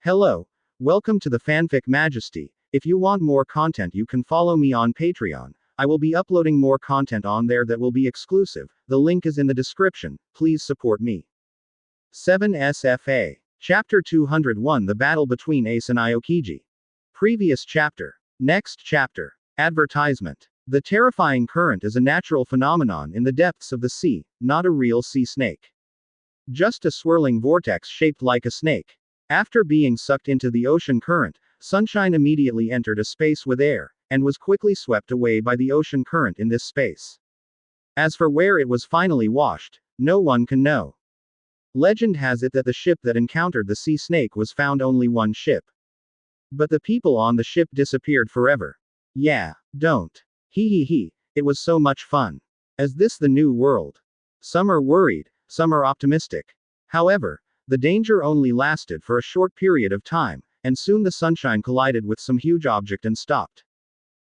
Hello, welcome to the Fanfic Majesty. If you want more content, you can follow me on Patreon. I will be uploading more content on there that will be exclusive. The link is in the description. Please support me. 7 SFA. Chapter 201, The Battle Between Ace and Aokiji. Previous chapter. Next chapter. Advertisement. The terrifying current is a natural phenomenon in the depths of the sea, not a real sea snake. Just a swirling vortex shaped like a snake. After being sucked into the ocean current, Sunshine immediately entered a space with air, and was quickly swept away by the ocean current in this space. As for where it was finally washed, no one can know. Legend has it that the ship that encountered the sea snake was found only one ship. But the people on the ship disappeared forever. Yeah, don't. He, it was so much fun. Is this the new world? Some are worried, some are optimistic. However, the danger only lasted for a short period of time, and soon the Sunshine collided with some huge object and stopped.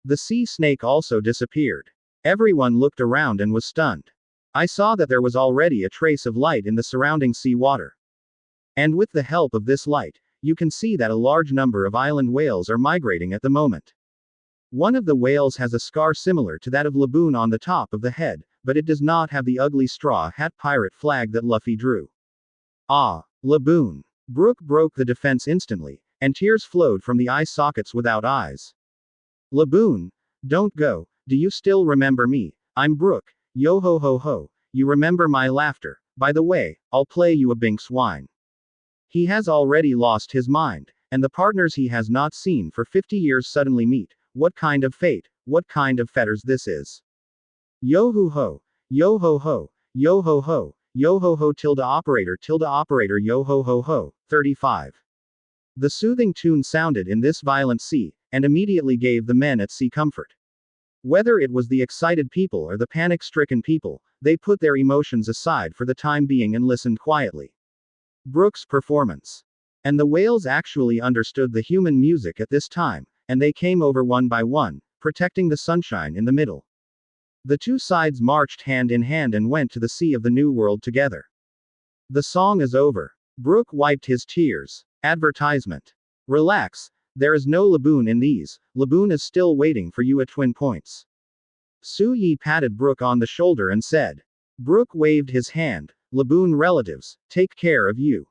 The sea snake also disappeared. Everyone looked around and was stunned. I saw that there was already a trace of light in the surrounding sea water. And with the help of this light, you can see that a large number of island whales are migrating at the moment. One of the whales has a scar similar to that of Laboon on the top of the head, but it does not have the ugly straw hat pirate flag that Luffy drew. Ah, Laboon. Brook broke the defense instantly, and tears flowed from the eye sockets without eyes. Laboon, don't go. Do you still remember me? I'm Brook. Yo ho ho ho. You remember my laughter. By the way, I'll play you a Binks wine. He has already lost his mind, and the partners he has not seen for 50 years suddenly meet. What kind of fate, what kind of fetters this is. Yo ho ho. Yo ho ho. Yo ho ho. Yo ho ho tilde operator yo ho ho ho. 35. The soothing tune sounded in this violent sea, and immediately gave the men at sea comfort. Whether it was the excited people or the panic-stricken people, they put their emotions aside for the time being and listened quietly. Brook's performance. And the whales actually understood the human music at this time, and they came over one by one, protecting the Sunshine in the middle. The two sides marched hand in hand and went to the sea of the New World together. The song is over. Brook wiped his tears. Advertisement. Relax, there is no Laboon in these. Laboon is still waiting for you at Twin Points. Su Yi patted Brook on the shoulder and said. Brook waved his hand. Laboon relatives, take care of you.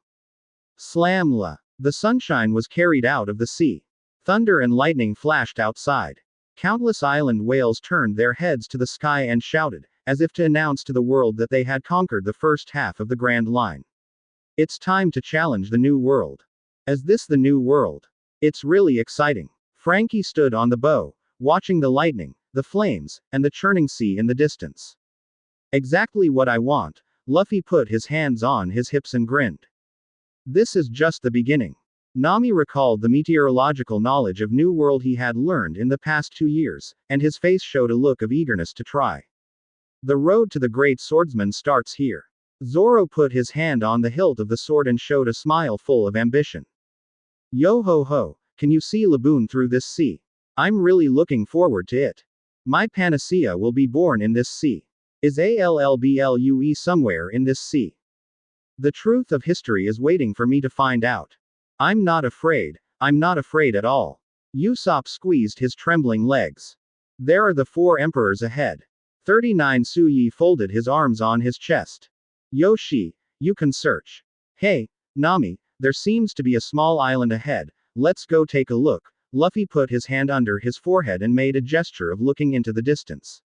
Slam la. The Sunshine was carried out of the sea. Thunder and lightning flashed outside. Countless island whales turned their heads to the sky and shouted, as if to announce to the world that they had conquered the first half of the Grand Line. It's time to challenge the new world. Is this the new world? It's really exciting. Frankie stood on the bow, watching the lightning, the flames, and the churning sea in the distance. Exactly what I want. Luffy put his hands on his hips and grinned. This is just the beginning. Nami recalled the meteorological knowledge of New World he had learned in the past 2 years, and his face showed a look of eagerness to try. The road to the great swordsman starts here. Zoro put his hand on the hilt of the sword and showed a smile full of ambition. Yo ho ho, can you see Laboon through this sea? I'm really looking forward to it. My panacea will be born in this sea. Is Allblue somewhere in this sea? The truth of history is waiting for me to find out. I'm not afraid at all. Usopp squeezed his trembling legs. There are the 4 emperors ahead. 39 Su Yi folded his arms on his chest. Yoshi, you can search. Hey, Nami, there seems to be a small island ahead, let's go take a look. Luffy put his hand under his forehead and made a gesture of looking into the distance.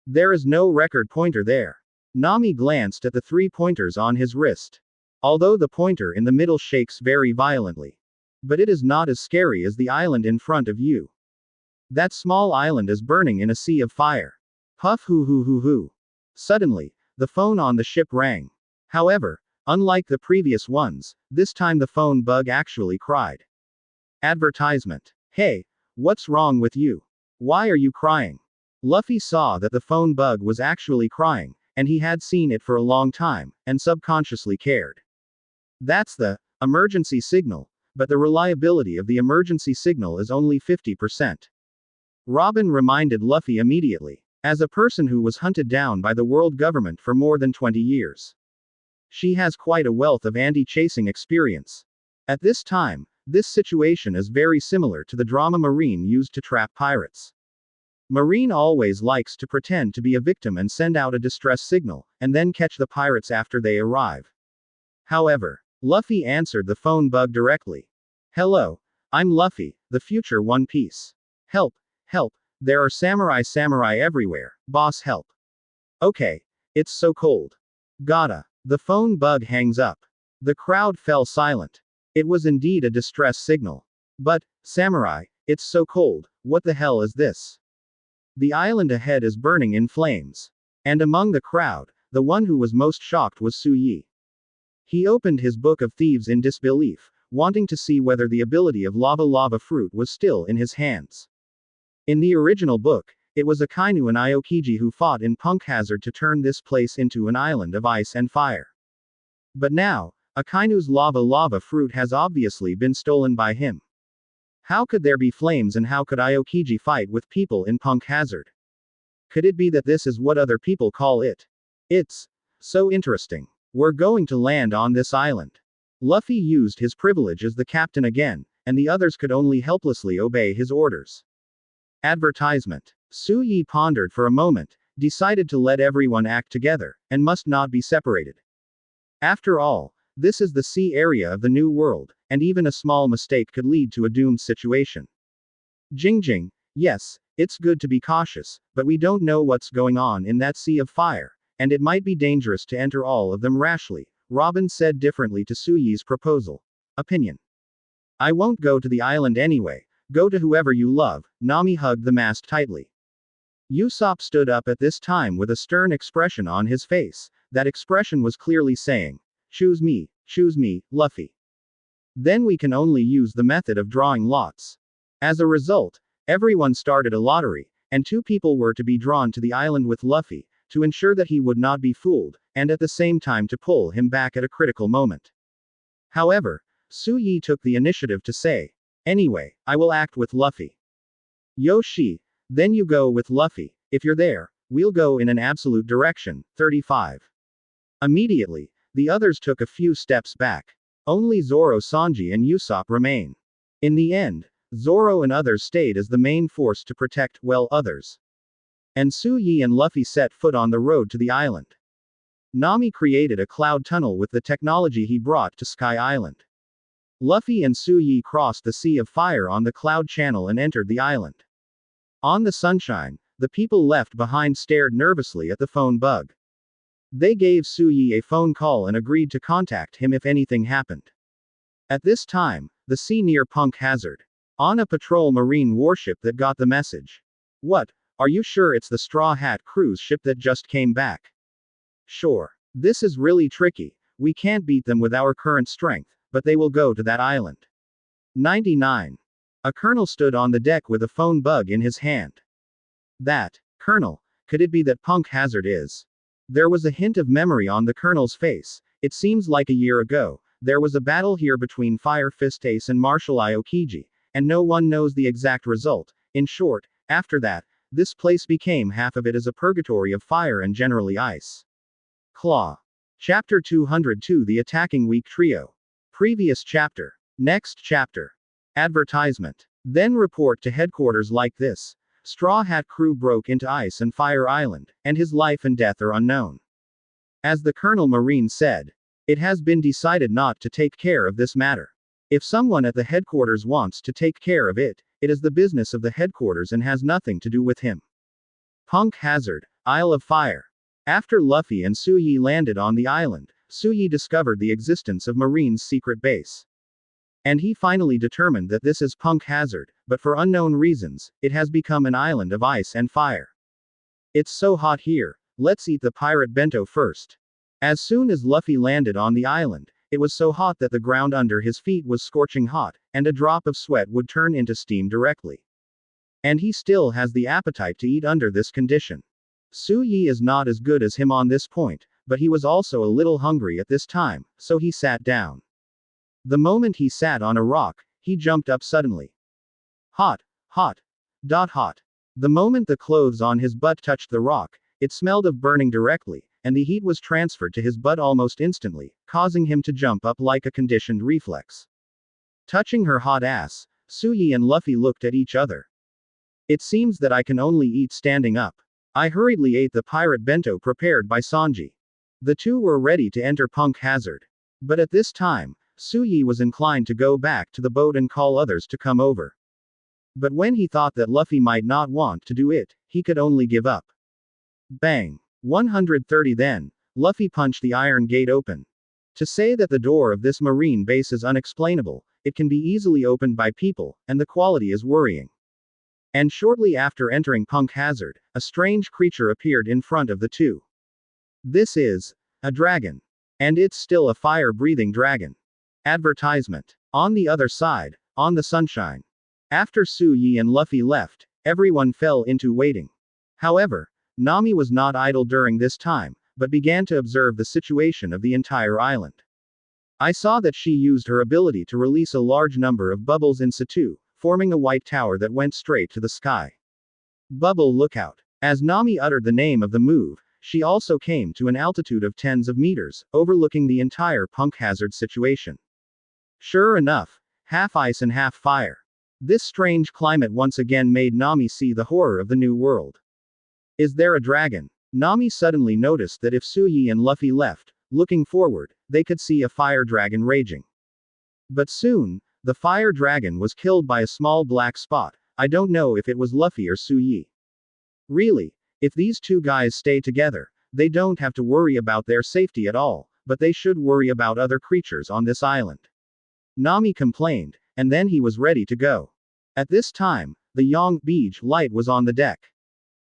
There is no record pointer there. Nami glanced at the 3 pointers on his wrist. Although the pointer in the middle shakes very violently. But it is not as scary as the island in front of you. That small island is burning in a sea of fire. Puff hoo hoo hoo hoo. Suddenly, the phone on the ship rang. However, unlike the previous ones, this time the phone bug actually cried. Advertisement. Hey, what's wrong with you? Why are you crying? Luffy saw that the phone bug was actually crying, and he had seen it for a long time, and subconsciously cared. That's the emergency signal, but the reliability of the emergency signal is only 50%. Robin reminded Luffy immediately, as a person who was hunted down by the world government for more than 20 years. She has quite a wealth of anti-chasing experience. At this time, This situation is very similar to the drama Marine used to trap pirates. Marine always likes to pretend to be a victim and send out a distress signal, and then catch the pirates after they arrive. However, Luffy answered the phone bug directly. Hello, I'm Luffy, the future One Piece. Help, help, there are samurai everywhere, boss help. Okay, it's so cold. Gotta. The phone bug hangs up. The crowd fell silent. It was indeed a distress signal. But, samurai, it's so cold, what the hell is this? The island ahead is burning in flames. And among the crowd, the one who was most shocked was Su Yi. He opened his book of thieves in disbelief, wanting to see whether the ability of lava fruit was still in his hands. In the original book, it was Akainu and Aokiji who fought in Punk Hazard to turn this place into an island of ice and fire. But now, Akainu's lava fruit has obviously been stolen by him. How could there be flames and how could Aokiji fight with people in Punk Hazard? Could it be that this is what other people call it? It's so interesting. We're going to land on this island. Luffy used his privilege as the captain again, and the others could only helplessly obey his orders. Advertisement. Su Yi pondered for a moment, decided to let everyone act together, and must not be separated. After all, this is the sea area of the New World, and even a small mistake could lead to a doomed situation. Jing, yes, it's good to be cautious, but we don't know what's going on in that sea of fire, and it might be dangerous to enter all of them rashly, Robin said differently to Su Yi's proposal. Opinion. I won't go to the island anyway, go to whoever you love, Nami hugged the mast tightly. Usopp stood up at this time with a stern expression on his face, that expression was clearly saying, choose me, Luffy. Then we can only use the method of drawing lots. As a result, everyone started a lottery, and 2 people were to be drawn to the island with Luffy, to ensure that he would not be fooled, and at the same time to pull him back at a critical moment. However, Su Yi took the initiative to say, anyway, I will act with Luffy. Yoshi, then you go with Luffy, if you're there, we'll go in an absolute direction, 35. Immediately, the others took a few steps back. Only Zoro, Sanji and Usopp remain. In the end, Zoro and others stayed as the main force to protect, well, others. And Su Yi and Luffy set foot on the road to the island. Nami created a cloud tunnel with the technology he brought to Sky Island. Luffy and Su Yi crossed the Sea of Fire on the cloud channel and entered the island. On the sunshine, the people left behind stared nervously at the phone bug. They gave Su Yi a phone call and agreed to contact him if anything happened. At this time, the sea near Punk Hazard. On a patrol marine warship that got the message. What? Are you sure it's the Straw Hat cruise ship that just came back? Sure. This is really tricky. We can't beat them with our current strength, but they will go to that island. 99. A colonel stood on the deck with a phone bug in his hand. That, Colonel, could it be that Punk Hazard is? There was a hint of memory on the colonel's face. It seems like a year ago, there was a battle here between Fire Fist Ace and Marshal Aokiji, and no one knows the exact result. In short, after that, this place became half of it as a purgatory of fire and generally ice. Claw. Chapter 202 The Attacking Weak Trio. Previous chapter. Next chapter. Advertisement. Then report to headquarters like this. Straw Hat crew broke into Ice and Fire Island, and his life and death are unknown. As the Colonel Marine said, it has been decided not to take care of this matter. If someone at the headquarters wants to take care of it, it is the business of the headquarters and has nothing to do with him. Punk Hazard, Isle of Fire. After Luffy and Su Yi landed on the island, Su Yi discovered the existence of Marine's secret base. And he finally determined that this is Punk Hazard, but for unknown reasons, it has become an island of ice and fire. It's so hot here, let's eat the pirate bento first. As soon as Luffy landed on the island, it was so hot that the ground under his feet was scorching hot, and a drop of sweat would turn into steam directly. And he still has the appetite to eat under this condition. Su Yi is not as good as him on this point, but he was also a little hungry at this time, so he sat down. The moment he sat on a rock, he jumped up suddenly. Hot. Hot. The moment the clothes on his butt touched the rock, it smelled of burning directly, and the heat was transferred to his butt almost instantly, causing him to jump up like a conditioned reflex. Touching her hot ass, Suyi and Luffy looked at each other. It seems that I can only eat standing up. I hurriedly ate the pirate bento prepared by Sanji. The two were ready to enter Punk Hazard. But at this time, Suyi was inclined to go back to the boat and call others to come over. But when he thought that Luffy might not want to do it, he could only give up. Bang. 130 Then, Luffy punched the iron gate open. To say that the door of this marine base is unexplainable, it can be easily opened by people, and the quality is worrying. And shortly after entering Punk Hazard, a strange creature appeared in front of the two. This is a dragon. And it's still a fire-breathing dragon. Advertisement. On the other side, on the sunshine. After Suyi and Luffy left, everyone fell into waiting. However, Nami was not idle during this time, but began to observe the situation of the entire island. I saw that she used her ability to release a large number of bubbles in situ, forming a white tower that went straight to the sky. Bubble lookout. As Nami uttered the name of the move, she also came to an altitude of tens of meters, overlooking the entire Punk Hazard situation. Sure enough, half ice and half fire. This strange climate once again made Nami see the horror of the new world. Is there a dragon? Nami suddenly noticed that if Suyi and Luffy left, looking forward, they could see a fire dragon raging. But soon, the fire dragon was killed by a small black spot. I don't know if it was Luffy or Suyi. Really, if these two guys stay together, they don't have to worry about their safety at all, but they should worry about other creatures on this island. Nami complained, and then he was ready to go. At this time, the Yang Beige light was on the deck.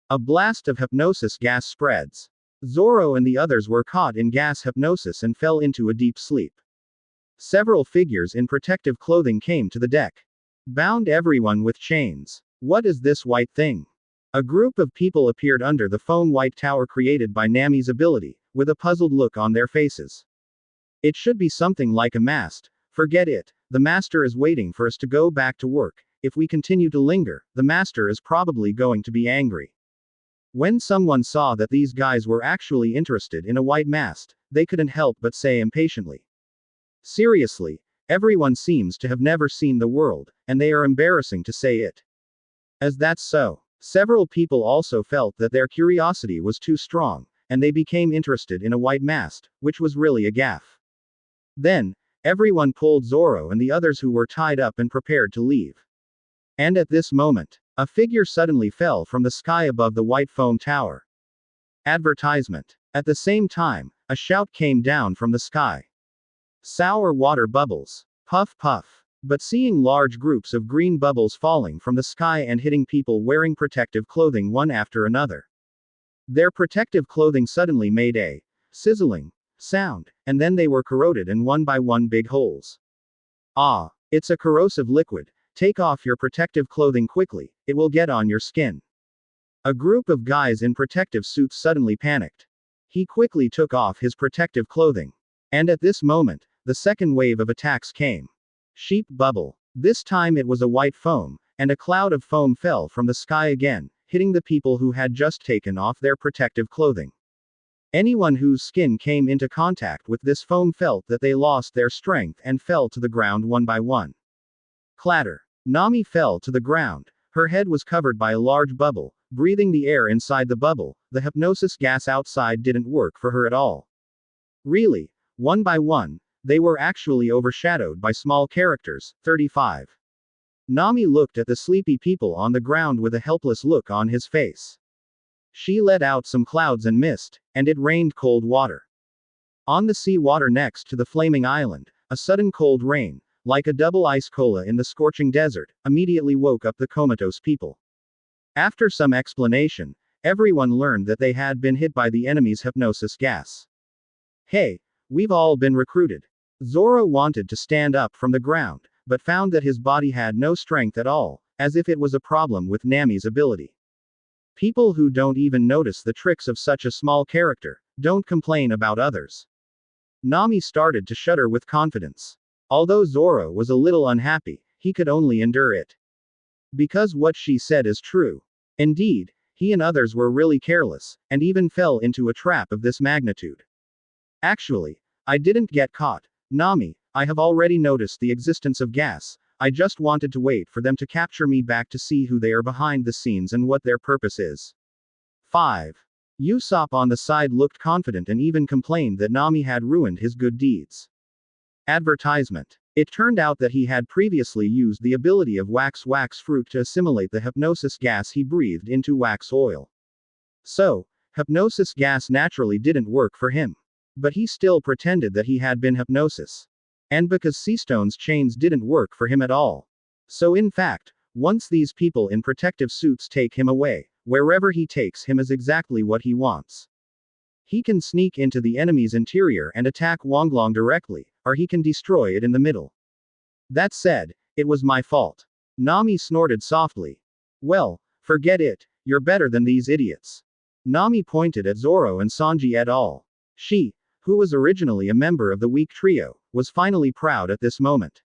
A blast of hypnosis gas spreads. Zoro and the others were caught in gas hypnosis and fell into a deep sleep. Several figures in protective clothing came to the deck. Bound everyone with chains. What is this white thing? A group of people appeared under the foam white tower created by Nami's ability, with a puzzled look on their faces. It should be something like a mast. Forget it. The master is waiting for us to go back to work. If we continue to linger, the master is probably going to be angry. When someone saw that these guys were actually interested in a white mast, they couldn't help but say impatiently. Seriously, everyone seems to have never seen the world, and they are embarrassing to say it. As that's so, several people also felt that their curiosity was too strong, and they became interested in a white mast, which was really a gaffe. Then, everyone pulled Zoro and the others who were tied up and prepared to leave. And at this moment, a figure suddenly fell from the sky above the white foam tower. Advertisement. At the same time, a shout came down from the sky. Sour water bubbles. Puff puff. But seeing large groups of green bubbles falling from the sky and hitting people wearing protective clothing one after another. Their protective clothing suddenly made a sizzling sound, and then they were corroded and one by one big holes. Ah, it's a corrosive liquid. Take off your protective clothing quickly, it will get on your skin. A group of guys in protective suits suddenly panicked. He quickly took off his protective clothing. And at this moment, the second wave of attacks came. Sheep bubble. This time it was a white foam, and a cloud of foam fell from the sky again, hitting the people who had just taken off their protective clothing. Anyone whose skin came into contact with this foam felt that they lost their strength and fell to the ground one by one. Clatter. Nami fell to the ground. Her head was covered by a large bubble, breathing the air inside the bubble. The hypnosis gas outside didn't work for her at all. Really, one by one, they were actually overshadowed by small characters. 35. Nami looked at the sleepy people on the ground with a helpless look on his face. She let out some clouds and mist, and it rained cold water. On the sea water next to the flaming island, a sudden cold rain, like a double ice cola in the scorching desert, immediately woke up the comatose people. After some explanation, everyone learned that they had been hit by the enemy's hypnosis gas. Hey, we've all been recruited. Zoro wanted to stand up from the ground, but found that his body had no strength at all, as if it was a problem with Nami's ability. People who don't even notice the tricks of such a small character, don't complain about others. Nami started to shudder with confidence. Although Zoro was a little unhappy, he could only endure it. Because what she said is true. Indeed, he and others were really careless, and even fell into a trap of this magnitude. Actually, I didn't get caught. Nami, I have already noticed the existence of gas. I just wanted to wait for them to capture me back to see who they are behind the scenes and what their purpose is. 5. Usopp on the side looked confident and even complained that Nami had ruined his good deeds. Advertisement. It turned out that he had previously used the ability of wax fruit to assimilate the hypnosis gas he breathed into wax oil. So, hypnosis gas naturally didn't work for him. But he still pretended that he had been hypnosis. And because Seastone's chains didn't work for him at all. So in fact, once these people in protective suits take him away, wherever he takes him is exactly what he wants. He can sneak into the enemy's interior and attack Wonglong directly, or he can destroy it in the middle. That said, it was my fault. Nami snorted softly. Well, forget it, you're better than these idiots. Nami pointed at Zoro and Sanji et al. She, who was originally a member of the weak trio, was finally proud at this moment.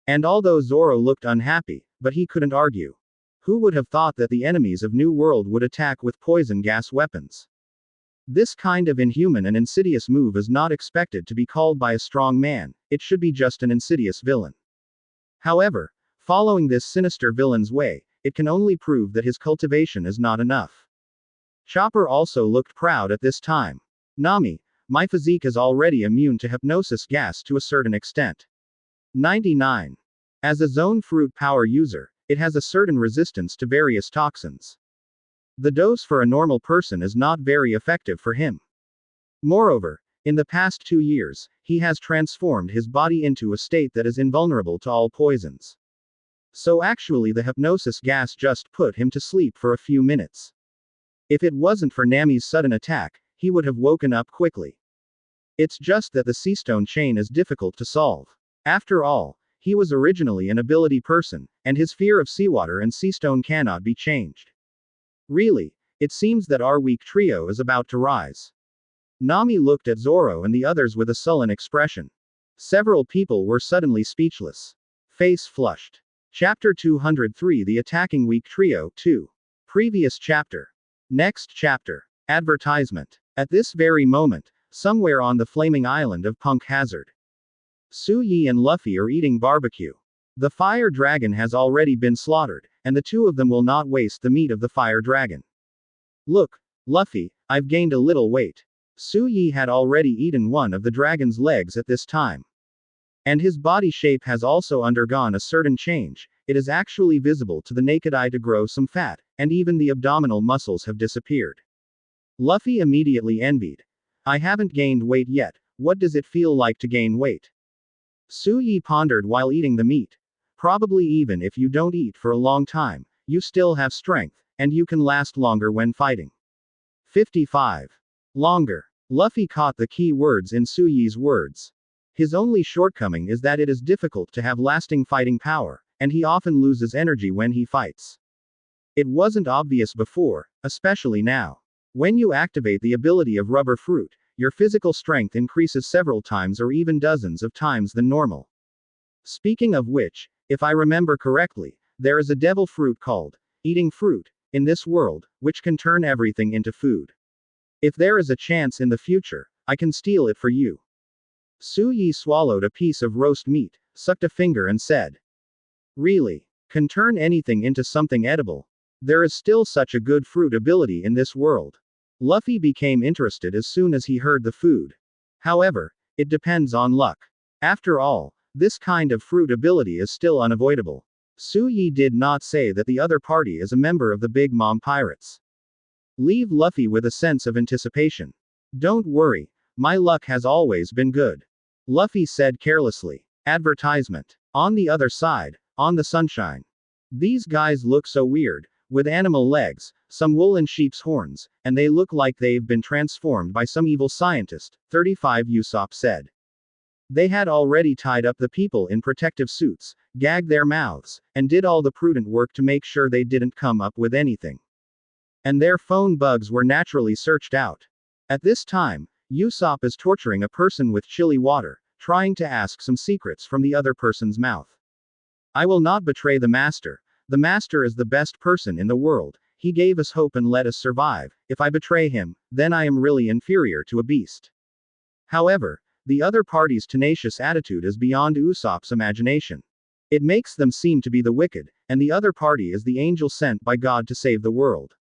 And although Zoro looked unhappy, but he couldn't argue. Who would have thought that the enemies of New World would attack with poison gas weapons? This kind of inhuman and insidious move is not expected to be called by a strong man, it should be just an insidious villain. However, following this sinister villain's way, it can only prove that his cultivation is not enough. Chopper also looked proud at this time. Nami, my physique is already immune to hypnosis gas to a certain extent. 99. As a zone fruit power user, it has a certain resistance to various toxins. The dose for a normal person is not very effective for him. Moreover, in the past 2 years, he has transformed his body into a state that is invulnerable to all poisons. So actually the hypnosis gas just put him to sleep for a few minutes. If it wasn't for Nami's sudden attack, he would have woken up quickly. It's just that the Seastone chain is difficult to solve. After all, he was originally an ability person, and his fear of seawater and Seastone cannot be changed. Really, it seems that our weak trio is about to rise. Nami looked at Zoro and the others with a sullen expression. Several people were suddenly speechless. Face flushed. Chapter 203 The Attacking Weak Trio 2. Previous chapter. Next chapter. Advertisement. At this very moment, somewhere on the flaming island of Punk Hazard, Su Yi and Luffy are eating barbecue. The fire dragon has already been slaughtered, and the two of them will not waste the meat of the fire dragon. Look, Luffy, I've gained a little weight. Su Yi had already eaten one of the dragon's legs at this time. And his body shape has also undergone a certain change. It is actually visible to the naked eye to grow some fat, and even the abdominal muscles have disappeared. Luffy immediately envied. I haven't gained weight yet, what does it feel like to gain weight? Su Yi pondered while eating the meat. Probably even if you don't eat for a long time, you still have strength, and you can last longer when fighting. 55. Longer. Luffy caught the key words in Su Yi's words. His only shortcoming is that it is difficult to have lasting fighting power, and he often loses energy when he fights. It wasn't obvious before, especially now. When you activate the ability of rubber fruit, your physical strength increases several times or even dozens of times than normal. Speaking of which, if I remember correctly, there is a devil fruit called eating fruit in this world, which can turn everything into food. If there is a chance in the future, I can steal it for you. Su Yi swallowed a piece of roast meat, sucked a finger and said, really? Can turn anything into something edible? There is still such a good fruit ability in this world. Luffy became interested as soon as he heard the food. However, it depends on luck. After all, this kind of fruit ability is still unavoidable. Su Yi did not say that the other party is a member of the Big Mom Pirates. Leave Luffy with a sense of anticipation. Don't worry, my luck has always been good. Luffy said carelessly. Advertisement. On the other side, on the sunshine. These guys look so weird, with animal legs, some wool and sheep's horns, and they look like they've been transformed by some evil scientist, 35 Usopp said. They had already tied up the people in protective suits, gagged their mouths, and did all the prudent work to make sure they didn't come up with anything. And their phone bugs were naturally searched out. At this time, Usopp is torturing a person with chilly water, trying to ask some secrets from the other person's mouth. I will not betray the master. The master is the best person in the world. He gave us hope and let us survive. If I betray him, then I am really inferior to a beast. However, The other party's tenacious attitude is beyond Usopp's imagination. It makes them seem to be the wicked, and the other party is the angel sent by God to save the world.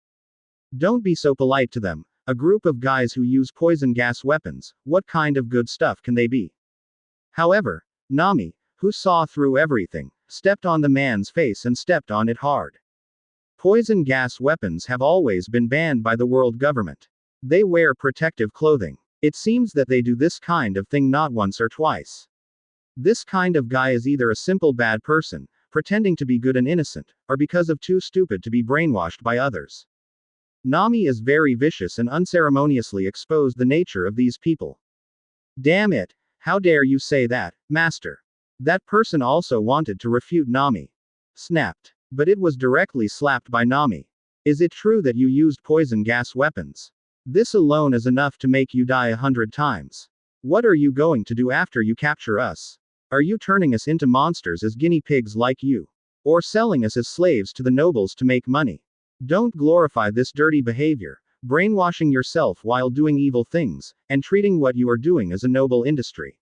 Don't be so polite to them. A group of guys who use poison gas weapons, what kind of good stuff can they be? However, Nami, who saw through everything, stepped on the man's face and stepped on it hard. Poison gas weapons have always been banned by the world government. They wear protective clothing. It seems that they do this kind of thing not once or twice. This kind of guy is either a simple bad person, pretending to be good and innocent, or because of too stupid to be brainwashed by others. Nami is very vicious and unceremoniously exposed the nature of these people. Damn it, how dare you say that, master? That person also wanted to refute Nami. Snapped. But it was directly slapped by Nami. Is it true that you used poison gas weapons? This alone is enough to make you die 100 times. What are you going to do after you capture us? Are you turning us into monsters as guinea pigs like you? Or selling us as slaves to the nobles to make money? Don't glorify this dirty behavior, brainwashing yourself while doing evil things, and treating what you are doing as a noble industry.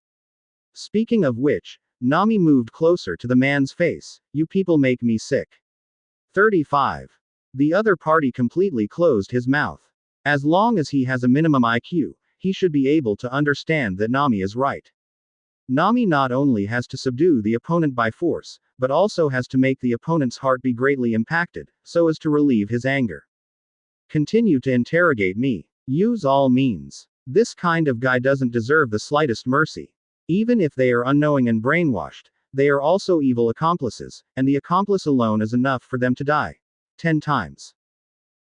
Speaking of which, Nami moved closer to the man's face. You people make me sick. 35. The other party completely closed his mouth. As long as he has a minimum IQ, he should be able to understand that Nami is right. Nami not only has to subdue the opponent by force, but also has to make the opponent's heart be greatly impacted, so as to relieve his anger. Continue to interrogate me. Use all means. This kind of guy doesn't deserve the slightest mercy. Even if they are unknowing and brainwashed, they are also evil accomplices, and the accomplice alone is enough for them to die. 10 times.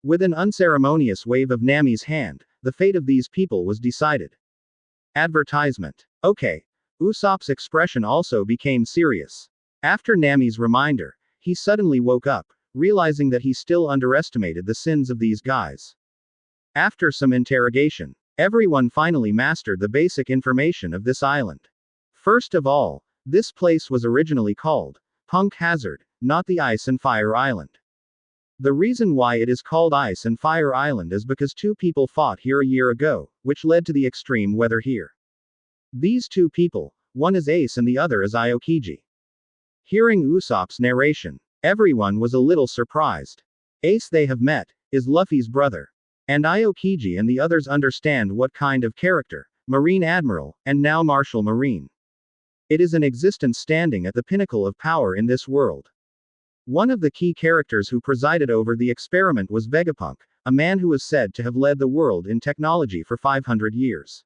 With an unceremonious wave of Nami's hand, the fate of these people was decided. Advertisement. Okay. Usopp's expression also became serious. After Nami's reminder, he suddenly woke up, realizing that he still underestimated the sins of these guys. After some interrogation, everyone finally mastered the basic information of this island. First of all, this place was originally called Punk Hazard, not the Ice and Fire Island. The reason why it is called Ice and Fire Island is because two people fought here a year ago, which led to the extreme weather here. These two people, one is Ace and the other is Aokiji. Hearing Usopp's narration, everyone was a little surprised. Ace they have met, is Luffy's brother. And Aokiji and the others understand what kind of character, Marine Admiral, and now Marshal Marine. It is an existence standing at the pinnacle of power in this world. One of the key characters who presided over the experiment was Vegapunk, a man who is said to have led the world in technology for 500 years.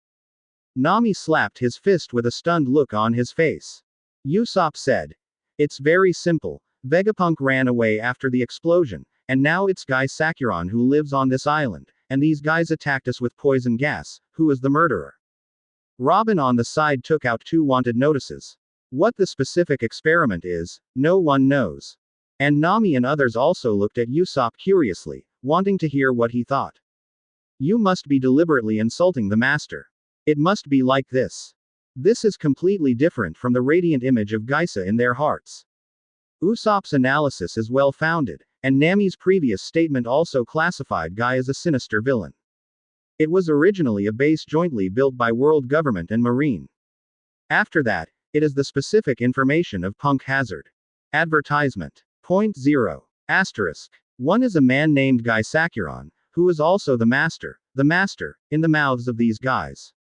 Nami slapped his fist with a stunned look on his face. Usopp said, "It's very simple. Vegapunk ran away after the explosion, and now it's Guy Sakuron who lives on this island, and these guys attacked us with poison gas. Who is the murderer?" Robin on the side took out 2 wanted notices. What the specific experiment is, no one knows. And Nami and others also looked at Usopp curiously, wanting to hear what he thought. You must be deliberately insulting the master. It must be like this. This is completely different from the radiant image of Geisa in their hearts. Usopp's analysis is well founded, and Nami's previous statement also classified Guy as a sinister villain. It was originally a base jointly built by world government and marine. After that, it is the specific information of Punk Hazard. Advertisement. Point 0. Asterisk. 1 is a man named Guy Sakuron, who is also the master, in the mouths of these guys.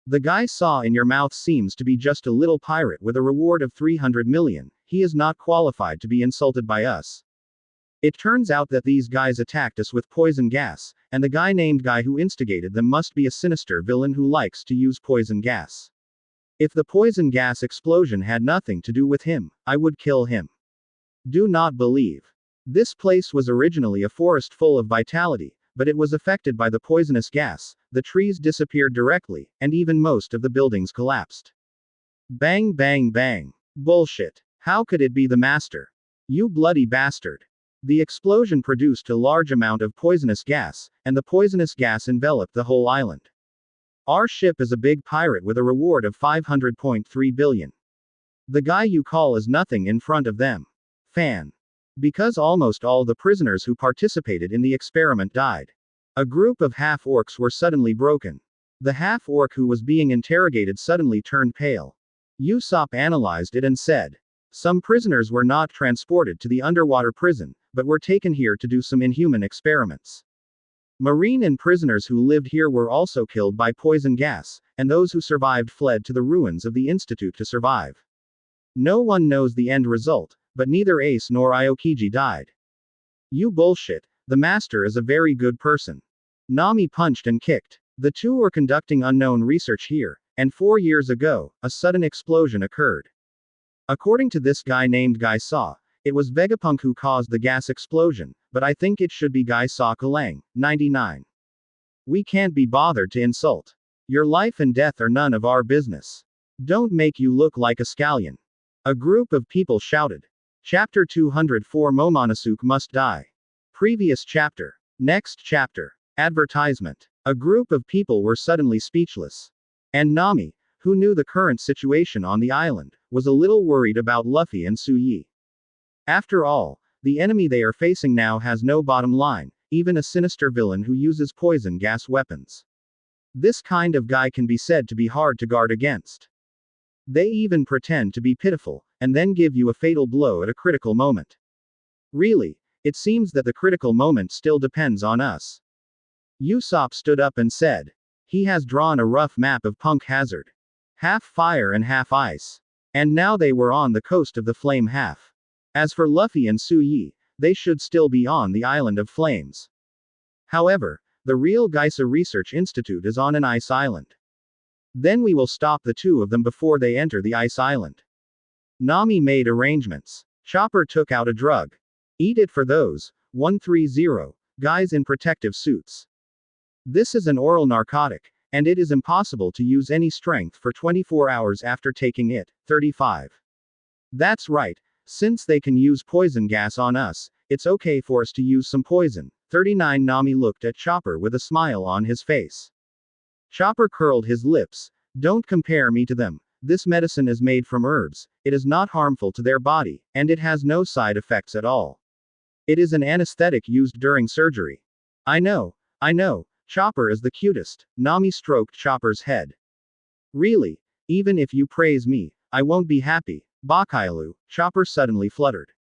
The guy saw in your mouth seems to be just a little pirate with a reward of 300 million, he is not qualified to be insulted by us. It turns out that these guys attacked us with poison gas, and the guy named Guy who instigated them must be a sinister villain who likes to use poison gas. If the poison gas explosion had nothing to do with him, I would kill him. Do not believe. This place was originally a forest full of vitality, but it was affected by the poisonous gas, the trees disappeared directly, and even most of the buildings collapsed. Bang bang bang. Bullshit. How could it be the master? You bloody bastard. The explosion produced a large amount of poisonous gas, and the poisonous gas enveloped the whole island. Our ship is a big pirate with a reward of 500.3 billion. The guy you call is nothing in front of them. Fan. Because almost all the prisoners who participated in the experiment died. A group of half-orcs were suddenly broken. The half-orc who was being interrogated suddenly turned pale. Usopp analyzed it and said, "Some prisoners were not transported to the underwater prison, but were taken here to do some inhuman experiments. Marine and prisoners who lived here were also killed by poison gas, and those who survived fled to the ruins of the Institute to survive. No one knows the end result, but neither Ace nor Aokiji died." "You bullshit, the master is a very good person." Nami punched and kicked. "The two were conducting unknown research here, and 4 years ago, a sudden explosion occurred. According to this guy named Guy Saw, it was Vegapunk who caused the gas explosion, but I think it should be Guy Saw Kalang, 99. We can't be bothered to insult. Your life and death are none of our business. Don't make you look like a scallion." A group of people shouted. Chapter 204 Momonosuke must die. Previous chapter. Next chapter. Advertisement. A group of people were suddenly speechless. And Nami, who knew the current situation on the island, was a little worried about Luffy and Suyi. After all, the enemy they are facing now has no bottom line, even a sinister villain who uses poison gas weapons. This kind of guy can be said to be hard to guard against. They even pretend to be pitiful, and then give you a fatal blow at a critical moment. Really, it seems that the critical moment still depends on us. Usopp stood up and said, "He has drawn a rough map of Punk Hazard. Half fire and half ice. And now they were on the coast of the Flame Half. As for Luffy and Suyi, they should still be on the Island of Flames. However, the real Geisa Research Institute is on an ice island. Then we will stop the two of them before they enter the ice island." Nami made arrangements. Chopper took out a drug. "Eat it for those 130 guys in protective suits. This is an oral narcotic, and it is impossible to use any strength for 24 hours after taking it." 35. "That's right, since they can use poison gas on us, it's okay for us to use some poison." 39 Nami looked at Chopper with a smile on his face. Chopper curled his lips. "Don't compare me to them. This medicine is made from herbs, it is not harmful to their body, and it has no side effects at all. It is an anesthetic used during surgery." I know. Chopper is the cutest." Nami stroked Chopper's head. "Really? Even if you praise me, I won't be happy, Bakailu." Chopper suddenly fluttered.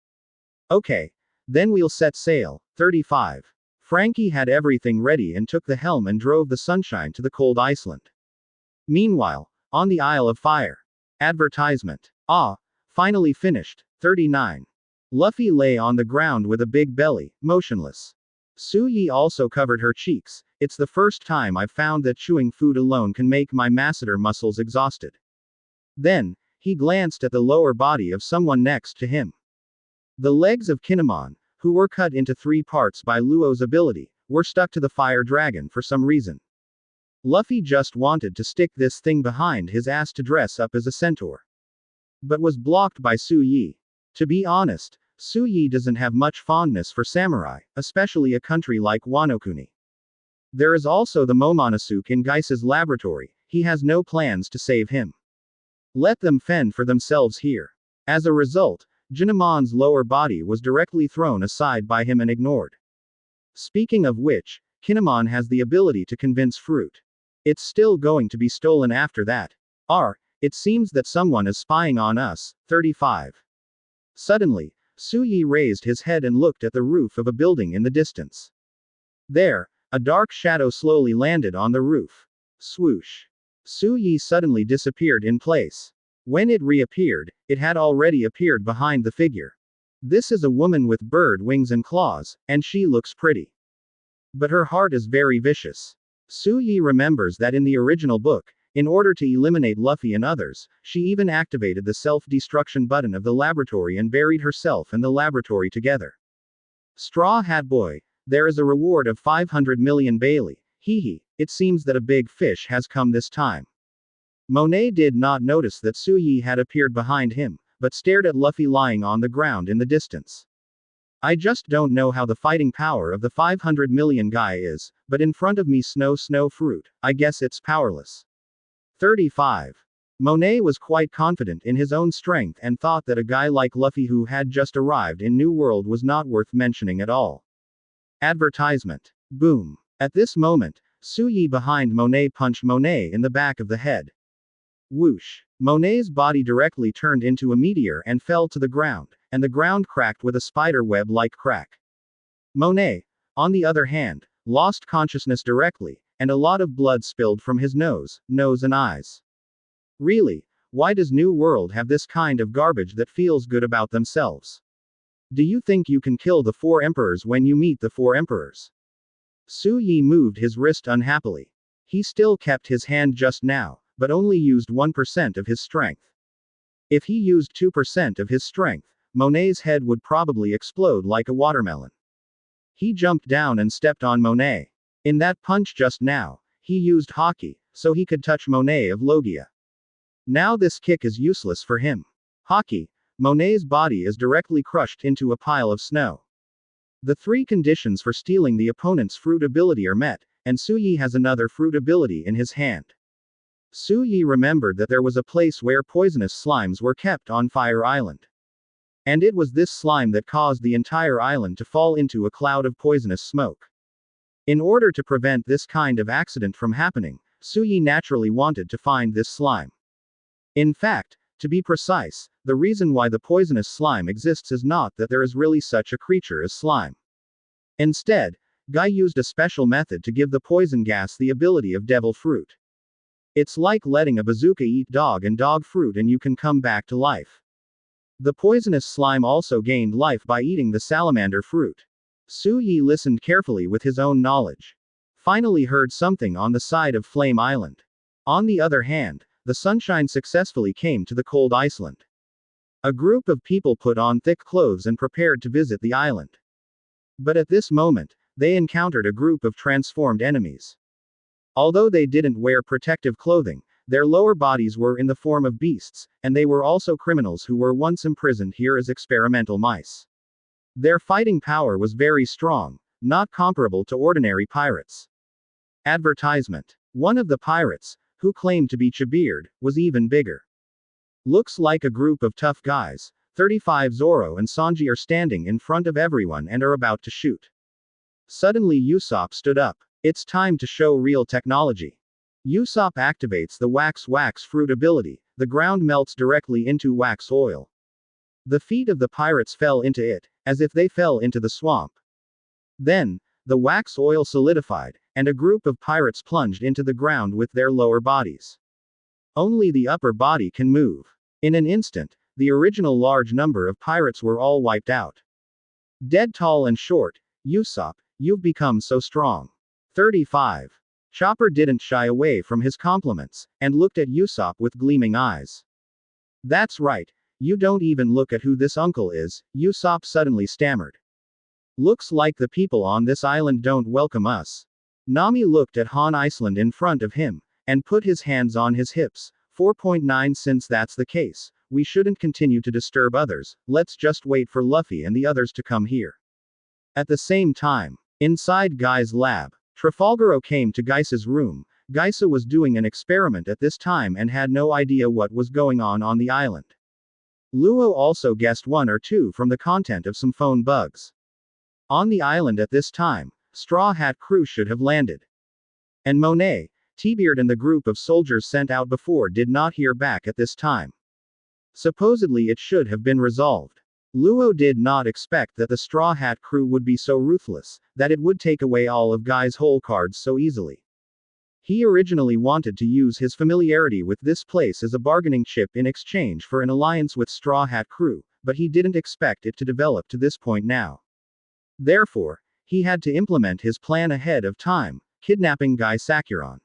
"Okay. Then we'll set sail." 35. Frankie had everything ready and took the helm and drove the Sunshine to the cold Iceland. Meanwhile, on the Isle of Fire. Advertisement. Finally finished. 39. Luffy lay on the ground with a big belly, motionless. Suyi also covered her cheeks. "It's the first time I've found that chewing food alone can make my masseter muscles exhausted." Then, he glanced at the lower body of someone next to him. The legs of Kinemon, who were cut into 3 parts by Luo's ability, were stuck to the fire dragon for some reason. Luffy just wanted to stick this thing behind his ass to dress up as a centaur. But was blocked by Suyi. To be honest, Suyi doesn't have much fondness for samurai, especially a country like Wano-kuni. There is also the Momonosuke in Geisa's laboratory. He has no plans to save him. Let them fend for themselves here. As a result, Jinemon's lower body was directly thrown aside by him and ignored. Speaking of which, Kinemon has the ability to convince fruit. It's still going to be stolen after that. It seems that someone is spying on us. 35. Suddenly, Suyi raised his head and looked at the roof of a building in the distance. There, a dark shadow slowly landed on the roof. Swoosh. Suyi suddenly disappeared in place. When it reappeared, it had already appeared behind the figure. This is a woman with bird wings and claws, and she looks pretty. But her heart is very vicious. Suyi remembers that in the original book, in order to eliminate Luffy and others, she even activated the self-destruction button of the laboratory and buried herself and the laboratory together. Straw Hat Boy, there is a reward of 500 million Bailey. Hee, it seems that a big fish has come this time. Monet did not notice that Suyi had appeared behind him, but stared at Luffy lying on the ground in the distance. I just don't know how the fighting power of the 500 million guy is, but in front of me snow fruit, I guess it's powerless. 35. Monet was quite confident in his own strength and thought that a guy like Luffy who had just arrived in New World was not worth mentioning at all. Advertisement. Boom. At this moment, Su Yi behind Monet punched Monet in the back of the head. Whoosh! Monet's body directly turned into a meteor and fell to the ground, and the ground cracked with a spider web-like crack. Monet, on the other hand, lost consciousness directly, and a lot of blood spilled from his nose and eyes. Really, why does New World have this kind of garbage that feels good about themselves? Do you think you can kill the 4 emperors when you meet the 4 emperors? Su Yi moved his wrist unhappily. He still kept his hand just now, but only used 1% of his strength. If he used 2% of his strength, Monet's head would probably explode like a watermelon. He jumped down and stepped on Monet. In that punch just now, he used Haki, so he could touch Monet of Logia. Now this kick is useless for him. Haki, Monet's body is directly crushed into a pile of snow. The 3 conditions for stealing the opponent's fruit ability are met, and Su Yi has another fruit ability in his hand. Su Yi remembered that there was a place where poisonous slimes were kept on Fire Island. And it was this slime that caused the entire island to fall into a cloud of poisonous smoke. In order to prevent this kind of accident from happening, Su Yi naturally wanted to find this slime. In fact, to be precise, the reason why the poisonous slime exists is not that there is really such a creature as slime. Instead, Guy used a special method to give the poison gas the ability of devil fruit. It's like letting a bazooka eat dog and dog fruit and you can come back to life. The poisonous slime also gained life by eating the salamander fruit. Su Yi listened carefully with his own knowledge. Finally heard something on the side of Flame Island. On the other hand, the sunshine successfully came to the cold Iceland. A group of people put on thick clothes and prepared to visit the island. But at this moment, they encountered a group of transformed enemies. Although they didn't wear protective clothing, their lower bodies were in the form of beasts, and they were also criminals who were once imprisoned here as experimental mice. Their fighting power was very strong, not comparable to ordinary pirates. Advertisement. One of the pirates, who claimed to be Chabeard, was even bigger. Looks like a group of tough guys. 35 Zoro and Sanji are standing in front of everyone and are about to shoot. Suddenly Usopp stood up. It's time to show real technology. Usopp activates the wax fruit ability. The ground melts directly into wax oil. The feet of the pirates fell into it, as if they fell into the swamp. Then, the wax oil solidified, and a group of pirates plunged into the ground with their lower bodies. Only the upper body can move. In an instant, the original large number of pirates were all wiped out. Dead tall and short, Usopp, you've become so strong. 35. Chopper didn't shy away from his compliments, and looked at Usopp with gleaming eyes. That's right, you don't even look at who this uncle is, Usopp suddenly stammered. Looks like the people on this island don't welcome us. Nami looked at Han Iceland in front of him, and put his hands on his hips. 4.9 Since that's the case, we shouldn't continue to disturb others, let's just wait for Luffy and the others to come here. At the same time, inside Guy's lab, Trafalgaro came to Gaisa's room. Gaisa was doing an experiment at this time and had no idea what was going on the island. Luo also guessed 1 or 2 from the content of some phone bugs. On the island at this time, Straw Hat crew should have landed. And Monet, T-Beard and the group of soldiers sent out before did not hear back at this time. Supposedly it should have been resolved. Luo did not expect that the Straw Hat crew would be so ruthless, that it would take away all of Guy's whole cards so easily. He originally wanted to use his familiarity with this place as a bargaining chip in exchange for an alliance with Straw Hat crew, but he didn't expect it to develop to this point now. Therefore, he had to implement his plan ahead of time, kidnapping Guy Sakuron.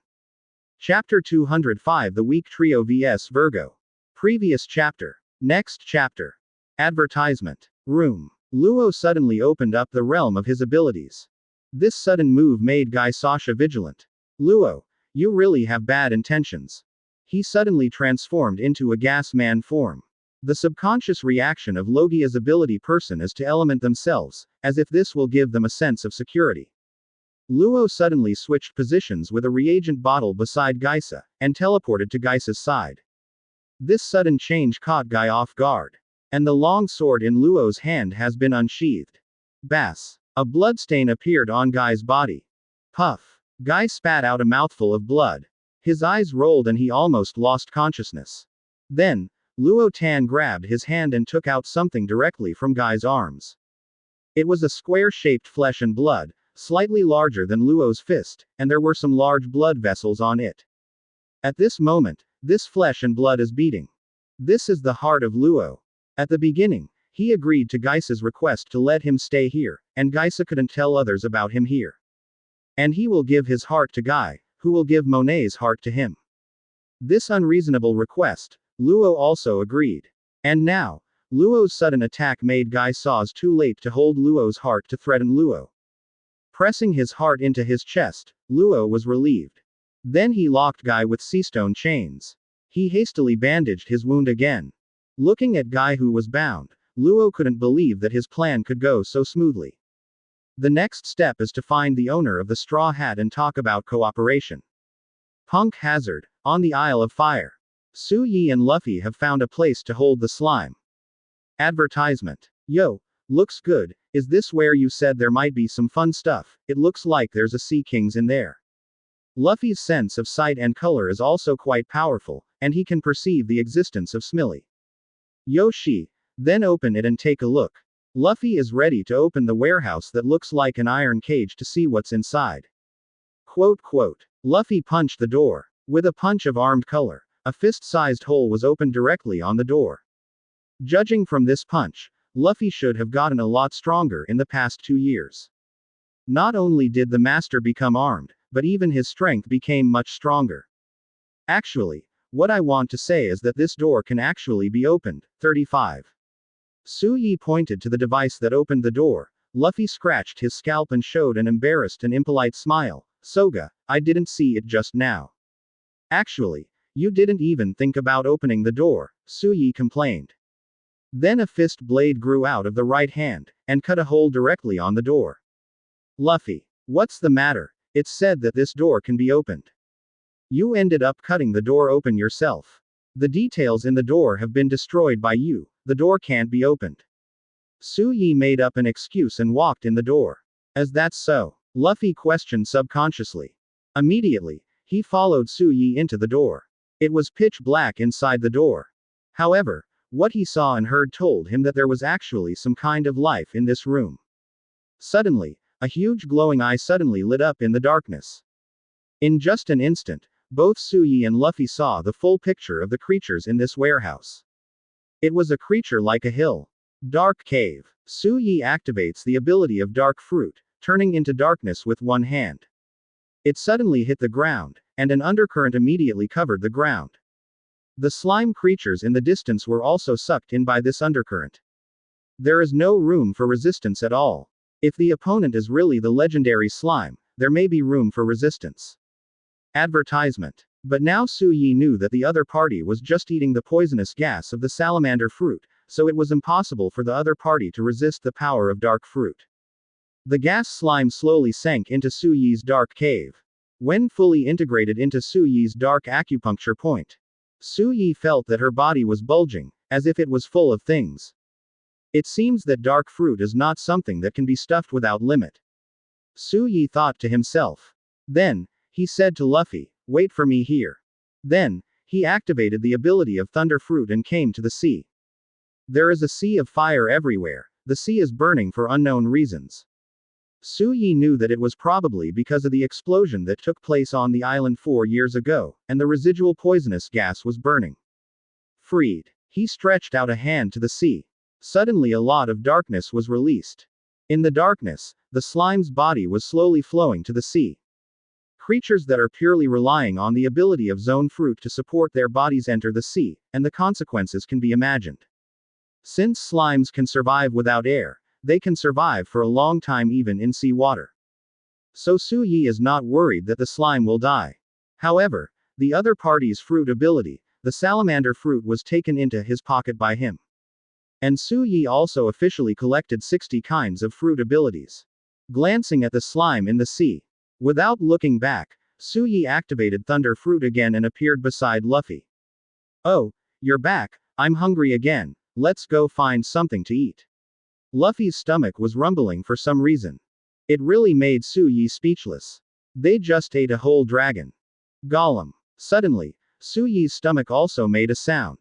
Chapter 205 The Weak Trio vs Virgo. Previous chapter. Next chapter. Advertisement. Room. Luo suddenly opened up the realm of his abilities. This sudden move made Guy Sasha vigilant. Luo, you really have bad intentions. He suddenly transformed into a gas man form. The subconscious reaction of Logia's ability person is to element themselves, as if this will give them a sense of security. Luo suddenly switched positions with a reagent bottle beside Gaisa, and teleported to Gaisa's side. This sudden change caught Guy off guard. And the long sword in Luo's hand has been unsheathed. Bass. A bloodstain appeared on Guy's body. Puff. Guy spat out a mouthful of blood. His eyes rolled and he almost lost consciousness. Then, Luo Tan grabbed his hand and took out something directly from Guy's arms. It was a square-shaped flesh and blood, slightly larger than Luo's fist, and there were some large blood vessels on it. At this moment, this flesh and blood is beating. This is the heart of Luo. At the beginning, he agreed to Gaisa's request to let him stay here, and Gaisa couldn't tell others about him here. And he will give his heart to Guy, who will give Monet's heart to him. This unreasonable request, Luo also agreed. And now, Luo's sudden attack made Guy Saws too late to hold Luo's heart to threaten Luo. Pressing his heart into his chest, Luo was relieved. Then he locked Guy with seastone chains. He hastily bandaged his wound again. Looking at Guy who was bound, Luo couldn't believe that his plan could go so smoothly. The next step is to find the owner of the straw hat and talk about cooperation. Punk Hazard, on the Isle of Fire. Su Yi and Luffy have found a place to hold the slime. Advertisement. Yo, looks good, is this where you said there might be some fun stuff? It looks like there's a Sea Kings in there. Luffy's sense of sight and color is also quite powerful, and he can perceive the existence of Smiley. Yoshi, then open it and take a look. Luffy is ready to open the warehouse that looks like an iron cage to see what's inside. Quote. Luffy punched the door. With a punch of armed color, a fist-sized hole was opened directly on the door. Judging from this punch, Luffy should have gotten a lot stronger in the past 2 years. Not only did the master become armed, but even his strength became much stronger. Actually, what I want to say is that this door can actually be opened. 35. Su Yi pointed to the device that opened the door. Luffy scratched his scalp and showed an embarrassed and impolite smile. Soga, I didn't see it just now. Actually, you didn't even think about opening the door, Su Yi complained. Then a fist blade grew out of the right hand, and cut a hole directly on the door. Luffy, what's the matter? It's said that this door can be opened. You ended up cutting the door open yourself. The details in the door have been destroyed by you, the door can't be opened. Su Yi made up an excuse and walked in the door. As that's so? Luffy questioned subconsciously. Immediately, he followed Su Yi into the door. It was pitch black inside the door. However, what he saw and heard told him that there was actually some kind of life in this room. Suddenly, a huge glowing eye suddenly lit up in the darkness. In just an instant, both Su Yi and Luffy saw the full picture of the creatures in this warehouse. It was a creature like a hill. Dark Cave. Su Yi activates the ability of Dark Fruit, turning into darkness with one hand. It suddenly hit the ground, and an undercurrent immediately covered the ground. The slime creatures in the distance were also sucked in by this undercurrent. There is no room for resistance at all. If the opponent is really the legendary slime, there may be room for resistance. Advertisement. But now Su Yi knew that the other party was just eating the poisonous gas of the salamander fruit, so it was impossible for the other party to resist the power of dark fruit. The gas slime slowly sank into Su Yi's dark cave. When fully integrated into Su Yi's dark acupuncture point, Su Yi felt that her body was bulging, as if it was full of things. It seems that dark fruit is not something that can be stuffed without limit. Su Yi thought to himself. Then, he said to Luffy, wait for me here. Then, he activated the ability of Thunder Fruit and came to the sea. There is a sea of fire everywhere, the sea is burning for unknown reasons. Su Yi knew that it was probably because of the explosion that took place on the island 4 years ago, and the residual poisonous gas was burning. Freed. He stretched out a hand to the sea. Suddenly a lot of darkness was released. In the darkness, the slime's body was slowly flowing to the sea. Creatures that are purely relying on the ability of Zone Fruit to support their bodies enter the sea, and the consequences can be imagined. Since slimes can survive without air, they can survive for a long time even in sea water. So Su Yi is not worried that the slime will die. However, the other party's fruit ability, the salamander fruit, was taken into his pocket by him. And Su Yi also officially collected 60 kinds of fruit abilities. Glancing at the slime in the sea, without looking back, Su Yi activated Thunder Fruit again and appeared beside Luffy. Oh, you're back, I'm hungry again, let's go find something to eat. Luffy's stomach was rumbling for some reason. It really made Su Yi speechless. They just ate a whole dragon. Gollum. Suddenly, Su Yi's stomach also made a sound.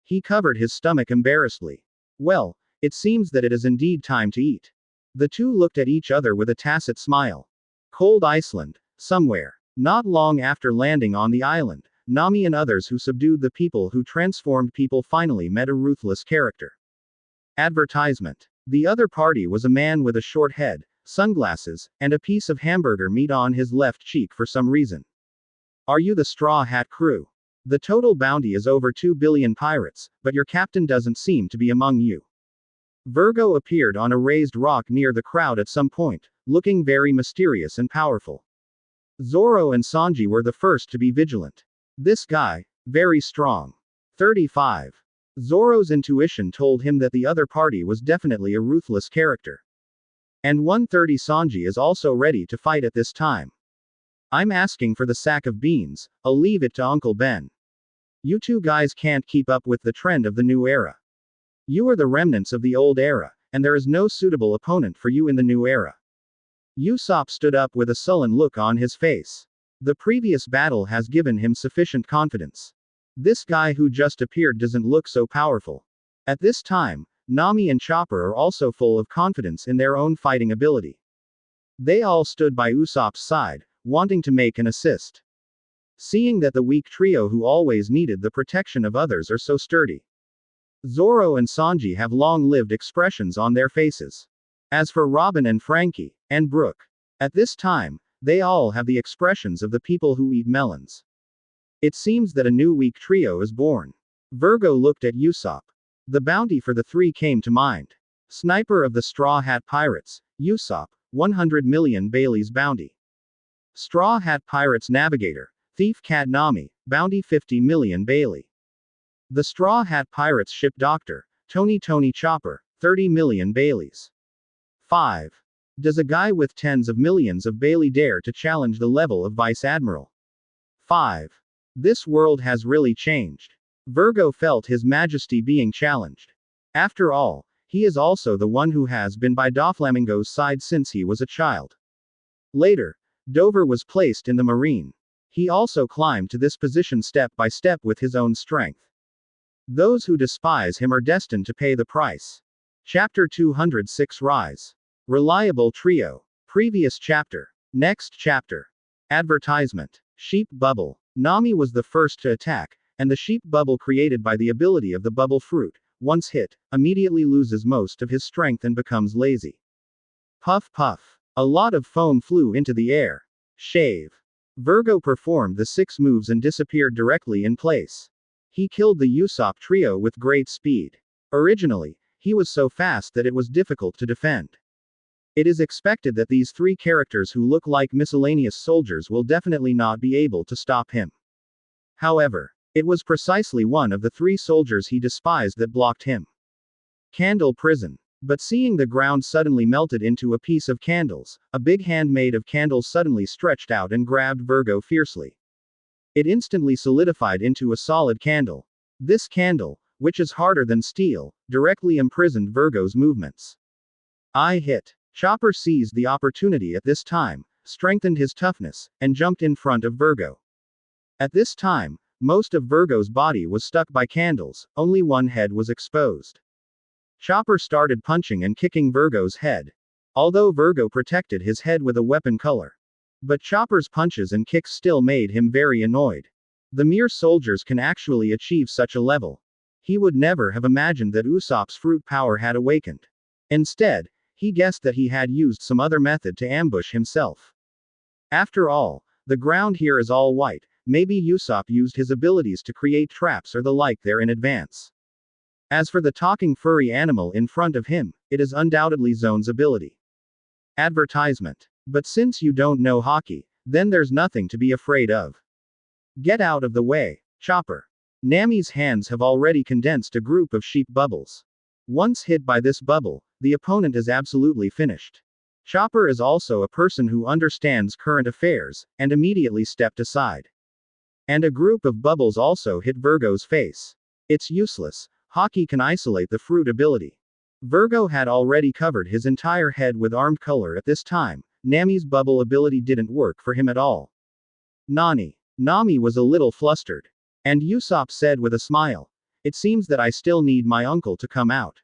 He covered his stomach embarrassedly. Well, it seems that it is indeed time to eat. The two looked at each other with a tacit smile. Cold Iceland, somewhere. Not long after landing on the island, Nami and others who subdued the people who transformed people finally met a ruthless character. Advertisement. The other party was a man with a short head, sunglasses, and a piece of hamburger meat on his left cheek for some reason. Are you the Straw Hat crew? The total bounty is over 2 billion pirates, but your captain doesn't seem to be among you. Virgo appeared on a raised rock near the crowd at some point, looking very mysterious and powerful. Zoro and Sanji were the first to be vigilant. This guy, very strong. 35. Zoro's intuition told him that the other party was definitely a ruthless character. And 130 Sanji is also ready to fight at this time. I'm asking for the sack of beans, I'll leave it to Uncle Ben. You two guys can't keep up with the trend of the new era. You are the remnants of the old era, and there is no suitable opponent for you in the new era. Usopp stood up with a sullen look on his face. The previous battle has given him sufficient confidence. This guy who just appeared doesn't look so powerful. At this time, Nami and Chopper are also full of confidence in their own fighting ability. They all stood by Usopp's side, wanting to make an assist. Seeing that the weak trio who always needed the protection of others are so sturdy. Zoro and Sanji have long-lived expressions on their faces. As for Robin and Frankie, and Brooke, at this time, they all have the expressions of the people who eat melons. It seems that a new weak trio is born. Virgo looked at Usopp. The bounty for the three came to mind. Sniper of the Straw Hat Pirates, Usopp, 100 million Bailey's bounty. Straw Hat Pirates Navigator, Thief Cat Nami, bounty 50 million Bailey. The Straw Hat Pirates Ship Doctor, Tony Chopper, 30 million Baileys. 5. Does a guy with tens of millions of Bailey dare to challenge the level of Vice Admiral? 5. This world has really changed. Virgo felt His Majesty being challenged. After all, he is also the one who has been by Doflamingo's side since he was a child. Later, Dover was placed in the Marine. He also climbed to this position step by step with his own strength. Those who despise him are destined to pay the price. Chapter 206 Rise. Reliable Trio. Previous chapter. Next chapter. Advertisement. Sheep Bubble. Nami was the first to attack, and the sheep bubble created by the ability of the bubble fruit, once hit, immediately loses most of his strength and becomes lazy. Puff puff. A lot of foam flew into the air. Shave. Virgo performed the 6 moves and disappeared directly in place. He killed the Usopp trio with great speed. Originally, he was so fast that it was difficult to defend. It is expected that these 3 characters who look like miscellaneous soldiers will definitely not be able to stop him. However, it was precisely one of the 3 soldiers he despised that blocked him. Candle Prison. But seeing the ground suddenly melted into a piece of candles, a big hand made of candles suddenly stretched out and grabbed Virgo fiercely. It instantly solidified into a solid candle. This candle, which is harder than steel, directly imprisoned Virgo's movements. I hit. Chopper seized the opportunity at this time, strengthened his toughness, and jumped in front of Virgo. At this time, most of Virgo's body was stuck by candles, only one head was exposed. Chopper started punching and kicking Virgo's head. Although Virgo protected his head with a weapon color. But Chopper's punches and kicks still made him very annoyed. The mere soldiers can actually achieve such a level. He would never have imagined that Usopp's fruit power had awakened. Instead, he guessed that he had used some other method to ambush himself. After all, the ground here is all white, maybe Usopp used his abilities to create traps or the like there in advance. As for the talking furry animal in front of him, it is undoubtedly Zone's ability. Advertisement. But since you don't know hockey, then there's nothing to be afraid of. Get out of the way, Chopper. Nami's hands have already condensed a group of sheep bubbles. Once hit by this bubble, the opponent is absolutely finished. Chopper is also a person who understands current affairs, and immediately stepped aside. And a group of bubbles also hit Virgo's face. It's useless. Hockey can isolate the fruit ability. Virgo had already covered his entire head with armed color at this time, Nami's bubble ability didn't work for him at all. Nami was a little flustered. And Usopp said with a smile, "It seems that I still need my uncle to come out."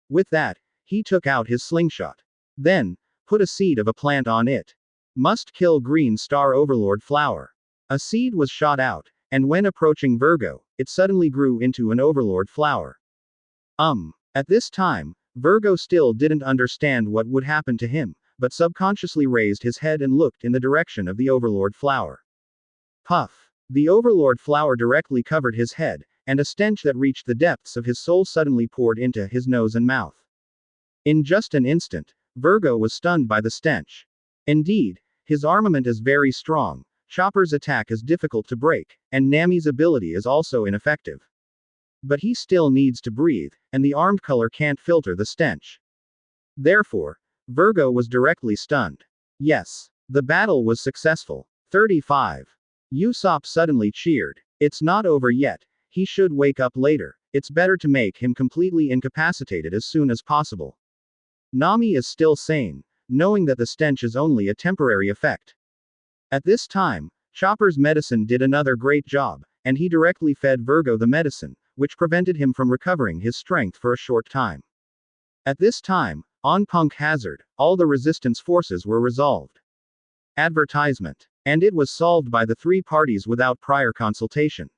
With that, he took out his slingshot. Then, put a seed of a plant on it. Must kill green star overlord flower. A seed was shot out, and when approaching Virgo, it suddenly grew into an overlord flower. At this time, Virgo still didn't understand what would happen to him, but subconsciously raised his head and looked in the direction of the overlord flower. Puff! The overlord flower directly covered his head, and a stench that reached the depths of his soul suddenly poured into his nose and mouth. In just an instant, Virgo was stunned by the stench. Indeed, his armament is very strong, Chopper's attack is difficult to break, and Nami's ability is also ineffective. But he still needs to breathe, and the armed color can't filter the stench. Therefore, Virgo was directly stunned. Yes, the battle was successful. 35. Usopp suddenly cheered. It's not over yet, he should wake up later, it's better to make him completely incapacitated as soon as possible. Nami is still sane, knowing that the stench is only a temporary effect. At this time, Chopper's medicine did another great job, and he directly fed Virgo the medicine, which prevented him from recovering his strength for a short time. At this time, on Punk Hazard, all the resistance forces were resolved. Advertisement. And it was solved by the three parties without prior consultation.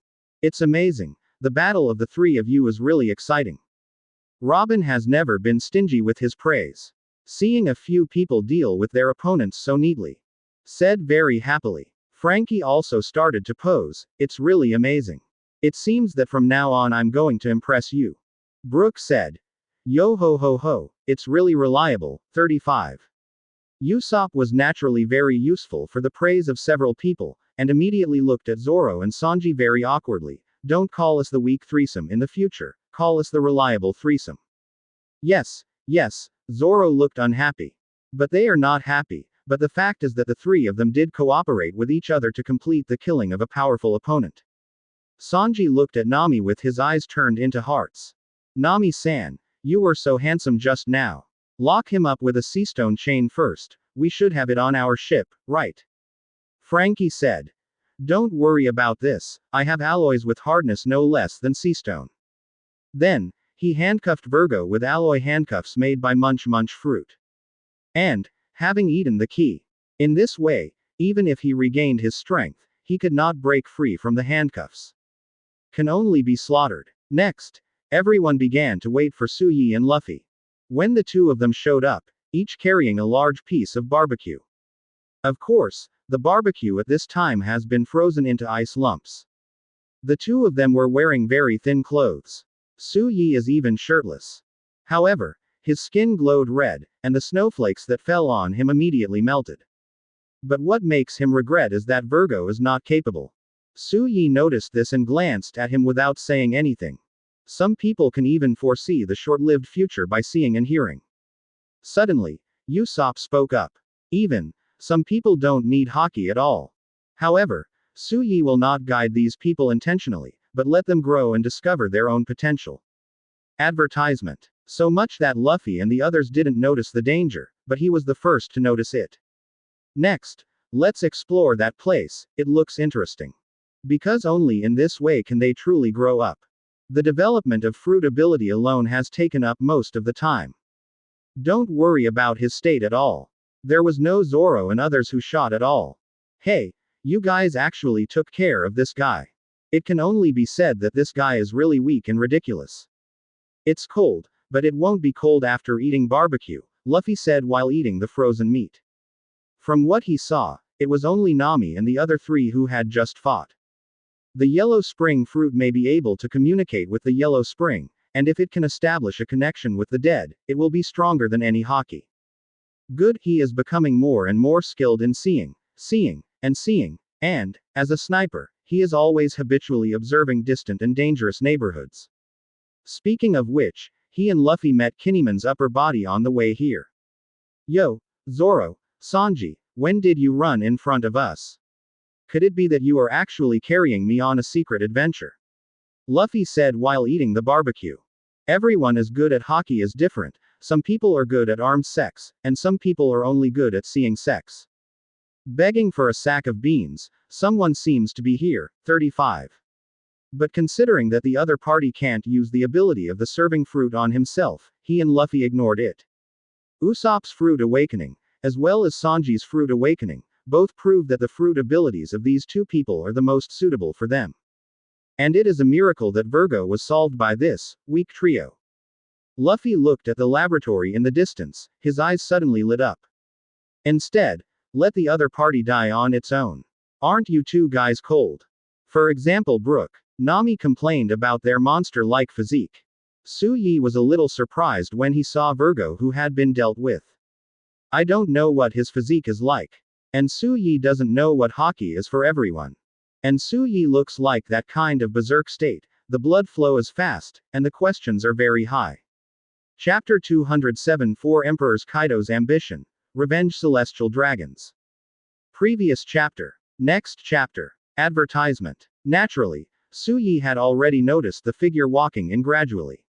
It's amazing, the battle of the three of you is really exciting. Robin has never been stingy with his praise. Seeing a few people deal with their opponents so neatly. Said very happily. Frankie also started to pose, it's really amazing. It seems that from now on I'm going to impress you. Brooke said. Yo ho ho ho, it's really reliable. 35. Usopp was naturally very useful for the praise of several people, and immediately looked at Zoro and Sanji very awkwardly. Don't call us the weak threesome in the future, call us the reliable threesome. Yes, Zoro looked unhappy. But they are not happy, but the fact is that the three of them did cooperate with each other to complete the killing of a powerful opponent. Sanji looked at Nami with his eyes turned into hearts. Nami-san, you were so handsome just now. Lock him up with a seastone chain first, we should have it on our ship, right? Frankie said. Don't worry about this, I have alloys with hardness no less than seastone. Then, he handcuffed Virgo with alloy handcuffs made by Munch Munch fruit. And, having eaten the key. In this way, even if he regained his strength, he could not break free from the handcuffs. Can only be slaughtered. Next, everyone began to wait for Suyi and Luffy. When the two of them showed up, each carrying a large piece of barbecue. Of course, the barbecue at this time has been frozen into ice lumps. The two of them were wearing very thin clothes. Suyi is even shirtless. However, his skin glowed red, and the snowflakes that fell on him immediately melted. But what makes him regret is that Virgo is not capable. Suyi noticed this and glanced at him without saying anything. Some people can even foresee the short-lived future by seeing and hearing. Suddenly, Usopp spoke up. Some people don't need hockey at all. However, Suyi will not guide these people intentionally, but let them grow and discover their own potential. Advertisement. So much that Luffy and the others didn't notice the danger, but he was the first to notice it. Next, let's explore that place, it looks interesting. Because only in this way can they truly grow up. The development of fruit ability alone has taken up most of the time. Don't worry about his state at all. There was no Zoro and others who shot at all. Hey, you guys actually took care of this guy. It can only be said that this guy is really weak and ridiculous. It's cold, but it won't be cold after eating barbecue, Luffy said while eating the frozen meat. From what he saw, it was only Nami and the other three who had just fought. The yellow spring fruit may be able to communicate with the yellow spring, and if it can establish a connection with the dead, it will be stronger than any haki. Good, he is becoming more and more skilled in seeing, and, as a sniper, he is always habitually observing distant and dangerous neighborhoods. Speaking of which, he and Luffy met Kinemon's upper body on the way here. Yo, Zoro, Sanji, when did you run in front of us? Could it be that you are actually carrying me on a secret adventure? Luffy said while eating the barbecue. Everyone is good at hockey is different, some people are good at armed sex, and some people are only good at seeing sex. Begging for a sack of beans, someone seems to be here, 35. But considering that the other party can't use the ability of the serving fruit on himself, he and Luffy ignored it. Usopp's fruit awakening, as well as Sanji's fruit awakening, both prove that the fruit abilities of these two people are the most suitable for them. And it is a miracle that Virgo was solved by this weak trio. Luffy looked at the laboratory in the distance, his eyes suddenly lit up. Instead, let the other party die on its own. Aren't you two guys cold? For example, Brook. Nami complained about their monster-like physique. Su Yi was a little surprised when he saw Virgo who had been dealt with. I don't know what his physique is like. And Su Yi doesn't know what hockey is for everyone. And Su Yi looks like that kind of berserk state, the blood flow is fast, and the questions are very high. Chapter 207 Four Emperors Kaido's Ambition. Revenge Celestial Dragons. Previous chapter. Next chapter. Advertisement. Naturally, Su Yi had already noticed the figure walking in gradually.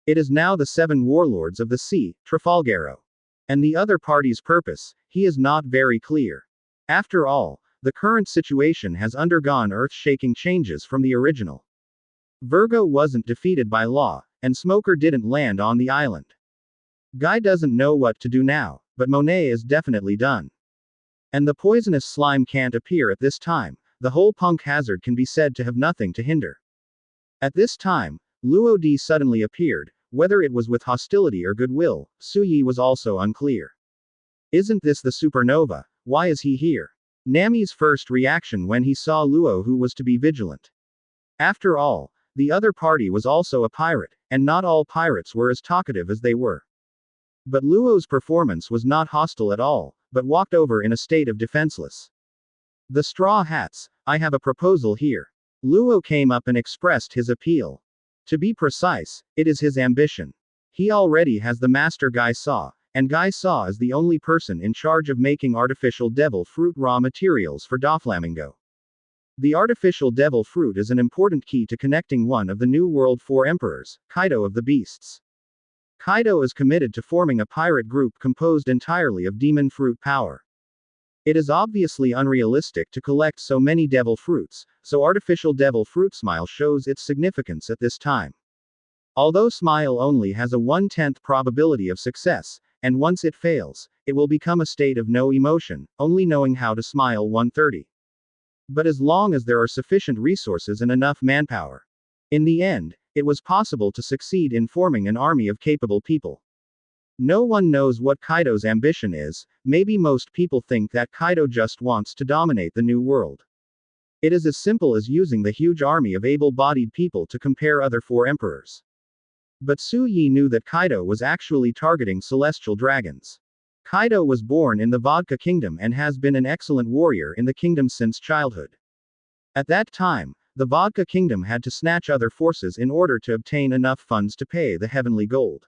It is now the 7 warlords of the sea, Trafalgaro. And the other party's purpose, he is not very clear. After all, the current situation has undergone earth-shaking changes from the original. Virgo wasn't defeated by law, and Smoker didn't land on the island. Guy doesn't know what to do now, but Monet is definitely done. And the poisonous slime can't appear at this time, the whole punk hazard can be said to have nothing to hinder. At this time, Luo Di suddenly appeared, whether it was with hostility or goodwill, Su Yi was also unclear. Isn't this the supernova? Why is he here? Nami's first reaction when he saw Luo who was to be vigilant. After all, the other party was also a pirate, and not all pirates were as talkative as they were. But Luo's performance was not hostile at all, but walked over in a state of defenseless. The Straw Hats, I have a proposal here. Luo came up and expressed his appeal. To be precise, it is his ambition. He already has the master Guy Saw, and Guy Saw is the only person in charge of making artificial devil fruit raw materials for Doflamingo. The artificial devil fruit is an important key to connecting one of the New World 4 emperors, Kaido of the Beasts. Kaido is committed to forming a pirate group composed entirely of demon fruit power. It is obviously unrealistic to collect so many devil fruits, so artificial devil fruit Smile shows its significance at this time. Although Smile only has a 1/10 probability of success, and once it fails, it will become a state of no emotion, only knowing how to smile 130. But as long as there are sufficient resources and enough manpower. In the end, it was possible to succeed in forming an army of capable people. No one knows what Kaido's ambition is, maybe most people think that Kaido just wants to dominate the new world. It is as simple as using the huge army of able-bodied people to compare other 4 emperors. But Su Yi knew that Kaido was actually targeting celestial dragons. Kaido was born in the Vodka Kingdom and has been an excellent warrior in the kingdom since childhood. At that time, the Vodka Kingdom had to snatch other forces in order to obtain enough funds to pay the heavenly gold.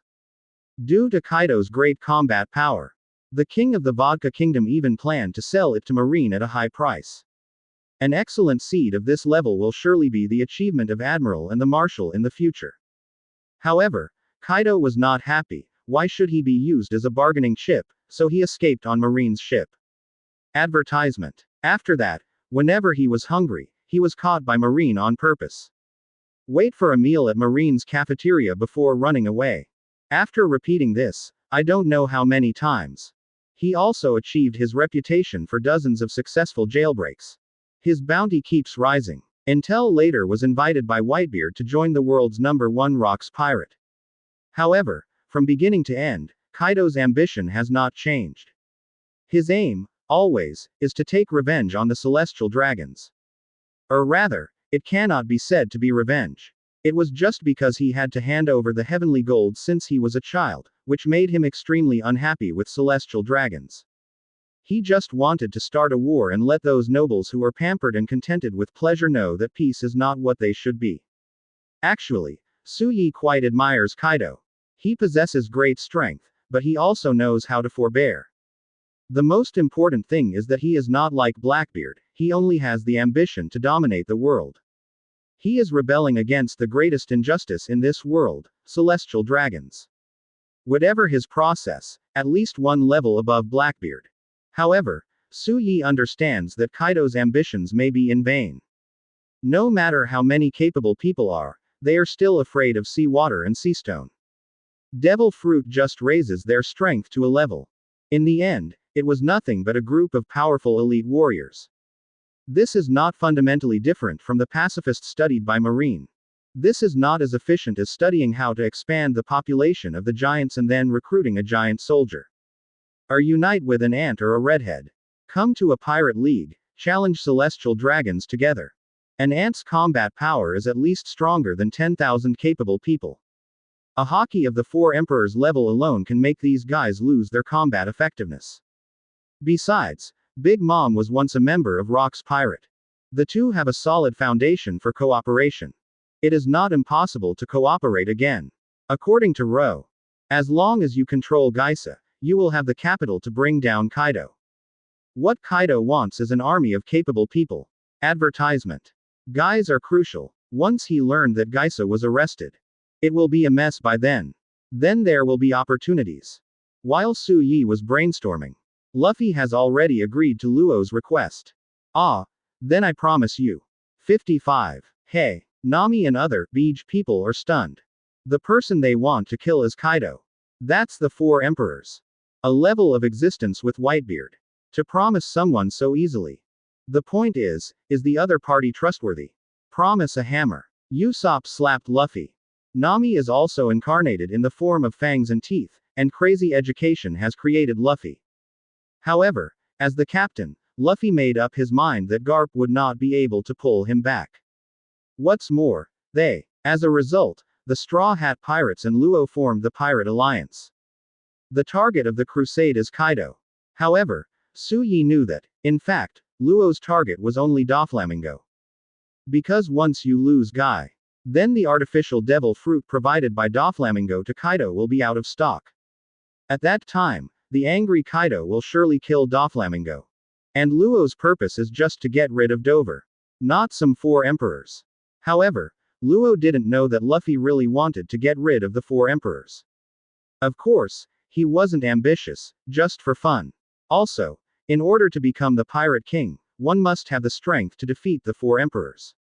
Due to Kaido's great combat power, the king of the Vodka Kingdom even planned to sell it to Marine at a high price. An excellent seed of this level will surely be the achievement of Admiral and the Marshal in the future. However, Kaido was not happy. Why should he be used as a bargaining chip? So he escaped on Marine's ship. Advertisement. After that, whenever he was hungry, he was caught by Marine on purpose. Wait for a meal at Marine's cafeteria before running away. After repeating this, I don't know how many times. He also achieved his reputation for dozens of successful jailbreaks. His bounty keeps rising. Until later was invited by Whitebeard to join the world's #1 rocks pirate. However, from beginning to end, Kaido's ambition has not changed. His aim, always, is to take revenge on the celestial dragons. Or rather, it cannot be said to be revenge. It was just because he had to hand over the heavenly gold since he was a child, which made him extremely unhappy with celestial dragons. He just wanted to start a war and let those nobles who are pampered and contented with pleasure know that peace is not what they should be. Actually, Su Yi quite admires Kaido. He possesses great strength, but he also knows how to forbear. The most important thing is that he is not like Blackbeard, he only has the ambition to dominate the world. He is rebelling against the greatest injustice in this world, celestial dragons. Whatever his process, at least one level above Blackbeard. However, Su Yi understands that Kaido's ambitions may be in vain. No matter how many capable people are, they are still afraid of seawater and sea stone. Devil fruit just raises their strength to a level. In the end, it was nothing but a group of powerful elite warriors. This is not fundamentally different from the pacifists studied by Marine. This is not as efficient as studying how to expand the population of the giants and then recruiting a giant soldier. Or unite with an ant or a redhead. Come to a pirate league, challenge celestial dragons together. An ant's combat power is at least stronger than 10,000 capable people. A hockey of the Four Emperors level alone can make these guys lose their combat effectiveness. Besides, Big Mom was once a member of Rock's Pirate. The two have a solid foundation for cooperation. It is not impossible to cooperate again. According to Ro. As long as you control Geisa, you will have the capital to bring down Kaido. What Kaido wants is an army of capable people. Advertisement. Guys are crucial. Once he learned that Geisa was arrested. It will be a mess by then. Then there will be opportunities. While Su Yi was brainstorming, Luffy has already agreed to Luo's request. Ah, then I promise you. 55. Hey, Nami and other Beige people are stunned. The person they want to kill is Kaido. That's the Four Emperors. A level of existence with Whitebeard. To promise someone so easily. The point is the other party trustworthy? Promise a hammer. Usopp slapped Luffy. Nami is also incarnated in the form of fangs and teeth, and crazy education has created Luffy. However, as the captain, Luffy made up his mind that Garp would not be able to pull him back. What's more, as a result, the Straw Hat Pirates and Luo formed the Pirate Alliance. The target of the crusade is Kaido. However, Su Yi knew that, in fact, Luo's target was only Doflamingo. Because once you lose Guy, then the artificial devil fruit provided by Doflamingo to Kaido will be out of stock. At that time, the angry Kaido will surely kill Doflamingo. And Luo's purpose is just to get rid of Dover. Not some Four Emperors. However, Luo didn't know that Luffy really wanted to get rid of the Four Emperors. Of course, he wasn't ambitious, just for fun. Also, in order to become the Pirate King, one must have the strength to defeat the Four Emperors.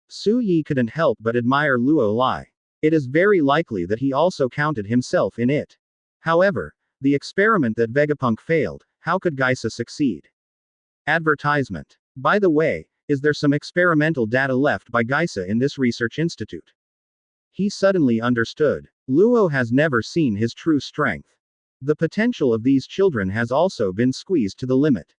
Su Yi couldn't help but admire Luo Lai. It is very likely that he also counted himself in it. However, the experiment that Vegapunk failed, how could Geisa succeed? Advertisement. By the way, is there some experimental data left by Geisa in this research institute? He suddenly understood. Luo has never seen his true strength. The potential of these children has also been squeezed to the limit.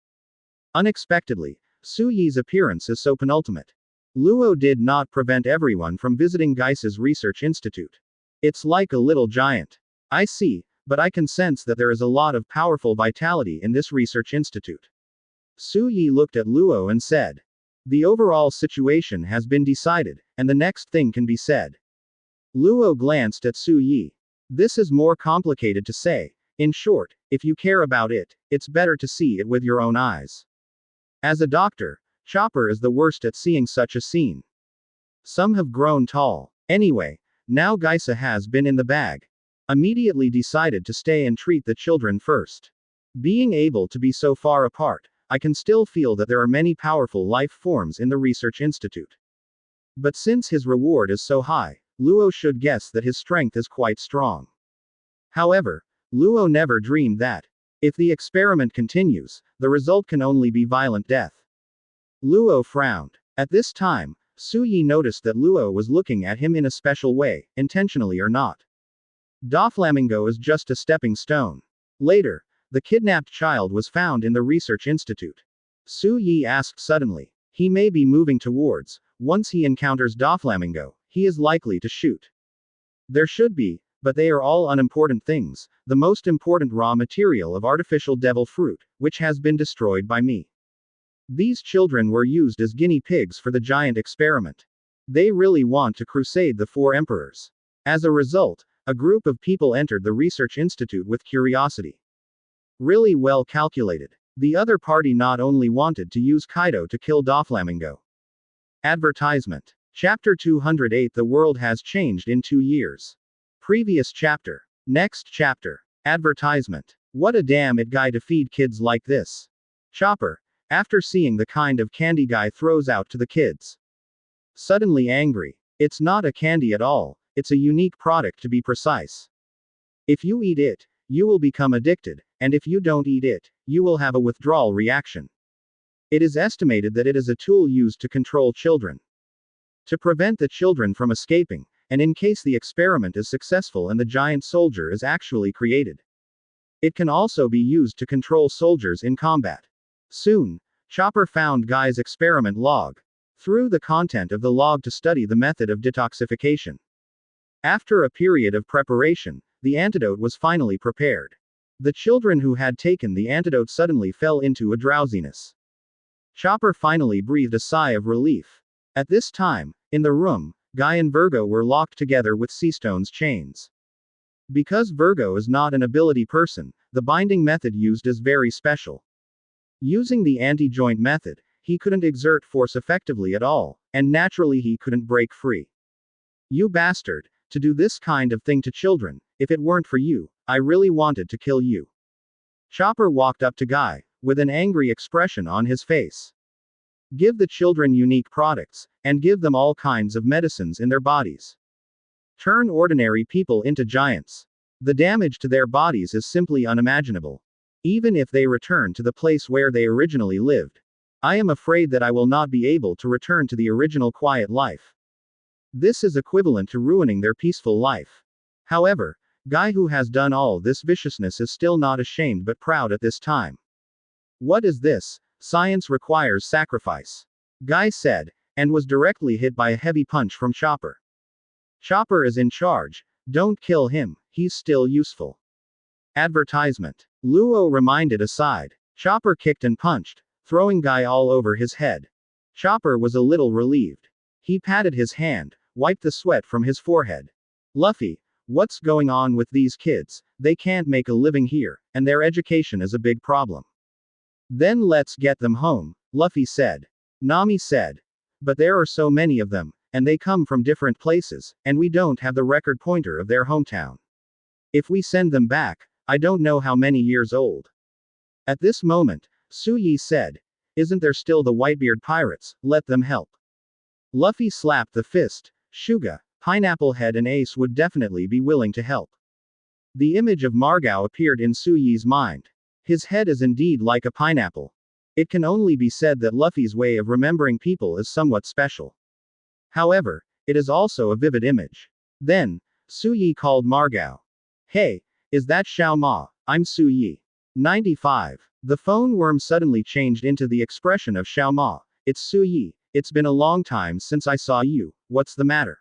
Unexpectedly, Su Yi's appearance is so penultimate. Luo did not prevent everyone from visiting Geisa's research institute. It's like a little giant. I see, but I can sense that there is a lot of powerful vitality in this research institute. Su Yi looked at Luo and said. The overall situation has been decided, and the next thing can be said. Luo glanced at Su Yi. This is more complicated to say. In short, if you care about it, it's better to see it with your own eyes. As a doctor, Chopper is the worst at seeing such a scene. Some have grown tall. Anyway, now Geisa has been in the bag. Immediately decided to stay and treat the children first. Being able to be so far apart, I can still feel that there are many powerful life forms in the research institute. But since his reward is so high, Luo should guess that his strength is quite strong. However, Luo never dreamed that, if the experiment continues, the result can only be violent death. Luo frowned. At this time, Su Yi noticed that Luo was looking at him in a special way, intentionally or not. Doflamingo is just a stepping stone. Later, the kidnapped child was found in the research institute. Su Yi asked suddenly. He may be moving towards. Once he encounters Doflamingo, he is likely to shoot. There should be, but they are all unimportant things, the most important raw material of artificial devil fruit, which has been destroyed by me. These children were used as guinea pigs for the giant experiment. They really want to crusade the Four Emperors. As a result, a group of people entered the research institute with curiosity. Really well calculated. The other party not only wanted to use Kaido to kill Doflamingo. Advertisement. Chapter 208. The world has changed in 2 years. Previous chapter. Next chapter. Advertisement. What a damn it guy to feed kids like this. Chopper, after seeing the kind of candy guy throws out to the kids. Suddenly angry. It's not a candy at all, it's a unique product to be precise. If you eat it, you will become addicted, and if you don't eat it, you will have a withdrawal reaction. It is estimated that it is a tool used to control children. To prevent the children from escaping, and in case the experiment is successful and the giant soldier is actually created. It can also be used to control soldiers in combat. Soon, Chopper found Guy's experiment log. Through the content of the log to study the method of detoxification. After a period of preparation, the antidote was finally prepared. The children who had taken the antidote suddenly fell into a drowsiness. Chopper finally breathed a sigh of relief. At this time, in the room, Guy and Virgo were locked together with Seastone's chains. Because Virgo is not an ability person, the binding method used is very special. Using the anti-joint method, he couldn't exert force effectively at all, and naturally he couldn't break free. You bastard, to do this kind of thing to children, if it weren't for you, I really wanted to kill you. Chopper walked up to Guy, with an angry expression on his face. Give the children unique products, and give them all kinds of medicines in their bodies. Turn ordinary people into giants. The damage to their bodies is simply unimaginable. Even if they return to the place where they originally lived, I am afraid that I will not be able to return to the original quiet life. This is equivalent to ruining their peaceful life. However, Guy who has done all this viciousness is still not ashamed but proud at this time. What is this? Science requires sacrifice. Guy said, and was directly hit by a heavy punch from Chopper. Chopper is in charge, don't kill him, he's still useful. Advertisement. Luo reminded aside. Chopper kicked and punched, throwing Guy all over his head. Chopper was a little relieved. He patted his hand, wiped the sweat from his forehead. Luffy, what's going on with these kids? They can't make a living here, and their education is a big problem. Then let's get them home, Luffy said. Nami said. But there are so many of them, and they come from different places, and we don't have the record pointer of their hometown. If we send them back, I don't know how many years old. At this moment, Suyi said, isn't there still the Whitebeard pirates, let them help. Luffy slapped the fist. Shuga, Pineapple Head and Ace would definitely be willing to help. The image of Margao appeared in Suyi's mind. His head is indeed like a pineapple. It can only be said that Luffy's way of remembering people is somewhat special. However, it is also a vivid image. Then, Suyi called Margao. Hey, is that Xiao Ma? I'm Suyi. 95. The phone worm suddenly changed into the expression of Xiao Ma. It's Suyi. It's been a long time since I saw you, what's the matter?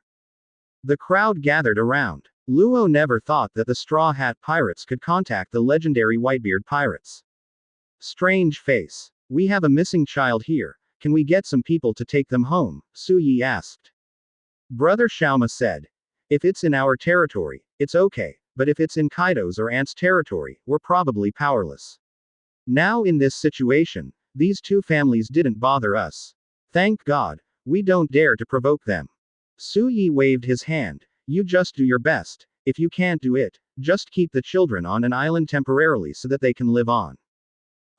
The crowd gathered around. Luo never thought that the Straw Hat Pirates could contact the legendary Whitebeard Pirates. Strange face. We have a missing child here, can we get some people to take them home? Suyi asked. Brother Xiaoma said. If it's in our territory, it's okay, but if it's in Kaido's or Ant's territory, we're probably powerless. Now in this situation, these two families didn't bother us. Thank God, we don't dare to provoke them. Suyi waved his hand. You just do your best. If you can't do it, just keep the children on an island temporarily so that they can live on.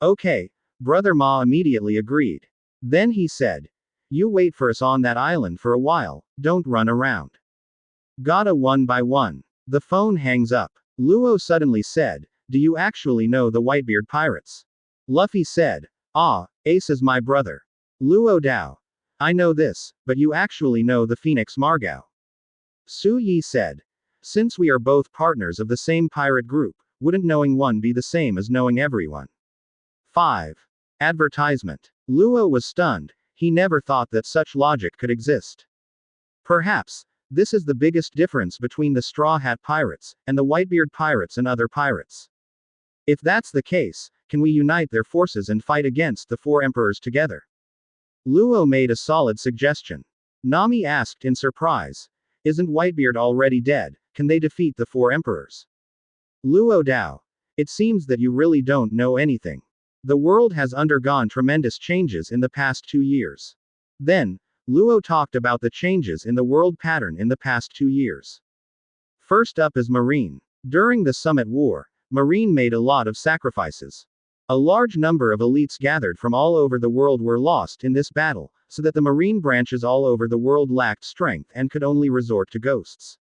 Okay, Brother Ma immediately agreed. Then he said, you wait for us on that island for a while, don't run around. Gotta one by one. The phone hangs up. Luo suddenly said, do you actually know the Whitebeard Pirates? Luffy said, ah, Ace is my brother. Luo Dao. I know this, but you actually know the Phoenix Margao. Suyi said. Since we are both partners of the same pirate group, wouldn't knowing one be the same as knowing everyone? 5. Advertisement. Luo was stunned, he never thought that such logic could exist. Perhaps, this is the biggest difference between the Straw Hat Pirates, and the Whitebeard Pirates and other pirates. If that's the case, can we unite their forces and fight against the four emperors together? Luo made a solid suggestion. Nami asked in surprise. Isn't Whitebeard already dead, can they defeat the four emperors? Luo Dao. It seems that you really don't know anything. The world has undergone tremendous changes in the past 2 years. Then, Luo talked about the changes in the world pattern in the past 2 years. First up is Marine. During the Summit War, Marine made a lot of sacrifices. A large number of elites gathered from all over the world were lost in this battle, so that the Marine branches all over the world lacked strength and could only resort to ghosts.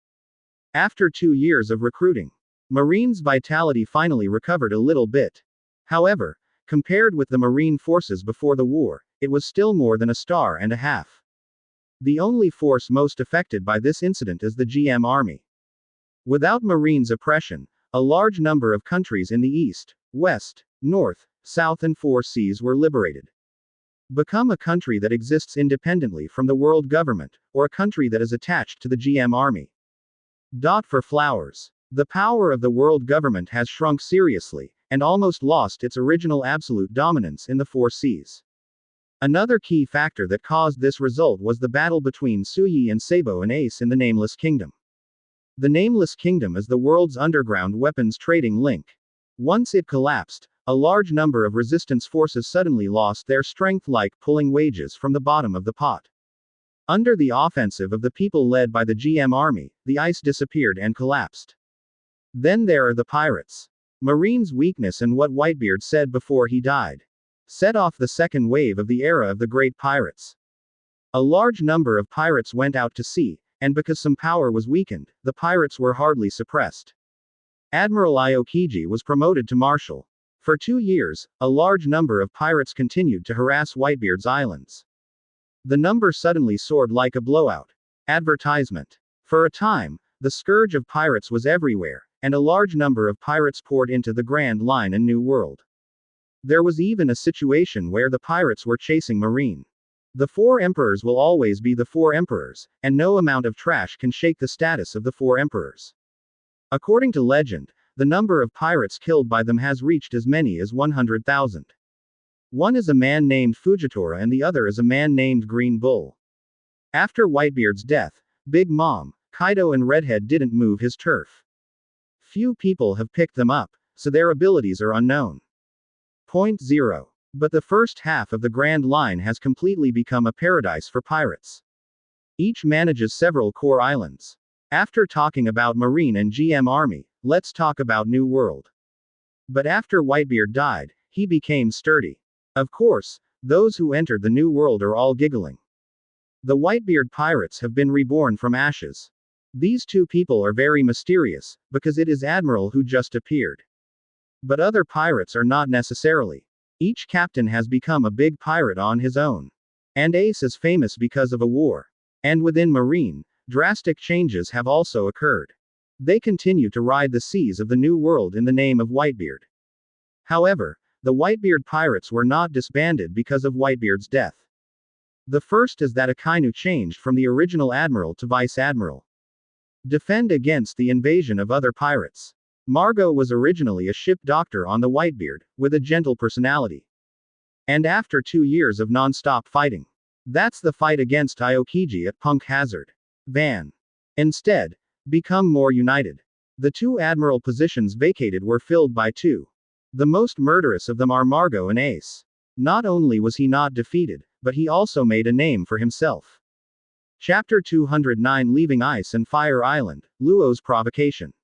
After 2 years of recruiting, Marine's vitality finally recovered a little bit. However, compared with the Marine forces before the war, it was still more than a star and a half. The only force most affected by this incident is the GM Army. Without Marines' oppression, a large number of countries in the East, West, North, South and Four Seas were liberated. Become a country that exists independently from the world government, or a country that is attached to the GM Army. For flowers. The power of the world government has shrunk seriously, and almost lost its original absolute dominance in the Four Seas. Another key factor that caused this result was the battle between Suyi and Sabo and Ace in the Nameless Kingdom. The Nameless Kingdom is the world's underground weapons trading link. Once it collapsed, a large number of resistance forces suddenly lost their strength, like pulling wages from the bottom of the pot. Under the offensive of the people led by the GM Army, the ice disappeared and collapsed. Then there are the pirates. Marine's weakness and what Whitebeard said before he died set off the second wave of the era of the great pirates. A large number of pirates went out to sea, and because some power was weakened, the pirates were hardly suppressed. Admiral Aokiji was promoted to marshal. For 2 years, a large number of pirates continued to harass Whitebeard's islands. The number suddenly soared like a blowout. Advertisement. For a time, the scourge of pirates was everywhere, and a large number of pirates poured into the Grand Line and New World. There was even a situation where the pirates were chasing Marine. The 4 emperors will always be the 4 emperors, and no amount of trash can shake the status of the 4 emperors. According to legend, the number of pirates killed by them has reached as many as 100,000. One is a man named Fujitora and the other is a man named Green Bull. After Whitebeard's death, Big Mom, Kaido and Redhead didn't move his turf. Few people have picked them up, so their abilities are unknown. Point 0. But the first half of the Grand Line has completely become a paradise for pirates. Each manages several core islands. After talking about Marine and GM Army, let's talk about New World. But after Whitebeard died, he became sturdy. Of course, those who entered the New World are all giggling. The Whitebeard pirates have been reborn from ashes. These 2 people are very mysterious, because it is Admiral who just appeared. But other pirates are not necessarily. Each captain has become a big pirate on his own. And Ace is famous because of a war. And within Marine, drastic changes have also occurred. They continue to ride the seas of the New World in the name of Whitebeard. However, the Whitebeard pirates were not disbanded because of Whitebeard's death. The first is that Akainu changed from the original admiral to vice admiral. Defend against the invasion of other pirates. Margot was originally a ship doctor on the Whitebeard, with a gentle personality. And after 2 years of non-stop fighting. That's the fight against Aokiji at Punk Hazard. Van. Instead, become more united. The 2 admiral positions vacated were filled by 2. The most murderous of them are Margot and Ace. Not only was he not defeated, but he also made a name for himself. Chapter 209 Leaving Ice and Fire Island, Luo's Provocation.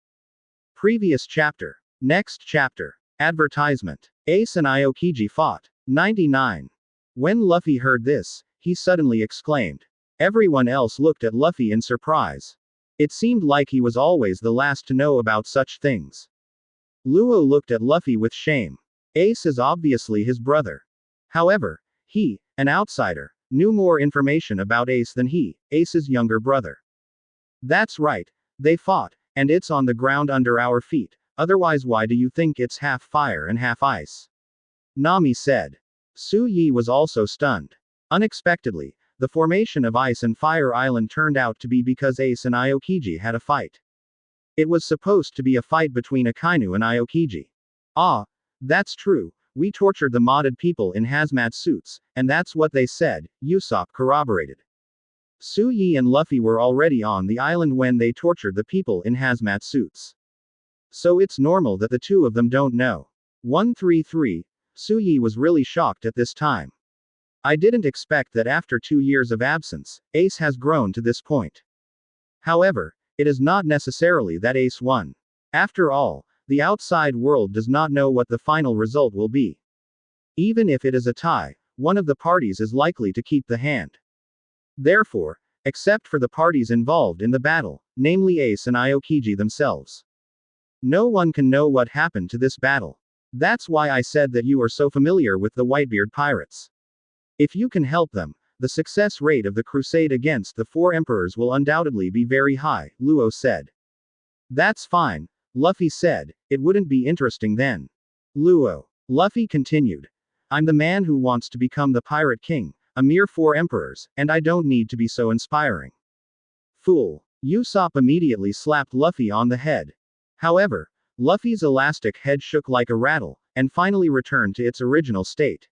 Previous chapter. Next chapter. Advertisement. Ace and Aokiji fought. 99. When Luffy heard this, he suddenly exclaimed. Everyone else looked at Luffy in surprise. It seemed like he was always the last to know about such things. Luo looked at Luffy with shame. Ace is obviously his brother. However, he, an outsider, knew more information about Ace than he, Ace's younger brother. That's right, they fought, and it's on the ground under our feet, otherwise why do you think it's half fire and half ice? Nami said. Su Yi was also stunned. Unexpectedly, the formation of Ice and Fire Island turned out to be because Ace and Aokiji had a fight. It was supposed to be a fight between Akainu and Aokiji. Ah, that's true, we tortured the modded people in hazmat suits, and that's what they said, Usopp corroborated. Su Yi and Luffy were already on the island when they tortured the people in hazmat suits. So it's normal that the 2 of them don't know. 133. Su Yi was really shocked at this time. I didn't expect that after 2 years of absence, Ace has grown to this point. However, it is not necessarily that Ace won. After all, the outside world does not know what the final result will be. Even if it is a tie, one of the parties is likely to keep the hand. Therefore, except for the parties involved in the battle, namely Ace and Aokiji themselves, no one can know what happened to this battle. That's why I said that you are so familiar with the Whitebeard pirates. If you can help them, the success rate of the crusade against the four emperors will undoubtedly be very high, Luo said. That's fine, Luffy said, it wouldn't be interesting then. Luffy continued. I'm the man who wants to become the Pirate King, a mere four emperors, and I don't need to be so inspiring. Fool. Usopp immediately slapped Luffy on the head. However, Luffy's elastic head shook like a rattle, and finally returned to its original state.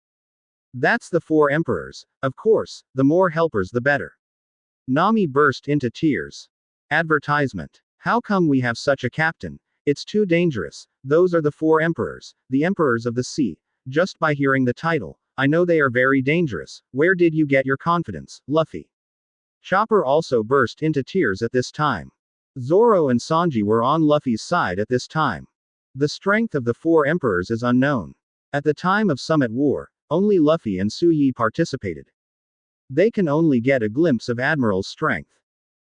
That's the four emperors, of course, the more helpers the better. Nami burst into tears. Advertisement. How come we have such a captain? It's too dangerous. Those are the four emperors, the emperors of the sea. Just by hearing the title, I know they are very dangerous. Where did you get your confidence, Luffy? Chopper also burst into tears at this time. Zoro and Sanji were on Luffy's side at this time. The strength of the four emperors is unknown. At the time of Summit War, only Luffy and Suyi participated. They can only get a glimpse of Admiral's strength.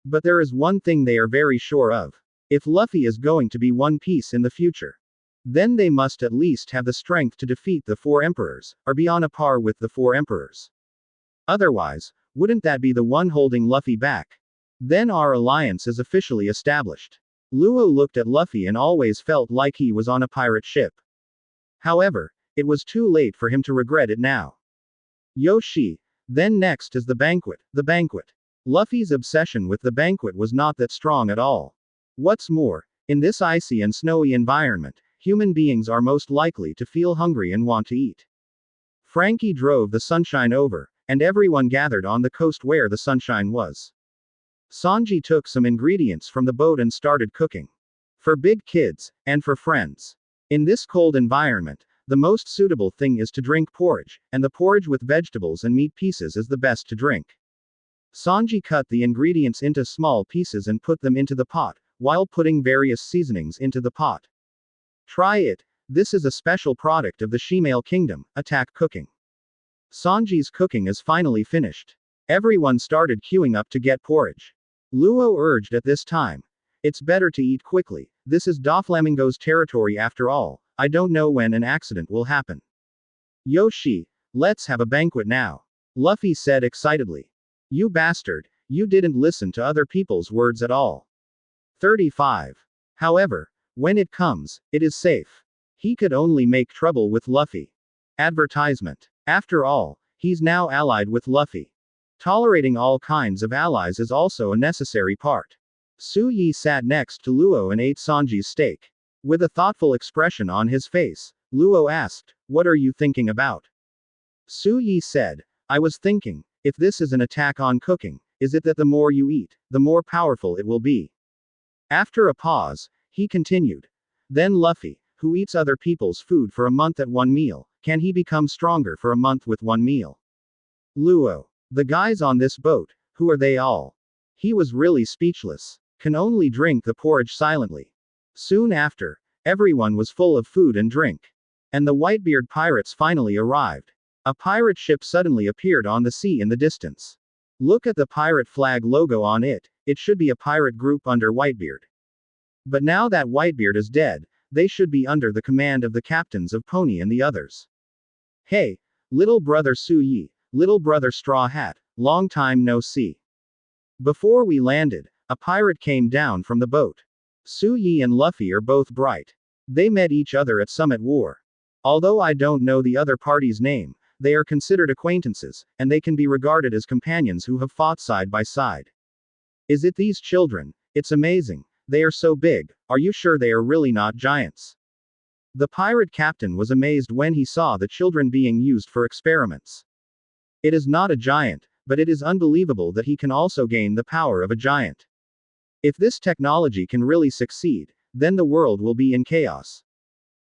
But there is one thing they are very sure of. If Luffy is going to be One Piece in the future, then they must at least have the strength to defeat the four emperors, or be on a par with the four emperors. Otherwise, wouldn't that be the one holding Luffy back? Then our alliance is officially established. Luo looked at Luffy and always felt like he was on a pirate ship. However, it was too late for him to regret it now. Yoshi. Then next is the banquet. The banquet. Luffy's obsession with the banquet was not that strong at all. What's more, in this icy and snowy environment, human beings are most likely to feel hungry and want to eat. Frankie drove the sunshine over, and everyone gathered on the coast where the sunshine was. Sanji took some ingredients from the boat and started cooking. For big kids, and for friends. In this cold environment, the most suitable thing is to drink porridge, and the porridge with vegetables and meat pieces is the best to drink. Sanji cut the ingredients into small pieces and put them into the pot, while putting various seasonings into the pot. Try it. This is a special product of the Shemale Kingdom, Attack Cooking. Sanji's cooking is finally finished. Everyone started queuing up to get porridge. Luo urged at this time. It's better to eat quickly. This is Doflamingo's territory after all. I don't know when an accident will happen. Yoshi, let's have a banquet now. Luffy said excitedly. You bastard, you didn't listen to other people's words at all. 35. However, when it comes, it is safe. He could only make trouble with Luffy. Advertisement. After all, he's now allied with Luffy. Tolerating all kinds of allies is also a necessary part. Suyi sat next to Luo and ate Sanji's steak. With a thoughtful expression on his face, Luo asked, "What are you thinking about?" Suyi said, "I was thinking, if this is an attack on cooking, is it that the more you eat, the more powerful it will be?" After a pause, he continued. Then Luffy, who eats other people's food for a month at one meal, can he become stronger for a month with one meal? Luo. The guys on this boat, who are they all? He was really speechless. Can only drink the porridge silently. Soon after, everyone was full of food and drink. And the Whitebeard pirates finally arrived. A pirate ship suddenly appeared on the sea in the distance. Look at the pirate flag logo on it, it should be a pirate group under Whitebeard. But now that Whitebeard is dead, they should be under the command of the captains of Pony and the others. Hey, little brother Suyi, little brother Straw Hat, long time no see. Before we landed, a pirate came down from the boat. Suyi and Luffy are both bright. They met each other at Summit War. Although I don't know the other party's name, they are considered acquaintances, and they can be regarded as companions who have fought side by side. Is it these children? It's amazing. They are so big. Are you sure they are really not giants? The pirate captain was amazed when he saw the children being used for experiments. It is not a giant, but it is unbelievable that he can also gain the power of a giant. If this technology can really succeed, then the world will be in chaos.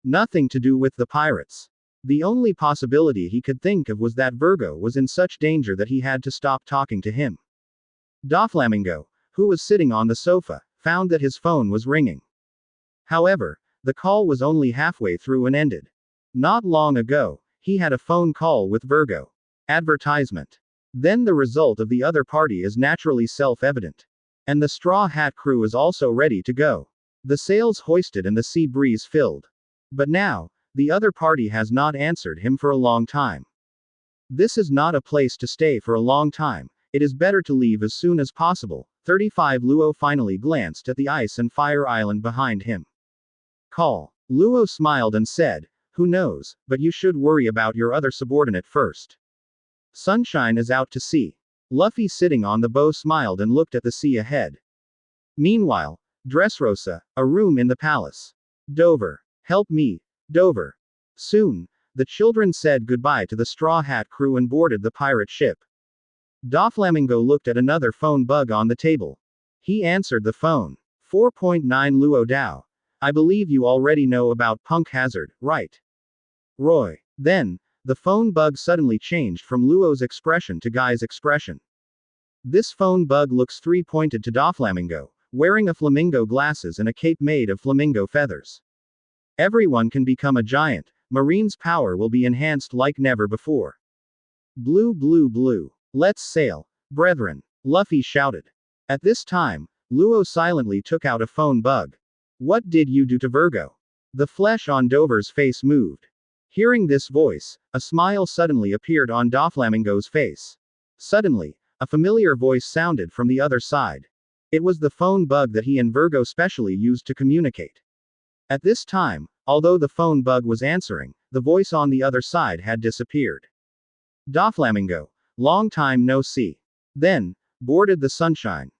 Nothing to do with the pirates. The only possibility he could think of was that Virgo was in such danger that he had to stop talking to him. Doflamingo, who was sitting on the sofa, found that his phone was ringing. However, the call was only halfway through and ended. Not long ago, he had a phone call with Virgo. Advertisement. Then the result of the other party is naturally self-evident. And the Straw Hat crew is also ready to go. The sails hoisted and the sea breeze filled. But now, the other party has not answered him for a long time. This is not a place to stay for a long time. It is better to leave as soon as possible. 35 Luo finally glanced at the ice and fire island behind him. Call. Luo smiled and said, "Who knows, but you should worry about your other subordinate first." Sunshine is out to sea. Luffy sitting on the bow smiled and looked at the sea ahead. Meanwhile, Dressrosa, a room in the palace. Dover. Help me, Dover. Soon, the children said goodbye to the Straw Hat crew and boarded the pirate ship. Doflamingo looked at another phone bug on the table. He answered the phone. 4.9 Luo Dao. I believe you already know about Punk Hazard, right? Roy. Then, the phone bug suddenly changed from Luo's expression to Guy's expression. This phone bug looks three-pointed to Doflamingo, wearing a flamingo glasses and a cape made of flamingo feathers. Everyone can become a giant. Marine's power will be enhanced like never before. Blue, blue, blue. Let's sail, brethren, Luffy shouted. At this time, Luo silently took out a phone bug. What did you do to Virgo? The flesh on Dover's face moved. Hearing this voice, a smile suddenly appeared on Doflamingo's face. Suddenly, a familiar voice sounded from the other side. It was the phone bug that he and Virgo specially used to communicate. At this time, although the phone bug was answering, the voice on the other side had disappeared. Doflamingo. Long time no see. Then, boarded the Sunshine.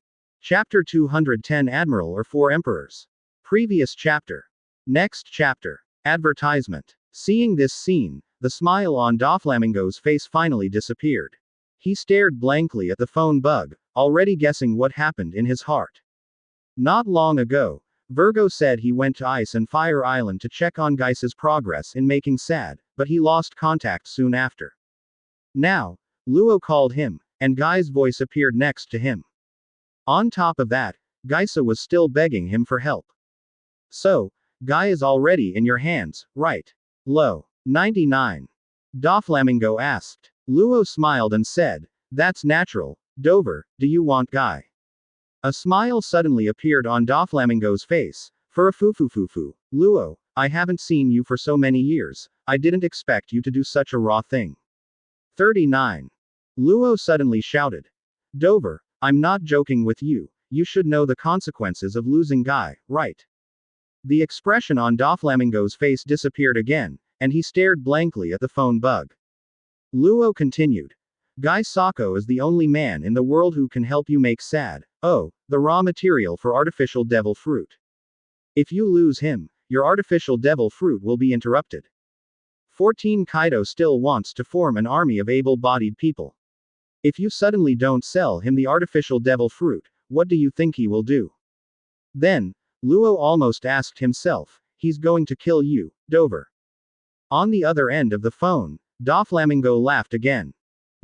Chapter 210 Admiral or Four Emperors. Previous chapter. Next chapter. Advertisement. Seeing this scene, the smile on Doflamingo's face finally disappeared. He stared blankly at the phone bug, already guessing what happened in his heart. Not long ago, Virgo said he went to Ice and Fire Island to check on Guy's progress in making sad, but he lost contact soon after. Now, Luo called him, and Guy's voice appeared next to him. On top of that, Guysa was still begging him for help. So, Guy is already in your hands, right? Lo. 99. Doflamingo asked. Luo smiled and said, "That's natural, Dover, do you want Guy?" A smile suddenly appeared on Doflamingo's face. Fufu. Luo, I haven't seen you for so many years, I didn't expect you to do such a raw thing. 39. Luo suddenly shouted. Dover, I'm not joking with you, you should know the consequences of losing Guy, right? The expression on Doflamingo's face disappeared again, and he stared blankly at the phone bug. Luo continued. Guy Sako is the only man in the world who can help you make sad, the raw material for artificial devil fruit. If you lose him, your artificial devil fruit will be interrupted. 14 Kaido still wants to form an army of able-bodied people. If you suddenly don't sell him the artificial devil fruit, what do you think he will do? Then, Luo almost asked himself, he's going to kill you, Dover. On the other end of the phone, Doflamingo laughed again.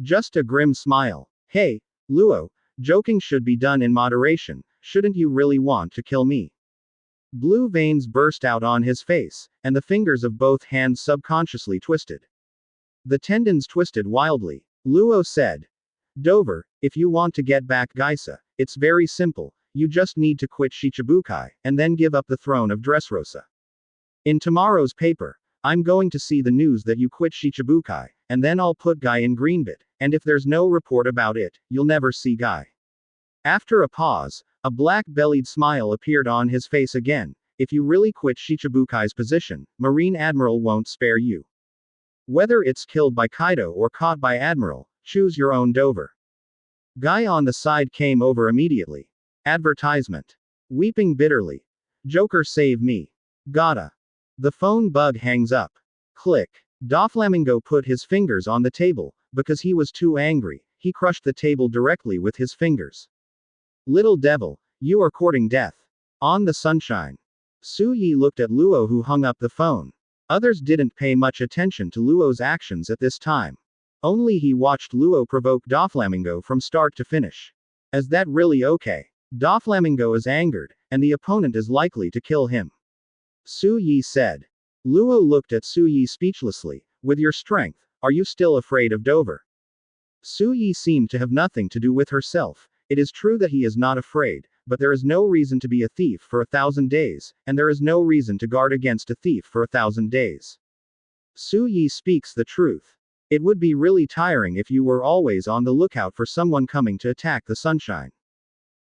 Just a grim smile. Hey, Luo, joking should be done in moderation, shouldn't you really want to kill me? Blue veins burst out on his face, and the fingers of both hands subconsciously twisted. The tendons twisted wildly. Luo said. Dover, if you want to get back Guysa, it's very simple, you just need to quit Shichibukai, and then give up the throne of Dressrosa. In tomorrow's paper, I'm going to see the news that you quit Shichibukai, and then I'll put Guy in Greenbit, and if there's no report about it, you'll never see Guy. After a pause, a black-bellied smile appeared on his face again. If you really quit Shichibukai's position, Marine Admiral won't spare you. Whether it's killed by Kaido or caught by Admiral, choose your own Dover. Guy on the side came over immediately. Advertisement. Weeping bitterly. Joker save me. Gotta. The phone bug hangs up. Click. Doflamingo put his fingers on the table, because he was too angry, he crushed the table directly with his fingers. Little devil, you are courting death. On the Sunshine. Su Yi looked at Luo who hung up the phone. Others didn't pay much attention to Luo's actions at this time. Only he watched Luo provoke Doflamingo from start to finish. Is that really okay? Doflamingo is angered, and the opponent is likely to kill him. Su Yi said. Luo looked at Su Yi speechlessly. With your strength, are you still afraid of Dover? Su Yi seemed to have nothing to do with herself. It is true that he is not afraid, but there is no reason to be a thief for 1,000 days, and there is no reason to guard against a thief for 1,000 days. Su Yi speaks the truth. It would be really tiring if you were always on the lookout for someone coming to attack the sunshine.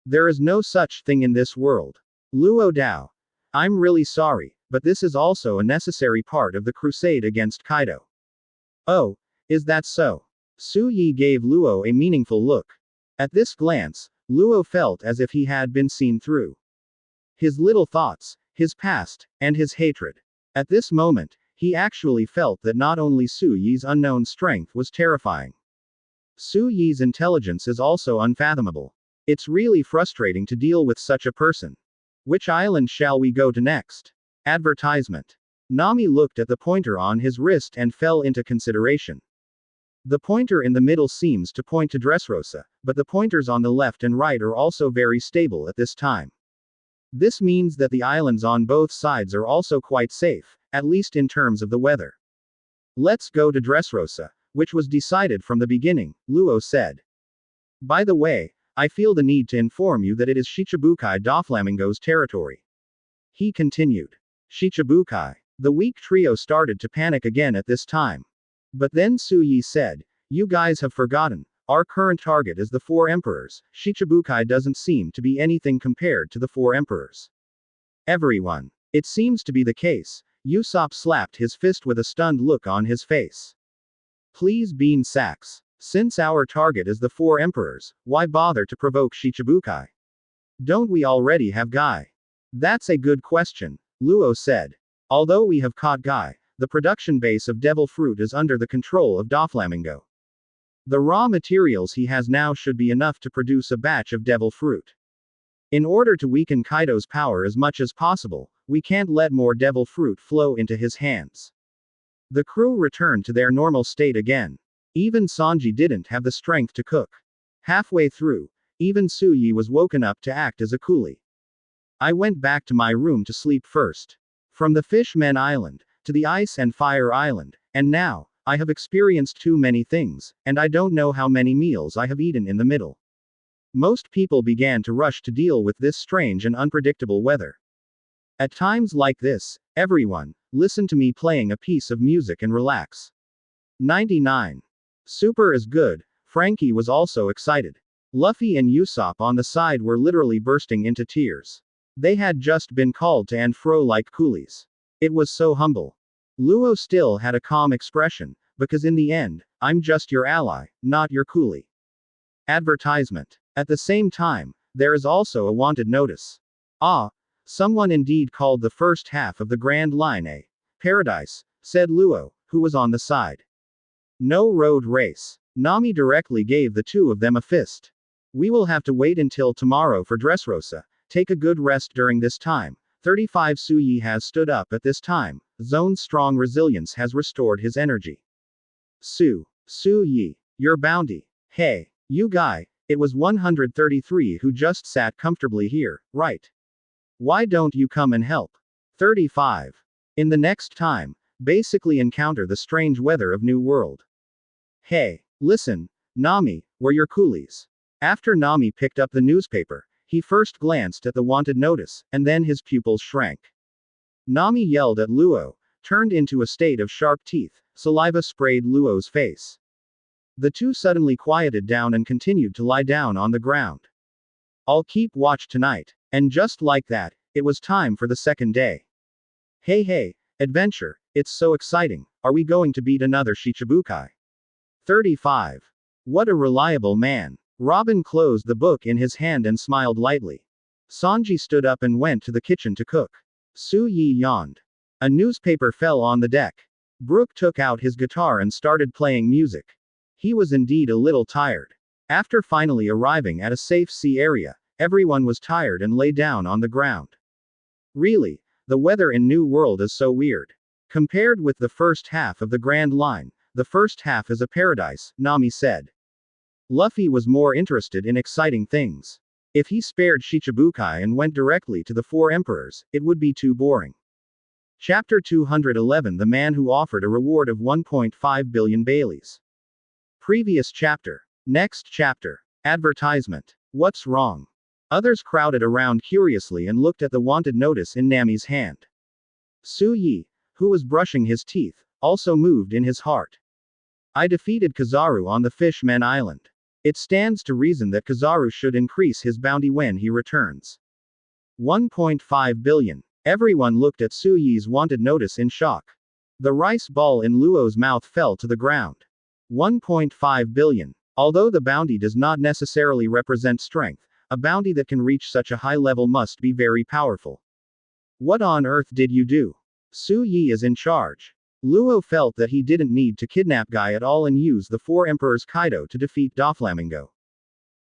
There is no such thing in this world. Luo Dao. I'm really sorry, but this is also a necessary part of the crusade against Kaido. Oh, is that so? Su Yi gave Luo a meaningful look. At this glance, Luo felt as if he had been seen through his little thoughts, his past, and his hatred. At this moment, he actually felt that not only Su Yi's unknown strength was terrifying. Su Yi's intelligence is also unfathomable. It's really frustrating to deal with such a person. Which island shall we go to next? Advertisement. Nami looked at the pointer on his wrist and fell into consideration. The pointer in the middle seems to point to Dressrosa, but the pointers on the left and right are also very stable at this time. This means that the islands on both sides are also quite safe, at least in terms of the weather. Let's go to Dressrosa, which was decided from the beginning, Luo said. By the way, I feel the need to inform you that it is Shichibukai Doflamingo's territory. He continued. Shichibukai. The weak trio started to panic again at this time. But then Su Yi said, you guys have forgotten, our current target is the Four Emperors. Shichibukai doesn't seem to be anything compared to the Four Emperors. Everyone. It seems to be the case. Usopp slapped his fist with a stunned look on his face. Please bean sacks. Since our target is the Four Emperors, why bother to provoke Shichibukai? Don't we already have Guy? That's a good question, Luo said. Although we have caught Guy, the production base of Devil Fruit is under the control of Doflamingo. The raw materials he has now should be enough to produce a batch of Devil Fruit. In order to weaken Kaido's power as much as possible, we can't let more Devil Fruit flow into his hands. The crew returned to their normal state again. Even Sanji didn't have the strength to cook. Halfway through, even Su Yi was woken up to act as a coolie. I went back to my room to sleep first. From the Fishmen Island, to the Ice and Fire Island, and now, I have experienced too many things, and I don't know how many meals I have eaten in the middle. Most people began to rush to deal with this strange and unpredictable weather. At times like this, everyone, listen to me playing a piece of music and relax. 99. Super is good. Frankie was also excited. Luffy and Usopp on the side were literally bursting into tears. They had just been called to and fro like coolies. It was so humble. Luo still had a calm expression, because in the end, I'm just your ally, not your coolie. Advertisement. At the same time, there is also a wanted notice. Ah, someone indeed called the first half of the Grand Line a paradise, said Luo, who was on the side. No road race. Nami directly gave the two of them a fist. We will have to wait until tomorrow for Dressrosa. Take a good rest during this time. 35 Su Yi has stood up at this time. Zone's strong resilience has restored his energy. Su Yi. Your bounty. Hey, you guy, it was 133 who just sat comfortably here, right? Why don't you come and help? 35. In the next time, basically encounter the strange weather of New World. Hey, listen, Nami, we're your coolies. After Nami picked up the newspaper, he first glanced at the wanted notice, and then his pupils shrank. Nami yelled at Luo, turned into a state of sharp teeth, saliva sprayed Luo's face. The two suddenly quieted down and continued to lie down on the ground. I'll keep watch tonight. And just like that, it was time for the second day. Hey, adventure, it's so exciting, are we going to beat another Shichibukai? 35. What a reliable man. Robin closed the book in his hand and smiled lightly. Sanji stood up and went to the kitchen to cook. Su Yi yawned. A newspaper fell on the deck. Brook took out his guitar and started playing music. He was indeed a little tired. After finally arriving at a safe sea area, everyone was tired and lay down on the ground. Really, the weather in New World is so weird. Compared with the first half of the Grand Line, the first half is a paradise, Nami said. Luffy was more interested in exciting things. If he spared Shichibukai and went directly to the Four Emperors, it would be too boring. Chapter 211 The Man Who Offered a Reward of 1.5 billion Baileys. Previous chapter. Next chapter. Advertisement. What's wrong? Others crowded around curiously and looked at the wanted notice in Nami's hand. Su Yi, who was brushing his teeth, also moved in his heart. I defeated Kizaru on the Fishmen Island. It stands to reason that Kizaru should increase his bounty when he returns. 1.5 billion. Everyone looked at Su Yi's wanted notice in shock. The rice ball in Luo's mouth fell to the ground. 1.5 billion. Although the bounty does not necessarily represent strength, a bounty that can reach such a high level must be very powerful. What on earth did you do? Su Yi is in charge. Luo felt that he didn't need to kidnap Guy at all and use the four emperors Kaido to defeat Doflamingo.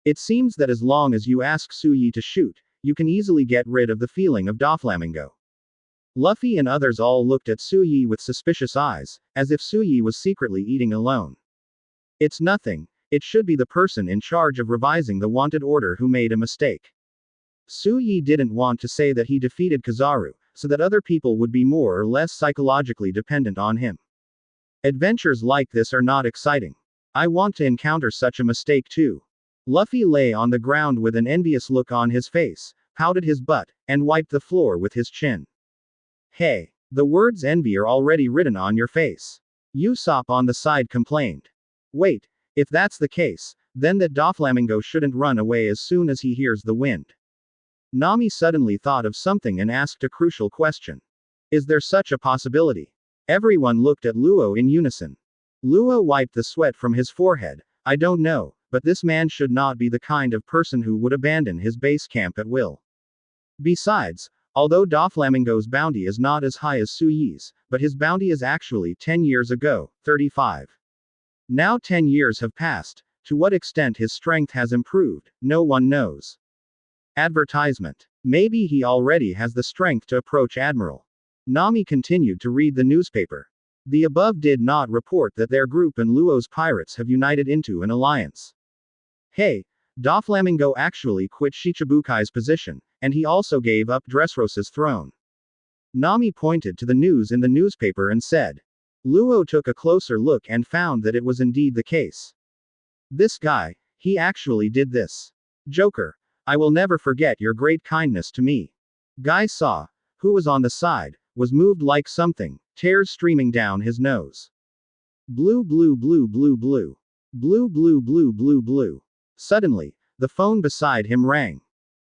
It seems that as long as you ask Su Yi to shoot, you can easily get rid of the feeling of Doflamingo. Luffy and others all looked at Su Yi with suspicious eyes, as if Su Yi was secretly eating alone. It's nothing, it should be the person in charge of revising the wanted order who made a mistake. Su Yi didn't want to say that he defeated Kizaru, so that other people would be more or less psychologically dependent on him. Adventures like this are not exciting. I want to encounter such a mistake too. Luffy lay on the ground with an envious look on his face, pouted his butt, and wiped the floor with his chin. Hey, the words envy are already written on your face. Usopp on the side complained. Wait, if that's the case, then that Doflamingo shouldn't run away as soon as he hears the wind. Nami suddenly thought of something and asked a crucial question. Is there such a possibility? Everyone looked at Luo in unison. Luo wiped the sweat from his forehead. I don't know, but this man should not be the kind of person who would abandon his base camp at will. Besides, although Doflamingo's bounty is not as high as Su Yi's, but his bounty is actually 10 years ago, 35. Now 10 years have passed. To what extent his strength has improved, no one knows. Advertisement. Maybe he already has the strength to approach Admiral. Nami continued to read the newspaper. The above did not report that their group and Luo's pirates have united into an alliance. Hey, Doflamingo actually quit Shichibukai's position, and he also gave up Dressrosa's throne. Nami pointed to the news in the newspaper and said. Luo took a closer look and found that it was indeed the case. This guy, he actually did this. Joker, I will never forget your great kindness to me. Guy saw, who was on the side, was moved like something, tears streaming down his nose. Blue blue blue blue blue. Blue blue blue blue blue. Suddenly, the phone beside him rang.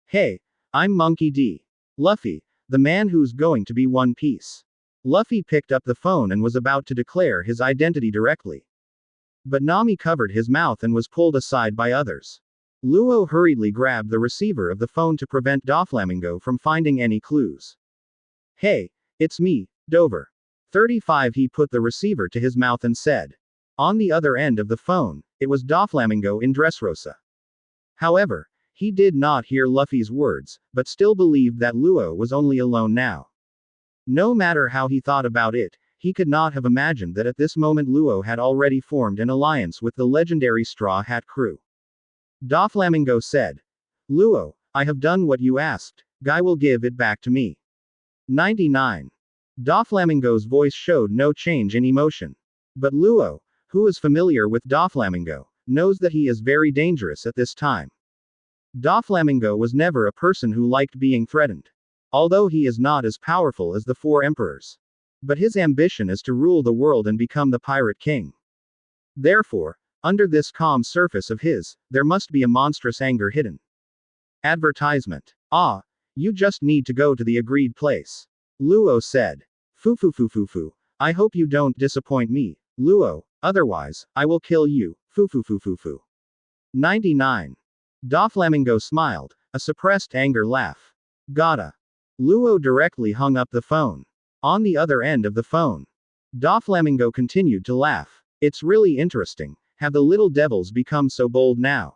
Hey, I'm Monkey D. Luffy, the man who's going to be One Piece. Luffy picked up the phone and was about to declare his identity directly. But Nami covered his mouth and was pulled aside by others. Luo hurriedly grabbed the receiver of the phone to prevent Doflamingo from finding any clues. Hey, it's me, Dover. 35. He put the receiver to his mouth and said. On the other end of the phone, it was Doflamingo in Dressrosa. However, he did not hear Luffy's words, but still believed that Luo was only alone now. No matter how he thought about it, he could not have imagined that at this moment Luo had already formed an alliance with the legendary Straw Hat crew. Doflamingo said. Luo, I have done what you asked. Guy will give it back to me. 99. Doflamingo's voice showed no change in emotion. But Luo, who is familiar with Doflamingo, knows that he is very dangerous at this time. Doflamingo was never a person who liked being threatened. Although he is not as powerful as the four emperors. But his ambition is to rule the world and become the pirate king. Therefore, under this calm surface of his, there must be a monstrous anger hidden. Advertisement. Ah, you just need to go to the agreed place. Luo said. Foo. I hope you don't disappoint me, Luo, otherwise, I will kill you, foo. 99. Doflamingo smiled, a suppressed anger laugh. Gotta. Luo directly hung up the phone. On the other end of the phone, Doflamingo continued to laugh. It's really interesting. Have the little devils become so bold now?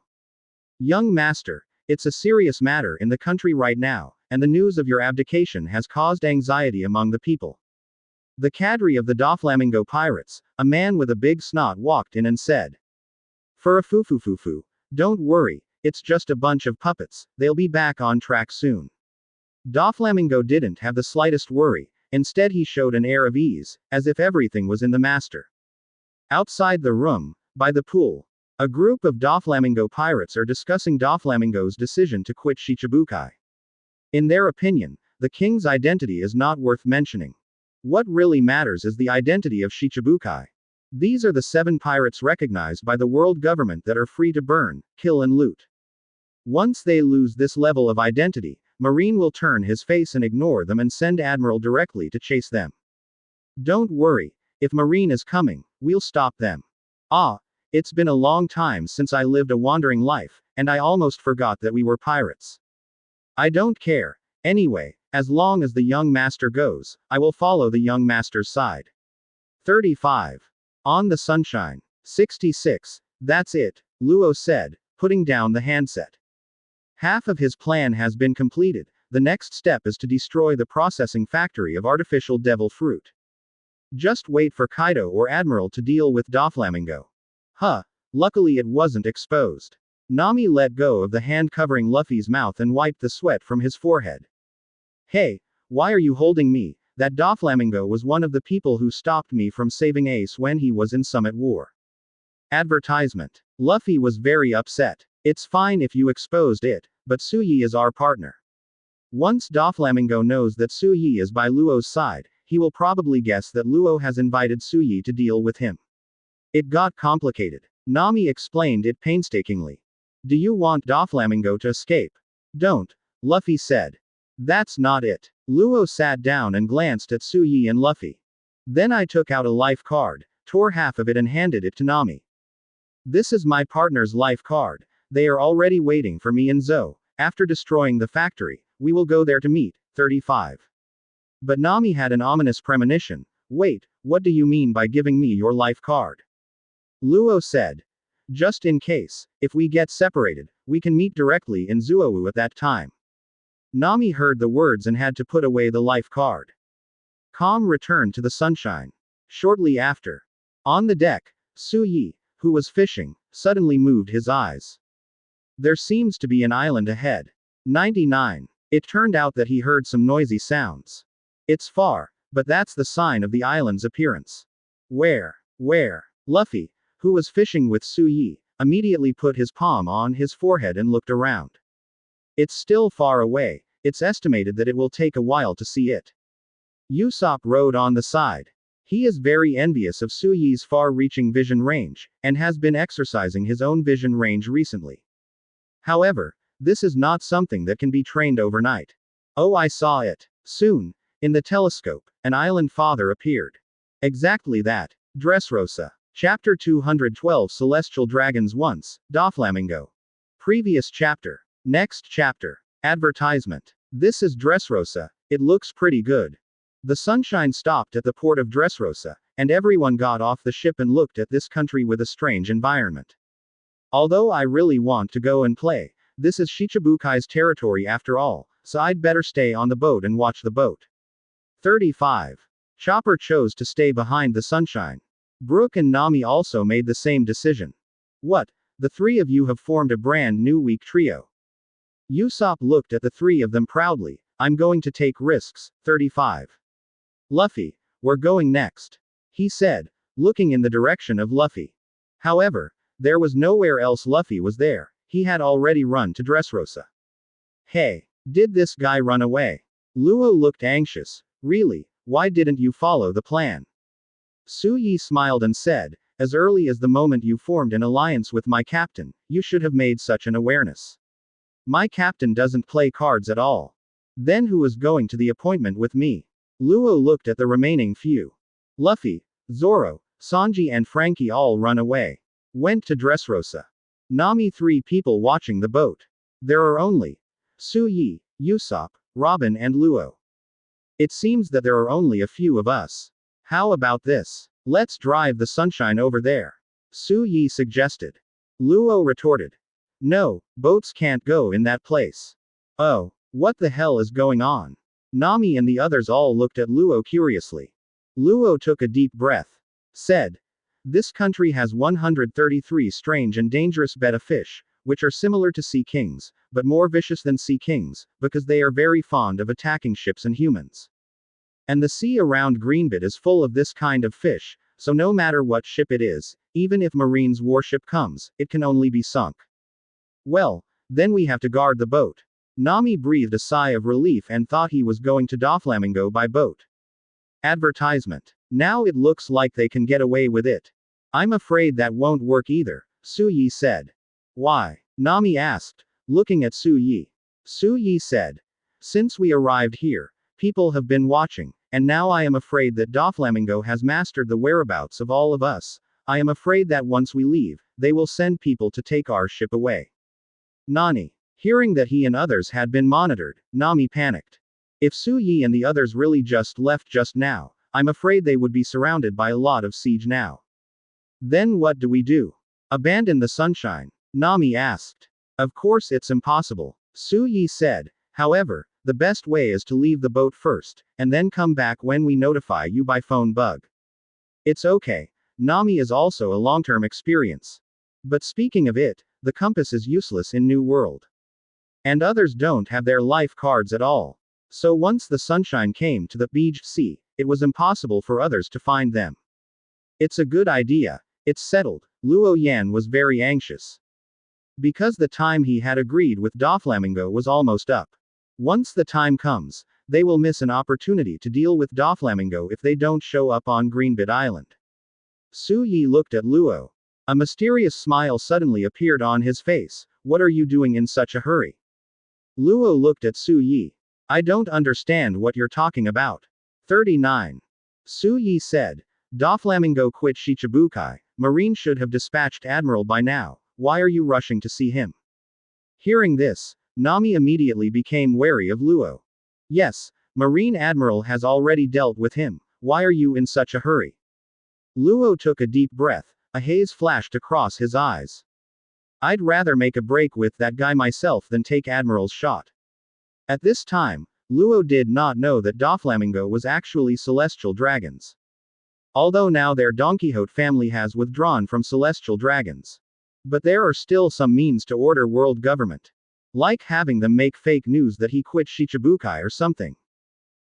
Young master, it's a serious matter in the country right now, and the news of your abdication has caused anxiety among the people. The cadre of the Doflamingo pirates, a man with a big snot walked in and said. For a foo. Don't worry, it's just a bunch of puppets, they'll be back on track soon. Doflamingo didn't have the slightest worry, Instead, he showed an air of ease, as if everything was in the master. Outside the room, by the pool, a group of Doflamingo pirates are discussing Doflamingo's decision to quit Shichibukai. In their opinion, the king's identity is not worth mentioning. What really matters is the identity of Shichibukai. These are the 7 pirates recognized by the world government that are free to burn, kill and loot. Once they lose this level of identity, Marine will turn his face and ignore them and send Admiral directly to chase them. Don't worry, if Marine is coming, we'll stop them. Ah, it's been a long time since I lived a wandering life, and I almost forgot that we were pirates. I don't care. Anyway, as long as the young master goes, I will follow the young master's side. 35. On the sunshine. 66. That's it, Luo said, putting down the handset. Half of his plan has been completed. The next step is to destroy the processing factory of artificial devil fruit. Just wait for Kaido or Admiral to deal with Doflamingo. Huh. Luckily it wasn't exposed. Nami let go of the hand covering Luffy's mouth and wiped the sweat from his forehead. Hey, why are you holding me? That Doflamingo was one of the people who stopped me from saving Ace when he was in Summit War. Advertisement. Luffy was very upset. It's fine if you exposed it, but Suyi is our partner. Once Doflamingo knows that Suyi is by Luo's side, he will probably guess that Luo has invited Suyi to deal with him. It got complicated. Nami explained it painstakingly. Do you want Doflamingo to escape? Don't, Luffy said. That's not it. Luo sat down and glanced at Suyi and Luffy. Then I took out a life card, tore half of it and handed it to Nami. This is my partner's life card. They are already waiting for me in Zou. After destroying the factory, we will go there to meet. 35. But Nami had an ominous premonition. Wait, what do you mean by giving me your life card? Luo said. Just in case, if we get separated, we can meet directly in Zuowu at that time. Nami heard the words and had to put away the life card. Calm returned to the sunshine. Shortly after. On the deck, Suyi, who was fishing, suddenly moved his eyes. There seems to be an island ahead. 99. It turned out that he heard some noisy sounds. It's far, but that's the sign of the island's appearance. Where? Luffy, who was fishing with Suyi, immediately put his palm on his forehead and looked around. It's still far away. It's estimated that it will take a while to see it. Usopp rode on the side. He is very envious of Suyi's far-reaching vision range, and has been exercising his own vision range recently. However, this is not something that can be trained overnight. Oh, I saw it. Soon, in the telescope, an island father appeared. Exactly that. Dressrosa. Chapter 212 Celestial Dragons Once, Doflamingo. Previous chapter. Next chapter. Advertisement. This is Dressrosa. It looks pretty good. The sunshine stopped at the port of Dressrosa, and everyone got off the ship and looked at this country with a strange environment. Although I really want to go and play, this is Shichibukai's territory after all, so I'd better stay on the boat and watch the boat. 35. Chopper chose to stay behind the sunshine. Brook and Nami also made the same decision. What? The three of you have formed a brand new weak trio. Usopp looked at the three of them proudly. I'm going to take risks. 35. Luffy, we're going next. He said, looking in the direction of Luffy. However, there was nowhere else Luffy was there. He had already run to Dressrosa. Hey, did this guy run away? Luo looked anxious. Really, why didn't you follow the plan? Suyi smiled and said, as early as the moment you formed an alliance with my captain, you should have made such an awareness. My captain doesn't play cards at all. Then who is going to the appointment with me? Luo looked at the remaining few. Luffy, Zoro, Sanji and Frankie all run away. Went to Dressrosa. Nami 3 people watching the boat. There are only Suyi, Usopp, Robin and Luo. It seems that there are only a few of us. How about this? Let's drive the sunshine over there. Suyi suggested. Luo retorted. No, boats can't go in that place. Oh, what the hell is going on? Nami and the others all looked at Luo curiously. Luo took a deep breath. Said. This country has 133 strange and dangerous betta fish, which are similar to sea kings, but more vicious than sea kings, because they are very fond of attacking ships and humans. And the sea around Greenbit is full of this kind of fish, so no matter what ship it is, even if Marine's warship comes, it can only be sunk. Well, then we have to guard the boat. Nami breathed a sigh of relief and thought he was going to Doflamingo by boat. Advertisement. Now it looks like they can get away with it. I'm afraid that won't work either, Su Yi said. Why? Nami asked, looking at Su Yi. Su Yi said, since we arrived here, people have been watching, and now I am afraid that Doflamingo has mastered the whereabouts of all of us. I am afraid that once we leave, they will send people to take our ship away. Nani. Hearing that he and others had been monitored, Nami panicked. If Su Yi and the others really just left just now, I'm afraid they would be surrounded by a lot of siege now. Then what do we do? Abandon the sunshine? Nami asked. Of course it's impossible, Su Yi said. However, the best way is to leave the boat first, and then come back when we notify you by phone bug. It's okay. Nami is also a long-term experience. But speaking of it, the compass is useless in New World. And others don't have their life cards at all. So once the sunshine came to the beach sea, it was impossible for others to find them. It's a good idea. It's settled. Luo Yan was very anxious. Because the time he had agreed with Doflamingo was almost up. Once the time comes, they will miss an opportunity to deal with Doflamingo if they don't show up on Greenbit Island. Su Yi looked at Luo. A mysterious smile suddenly appeared on his face. What are you doing in such a hurry? Luo looked at Su Yi. I don't understand what you're talking about. 39. Su Yi said. Doflamingo quit Shichibukai. Marine should have dispatched Admiral by now. Why are you rushing to see him? Hearing this, Nami immediately became wary of Luo. Yes, Marine Admiral has already dealt with him. Why are you in such a hurry? Luo took a deep breath. A haze flashed across his eyes. I'd rather make a break with that guy myself than take Admiral's shot. At this time, Luo did not know that Doflamingo was actually celestial dragons. Although now their Don Quixote family has withdrawn from celestial dragons. But there are still some means to order world government. Like having them make fake news that he quit Shichibukai or something.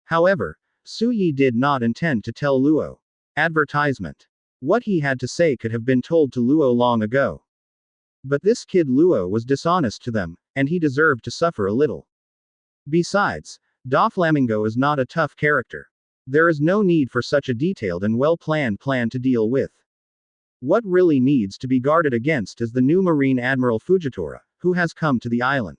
However, Su Yi did not intend to tell Luo. Advertisement. What he had to say could have been told to Luo long ago. But this kid Luo was dishonest to them, and he deserved to suffer a little. Besides, Doflamingo is not a tough character. There is no need for such a detailed and well-planned plan to deal with. What really needs to be guarded against is the new Marine Admiral Fujitora, who has come to the island.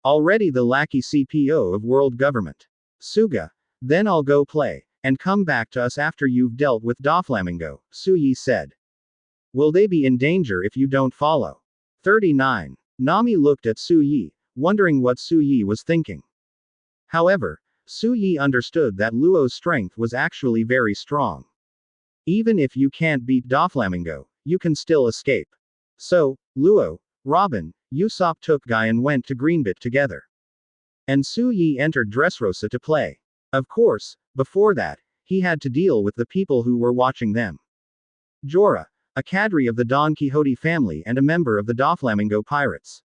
Already the lackey CPO of world government. Suga. Then I'll go play, and come back to us after you've dealt with Doflamingo, Su Yi said. Will they be in danger if you don't follow? 39. Nami looked at Su Yi, wondering what Su Yi was thinking. However, Su Yi understood that Luo's strength was actually very strong. Even if you can't beat Doflamingo, you can still escape. So, Luo, Robin, Usopp took Guy and went to Greenbit together. And Su Yi entered Dressrosa to play. Of course, before that, he had to deal with the people who were watching them. Jorah, a cadre of the Don Quixote family and a member of the Doflamingo Pirates.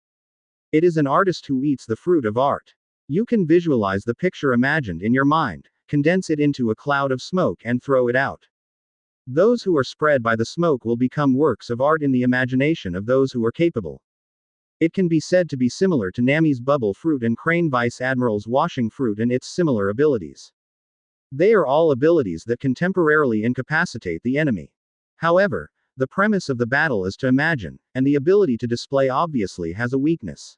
It is an artist who eats the fruit of art. You can visualize the picture imagined in your mind, condense it into a cloud of smoke and throw it out. Those who are spread by the smoke will become works of art in the imagination of those who are capable. It can be said to be similar to Nami's bubble fruit and Crane Vice Admiral's washing fruit and its similar abilities. They are all abilities that can temporarily incapacitate the enemy. However, the premise of the battle is to imagine, and the ability to display obviously has a weakness.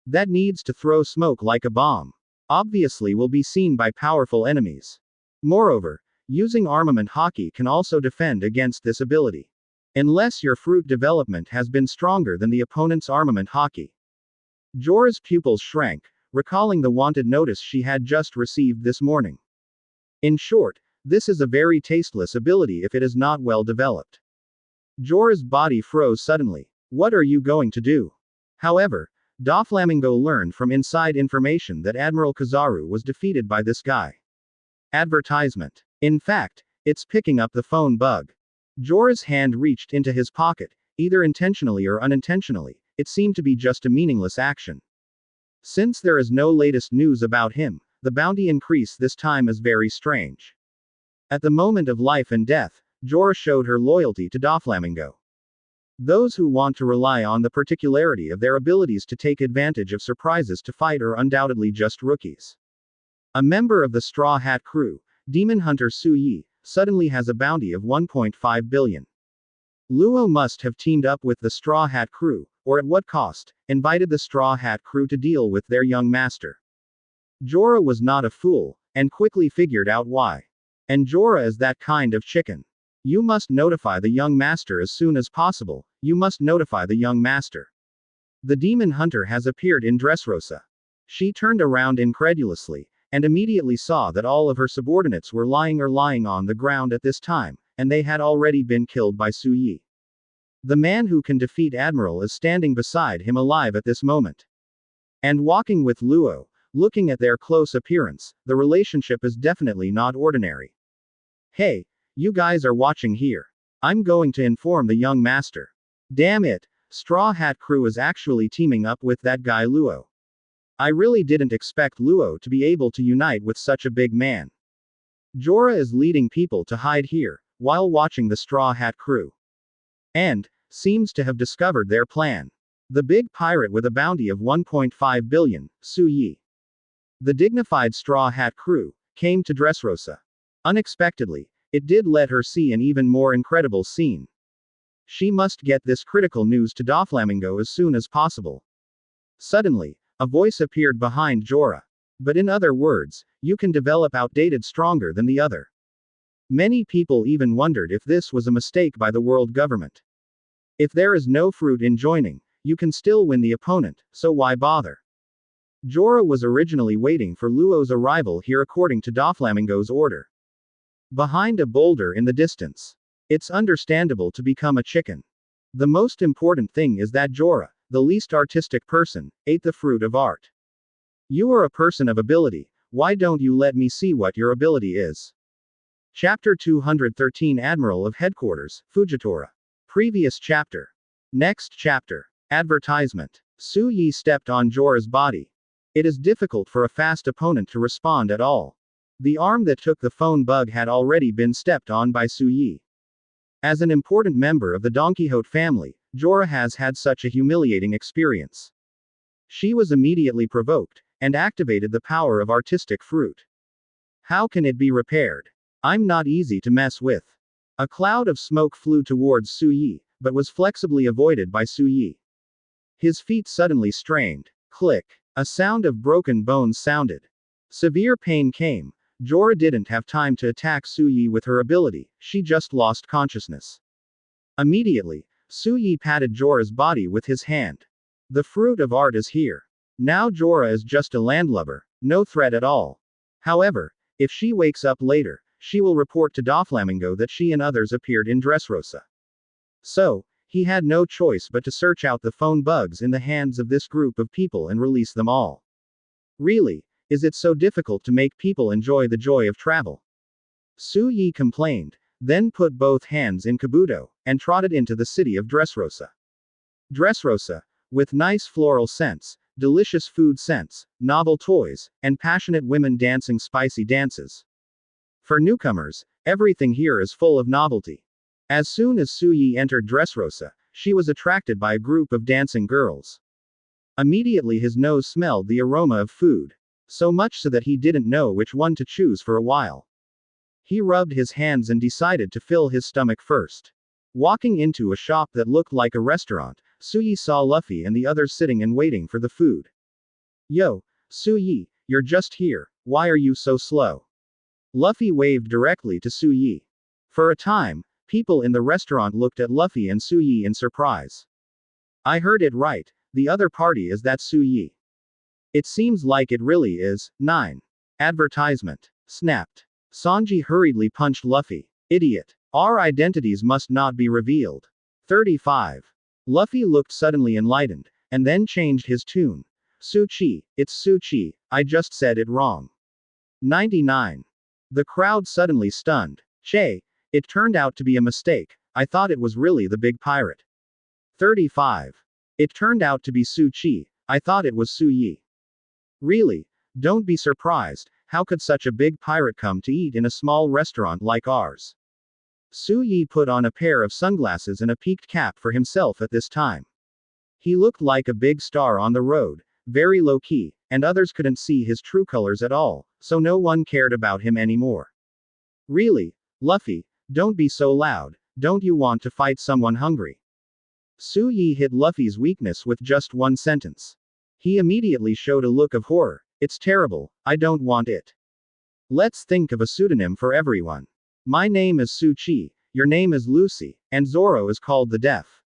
That needs to throw smoke like a bomb. Obviously will be seen by powerful enemies. Moreover, using armament hockey can also defend against this ability. Unless your fruit development has been stronger than the opponent's armament hockey. Jorah's pupils shrank, recalling the wanted notice she had just received this morning. In short, this is a very tasteless ability if it is not well developed. Jorah's body froze suddenly. What are you going to do? However, Doflamingo learned from inside information that Admiral Kizaru was defeated by this guy. Advertisement. In fact, it's picking up the phone bug. Jorah's hand reached into his pocket, either intentionally or unintentionally. It seemed to be just a meaningless action. Since there is no latest news about him, the bounty increase this time is very strange. At the moment of life and death, Jorah showed her loyalty to Doflamingo. Those who want to rely on the particularity of their abilities to take advantage of surprises to fight are undoubtedly just rookies. A member of the Straw Hat crew, demon hunter Su Yi, suddenly has a bounty of 1.5 billion. Luo must have teamed up with the Straw Hat crew, or at what cost, invited the Straw Hat crew to deal with their young master. Jorah was not a fool, and quickly figured out why. And Jorah is that kind of chicken. You must notify the young master as soon as possible, you must notify the young master. The demon hunter has appeared in Dressrosa. She turned around incredulously, and immediately saw that all of her subordinates were lying on the ground at this time, and they had already been killed by Su Yi. The man who can defeat Admiral is standing beside him alive at this moment. And walking with Luo, looking at their close appearance, the relationship is definitely not ordinary. Hey, you guys are watching here. I'm going to inform the young master. Damn it, Straw Hat crew is actually teaming up with that guy Luo. I really didn't expect Luo to be able to unite with such a big man. Jorah is leading people to hide here, while watching the Straw Hat crew. And, seems to have discovered their plan. The big pirate with a bounty of 1.5 billion, Su Yi. The dignified Straw Hat crew, came to Dressrosa. Unexpectedly, it did let her see an even more incredible scene. She must get this critical news to Doflamingo as soon as possible. Suddenly, a voice appeared behind Jorah. But in other words, you can develop outdated stronger than the other. Many people even wondered if this was a mistake by the world government. If there is no fruit in joining, you can still win the opponent, so why bother? Jorah was originally waiting for Luo's arrival here according to Doflamingo's order. Behind a boulder in the distance. It's understandable to become a chicken. The most important thing is that Jorah, the least artistic person, ate the fruit of art. You are a person of ability, why don't you let me see what your ability is? Chapter 213 Admiral of Headquarters, Fujitora. Previous chapter. Next chapter. Advertisement. Su Yi stepped on Jorah's body. It is difficult for a fast opponent to respond at all. The arm that took the phone bug had already been stepped on by Su Yi. As an important member of the Don Quixote family, Jorah has had such a humiliating experience. She was immediately provoked, and activated the power of artistic fruit. How can it be repaired? I'm not easy to mess with. A cloud of smoke flew towards Su Yi, but was flexibly avoided by Su Yi. His feet suddenly strained. Click. A sound of broken bones sounded. Severe pain came. Jorah didn't have time to attack Su Yi with her ability, she just lost consciousness. Immediately, Su Yi patted Jorah's body with his hand. The fruit of art is here. Now Jorah is just a landlubber, no threat at all. However, if she wakes up later, she will report to Doflamingo that she and others appeared in Dressrosa. So, he had no choice but to search out the phone bugs in the hands of this group of people and release them all. Really, is it so difficult to make people enjoy the joy of travel? Su Yi complained, then put both hands in Kabuto, and trotted into the city of Dressrosa. Dressrosa, with nice floral scents, delicious food scents, novel toys, and passionate women dancing spicy dances. For newcomers, everything here is full of novelty. As soon as Su Yi entered Dressrosa, she was attracted by a group of dancing girls. Immediately his nose smelled the aroma of food. So much so that he didn't know which one to choose for a while. He rubbed his hands and decided to fill his stomach first. Walking into a shop that looked like a restaurant, Su Yi saw Luffy and the others sitting and waiting for the food. Yo, Su Yi, you're just here, why are you so slow? Luffy waved directly to Su Yi. For a time, people in the restaurant looked at Luffy and Su Yi in surprise. I heard it right, the other party is that Su Yi. It seems like it really is. 9. Advertisement. Snapped. Sanji hurriedly punched Luffy. Idiot. Our identities must not be revealed. 35. Luffy looked suddenly enlightened, and then changed his tune. Su-Chi, it's Su-Chi, I just said it wrong. 99. The crowd suddenly stunned. Che, it turned out to be a mistake, I thought it was really the big pirate. 35. It turned out to be Su-Chi, I thought it was Su Yi. Really, Don't be surprised, how could such a big pirate come to eat in a small restaurant like ours? Su Yi put on a pair of sunglasses and a peaked cap for himself at this time. He looked like a big star on the road, very low-key, and others couldn't see his true colors at all, so no one cared about him anymore. Really, Luffy, don't be so loud, don't you want to fight someone hungry? Su Yi hit Luffy's weakness with just one sentence. He immediately showed a look of horror. It's terrible, I don't want it. Let's think of a pseudonym for everyone. My name is Su Chi, your name is Lucy, and Zoro is called the Deaf.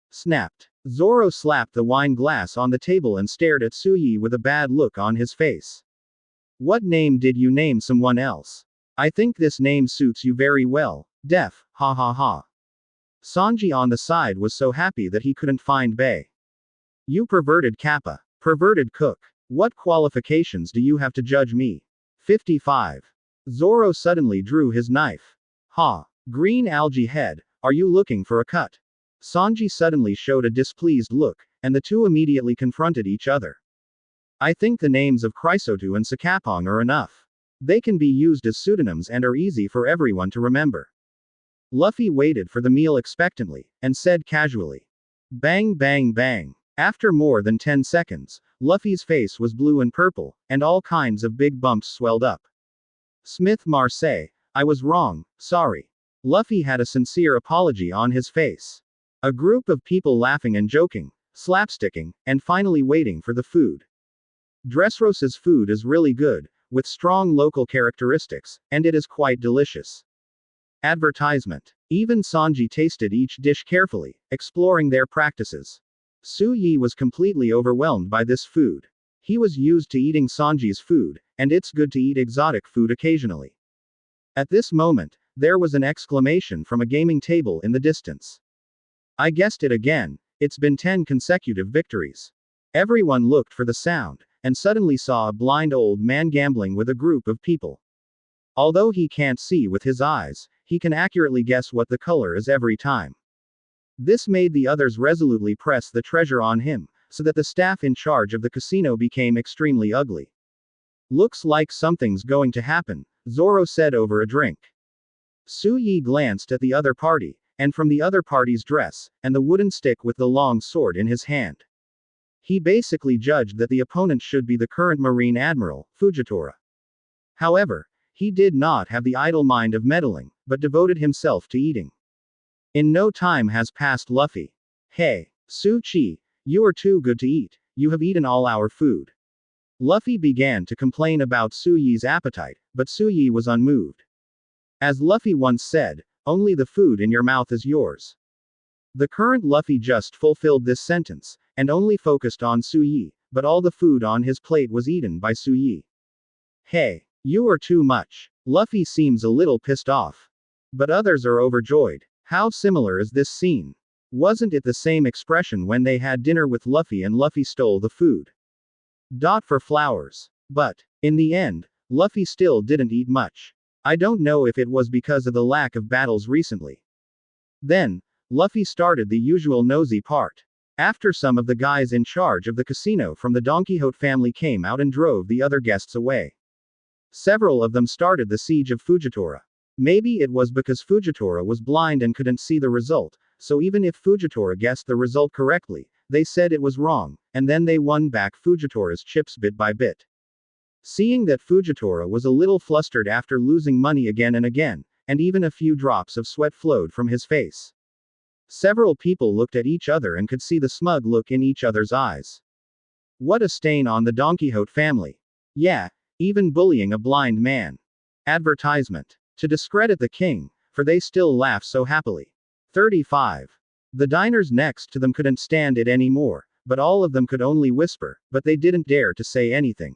Snapped. Zoro slapped the wine glass on the table and stared at Su Yi with a bad look on his face. What name did you name someone else? I think this name suits you very well, Deaf, ha ha ha. Sanji on the side was so happy that he couldn't find Bay. You perverted Kappa. Perverted cook. What qualifications do you have to judge me? 55. Zoro suddenly drew his knife. Ha. Green algae head, are you looking for a cut? Sanji suddenly showed a displeased look, and the two immediately confronted each other. I think the names of Chrysotu and Sakapong are enough. They can be used as pseudonyms and are easy for everyone to remember. Luffy waited for the meal expectantly, and said casually. Bang bang bang. After more than 10 seconds, Luffy's face was blue and purple, and all kinds of big bumps swelled up. Smith Marseille, I was wrong, sorry. Luffy had a sincere apology on his face. A group of people laughing and joking, slapsticking, and finally waiting for the food. Dressrosa's food is really good, with strong local characteristics, and it is quite delicious. Advertisement. Even Sanji tasted each dish carefully, exploring their practices. Su Yi was completely overwhelmed by this food. He was used to eating Sanji's food, and it's good to eat exotic food occasionally. At this moment, there was an exclamation from a gaming table in the distance. I guessed it again, it's been 10 consecutive victories. Everyone looked for the sound, and suddenly saw a blind old man gambling with a group of people. Although he can't see with his eyes, he can accurately guess what the color is every time. This made the others resolutely press the treasure on him, so that the staff in charge of the casino became extremely ugly. Looks like something's going to happen, Zoro said over a drink. Su Yi glanced at the other party, and from the other party's dress, and the wooden stick with the long sword in his hand. He basically judged that the opponent should be the current Marine Admiral, Fujitora. However, he did not have the idle mind of meddling, but devoted himself to eating. In no time has passed Luffy. Hey, Su Chi, you are too good to eat, you have eaten all our food. Luffy began to complain about Su Yi's appetite, but Su Yi was unmoved. As Luffy once said, only the food in your mouth is yours. The current Luffy just fulfilled this sentence, and only focused on Su Yi, but all the food on his plate was eaten by Su Yi. Hey, you are too much. Luffy seems a little pissed off. But others are overjoyed. How similar is this scene? Wasn't it the same expression when they had dinner with Luffy and Luffy stole the food? For flowers. But, in the end, Luffy still didn't eat much. I don't know if it was because of the lack of battles recently. Then, Luffy started the usual nosy part. After some of the guys in charge of the casino from the Don Quixote family came out and drove the other guests away. Several of them started the siege of Fujitora. Maybe it was because Fujitora was blind and couldn't see the result, so even if Fujitora guessed the result correctly, they said it was wrong, and then they won back Fujitora's chips bit by bit. Seeing that Fujitora was a little flustered after losing money again and again, and even a few drops of sweat flowed from his face. Several people looked at each other and could see the smug look in each other's eyes. What a stain on the Don Quixote family. Yeah, even bullying a blind man. Advertisement. To discredit the king, for they still laugh so happily. 35. The diners next to them couldn't stand it anymore, but all of them could only whisper, but they didn't dare to say anything.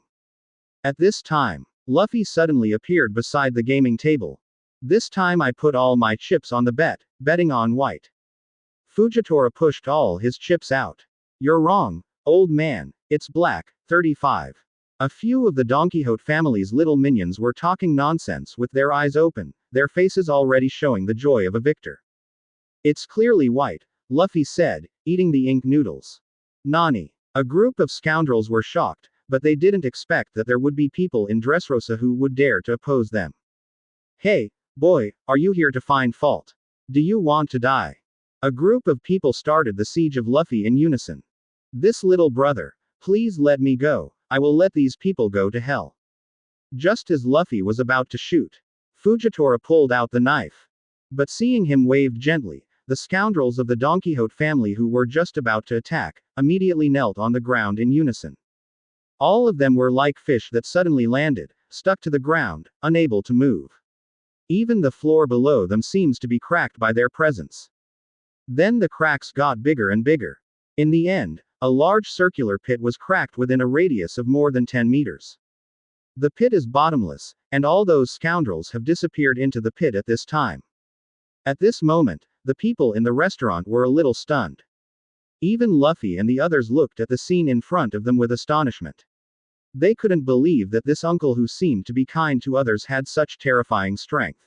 At this time, Luffy suddenly appeared beside the gaming table. This time I put all my chips on the bet, betting on white. Fujitora pushed all his chips out. You're wrong, old man, it's black. 35. A few of the Don Quixote family's little minions were talking nonsense with their eyes open, their faces already showing the joy of a victor. It's clearly white, Luffy said, eating the ink noodles. Nani. A group of scoundrels were shocked, but they didn't expect that there would be people in Dressrosa who would dare to oppose them. Hey, boy, are you here to find fault? Do you want to die? A group of people started the siege of Luffy in unison. This little brother, please let me go. I will let these people go to hell. Just as Luffy was about to shoot, Fujitora pulled out the knife. But seeing him waved gently, the scoundrels of the Don Quixote family who were just about to attack, immediately knelt on the ground in unison. All of them were like fish that suddenly landed, stuck to the ground, unable to move. Even the floor below them seems to be cracked by their presence. Then the cracks got bigger and bigger. In the end, a large circular pit was cracked within a radius of more than 10 meters. The pit is bottomless, and all those scoundrels have disappeared into the pit at this time. At this moment, the people in the restaurant were a little stunned. Even Luffy and the others looked at the scene in front of them with astonishment. They couldn't believe that this uncle who seemed to be kind to others had such terrifying strength.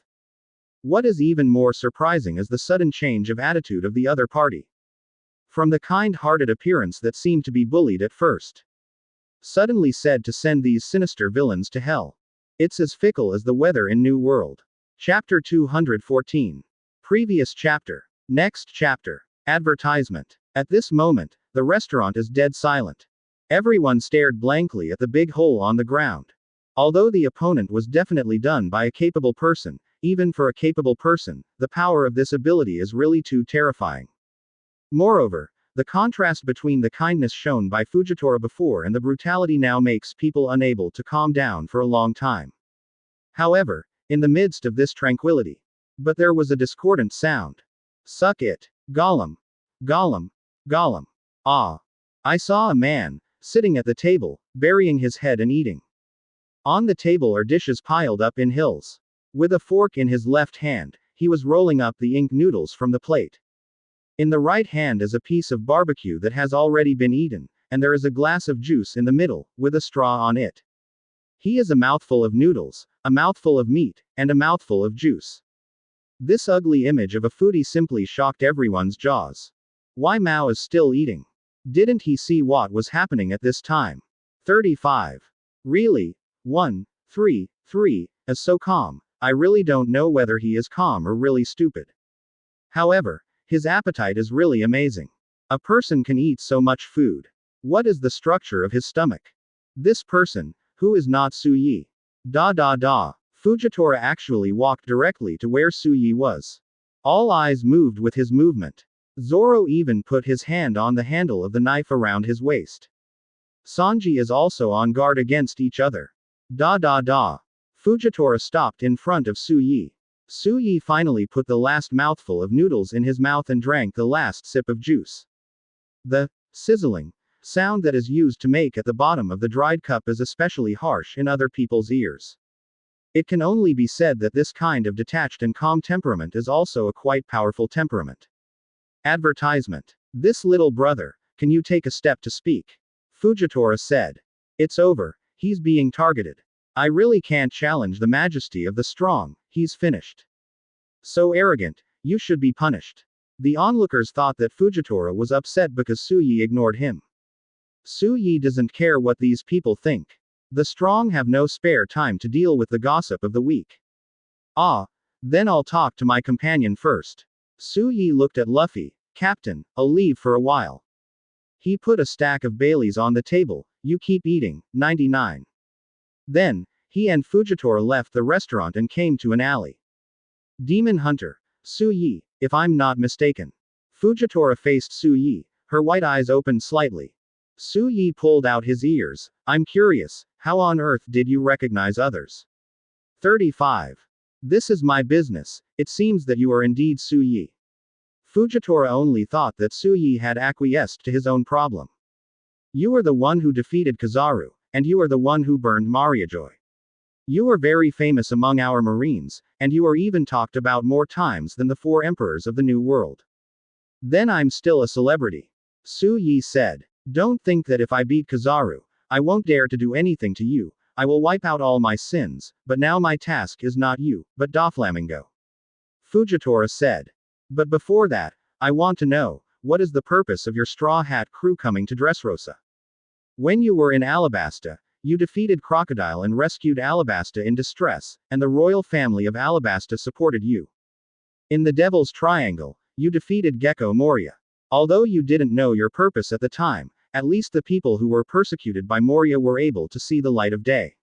What is even more surprising is the sudden change of attitude of the other party. From the kind-hearted appearance that seemed to be bullied at first, suddenly said to send these sinister villains to hell. It's as fickle as the weather in New World. Chapter 214. Previous chapter. Next chapter. Advertisement. At this moment, the restaurant is dead silent. Everyone stared blankly at the big hole on the ground. Although the opponent was definitely done by a capable person, even for a capable person, the power of this ability is really too terrifying. Moreover, the contrast between the kindness shown by Fujitora before and the brutality now makes people unable to calm down for a long time. However, in the midst of this tranquility, but there was a discordant sound. Suck it. Gollum. Gollum. Gollum. Ah. I saw a man, sitting at the table, burying his head and eating. On the table are dishes piled up in hills. With a fork in his left hand, he was rolling up the ink noodles from the plate. In the right hand is a piece of barbecue that has already been eaten, and there is a glass of juice in the middle, with a straw on it. He is a mouthful of noodles, a mouthful of meat, and a mouthful of juice. This ugly image of a foodie simply shocked everyone's jaws. Why Mao is still eating? Didn't he see what was happening at this time? 35. Really? 1, 3, 3, is so calm. I really don't know whether he is calm or really stupid. However, his appetite is really amazing. A person can eat so much food. What is the structure of his stomach? This person, who is not Su Yi. Fujitora actually walked directly to where Su Yi was. All eyes moved with his movement. Zoro even put his hand on the handle of the knife around his waist. Sanji is also on guard against each other. Fujitora stopped in front of Su Yi. Su Yi finally put the last mouthful of noodles in his mouth and drank the last sip of juice. The sizzling sound that is used to make at the bottom of the dried cup is especially harsh in other people's ears. It can only be said that this kind of detached and calm temperament is also a quite powerful temperament. Advertisement. This little brother, can you take a step to speak? Fujitora said. It's over, he's being targeted. I really can't challenge the majesty of the strong, he's finished. So arrogant, you should be punished. The onlookers thought that Fujitora was upset because Su Yi ignored him. Su Yi doesn't care what these people think. The strong have no spare time to deal with the gossip of the weak. Ah, then I'll talk to my companion first. Su Yi looked at Luffy. Captain, I'll leave for a while. He put a stack of Baileys on the table. You keep eating. 99. Then, he and Fujitora left the restaurant and came to an alley. Demon Hunter. Su Yi, if I'm not mistaken. Fujitora faced Su Yi, her white eyes opened slightly. Su Yi pulled out his ears. I'm curious, how on earth did you recognize others? 35. This is my business, it seems that you are indeed Su Yi. Fujitora only thought that Su Yi had acquiesced to his own problem. You are the one who defeated Kizaru, and you are the one who burned Mariajoy. You are very famous among our marines, and you are even talked about more times than the 4 emperors of the New World. Then I'm still a celebrity. Su Yi said. Don't think that if I beat Kizaru, I won't dare to do anything to you. I will wipe out all my sins, but now my task is not you, but Doflamingo. Fujitora said. But before that, I want to know, what is the purpose of your Straw Hat crew coming to Dressrosa? When you were in Alabasta, you defeated Crocodile and rescued Alabasta in distress, and the royal family of Alabasta supported you. In the Devil's Triangle, you defeated Gecko Moria. Although you didn't know your purpose at the time, at least the people who were persecuted by Moria were able to see the light of day.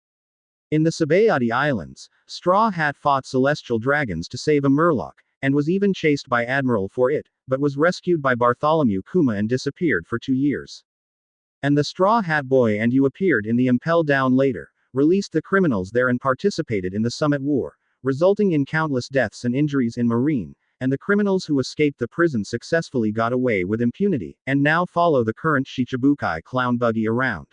In the Sabayati Islands, Straw Hat fought celestial dragons to save a Murloc, and was even chased by Admiral for it, but was rescued by Bartholomew Kuma and disappeared for 2 years. And the Straw Hat Boy and you appeared in the Impel Down later, released the criminals there and participated in the Summit War, resulting in countless deaths and injuries in Marine, and the criminals who escaped the prison successfully got away with impunity, and now follow the current Shichibukai clown buggy around.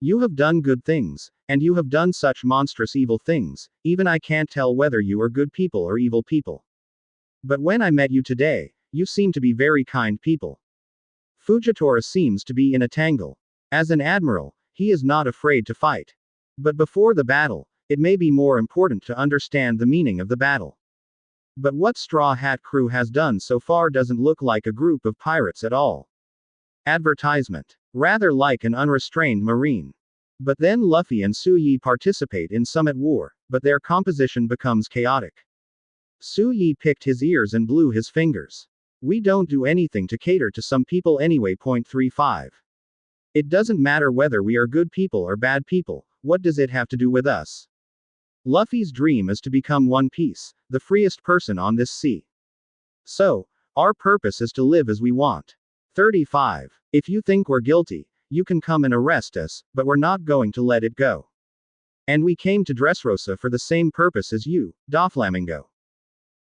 You have done good things, and you have done such monstrous evil things, even I can't tell whether you are good people or evil people. But when I met you today, you seem to be very kind people. Fujitora seems to be in a tangle. As an admiral, he is not afraid to fight. But before the battle, it may be more important to understand the meaning of the battle. But what Straw Hat crew has done so far doesn't look like a group of pirates at all. Advertisement. Rather like an unrestrained marine. But then Luffy and Suyi participate in Summit War, but their composition becomes chaotic. Suyi picked his ears and blew his fingers. We don't do anything to cater to some people anyway. 35. It doesn't matter whether we are good people or bad people, what does it have to do with us? Luffy's dream is to become One Piece, the freest person on this sea. So, our purpose is to live as we want. 35. If you think we're guilty, you can come and arrest us, but we're not going to let it go. And we came to Dressrosa for the same purpose as you, Doflamingo.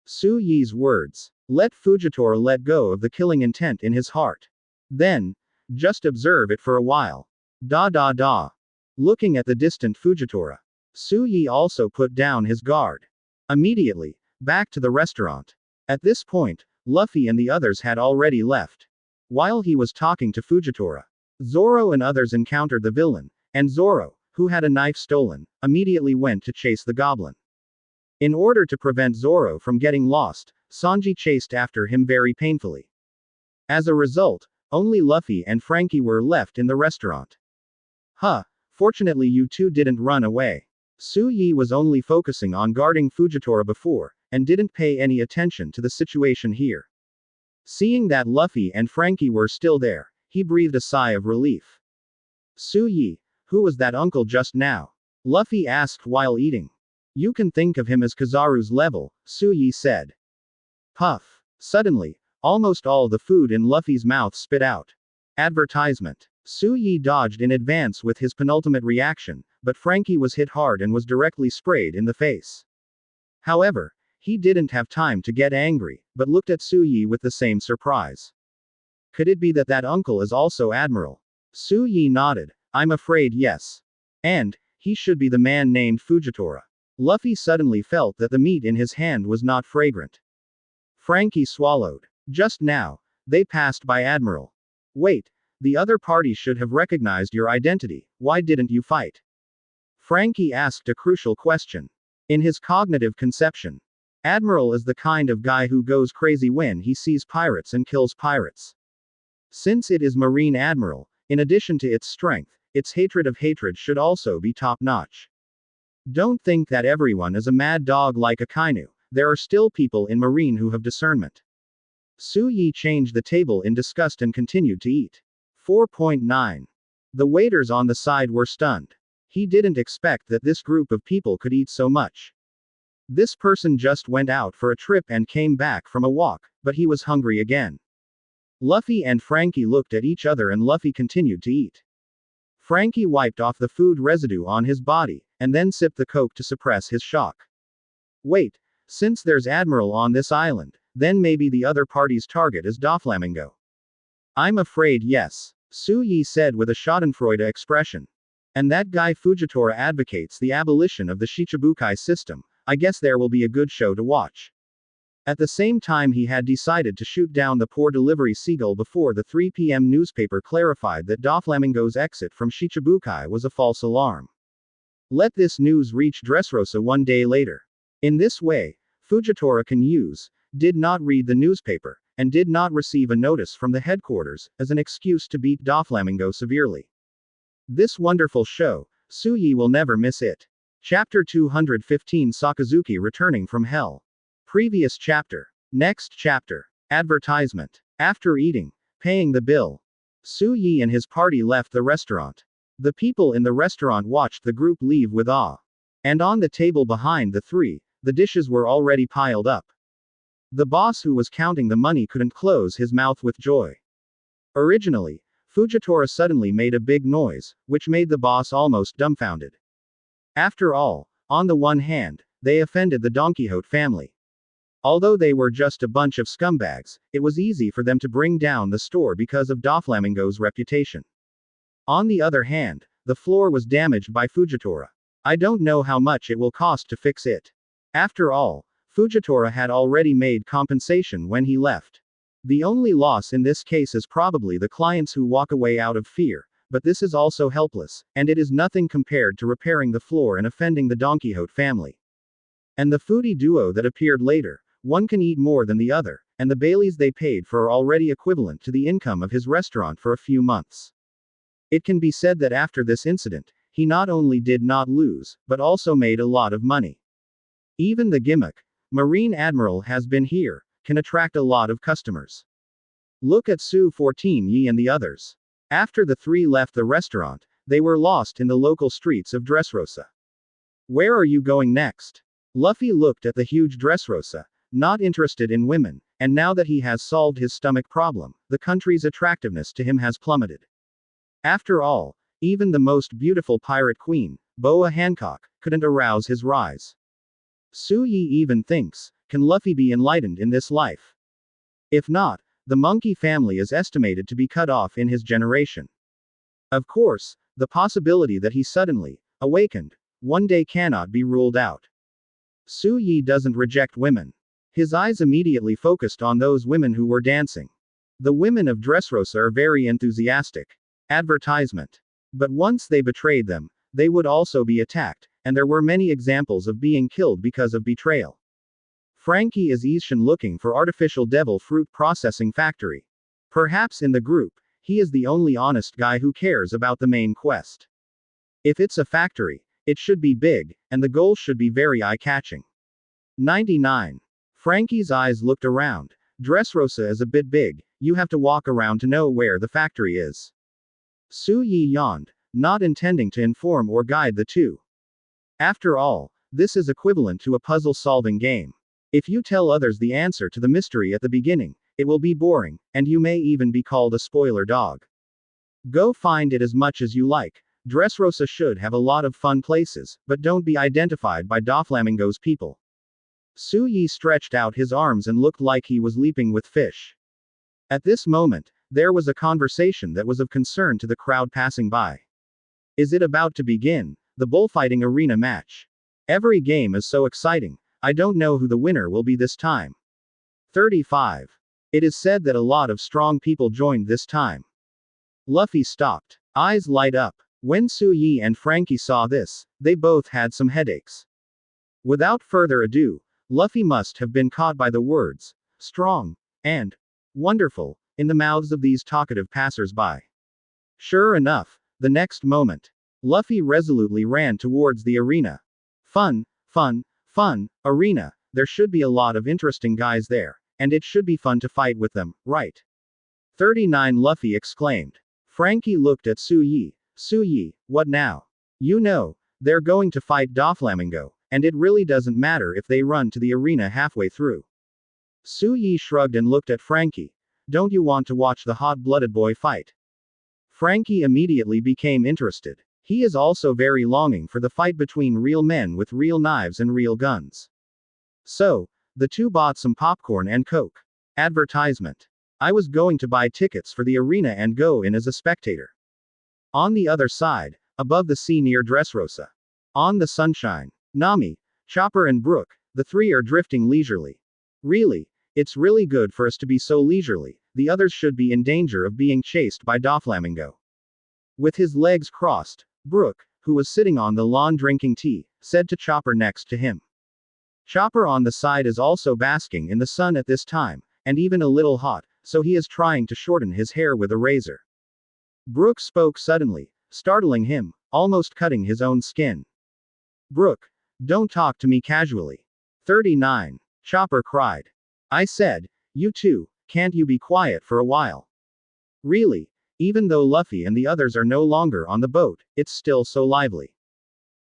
Suyi's words. Let Fujitora let go of the killing intent in his heart. Then, just observe it for a while. Da. Looking at the distant Fujitora. Suyi also put down his guard. Immediately, back to the restaurant. At this point, Luffy and the others had already left. While he was talking to Fujitora, Zoro and others encountered the villain, and Zoro, who had a knife stolen, immediately went to chase the goblin. In order to prevent Zoro from getting lost, Sanji chased after him very painfully. As a result, only Luffy and Frankie were left in the restaurant. Fortunately you two didn't run away. Suyi was only focusing on guarding Fujitora before, and didn't pay any attention to the situation here. Seeing that Luffy and Frankie were still there, he breathed a sigh of relief. Suyi, who was that uncle just now? Luffy asked while eating. You can think of him as Kizaru's level, Suyi said. Puff. Suddenly, almost all the food in Luffy's mouth spit out. Advertisement. Suyi dodged in advance with his penultimate reaction, but Frankie was hit hard and was directly sprayed in the face. However, he didn't have time to get angry, but looked at Suyi with the same surprise. Could it be that that uncle is also Admiral? Suyi nodded. I'm afraid yes. And, he should be the man named Fujitora. Luffy suddenly felt that the meat in his hand was not fragrant. Frankie swallowed. Just now, they passed by Admiral. Wait, the other party should have recognized your identity, why didn't you fight? Frankie asked a crucial question. In his cognitive conception, Admiral is the kind of guy who goes crazy when he sees pirates and kills pirates. Since it is Marine Admiral, in addition to its strength, its hatred of hatred should also be top-notch. Don't think that everyone is a mad dog like Akainu, there are still people in Marine who have discernment. Suyi changed the table in disgust and continued to eat. 4.9. The waiters on the side were stunned. He didn't expect that this group of people could eat so much. This person just went out for a trip and came back from a walk, but he was hungry again. Luffy and Frankie looked at each other and Luffy continued to eat. Frankie wiped off the food residue on his body, and then sipped the coke to suppress his shock. Wait, since there's Admiral on this island, then maybe the other party's target is Doflamingo. I'm afraid yes, Suyi said with a schadenfreude expression. And that guy Fujitora advocates the abolition of the Shichibukai system, I guess there will be a good show to watch. At the same time he had decided to shoot down the poor delivery seagull before the 3 p.m. newspaper clarified that Doflamingo's exit from Shichibukai was a false alarm. Let this news reach Dressrosa one day later. In this way, Fujitora did not read the newspaper, and did not receive a notice from the headquarters, as an excuse to beat Doflamingo severely. This wonderful show, Suyi will never miss it. Chapter 215 Sakazuki returning from hell. Previous chapter. Next chapter. Advertisement. After eating, paying the bill, Suyi and his party left the restaurant. The people in the restaurant watched the group leave with awe. And on the table behind the three, the dishes were already piled up. The boss who was counting the money couldn't close his mouth with joy. Originally, Fujitora suddenly made a big noise, which made the boss almost dumbfounded. After all, on the one hand, they offended the Don Quixote family. Although they were just a bunch of scumbags, it was easy for them to bring down the store because of Doflamingo's reputation. On the other hand, the floor was damaged by Fujitora. I don't know how much it will cost to fix it. After all, Fujitora had already made compensation when he left. The only loss in this case is probably the clients who walk away out of fear, but this is also helpless, and it is nothing compared to repairing the floor and offending the Don Quixote family. And the foodie duo that appeared later, one can eat more than the other, and the Baileys they paid for are already equivalent to the income of his restaurant for a few months. It can be said that after this incident, he not only did not lose, but also made a lot of money. Even the gimmick, Marine Admiral has been here, can attract a lot of customers. Look at Su 14 Yi and the others. After the three left the restaurant, they were lost in the local streets of Dressrosa. Where are you going next? Luffy looked at the huge Dressrosa, not interested in women, and now that he has solved his stomach problem, the country's attractiveness to him has plummeted. After all, even the most beautiful pirate queen, Boa Hancock, couldn't arouse his rise. Suyi even thinks, can Luffy be enlightened in this life? If not, the monkey family is estimated to be cut off in his generation. Of course, the possibility that he suddenly awakened one day cannot be ruled out. Suyi doesn't reject women. His eyes immediately focused on those women who were dancing. The women of Dressrosa are very enthusiastic. Advertisement. But once they betrayed them, they would also be attacked, and there were many examples of being killed because of betrayal. Frankie is Ishin looking for artificial devil fruit processing factory. Perhaps in the group, he is the only honest guy who cares about the main quest. If it's a factory, it should be big, and the goal should be very eye-catching. 99. Frankie's eyes looked around. Dressrosa is a bit big, you have to walk around to know where the factory is. Suyi yawned, not intending to inform or guide the two. After all, this is equivalent to a puzzle-solving game. If you tell others the answer to the mystery at the beginning, it will be boring, and you may even be called a spoiler dog. Go find it as much as you like. Dressrosa should have a lot of fun places, but don't be identified by Doflamingo's people. Suyi stretched out his arms and looked like he was leaping with fish. At this moment, there was a conversation that was of concern to the crowd passing by. Is it about to begin? The bullfighting arena match. Every game is so exciting. I don't know who the winner will be this time. 35. It is said that a lot of strong people joined this time. Luffy stopped. Eyes light up. When Suyi and Frankie saw this, they both had some headaches. Without further ado, Luffy must have been caught by the words, strong, and wonderful, in the mouths of these talkative passers-by. Sure enough, the next moment, Luffy resolutely ran towards the arena. Fun, fun, fun, arena, there should be a lot of interesting guys there, and it should be fun to fight with them, right? 39 Luffy exclaimed. Frankie looked at Suyi. Suyi, what now? You know, they're going to fight Doflamingo, and it really doesn't matter if they run to the arena halfway through. Suyi shrugged and looked at Frankie. Don't you want to watch the hot-blooded boy fight? Frankie immediately became interested. He is also very longing for the fight between real men with real knives and real guns. So, the two bought some popcorn and Coke. Advertisement. I was going to buy tickets for the arena and go in as a spectator. On the other side, above the sea near Dressrosa. On the sunshine. Nami, Chopper and Brook, the three are drifting leisurely. Really, it's really good for us to be so leisurely, the others should be in danger of being chased by Doflamingo. With his legs crossed, Brook, who was sitting on the lawn drinking tea, said to Chopper next to him. Chopper on the side is also basking in the sun at this time, and even a little hot, so he is trying to shorten his hair with a razor. Brook spoke suddenly, startling him, almost cutting his own skin. Brooke, don't talk to me casually. 39. Chopper cried. I said, you too, can't you be quiet for a while? Really? Even though Luffy and the others are no longer on the boat, it's still so lively.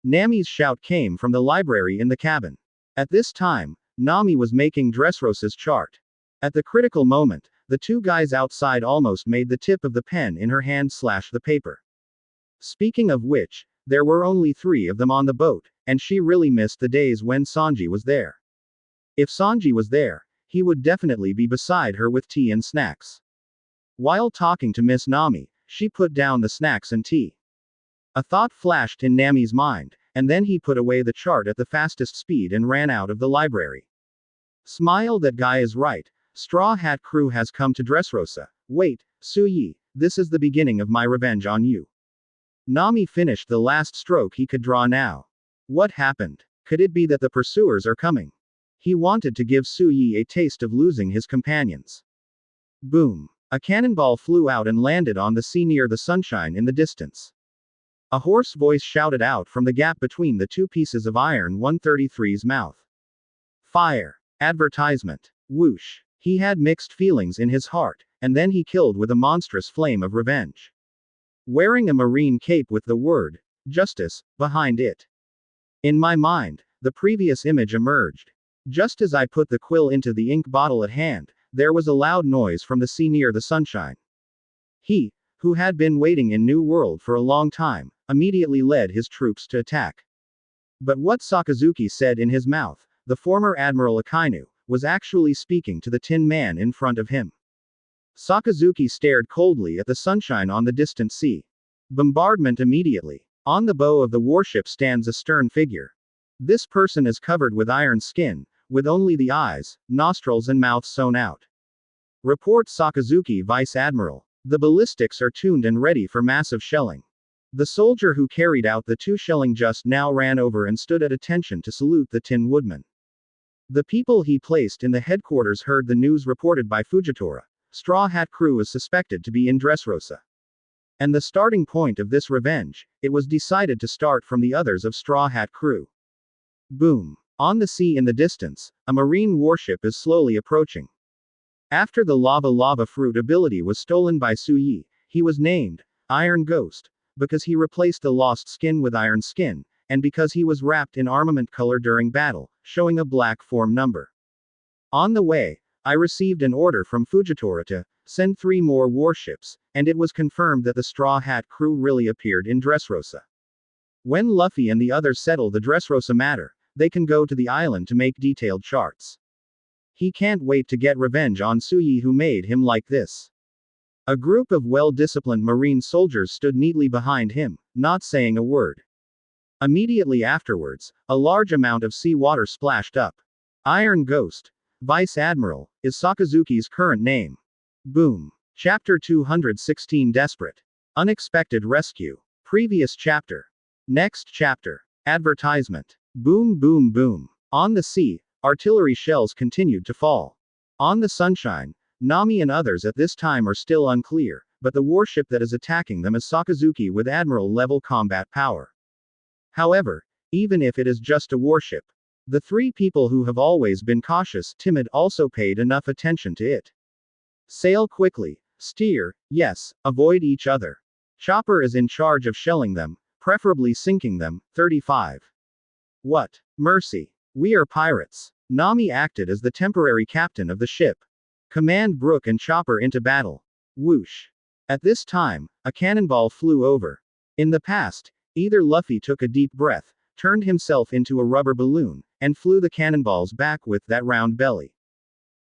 Nami's shout came from the library in the cabin. At this time, Nami was making Dressrosa's chart. At the critical moment, the two guys outside almost made the tip of the pen in her hand slash the paper. Speaking of which, there were only 3 of them on the boat, and she really missed the days when Sanji was there. If Sanji was there, he would definitely be beside her with tea and snacks. While talking to Miss Nami, she put down the snacks and tea. A thought flashed in Nami's mind, and then he put away the chart at the fastest speed and ran out of the library. Smile, that guy is right. Straw Hat Crew has come to Dressrosa. Wait, Suyi, this is the beginning of my revenge on you. Nami finished the last stroke he could draw now. What happened? Could it be that the pursuers are coming? He wanted to give Suyi a taste of losing his companions. Boom. A cannonball flew out and landed on the sea near the sunshine in the distance. A hoarse voice shouted out from the gap between the 2 pieces of iron 133's mouth. Fire. Advertisement. Whoosh. He had mixed feelings in his heart, and then he killed with a monstrous flame of revenge. Wearing a marine cape with the word, justice, behind it. In my mind, the previous image emerged. Just as I put the quill into the ink bottle at hand, there was a loud noise from the sea near the sunshine. He, who had been waiting in New World for a long time, immediately led his troops to attack. But what Sakazuki said in his mouth, the former Admiral Akainu, was actually speaking to the Tin Man in front of him. Sakazuki stared coldly at the sunshine on the distant sea. Bombardment immediately. On the bow of the warship stands a stern figure. This person is covered with iron skin, with only the eyes, nostrils and mouth sewn out. Report Sakazuki, Vice Admiral. The ballistics are tuned and ready for massive shelling. The soldier who carried out the 2 shelling just now ran over and stood at attention to salute the Tin Woodman. The people he placed in the headquarters heard the news reported by Fujitora. Straw Hat Crew is suspected to be in Dressrosa. And the starting point of this revenge, it was decided to start from the others of Straw Hat Crew. Boom. On the sea in the distance, a marine warship is slowly approaching. After the lava fruit ability was stolen by Suyi, he was named Iron Ghost, because he replaced the lost skin with iron skin, and because he was wrapped in armament color during battle, showing a black form number. On the way, I received an order from Fujitora to send 3 more warships, and it was confirmed that the Straw Hat Crew really appeared in Dressrosa. When Luffy and the others settle the Dressrosa matter, they can go to the island to make detailed charts. He can't wait to get revenge on Suyi, who made him like this. A group of well-disciplined marine soldiers stood neatly behind him, not saying a word. Immediately afterwards, a large amount of seawater splashed up. Iron Ghost, Vice Admiral, is Sakazuki's current name. Boom. Chapter 216, Desperate. Unexpected Rescue. Previous chapter. Next chapter. Advertisement. Boom boom boom. On the sea, artillery shells continued to fall. On the sunshine, Nami and others at this time are still unclear, but the warship that is attacking them is Sakazuki with Admiral-level combat power. However, even if it is just a warship, the 3 people who have always been cautious, timid also paid enough attention to it. Sail quickly, steer, yes, avoid each other. Chopper is in charge of shelling them, preferably sinking them. 35. What? Mercy. We are pirates. Nami acted as the temporary captain of the ship. Command Brook and Chopper into battle. Whoosh. At this time, a cannonball flew over. In the past, either Luffy took a deep breath, turned himself into a rubber balloon, and flew the cannonballs back with that round belly.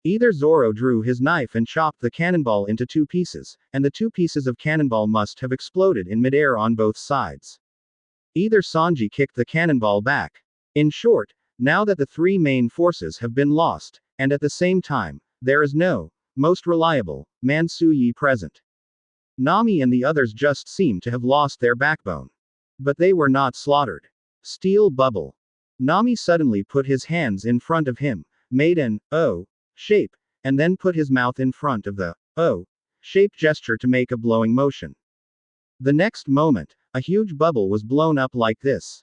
Either Zoro drew his knife and chopped the cannonball into 2 pieces, and the 2 pieces of cannonball must have exploded in midair on both sides. Either Sanji kicked the cannonball back. In short, now that the 3 main forces have been lost, and at the same time, there is no most reliable man Suyi present. Nami and the others just seem to have lost their backbone. But they were not slaughtered. Steel bubble. Nami suddenly put his hands in front of him, made an O shape, and then put his mouth in front of the O shape gesture to make a blowing motion. The next moment, a huge bubble was blown up like this.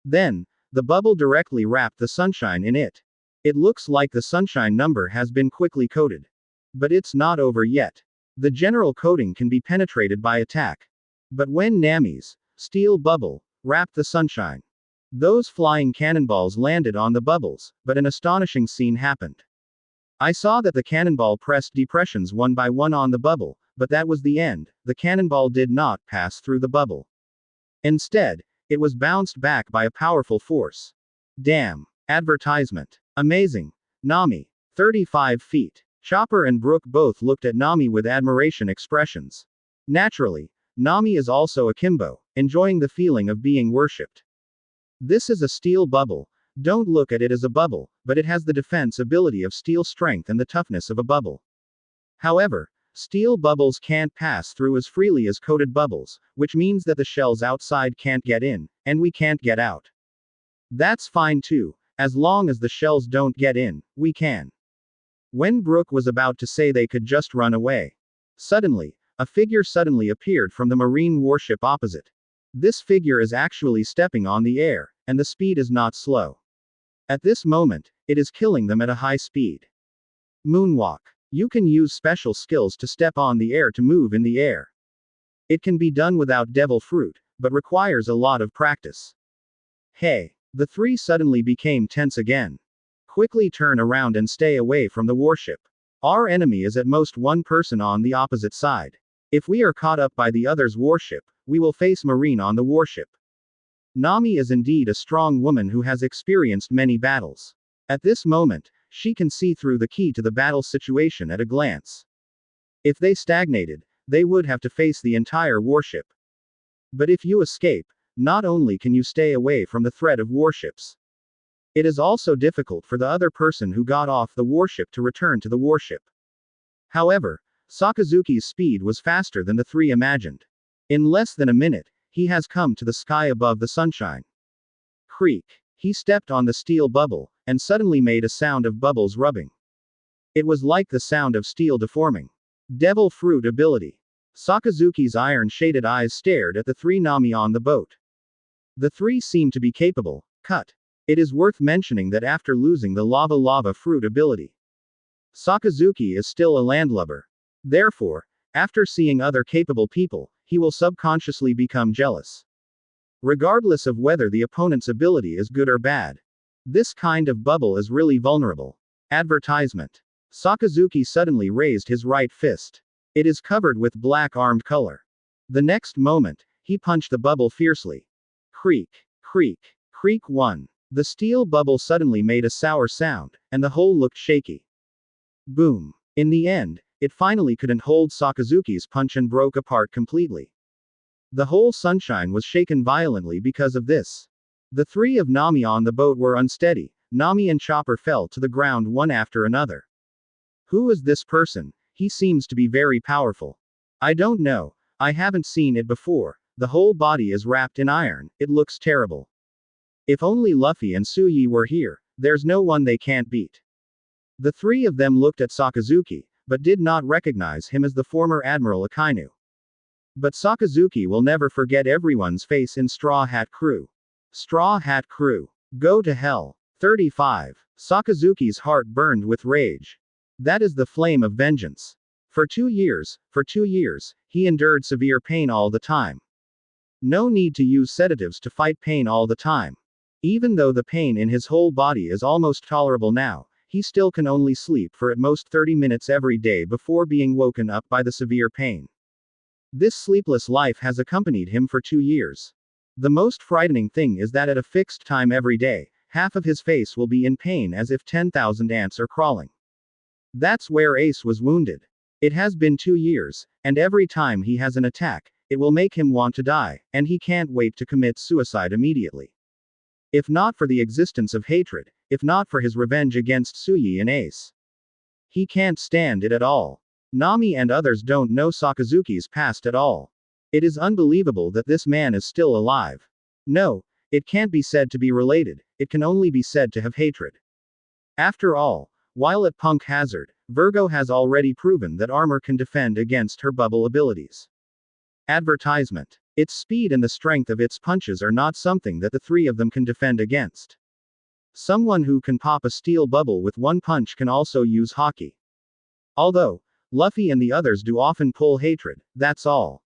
Then, the bubble directly wrapped the sunshine in it. It looks like the sunshine number has been quickly coated. But it's not over yet. The general coating can be penetrated by attack. But when Nami's steel bubble wrapped the sunshine, those flying cannonballs landed on the bubbles, but an astonishing scene happened. I saw that the cannonball pressed depressions one by one on the bubble, but that was the end. The cannonball did not pass through the bubble. Instead, it was bounced back by a powerful force. Damn. Advertisement. Amazing. Nami. 35 feet. Chopper and Brooke both looked at Nami with admiration expressions. Naturally, Nami is also akimbo, enjoying the feeling of being worshipped. This is a steel bubble. Don't look at it as a bubble, but it has the defense ability of steel strength and the toughness of a bubble. However, steel bubbles can't pass through as freely as coated bubbles, which means that the shells outside can't get in, and we can't get out. That's fine too, as long as the shells don't get in, we can. When Brooke was about to say they could just run away, suddenly, a figure suddenly appeared from the marine warship opposite. This figure is actually stepping on the air, and the speed is not slow. At this moment, it is killing them at a high speed. Moonwalk. You can use special skills to step on the air to move in the air. It can be done without devil fruit, but requires a lot of practice. Hey. The three suddenly became tense again. Quickly turn around and stay away from the warship. Our enemy is at most one person on the opposite side. If we are caught up by the other's warship, we will face Marine on the warship. Nami is indeed a strong woman who has experienced many battles. At this moment, she can see through the key to the battle situation at a glance. If they stagnated, they would have to face the entire warship. But if you escape, not only can you stay away from the threat of warships, it is also difficult for the other person who got off the warship to return to the warship. However, Sakazuki's speed was faster than the three imagined. In less than a minute, he has come to the sky above the sunshine. Creak. He stepped on the steel bubble, and suddenly made a sound of bubbles rubbing. It was like the sound of steel deforming. Devil fruit ability. Sakazuki's iron-shaded eyes stared at the three Nami on the boat. The three seem to be capable. Cut. It is worth mentioning that after losing the lava fruit ability, Sakazuki is still a landlubber. Therefore, after seeing other capable people, he will subconsciously become jealous. Regardless of whether the opponent's ability is good or bad. This kind of bubble is really vulnerable. Advertisement. Sakazuki suddenly raised his right fist. It is covered with black armed color. The next moment, he punched the bubble fiercely. Creak, creak, creak 1. The steel bubble suddenly made a sour sound, and the hole looked shaky. Boom. In the end, it finally couldn't hold Sakazuki's punch and broke apart completely. The whole sunshine was shaken violently because of this. The three of Nami on the boat were unsteady. Nami and Chopper fell to the ground one after another. Who is this person? He seems to be very powerful. I don't know. I haven't seen it before. The whole body is wrapped in iron. It looks terrible. If only Luffy and Tsuyi were here, there's no one they can't beat. The three of them looked at Sakazuki, but did not recognize him as the former Admiral Akainu. But Sakazuki will never forget everyone's face in Straw Hat Crew. Straw Hat Crew. Go to hell. 35. Sakazuki's heart burned with rage. That is the flame of vengeance. For 2 years, he endured severe pain all the time. No need to use sedatives to fight pain all the time. Even though the pain in his whole body is almost tolerable now, he still can only sleep for at most 30 minutes every day before being woken up by the severe pain. This sleepless life has accompanied him for 2 years. The most frightening thing is that at a fixed time every day, half of his face will be in pain as if 10,000 ants are crawling. That's where Ace was wounded. It has been 2 years, and every time he has an attack, it will make him want to die, and he can't wait to commit suicide immediately. If not for the existence of hatred, if not for his revenge against Tsuyi and Ace, he can't stand it at all. Nami and others don't know Sakazuki's past at all. It is unbelievable that this man is still alive. No, it can't be said to be related, it can only be said to have hatred. After all, while at Punk Hazard, Virgo has already proven that armor can defend against her bubble abilities. Advertisement. Its speed and the strength of its punches are not something that the three of them can defend against. Someone who can pop a steel bubble with one punch can also use hockey. Although, Luffy and the others do often pull hatred, that's all.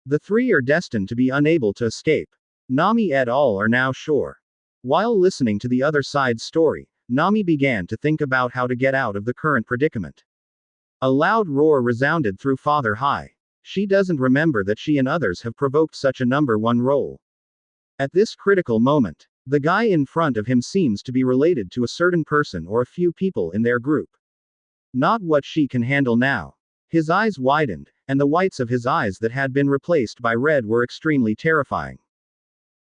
The three are destined to be unable to escape. Nami et al. Are now sure. While listening to the other side's story, Nami began to think about how to get out of the current predicament. A loud roar resounded through Father High. She doesn't remember that she and others have provoked such a number one roll. At this critical moment, the guy in front of him seems to be related to a certain person or a few people in their group. Not what she can handle now. His eyes widened, and the whites of his eyes that had been replaced by red were extremely terrifying.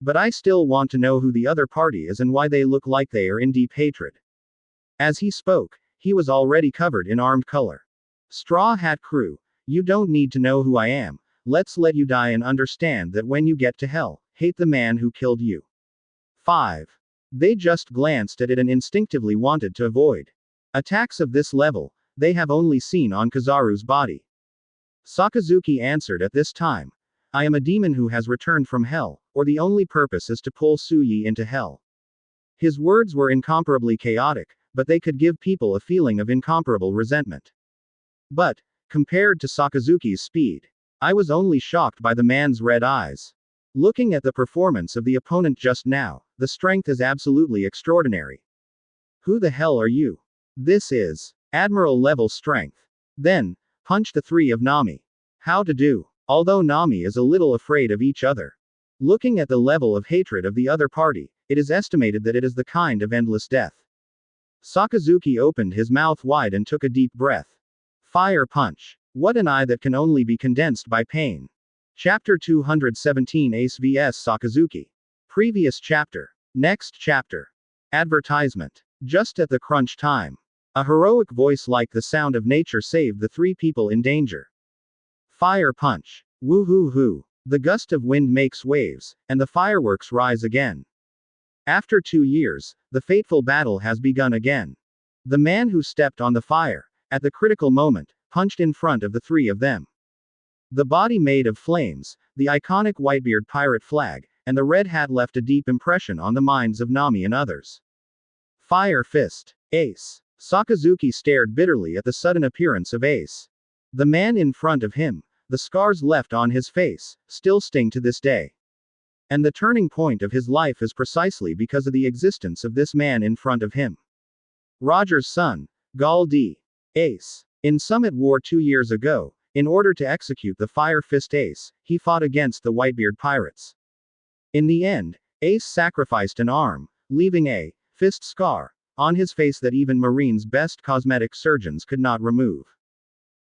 But I still want to know who the other party is and why they look like they are in deep hatred. As he spoke, he was already covered in armed color. Straw Hat Crew, you don't need to know who I am, let's let you die and understand that when you get to hell, hate the man who killed you. 5. They just glanced at it and instinctively wanted to avoid attacks of this level. They have only seen on Kizaru's body. Sakazuki answered at this time. I am a demon who has returned from hell, or the only purpose is to pull Suyi into hell. His words were incomparably chaotic, but they could give people a feeling of incomparable resentment. But, compared to Sakazuki's speed, I was only shocked by the man's red eyes. Looking at the performance of the opponent just now, the strength is absolutely extraordinary. Who the hell are you? This is Admiral level strength. Then, punch the three of Nami. How to do? Although Nami is a little afraid of each other. Looking at the level of hatred of the other party, it is estimated that it is the kind of endless death. Sakazuki opened his mouth wide and took a deep breath. Fire punch. What an eye that can only be condensed by pain. Chapter 217 Ace vs Sakazuki. Previous chapter. Next chapter. Advertisement. Just at the crunch time. A heroic voice like the sound of nature saved the three people in danger. Fire punch. Woo-hoo-hoo. The gust of wind makes waves, and the fireworks rise again. After 2 years, the fateful battle has begun again. The man who stepped on the fire, at the critical moment, punched in front of the three of them. The body made of flames, the iconic Whitebeard pirate flag, and the red hat left a deep impression on the minds of Nami and others. Fire fist. Ace. Sakazuki stared bitterly at the sudden appearance of Ace. The man in front of him, the scars left on his face, still sting to this day. And the turning point of his life is precisely because of the existence of this man in front of him. Roger's son, Gal D. Ace. In Summit War 2 years ago, in order to execute the Fire Fist Ace, he fought against the Whitebeard pirates. In the end, Ace sacrificed an arm, leaving a fist scar on his face that even Marine's best cosmetic surgeons could not remove.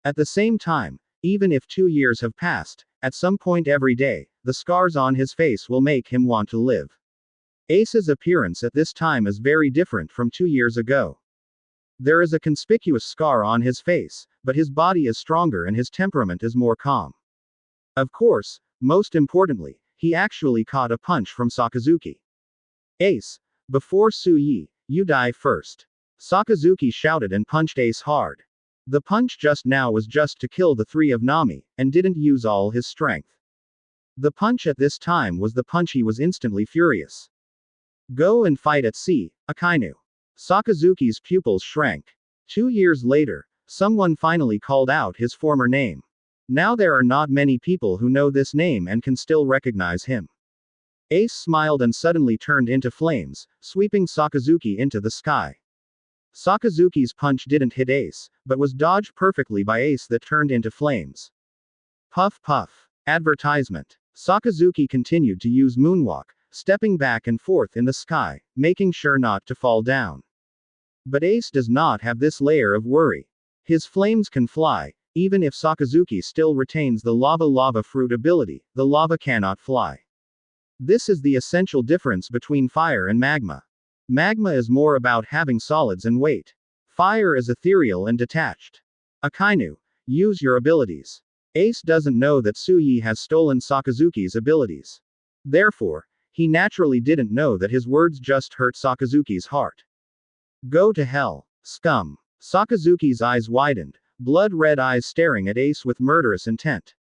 At the same time, even if 2 years have passed, at some point every day, the scars on his face will make him want to live. Ace's appearance at this time is very different from 2 years ago. There is a conspicuous scar on his face, but his body is stronger and his temperament is more calm. Of course, most importantly, he actually caught a punch from Sakazuki. Ace, before Suyi, you die first. Sakazuki shouted and punched Ace hard. The punch just now was just to kill the three of Nami, and didn't use all his strength. The punch at this time was the punch he was instantly furious. Go and fight at sea, Akainu. Sakazuki's pupils shrank. 2 years later, someone finally called out his former name. Now there are not many people who know this name and can still recognize him. Ace smiled and suddenly turned into flames, sweeping Sakazuki into the sky. Sakazuki's punch didn't hit Ace, but was dodged perfectly by Ace that turned into flames. Puff puff. Advertisement. Sakazuki continued to use moonwalk, stepping back and forth in the sky, making sure not to fall down. But Ace does not have this layer of worry. His flames can fly, even if Sakazuki still retains the lava fruit ability, the lava cannot fly. This is the essential difference between fire and magma. Magma is more about having solids and weight. Fire is ethereal and detached. Akainu, use your abilities. Ace doesn't know that Suyi has stolen Sakazuki's abilities. Therefore, he naturally didn't know that his words just hurt Sakazuki's heart. Go to hell, scum. Sakazuki's eyes widened, blood-red eyes staring at Ace with murderous intent.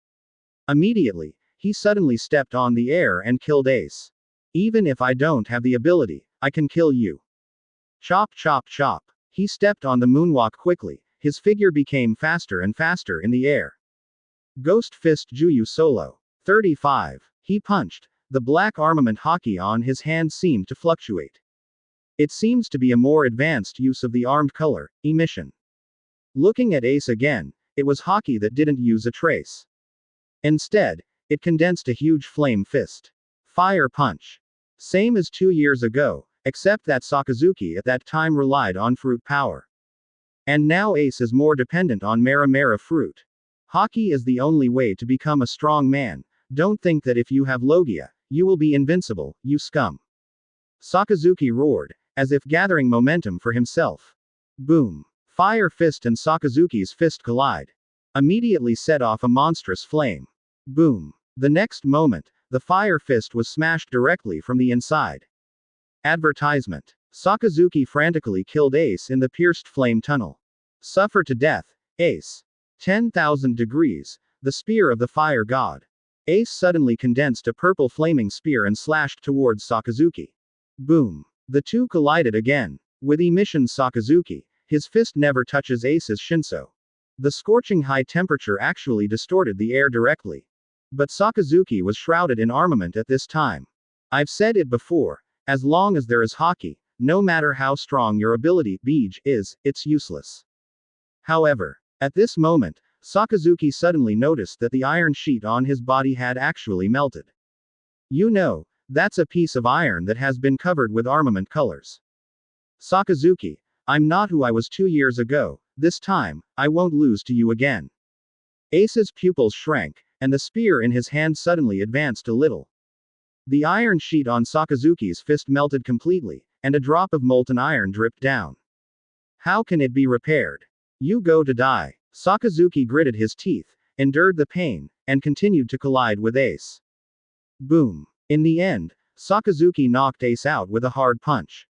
Immediately, He suddenly stepped on the air and killed Ace. Even if I don't have the ability, I can kill you. Chop chop chop. He stepped on the moonwalk quickly, his figure became faster and faster in the air. Ghost Fist Juyu Solo. 35. He punched. The black armament hockey on his hand seemed to fluctuate. It seems to be a more advanced use of the armed color, emission. Looking at Ace again, it was hockey that didn't use a trace. Instead, it condensed a huge flame fist. Fire punch. Same as 2 years ago, except that Sakazuki at that time relied on fruit power. And now Ace is more dependent on Mara fruit. Hockey is the only way to become a strong man. Don't think that if you have Logia, you will be invincible, you scum. Sakazuki roared, as if gathering momentum for himself. Boom. Fire fist and Sakazuki's fist collide. Immediately set off a monstrous flame. Boom. The next moment, the fire fist was smashed directly from the inside. Advertisement. Sakazuki frantically killed Ace in the pierced flame tunnel. Suffer to death, Ace. 10,000 degrees, the spear of the fire god. Ace suddenly condensed a purple flaming spear and slashed towards Sakazuki. Boom. The two collided again. With emission Sakazuki, his fist never touches Ace's Shinso. The scorching high temperature actually distorted the air directly. But Sakazuki was shrouded in armament at this time. I've said it before, as long as there is hockey, no matter how strong your ability Beige is, it's useless. However, at this moment, Sakazuki suddenly noticed that the iron sheet on his body had actually melted. You know, that's a piece of iron that has been covered with armament colors. Sakazuki, I'm not who I was 2 years ago, this time, I won't lose to you again. Ace's pupils shrank, and the spear in his hand suddenly advanced a little. The iron sheet on Sakazuki's fist melted completely, and a drop of molten iron dripped down. How can it be repaired? You go to die. Sakazuki gritted his teeth, endured the pain, and continued to collide with Ace. Boom. In the end, Sakazuki knocked Ace out with a hard punch.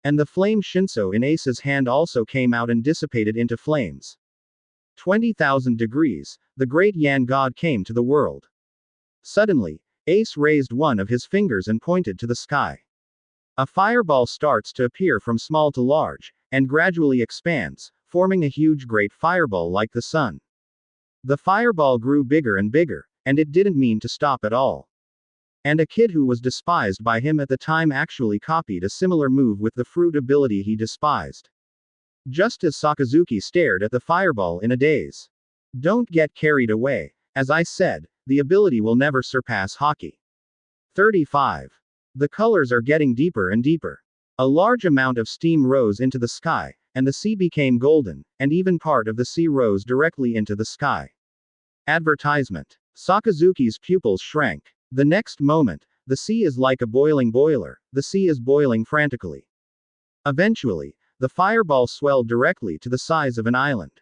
And the flame Shinso in Ace's hand also came out and dissipated into flames. 20,000 degrees, the great Yan god came to the world. Suddenly, Ace raised one of his fingers and pointed to the sky. A fireball starts to appear from small to large, and gradually expands, forming a huge great fireball like the sun. The fireball grew bigger and bigger, and it didn't mean to stop at all. And a kid who was despised by him at the time actually copied a similar move with the fruit ability he despised. Just as Sakazuki stared at the fireball in a daze. Don't get carried away. As I said, the ability will never surpass hockey. 35. The colors are getting deeper and deeper. A large amount of steam rose into the sky, and the sea became golden, and even part of the sea rose directly into the sky. Advertisement. Sakazuki's pupils shrank. The next moment, the sea is like a boiling boiler, the sea is boiling frantically. Eventually, the fireball swelled directly to the size of an island.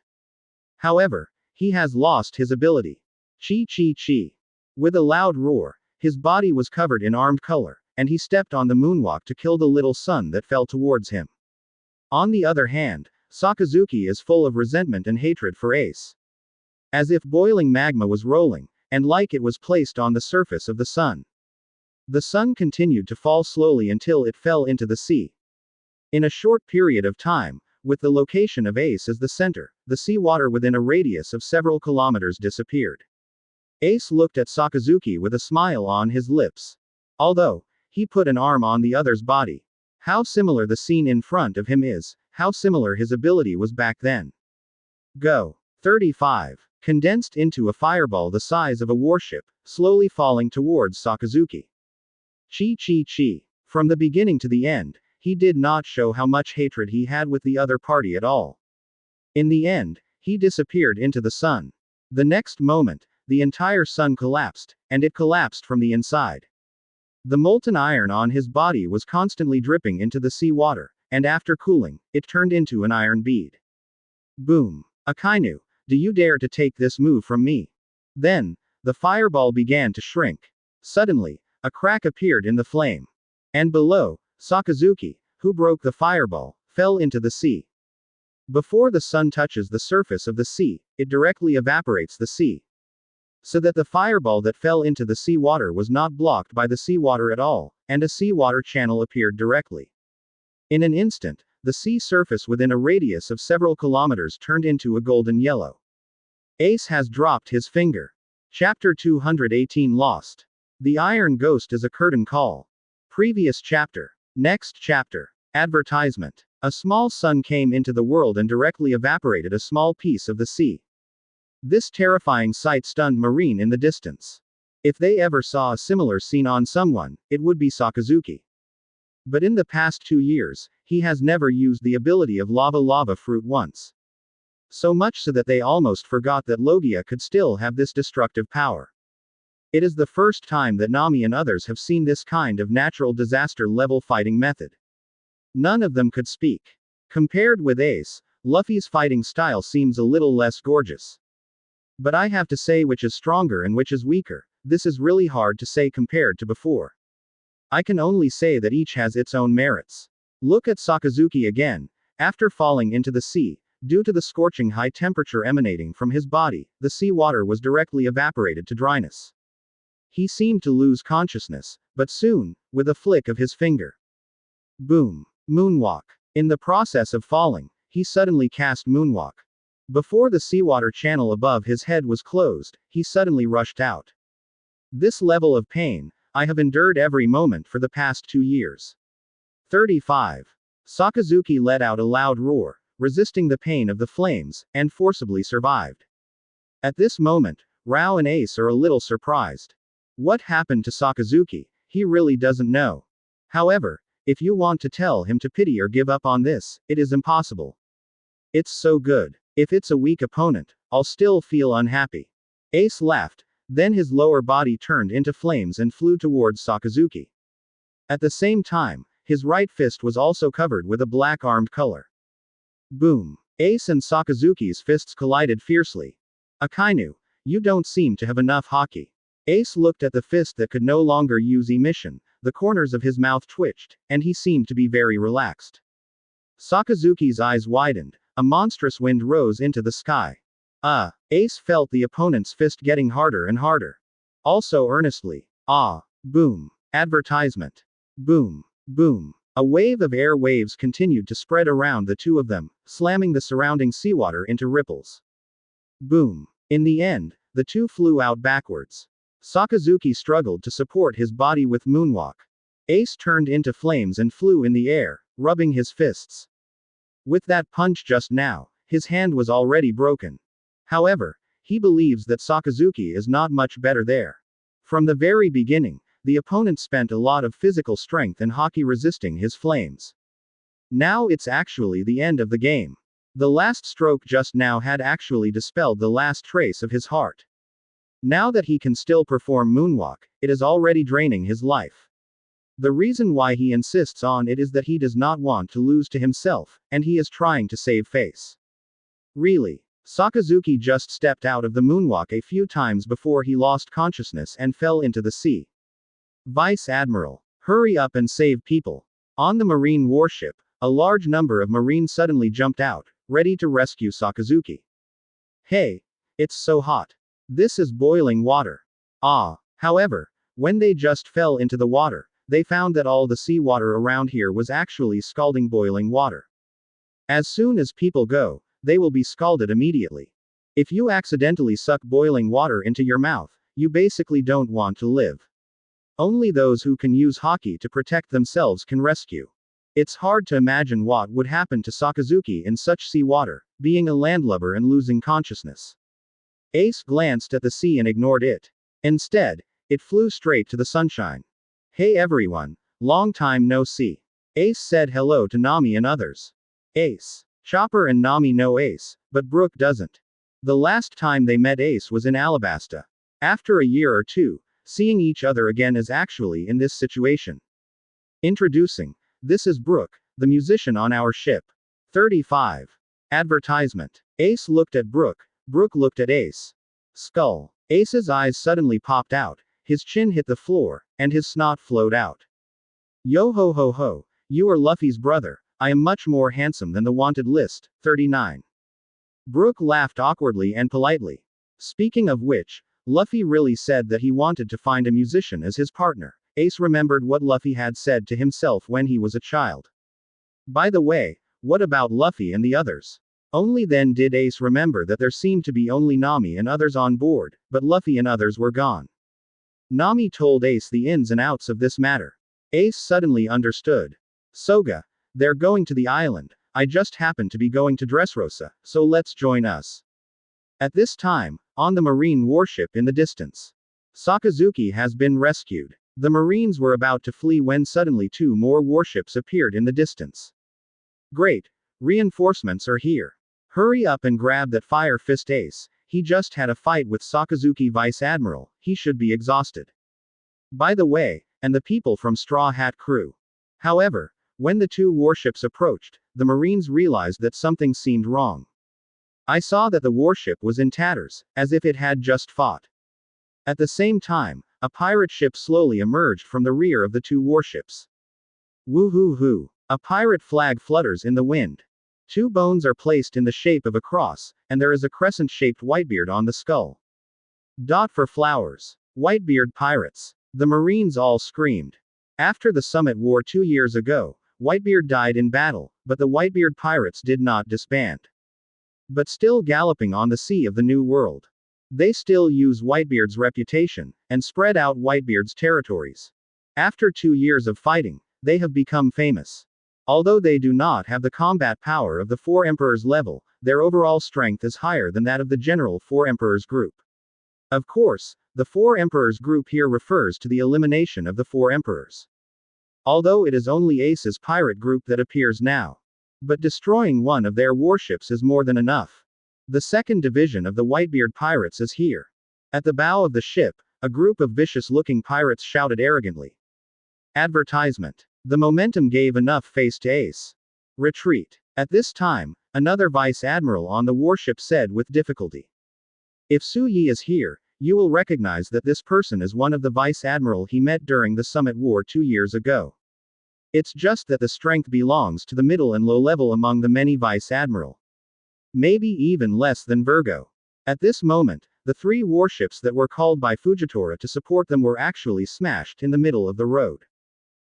However, he has lost his ability. Chi chi chi. With a loud roar, his body was covered in armed color, and he stepped on the moonwalk to kill the little sun that fell towards him. On the other hand, Sakazuki is full of resentment and hatred for Ace. As if boiling magma was rolling, and like it was placed on the surface of the sun. The sun continued to fall slowly until it fell into the sea. In a short period of time, with the location of Ace as the center, the seawater within a radius of several kilometers disappeared. Ace looked at Sakazuki with a smile on his lips. Although, he put an arm on the other's body. How similar the scene in front of him is, how similar his ability was back then. Go. 35. Condensed into a fireball the size of a warship, slowly falling towards Sakazuki. Chi chi chi. From the beginning to the end, he did not show how much hatred he had with the other party at all. In the end, he disappeared into the sun. The next moment, the entire sun collapsed, and it collapsed from the inside. The molten iron on his body was constantly dripping into the sea water, and after cooling, it turned into an iron bead. Boom. Akainu, do you dare to take this move from me? Then, the fireball began to shrink. Suddenly, a crack appeared in the flame. And below, Sakazuki, who broke the fireball, fell into the sea. Before the sun touches the surface of the sea, it directly evaporates the sea. So that the fireball that fell into the seawater was not blocked by the seawater at all, and a seawater channel appeared directly. In an instant, the sea surface within a radius of several kilometers turned into a golden yellow. Ace has dropped his finger. Chapter 218 Lost. The Iron Ghost is a curtain call. Previous chapter. Next chapter. Advertisement. A small sun came into the world and directly evaporated a small piece of the sea. This terrifying sight stunned Marine in the distance. If they ever saw a similar scene on someone, it would be Sakazuki. But in the past 2 years, he has never used the ability of lava fruit once. So much so that they almost forgot that Logia could still have this destructive power. It is the first time that Nami and others have seen this kind of natural disaster level fighting method. None of them could speak. Compared with Ace, Luffy's fighting style seems a little less gorgeous. But I have to say which is stronger and which is weaker. This is really hard to say compared to before. I can only say that each has its own merits. Look at Sakazuki again. After falling into the sea, due to the scorching high temperature emanating from his body, the seawater was directly evaporated to dryness. He seemed to lose consciousness, but soon, with a flick of his finger. Boom. Moonwalk. In the process of falling, he suddenly cast Moonwalk. Before the seawater channel above his head was closed, he suddenly rushed out. This level of pain, I have endured every moment for the past 2 years. 35. Sakazuki let out a loud roar, resisting the pain of the flames, and forcibly survived. At this moment, Rao and Ace are a little surprised. What happened to Sakazuki? He really doesn't know. However, if you want to tell him to pity or give up on this, it is impossible. It's so good. If it's a weak opponent, I'll still feel unhappy. Ace laughed, then his lower body turned into flames and flew towards Sakazuki. At the same time, his right fist was also covered with a black armed color. Boom. Ace and Sakazuki's fists collided fiercely. Akainu, you don't seem to have enough haki. Ace looked at the fist that could no longer use emission, the corners of his mouth twitched, and he seemed to be very relaxed. Sakazuki's eyes widened, a monstrous wind rose into the sky. Ace felt the opponent's fist getting harder and harder. Also earnestly. Boom. Advertisement. Boom. Boom. A wave of air waves continued to spread around the two of them, slamming the surrounding seawater into ripples. Boom. In the end, the two flew out backwards. Sakazuki struggled to support his body with Moonwalk. Ace turned into flames and flew in the air, rubbing his fists. With that punch just now, his hand was already broken. However, he believes that Sakazuki is not much better there. From the very beginning, the opponent spent a lot of physical strength and haki resisting his flames. Now it's actually the end of the game. The last stroke just now had actually dispelled the last trace of his heart. Now that he can still perform Moonwalk, it is already draining his life. The reason why he insists on it is that he does not want to lose to himself, and he is trying to save face. Really. Sakazuki just stepped out of the Moonwalk a few times before he lost consciousness and fell into the sea. Vice Admiral, hurry up and save people. On the Marine warship, a large number of Marines suddenly jumped out, ready to rescue Sakazuki. Hey, it's so hot. This is boiling water. However, when they just fell into the water, they found that all the seawater around here was actually scalding boiling water. As soon as people go, they will be scalded immediately. If you accidentally suck boiling water into your mouth, you basically don't want to live. Only those who can use haki to protect themselves can rescue. It's hard to imagine what would happen to Sakazuki in such seawater, being a landlubber and losing consciousness. Ace glanced at the sea and ignored it. Instead, it flew straight to the sunshine. Hey everyone, long time no see. Ace said hello to Nami and others. Ace. Chopper and Nami know Ace, but Brook doesn't. The last time they met Ace was in Alabasta. After a year or two, seeing each other again is actually in this situation. Introducing. This is Brook, the musician on our ship. 35. Advertisement. Ace looked at Brook. Brook looked at Ace. Skull. Ace's eyes suddenly popped out, his chin hit the floor, and his snot flowed out. Yo ho ho ho, you are Luffy's brother, I am much more handsome than the wanted list. 39. Brook laughed awkwardly and politely. Speaking of which, Luffy really said that he wanted to find a musician as his partner. Ace remembered what Luffy had said to himself when he was a child. By the way, what about Luffy and the others? Only then did Ace remember that there seemed to be only Nami and others on board, but Luffy and others were gone. Nami told Ace the ins and outs of this matter. Ace suddenly understood. Soga, they're going to the island. I just happen to be going to Dressrosa, so let's join us. At this time, on the marine warship in the distance, Sakazuki has been rescued. The Marines were about to flee when suddenly 2 more warships appeared in the distance. Great! Reinforcements are here. Hurry up and grab that Fire Fist Ace. He just had a fight with Sakazuki Vice Admiral, he should be exhausted. By the way, and the people from Straw Hat Crew. However, when the 2 warships approached, the Marines realized that something seemed wrong. I saw that the warship was in tatters, as if it had just fought. At the same time, a pirate ship slowly emerged from the rear of the 2 warships. Woo-hoo-hoo. A pirate flag flutters in the wind. 2 bones are placed in the shape of a cross, and there is a crescent-shaped whitebeard on the skull. Dot for flowers. Whitebeard pirates. The Marines all screamed. After the Summit War 2 years ago, Whitebeard died in battle, but the Whitebeard pirates did not disband. But still galloping on the sea of the New World. They still use Whitebeard's reputation, and spread out Whitebeard's territories. After 2 years of fighting, they have become famous. Although they do not have the combat power of the 4 Emperors level, their overall strength is higher than that of the general 4 Emperors group. Of course, the 4 Emperors group here refers to the elimination of the 4 Emperors. Although it is only Ace's pirate group that appears now. But destroying one of their warships is more than enough. The 2nd division of the Whitebeard pirates is here. At the bow of the ship, a group of vicious-looking pirates shouted arrogantly. Advertisement. The momentum gave enough face to Ace. Retreat. At this time, another vice admiral on the warship said with difficulty. If Su Yi is here, you will recognize that this person is one of the vice admiral he met during the Summit War 2 years ago. It's just that the strength belongs to the middle and low level among the many vice admiral. Maybe even less than Virgo. At this moment, the 3 warships that were called by Fujitora to support them were actually smashed in the middle of the road.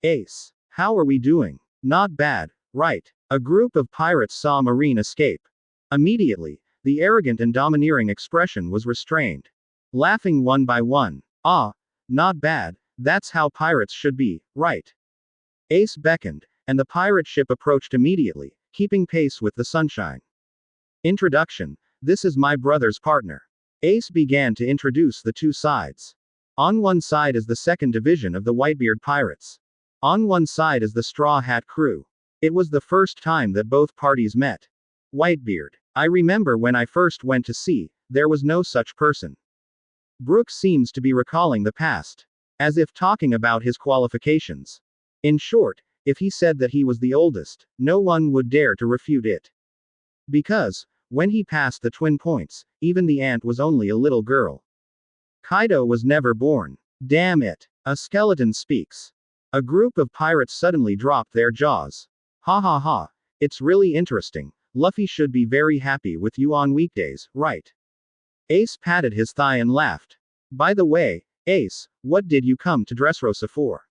Ace. How are we doing? Not bad, right? A group of pirates saw Marine escape. Immediately, the arrogant and domineering expression was restrained. Laughing one by one. Ah, not bad, that's how pirates should be, right? Ace beckoned, and the pirate ship approached immediately, keeping pace with the sunshine. Introduction. This is my brother's partner. Ace began to introduce the 2 sides. On one side is the 2nd division of the Whitebeard pirates. On one side is the Straw Hat Crew. It was the first time that both parties met. Whitebeard. I remember when I first went to sea, there was no such person. Brooks seems to be recalling the past. As if talking about his qualifications. In short, if he said that he was the oldest, no one would dare to refute it. Because, when he passed the twin points, even the ant was only a little girl. Kaido was never born. Damn it. A skeleton speaks. A group of pirates suddenly dropped their jaws. Ha ha ha. It's really interesting. Luffy should be very happy with you on weekdays, right? Ace patted his thigh and laughed. By the way, Ace, what did you come to Dressrosa for?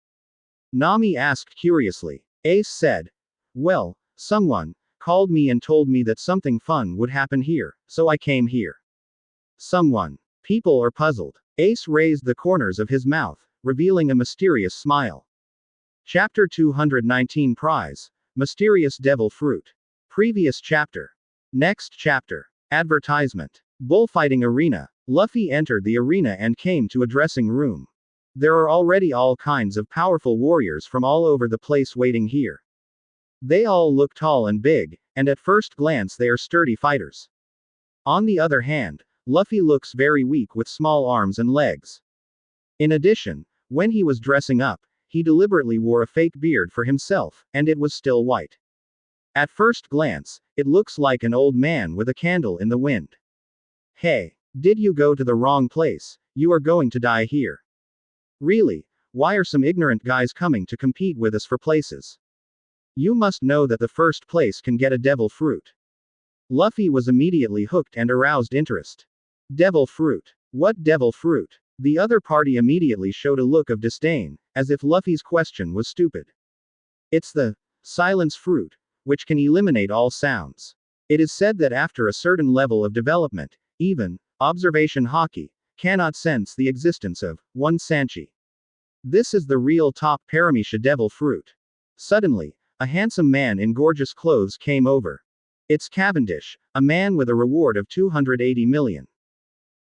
Nami asked curiously. Ace said. Well, someone called me and told me that something fun would happen here, so I came here. Someone. People are puzzled. Ace raised the corners of his mouth, revealing a mysterious smile. Chapter 219 Prize. Mysterious Devil Fruit. Previous chapter. Next chapter. Advertisement. Bullfighting arena. Luffy entered the arena and came to a dressing room. There are already all kinds of powerful warriors from all over the place waiting here. They all look tall and big, and at first glance they are sturdy fighters. On the other hand, Luffy looks very weak with small arms and legs. In addition, when he was dressing up, he deliberately wore a fake beard for himself, and it was still white. At first glance, it looks like an old man with a candle in the wind. Hey, did you go to the wrong place? You are going to die here. Really, why are some ignorant guys coming to compete with us for places? You must know that the first place can get a devil fruit. Luffy was immediately hooked and aroused interest. Devil fruit. What devil fruit? The other party immediately showed a look of disdain, as if Luffy's question was stupid. It's the silence fruit, which can eliminate all sounds. It is said that after a certain level of development, even observation haki cannot sense the existence of one Sanchi. This is the real top Paramecia devil fruit. Suddenly, a handsome man in gorgeous clothes came over. It's Cavendish, a man with a reward of 280 million.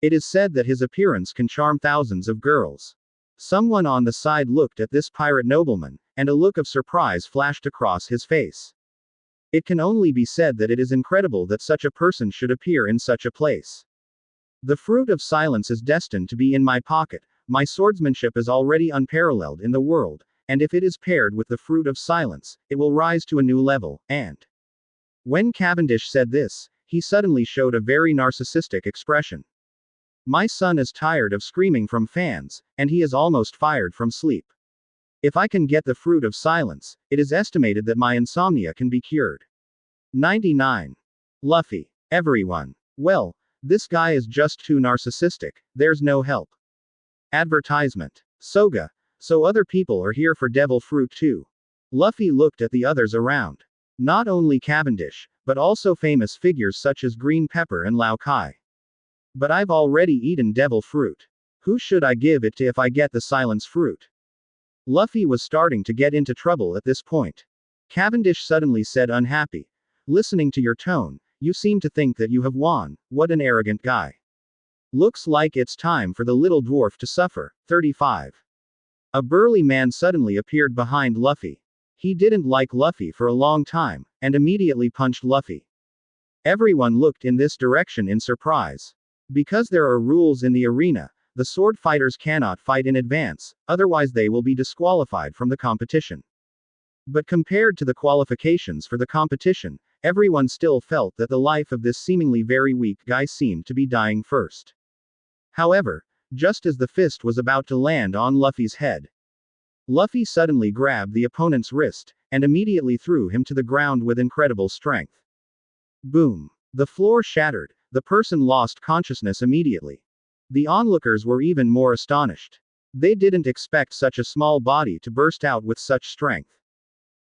It is said that his appearance can charm thousands of girls. Someone on the side looked at this pirate nobleman, and a look of surprise flashed across his face. It can only be said that it is incredible that such a person should appear in such a place. The fruit of silence is destined to be in my pocket. My swordsmanship is already unparalleled in the world, and if it is paired with the fruit of silence, it will rise to a new level, and. When Cavendish said this, he suddenly showed a very narcissistic expression. My son is tired of screaming from fans, and he is almost fired from sleep. If I can get the fruit of silence, it is estimated that my insomnia can be cured. 99. Luffy. Everyone. Well, this guy is just too narcissistic, there's no help. Advertisement. Soga. So other people are here for devil fruit too. Luffy looked at the others around. Not only Cavendish, but also famous figures such as Green Pepper and Lao Kai. But I've already eaten devil fruit. Who should I give it to if I get the silence fruit? Luffy was starting to get into trouble at this point. Cavendish suddenly said, unhappy. Listening to your tone, you seem to think that you have won. What an arrogant guy. Looks like it's time for the little dwarf to suffer. 35. A burly man suddenly appeared behind Luffy. He didn't like Luffy for a long time, and immediately punched Luffy. Everyone looked in this direction in surprise. Because there are rules in the arena, the sword fighters cannot fight in advance, otherwise they will be disqualified from the competition. But compared to the qualifications for the competition, everyone still felt that the life of this seemingly very weak guy seemed to be dying first. However, just as the fist was about to land on Luffy's head, Luffy suddenly grabbed the opponent's wrist, and immediately threw him to the ground with incredible strength. Boom. The floor shattered, the person lost consciousness immediately. The onlookers were even more astonished. They didn't expect such a small body to burst out with such strength.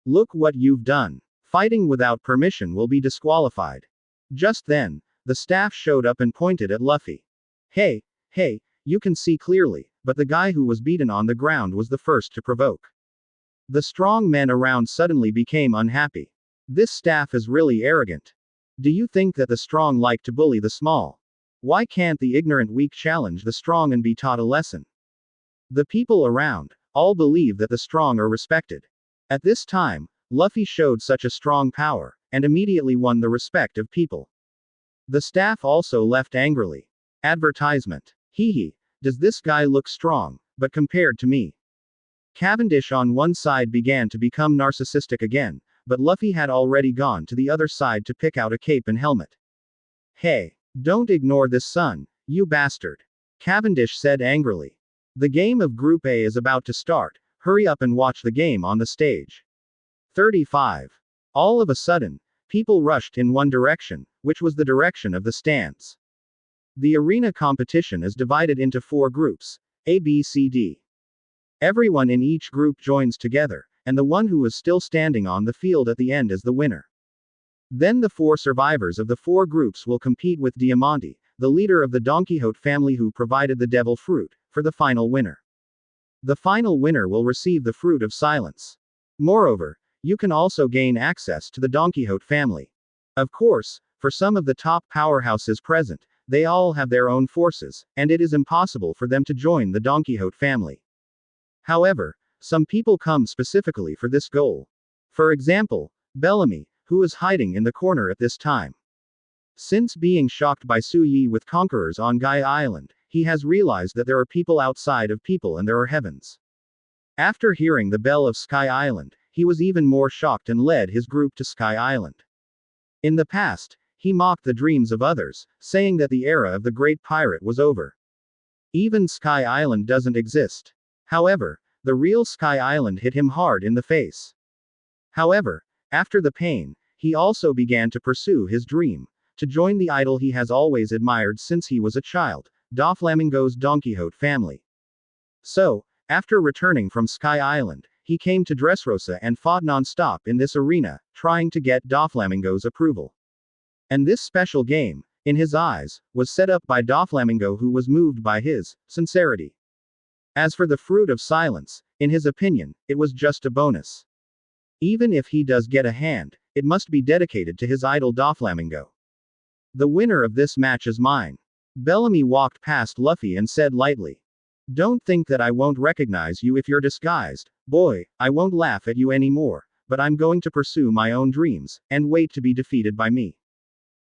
Look what you've done. Fighting without permission will be disqualified. Just then, the staff showed up and pointed at Luffy. Hey, you can see clearly, but the guy who was beaten on the ground was the first to provoke. The strong men around suddenly became unhappy. This staff is really arrogant. Do you think that the strong like to bully the small? Why can't the ignorant weak challenge the strong and be taught a lesson? The people around all believe that the strong are respected. At this time, Luffy showed such a strong power, and immediately won the respect of people. The staff also left angrily. Advertisement. Hee, does this guy look strong, but compared to me? Cavendish on one side began to become narcissistic again, but Luffy had already gone to the other side to pick out a cape and helmet. Hey, don't ignore this son, you bastard. Cavendish said angrily. The game of Group A is about to start, hurry up and watch the game on the stage. 35. All of a sudden, people rushed in one direction, which was the direction of the stands. The arena competition is divided into 4 groups, A, B, C, D. Everyone in each group joins together, and the one who is still standing on the field at the end is the winner. Then the 4 survivors of the 4 groups will compete with Diamante, the leader of the Don Quixote family who provided the devil fruit, for the final winner. The final winner will receive the fruit of silence. Moreover, you can also gain access to the Don Quixote family. Of course, for some of the top powerhouses present, they all have their own forces, and it is impossible for them to join the Don Quixote family. However, some people come specifically for this goal. For example, Bellamy, who is hiding in the corner at this time. Since being shocked by Su Yi with conquerors on Guy Island, he has realized that there are people outside of people and there are heavens. After hearing the bell of Sky Island, he was even more shocked and led his group to Sky Island. In the past, he mocked the dreams of others, saying that the era of the great pirate was over. Even Sky Island doesn't exist. However, the real Sky Island hit him hard in the face. However, after the pain, he also began to pursue his dream, to join the idol he has always admired since he was a child, Doflamingo's Don Quixote family. So, after returning from Sky Island, he came to Dressrosa and fought non-stop in this arena, trying to get Doflamingo's approval. And this special game, in his eyes, was set up by Doflamingo, who was moved by his sincerity. As for the fruit of silence, in his opinion, it was just a bonus. Even if he does get a hand, it must be dedicated to his idol Doflamingo. The winner of this match is mine. Bellamy walked past Luffy and said lightly. Don't think that I won't recognize you if you're disguised, boy. I won't laugh at you anymore, but I'm going to pursue my own dreams, and wait to be defeated by me.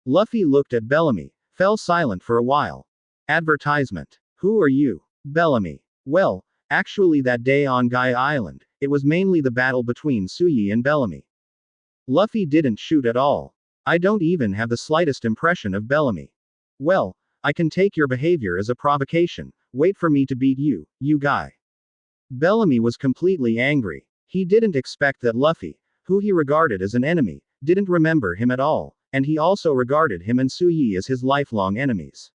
Luffy looked at Bellamy, fell silent for a while. Advertisement. Who are you? Bellamy. Well, actually that day on Guy Island, it was mainly the battle between Suyi and Bellamy. Luffy didn't shoot at all. I don't even have the slightest impression of Bellamy. Well, I can take your behavior as a provocation. Wait for me to beat you, you guy. Bellamy was completely angry. He didn't expect that Luffy, who he regarded as an enemy, didn't remember him at all, and he also regarded him and Suyi as his lifelong enemies.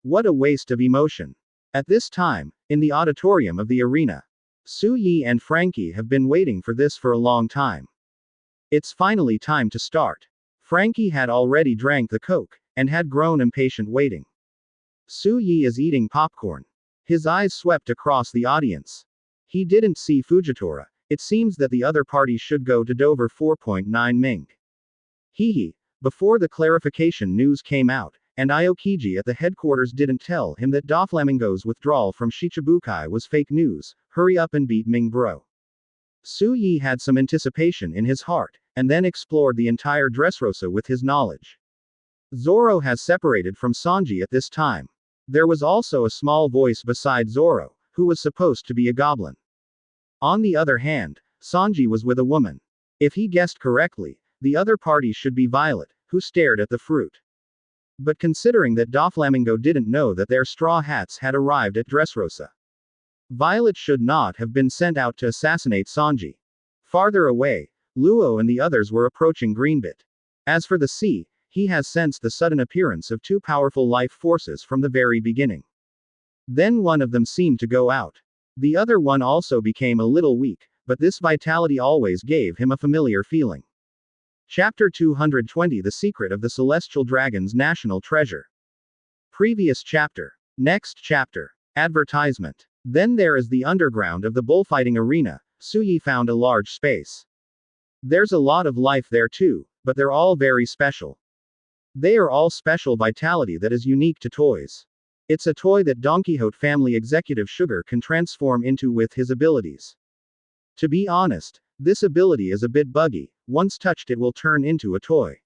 What a waste of emotion. At this time, in the auditorium of the arena, Suyi and Frankie have been waiting for this for a long time. It's finally time to start. Frankie had already drank the Coke, and had grown impatient waiting. Suyi is eating popcorn. His eyes swept across the audience. He didn't see Fujitora. It seems that the other party should go to Dover 4.9 Ming. Hehe. Before the clarification news came out, and Aokiji at the headquarters didn't tell him that Doflamingo's withdrawal from Shichibukai was fake news, hurry up and beat Ming bro. Suyi had some anticipation in his heart, and then explored the entire Dressrosa with his knowledge. Zoro has separated from Sanji at this time. There was also a small voice beside Zoro, who was supposed to be a goblin. On the other hand, Sanji was with a woman. If he guessed correctly, the other party should be Violet, who stared at the fruit. But considering that Doflamingo didn't know that their straw hats had arrived at Dressrosa, Violet should not have been sent out to assassinate Sanji. Farther away, Luo and the others were approaching Greenbit. As for the sea, he has sensed the sudden appearance of two powerful life forces from the very beginning. Then one of them seemed to go out. The other one also became a little weak, but this vitality always gave him a familiar feeling. Chapter 220 The Secret of the Celestial Dragon's National Treasure. Previous chapter. Next chapter. Advertisement. Then there is the underground of the bullfighting arena. Suyi found a large space. There's a lot of life there too, but they're all very special. They are all special vitality that is unique to toys. It's a toy that Don Quixote family executive Sugar can transform into with his abilities. To be honest, this ability is a bit buggy. Once touched it will turn into a toy.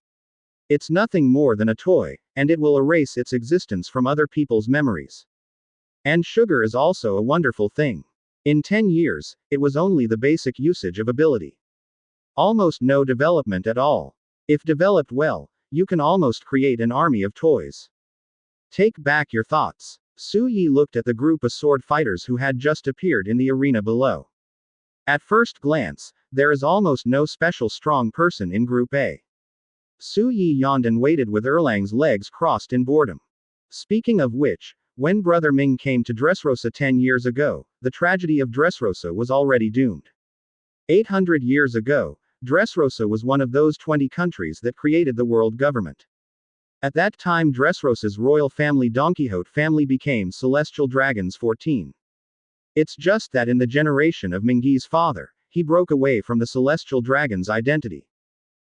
It's nothing more than a toy, and it will erase its existence from other people's memories. And sugar is also a wonderful thing. In 10 years, it was only the basic usage of ability. Almost no development at all. If developed well, you can almost create an army of toys. Take back your thoughts. Suyi looked at the group of sword fighters who had just appeared in the arena below. At first glance, there is almost no special strong person in Group A. Suyi yawned and waited with Erlang's legs crossed in boredom. Speaking of which, when Brother Ming came to Dressrosa 10 years ago, the tragedy of Dressrosa was already doomed. 800 years ago, Dressrosa was one of those 20 countries that created the world government. At that time Dressrosa's royal family Don Quixote family became Celestial Dragons 14. It's just that in the generation of Ming's father, he broke away from the Celestial Dragon's identity.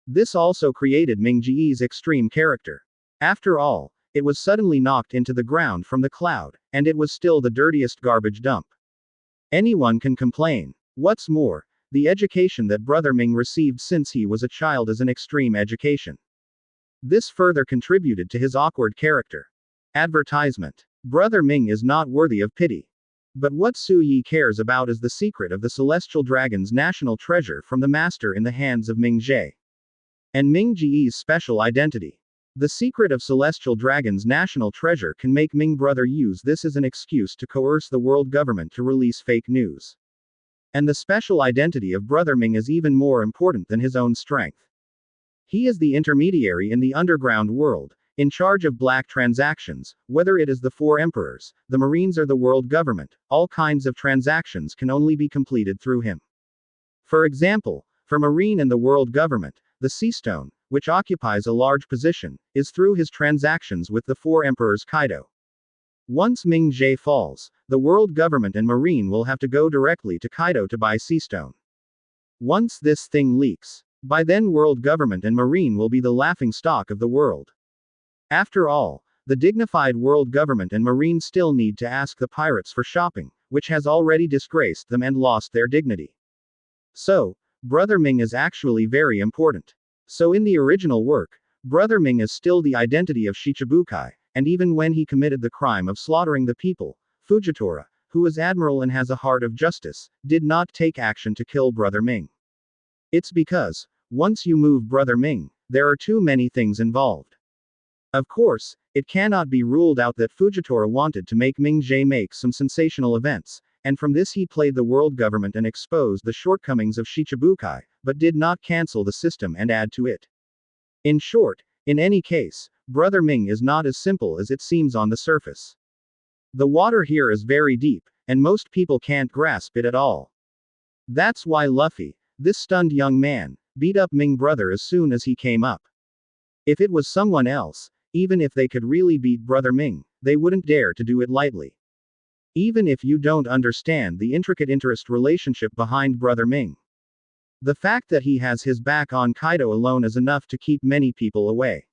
This also created Ming's extreme character. After all, it was suddenly knocked into the ground from the cloud, and it was still the dirtiest garbage dump. Anyone can complain. What's more, the education that Brother Ming received since he was a child is an extreme education. This further contributed to his awkward character. Advertisement. Brother Ming is not worthy of pity. But what Suyi cares about is the secret of the Celestial Dragon's national treasure from the master in the hands of Ming Jie. And Ming Jie's special identity. The secret of Celestial Dragon's national treasure can make Ming brother use this as an excuse to coerce the world government to release fake news. And the special identity of Brother Ming is even more important than his own strength. He is the intermediary in the underground world, in charge of black transactions, whether it is the four emperors, the Marines or the world government, all kinds of transactions can only be completed through him. For example, for Marine and the world government, the Seastone, which occupies a large position, is through his transactions with the four emperors Kaido. Once Ming Jie falls, the world government and Marine will have to go directly to Kaido to buy Seastone. Once this thing leaks, by then world government and Marine will be the laughing stock of the world. After all, the dignified world government and Marine still need to ask the pirates for shopping, which has already disgraced them and lost their dignity. So, Brother Ming is actually very important. So in the original work, Brother Ming is still the identity of Shichibukai, and even when he committed the crime of slaughtering the people, Fujitora, who is admiral and has a heart of justice, did not take action to kill Brother Ming. It's because, once you move Brother Ming, there are too many things involved. Of course, it cannot be ruled out that Fujitora wanted to make Ming Jie make some sensational events, and from this he played the world government and exposed the shortcomings of Shichibukai, but did not cancel the system and add to it. In short, in any case, Brother Ming is not as simple as it seems on the surface. The water here is very deep, and most people can't grasp it at all. That's why Luffy, this stunned young man, beat up Ming brother as soon as he came up. If it was someone else, even if they could really beat Brother Ming, they wouldn't dare to do it lightly. Even if you don't understand the intricate interest relationship behind Brother Ming. The fact that he has his back on Kaido alone is enough to keep many people away.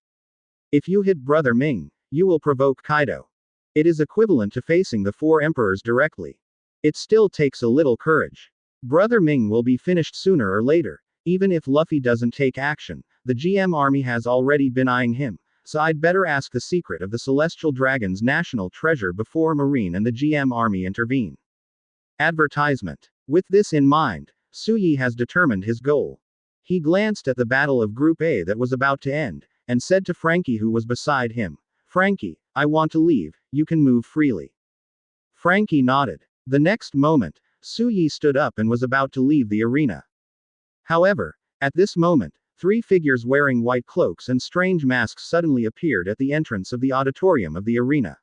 If you hit Brother Ming, you will provoke Kaido. It is equivalent to facing the four emperors directly. It still takes a little courage. Brother Ming will be finished sooner or later, even if Luffy doesn't take action. The GM army has already been eyeing him, so I'd better ask the secret of the Celestial Dragon's national treasure before Marine and the GM army intervene. Advertisement. With this in mind, Suyi has determined his goal. He glanced at the battle of Group A that was about to end, and said to Frankie who was beside him, "Frankie, I want to leave, you can move freely." Frankie nodded. The next moment, Suyi stood up and was about to leave the arena. However, at this moment, three figures wearing white cloaks and strange masks suddenly appeared at the entrance of the auditorium of the arena.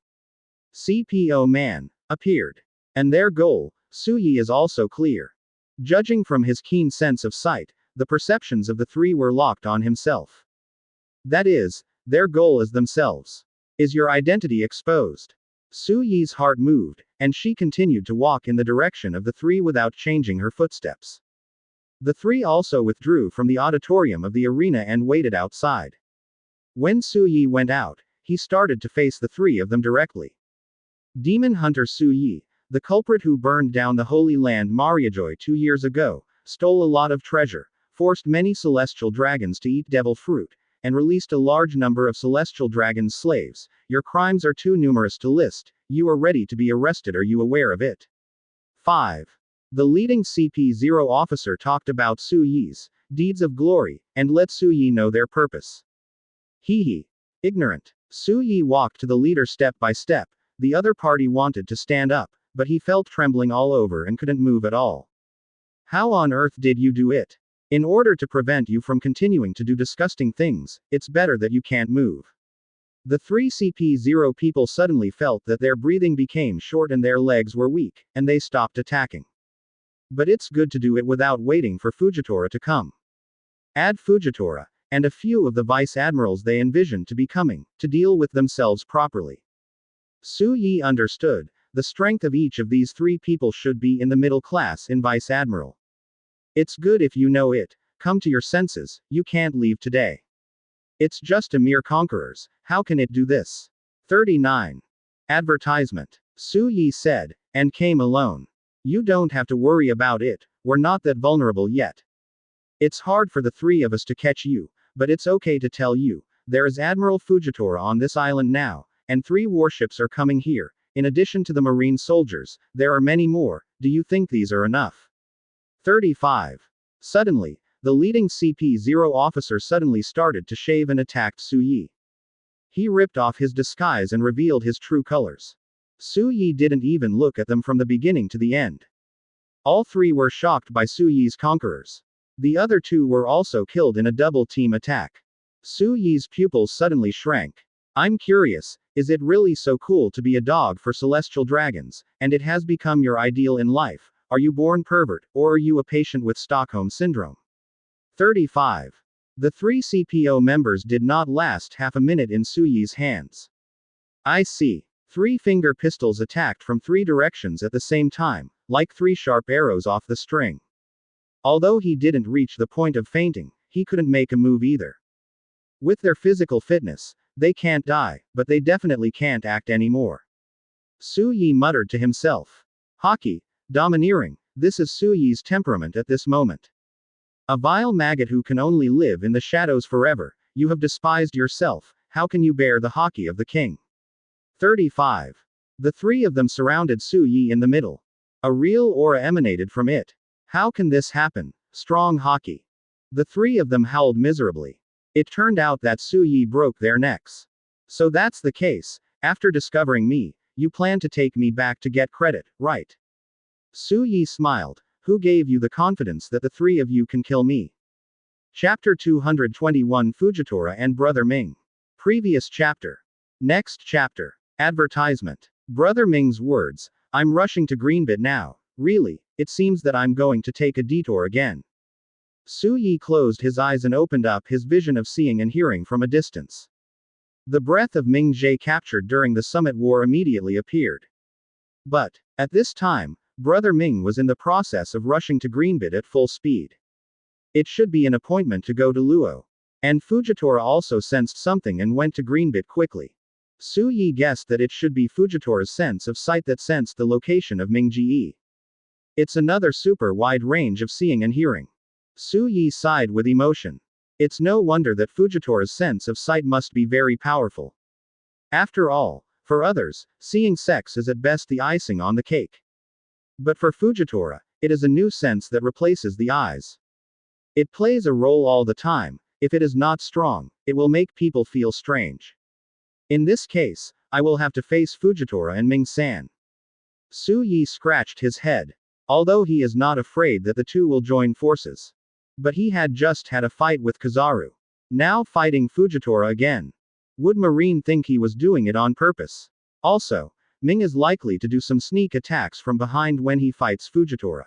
CPO Man appeared. And their goal, Suyi is also clear. Judging from his keen sense of sight, the perceptions of the three were locked on himself. That is, their goal is themselves. Is your identity exposed? Suyi's heart moved, and she continued to walk in the direction of the three without changing her footsteps. The three also withdrew from the auditorium of the arena and waited outside. When Suyi went out, he started to face the three of them directly. Demon Hunter Suyi, the culprit who burned down the Holy Land Mariajoy 2 years ago, stole a lot of treasure, forced many celestial dragons to eat devil fruit, and released a large number of celestial dragons' slaves. Your crimes are too numerous to list. You are ready to be arrested. Are you aware of it? 5. The leading CP0 officer talked about Suyi's deeds of glory, and let Suyi know their purpose. Hee. Ignorant. Suyi walked to the leader step by step. The other party wanted to stand up, but he felt trembling all over and couldn't move at all. How on earth did you do it? In order to prevent you from continuing to do disgusting things, it's better that you can't move. The three CP0 people suddenly felt that their breathing became short and their legs were weak, and they stopped attacking. But it's good to do it without waiting for Fujitora to come. Add Fujitora, and a few of the vice admirals they envisioned to be coming, to deal with themselves properly. Suyi understood, the strength of each of these three people should be in the middle class in vice admiral. It's good if you know it. Come to your senses, you can't leave today. It's just a mere conquerors, how can it do this? 39. Advertisement. Suyi said, and came alone. You don't have to worry about it, we're not that vulnerable yet. It's hard for the three of us to catch you, but it's okay to tell you, there is Admiral Fujitora on this island now, and 3 warships are coming here. In addition to the marine soldiers, there are many more. Do you think these are enough? 35. Suddenly, the leading CP0 officer suddenly started to shave and attacked Suyi. He ripped off his disguise and revealed his true colors. Suyi didn't even look at them from the beginning to the end. All 3 were shocked by Suyi's conquerors. The other 2 were also killed in a double team attack. Suyi's pupils suddenly shrank. I'm curious, is it really so cool to be a dog for celestial dragons, and it has become your ideal in life? Are you born pervert, or are you a patient with Stockholm Syndrome? 35. The three CPO members did not last half a minute in Suyi's hands. I see. Three finger pistols attacked from three directions at the same time, like three sharp arrows off the string. Although he didn't reach the point of fainting, he couldn't make a move either. With their physical fitness, they can't die, but they definitely can't act anymore. Su Yi muttered to himself. Hockey, domineering, this is Su Yi's temperament at this moment. A vile maggot who can only live in the shadows forever, you have despised yourself, how can you bear the hockey of the king? 35. The three of them surrounded Su Yi in the middle. A real aura emanated from it. How can this happen? Strong hockey. The three of them howled miserably. It turned out that Su Yi broke their necks. So that's the case, after discovering me, you plan to take me back to get credit, right? Su Yi smiled. Who gave you the confidence that the three of you can kill me? Chapter 221 Fujitora and Brother Ming. Previous chapter. Next chapter. Advertisement. Brother Ming's words. I'm rushing to Greenbit now. Really, it seems that I'm going to take a detour again. Su Yi closed his eyes and opened up his vision of seeing and hearing from a distance. The breath of Ming Jie captured during the Summit War immediately appeared. But, at this time, Brother Ming was in the process of rushing to Greenbit at full speed. It should be an appointment to go to Luo. And Fujitora also sensed something and went to Greenbit quickly. Su Yi guessed that it should be Fujitora's sense of sight that sensed the location of Ming Jie. It's another super wide range of seeing and hearing. Su Yi sighed with emotion. It's no wonder that Fujitora's sense of sight must be very powerful. After all, for others, seeing sex is at best the icing on the cake. But for Fujitora, it is a new sense that replaces the eyes. It plays a role all the time. If it is not strong, it will make people feel strange. In this case, I will have to face Fujitora and Ming-san. Su Yi scratched his head. Although he is not afraid that the two will join forces. But he had just had a fight with Kizaru. Now fighting Fujitora again. Would Marine think he was doing it on purpose? Also, Ming is likely to do some sneak attacks from behind when he fights Fujitora.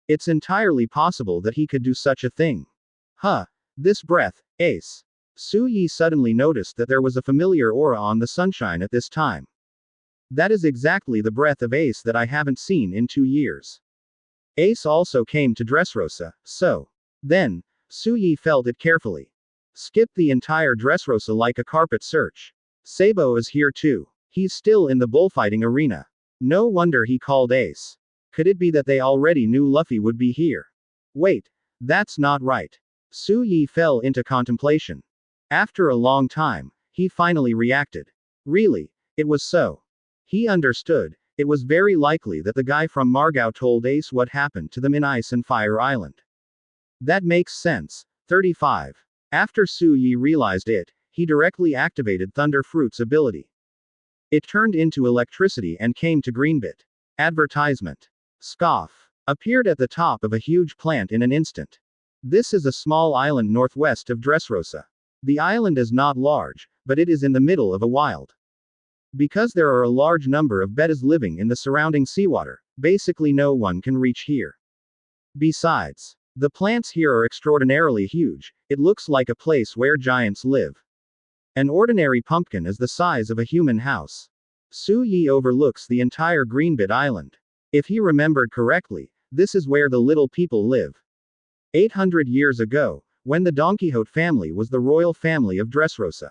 It's entirely possible that he could do such a thing. Huh. This breath, Ace. Su Yi suddenly noticed that there was a familiar aura on the sunshine at this time. That is exactly the breath of Ace that I haven't seen in 2 years. Ace also came to Dressrosa, so. Then, Su Yi felt it carefully. Skip the entire Dressrosa like a carpet search. Sabo is here too. He's still in the bullfighting arena. No wonder he called Ace. Could it be that they already knew Luffy would be here? Wait, that's not right. Su Yi fell into contemplation. After a long time, he finally reacted. Really, it was so. He understood. It was very likely that the guy from Margao told Ace what happened to them in Ice and Fire Island. That makes sense. 35. After Su Yi realized it, he directly activated Thunder Fruit's ability. It turned into electricity and came to Greenbit. Advertisement. Scoff. Appeared at the top of a huge plant in an instant. This is a small island northwest of Dressrosa. The island is not large, but it is in the middle of a wild. Because there are a large number of bettas living in the surrounding seawater, basically no one can reach here. Besides, the plants here are extraordinarily huge. It looks like a place where giants live. An ordinary pumpkin is the size of a human house. Su Yi overlooks the entire Greenbit Island. If he remembered correctly, this is where the little people live. 800 years ago, when the Don Quixote family was the royal family of Dressrosa.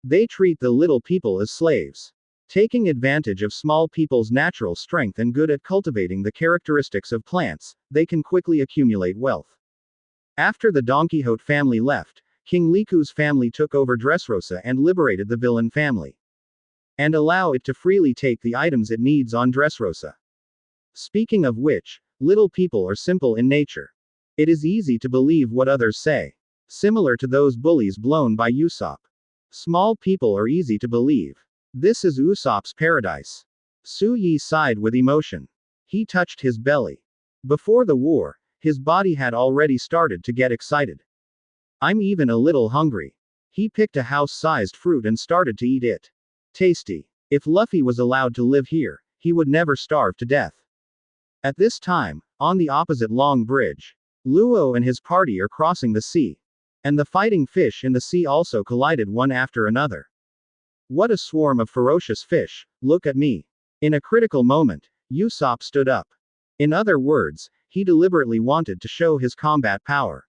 They treat the little people as slaves. Taking advantage of small people's natural strength and good at cultivating the characteristics of plants, they can quickly accumulate wealth. After the Don Quixote family left, King Liku's family took over Dressrosa and liberated the villain family. And allow it to freely take the items it needs on Dressrosa. Speaking of which, little people are simple in nature. It is easy to believe what others say. Similar to those bullies blown by Usopp. Small people are easy to believe. This is Usopp's paradise. Su Yi sighed with emotion. He touched his belly. Before the war, his body had already started to get excited. I'm even a little hungry. He picked a house-sized fruit and started to eat it. Tasty. If Luffy was allowed to live here, he would never starve to death. At this time, on the opposite long bridge, Luo and his party are crossing the sea. And the fighting fish in the sea also collided one after another. What a swarm of ferocious fish, look at me. In a critical moment, Usopp stood up. In other words, he deliberately wanted to show his combat power.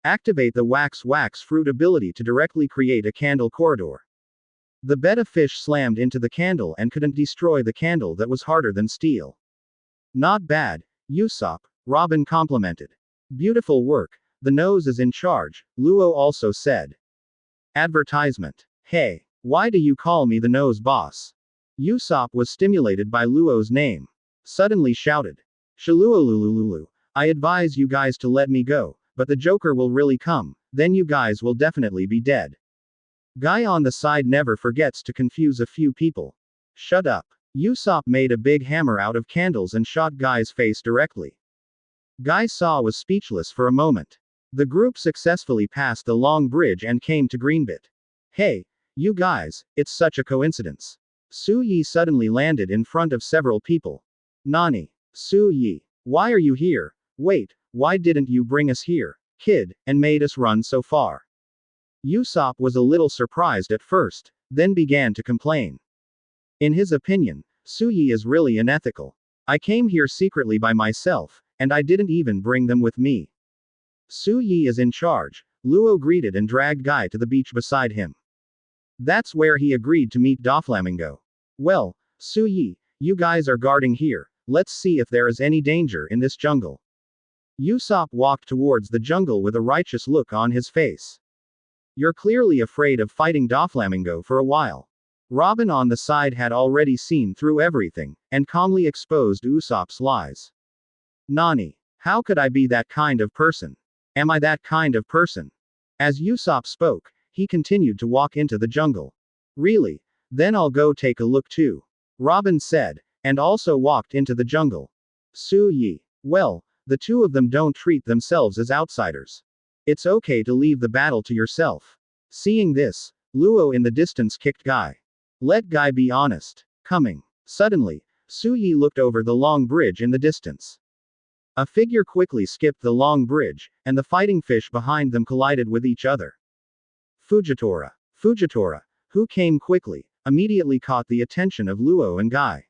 Activate the wax fruit ability to directly create a candle corridor. The betta fish slammed into the candle and couldn't destroy the candle that was harder than steel. Not bad, Usopp, Robin complimented. Beautiful work, the nose is in charge, Luo also said. Advertisement. Hey, why do you call me the nose boss? Usopp was stimulated by Luo's name. Suddenly shouted. Shaluolulululu, I advise you guys to let me go, but the Joker will really come, then you guys will definitely be dead. Guy on the side never forgets to confuse a few people. Shut up. Usopp made a big hammer out of candles and shot Guy's face directly. Guy was speechless for a moment. The group successfully passed the long bridge and came to Greenbit. Hey, you guys, it's such a coincidence. Su Yi suddenly landed in front of several people. Nani? Su Yi. Why are you here? Wait, why didn't you bring us here, kid, and made us run so far? Usopp was a little surprised at first, then began to complain. In his opinion, Su Yi is really unethical. I came here secretly by myself, and I didn't even bring them with me. Su Yi is in charge, Luo greeted and dragged Guy to the beach beside him. That's where he agreed to meet Doflamingo. Well, Su Yi, you guys are guarding here, let's see if there is any danger in this jungle. Usopp walked towards the jungle with a righteous look on his face. You're clearly afraid of fighting Doflamingo for a while. Robin on the side had already seen through everything, and calmly exposed Usopp's lies. Nani? How could I be that kind of person? Am I that kind of person? As Usopp spoke, he continued to walk into the jungle. Really? Then I'll go take a look too. Robin said, and also walked into the jungle. Su Yi. Well, the two of them don't treat themselves as outsiders. It's okay to leave the battle to yourself. Seeing this, Luo in the distance kicked Guy. Let Guy be honest. Coming. Suddenly, Su Yi looked over the long bridge in the distance. A figure quickly skipped the long bridge, and the fighting fish behind them collided with each other. Fujitora. Fujitora, who came quickly, immediately caught the attention of Luo and Guy.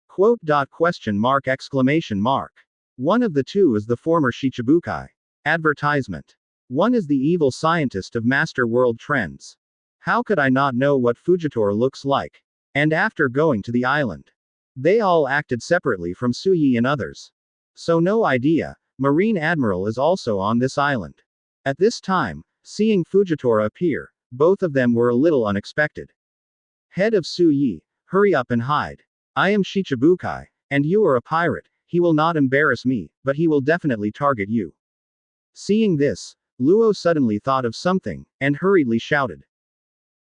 Quote. Question mark exclamation mark. One of the two is the former Shichibukai. Advertisement. One is the evil scientist of Master World Trends. How could I not know what Fujitora looks like? And after going to the island, they all acted separately from Su Yi and others. So no idea, Marine Admiral is also on this island. At this time, seeing Fujitora appear, both of them were a little unexpected. Head of Su Yi, hurry up and hide. I am Shichibukai, and you are a pirate. He will not embarrass me, but he will definitely target you. Seeing this, Luo suddenly thought of something, and hurriedly shouted.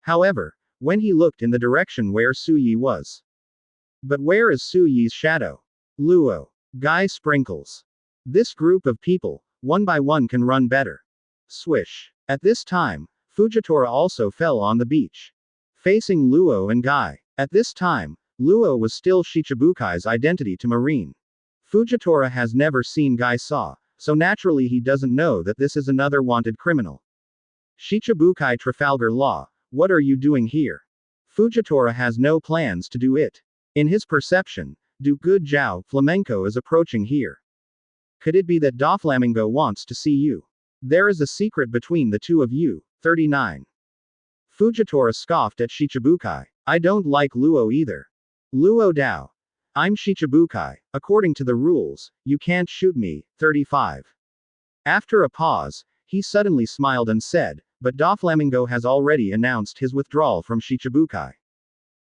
However, when he looked in the direction where Su Yi was. But where is Su Yi's shadow? Luo. Guy sprinkles. This group of people, one by one can run better. Swish. At this time, Fujitora also fell on the beach. Facing Luo and Guy. At this time, Luo was still Shichibukai's identity to Marine. Fujitora has never seen Guy Saw, so naturally he doesn't know that this is another wanted criminal. Shichibukai Trafalgar Law, what are you doing here? Fujitora has no plans to do it. In his perception, Duke Good Jiao Flamenco is approaching here. Could it be that Doflamingo wants to see you? There is a secret between the two of you. 39. Fujitora scoffed at Shichibukai. I don't like Luo either. Luo Dao. I'm Shichibukai. According to the rules, you can't shoot me. 35. After a pause, he suddenly smiled and said, but Doflamingo has already announced his withdrawal from Shichibukai.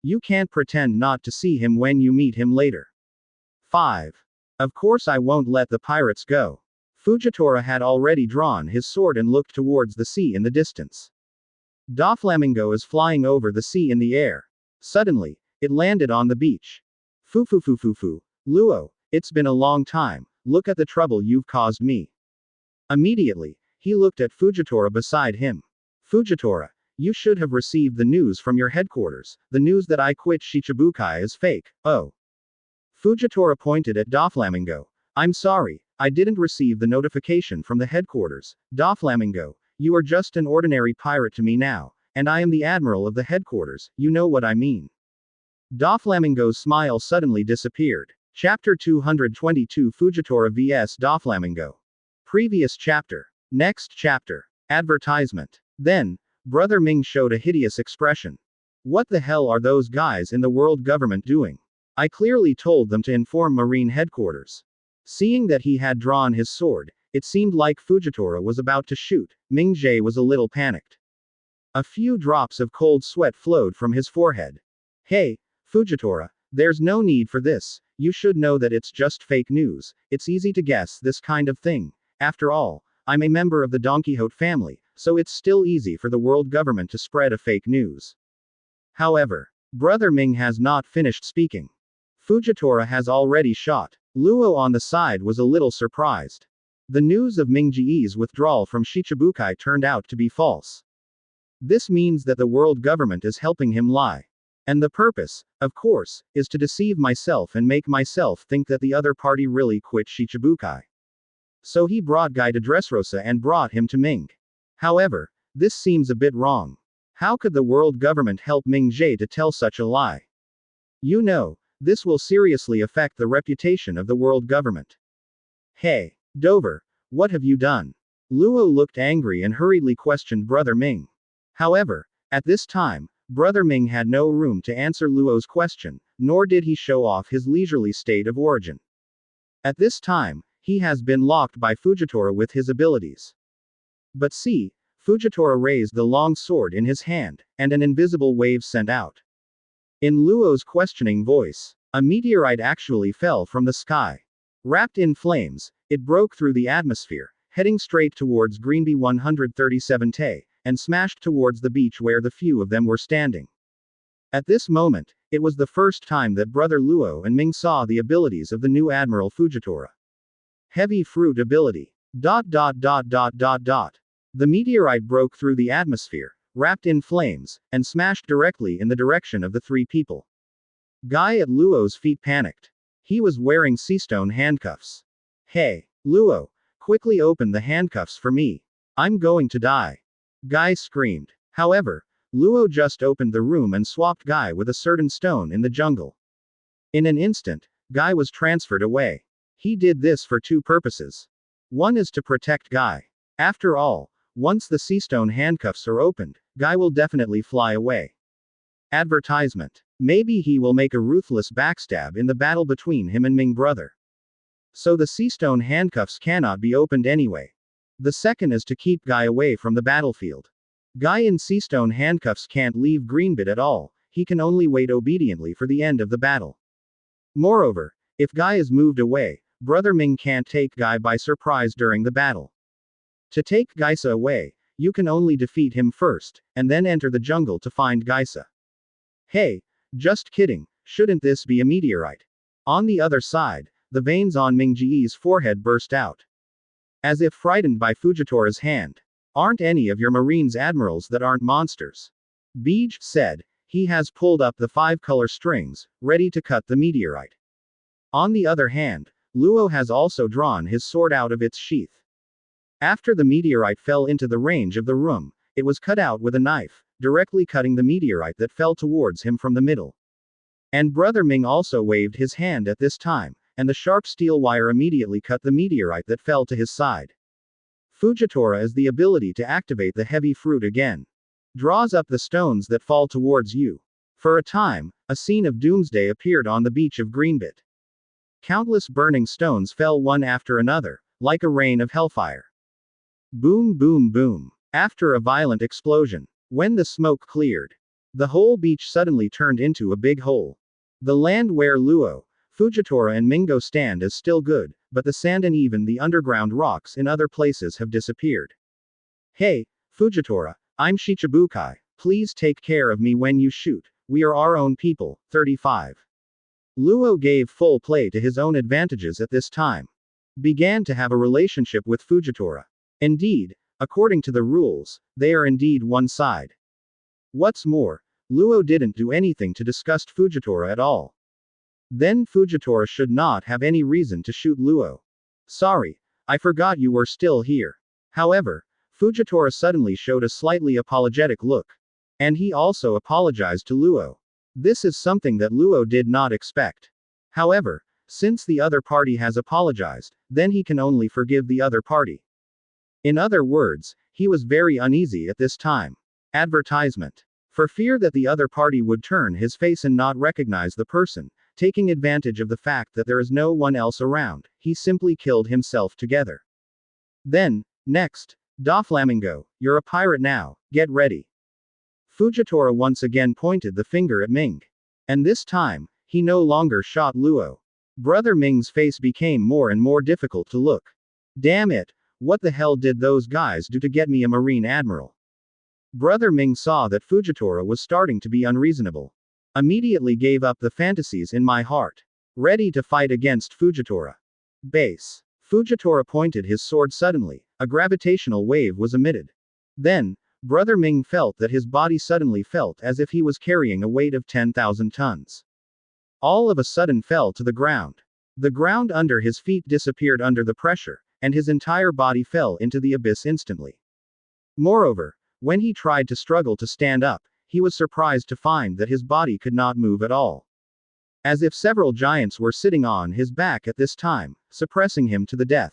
You can't pretend not to see him when you meet him later. 5. Of course I won't let the pirates go. Fujitora had already drawn his sword and looked towards the sea in the distance. Doflamingo is flying over the sea in the air. Suddenly, it landed on the beach. Fu. Luo, it's been a long time, look at the trouble you've caused me. Immediately, he looked at Fujitora beside him. Fujitora, You should have received the news from your headquarters. The news that I quit Shichibukai is fake. Oh. Fujitora pointed at Doflamingo. I'm sorry, I didn't receive the notification from the headquarters. Doflamingo, you are just an ordinary pirate to me now, and I am the admiral of the headquarters, you know what I mean. Doflamingo's smile suddenly disappeared. Chapter 222 Fujitora vs Doflamingo. Previous chapter. Next chapter. Advertisement. Then, Brother Ming showed a hideous expression. What the hell are those guys in the world government doing? I clearly told them to inform Marine headquarters. Seeing that he had drawn his sword, it seemed like Fujitora was about to shoot. Ming Jie was a little panicked. A few drops of cold sweat flowed from his forehead. Hey, Fujitora, there's no need for this. You should know that it's just fake news. It's easy to guess this kind of thing. After all, I'm a member of the Don Quixote family, so it's still easy for the world government to spread a fake news. However, Brother Ming has not finished speaking. Fujitora has already shot. Luo on the side was a little surprised. The news of Ming Jie's withdrawal from Shichibukai turned out to be false. This means that the world government is helping him lie. And the purpose, of course, is to deceive myself and make myself think that the other party really quit Shichibukai. So he brought Guy to Dressrosa and brought him to Ming. However, this seems a bit wrong. How could the world government help Ming Jie to tell such a lie? You know, this will seriously affect the reputation of the world government. Hey, Dover, what have you done? Luo looked angry and hurriedly questioned Brother Ming. However, at this time, Brother Ming had no room to answer Luo's question, nor did he show off his leisurely state of origin. At this time, he has been locked by Fujitora with his abilities. But see, Fujitora raised the long sword in his hand, and an invisible wave sent out. In Luo's questioning voice, a meteorite actually fell from the sky. Wrapped in flames, it broke through the atmosphere, heading straight towards Greenby 137 Tay, and smashed towards the beach where the few of them were standing. At this moment, it was the first time that Brother Luo and Ming saw the abilities of the new Admiral Fujitora. Heavy fruit ability. The meteorite broke through the atmosphere, wrapped in flames, and smashed directly in the direction of the three people. Guy at Luo's feet panicked. He was wearing seastone handcuffs. Hey, Luo, quickly open the handcuffs for me. I'm going to die. Guy screamed. However, Luo just opened the room and swapped Guy with a certain stone in the jungle. In an instant, Guy was transferred away. He did this for two purposes. One is to protect Guy. After all, once the seastone handcuffs are opened, Guy will definitely fly away. Advertisement. Maybe he will make a ruthless backstab in the battle between him and Ming brother. So the seastone handcuffs cannot be opened anyway. The second is to keep Guy away from the battlefield. Guy in seastone handcuffs can't leave Greenbit at all, he can only wait obediently for the end of the battle. Moreover, if Guy is moved away, Brother Ming can't take Guy by surprise during the battle. To take Gaisa away, you can only defeat him first, and then enter the jungle to find Gaisa. Hey, just kidding, shouldn't this be a meteorite? On the other side, the veins on Ming Jie's forehead burst out. As if frightened by Fujitora's hand. Aren't any of your Marines admirals that aren't monsters? Beej said. He has pulled up the 5-color strings, ready to cut the meteorite. On the other hand, Luo has also drawn his sword out of its sheath. After the meteorite fell into the range of the room, it was cut out with a knife, directly cutting the meteorite that fell towards him from the middle. And Brother Ming also waved his hand at this time, and the sharp steel wire immediately cut the meteorite that fell to his side. Fujitora is the ability to activate the heavy fruit again. Draws up the stones that fall towards you. For a time, a scene of doomsday appeared on the beach of Greenbit. Countless burning stones fell one after another, like a rain of hellfire. Boom boom boom. After a violent explosion, when the smoke cleared, the whole beach suddenly turned into a big hole. The land where Luo, Fujitora and Mingo stand is still good, but the sand and even the underground rocks in other places have disappeared. Hey, Fujitora, I'm Shichibukai, please take care of me when you shoot, we are our own people. 35. Luo gave full play to his own advantages at this time. Began to have a relationship with Fujitora. Indeed, according to the rules, they are indeed one side. What's more, Luo didn't do anything to disgust Fujitora at all. Then Fujitora should not have any reason to shoot Luo. Sorry, I forgot you were still here. However, Fujitora suddenly showed a slightly apologetic look. And he also apologized to Luo. This is something that Luo did not expect. However, since the other party has apologized, then he can only forgive the other party. In other words, he was very uneasy at this time. Advertisement. For fear that the other party would turn his face and not recognize the person, taking advantage of the fact that there is no one else around, he simply killed himself together. Then, next, Doflamingo, you're a pirate now, get ready. Fujitora once again pointed the finger at Ming. And this time, he no longer shot Luo. Brother Ming's face became more and more difficult to look. Damn it, what the hell did those guys do to get me a Marine Admiral? Brother Ming saw that Fujitora was starting to be unreasonable. Immediately gave up the fantasies in my heart. Ready to fight against Fujitora. Base. Fujitora pointed his sword suddenly, a gravitational wave was emitted. Then, Brother Ming felt that his body suddenly felt as if he was carrying a weight of 10,000 tons. All of a sudden fell to the ground. The ground under his feet disappeared under the pressure, and his entire body fell into the abyss instantly. Moreover, when he tried to struggle to stand up, he was surprised to find that his body could not move at all. As if several giants were sitting on his back at this time, suppressing him to the death.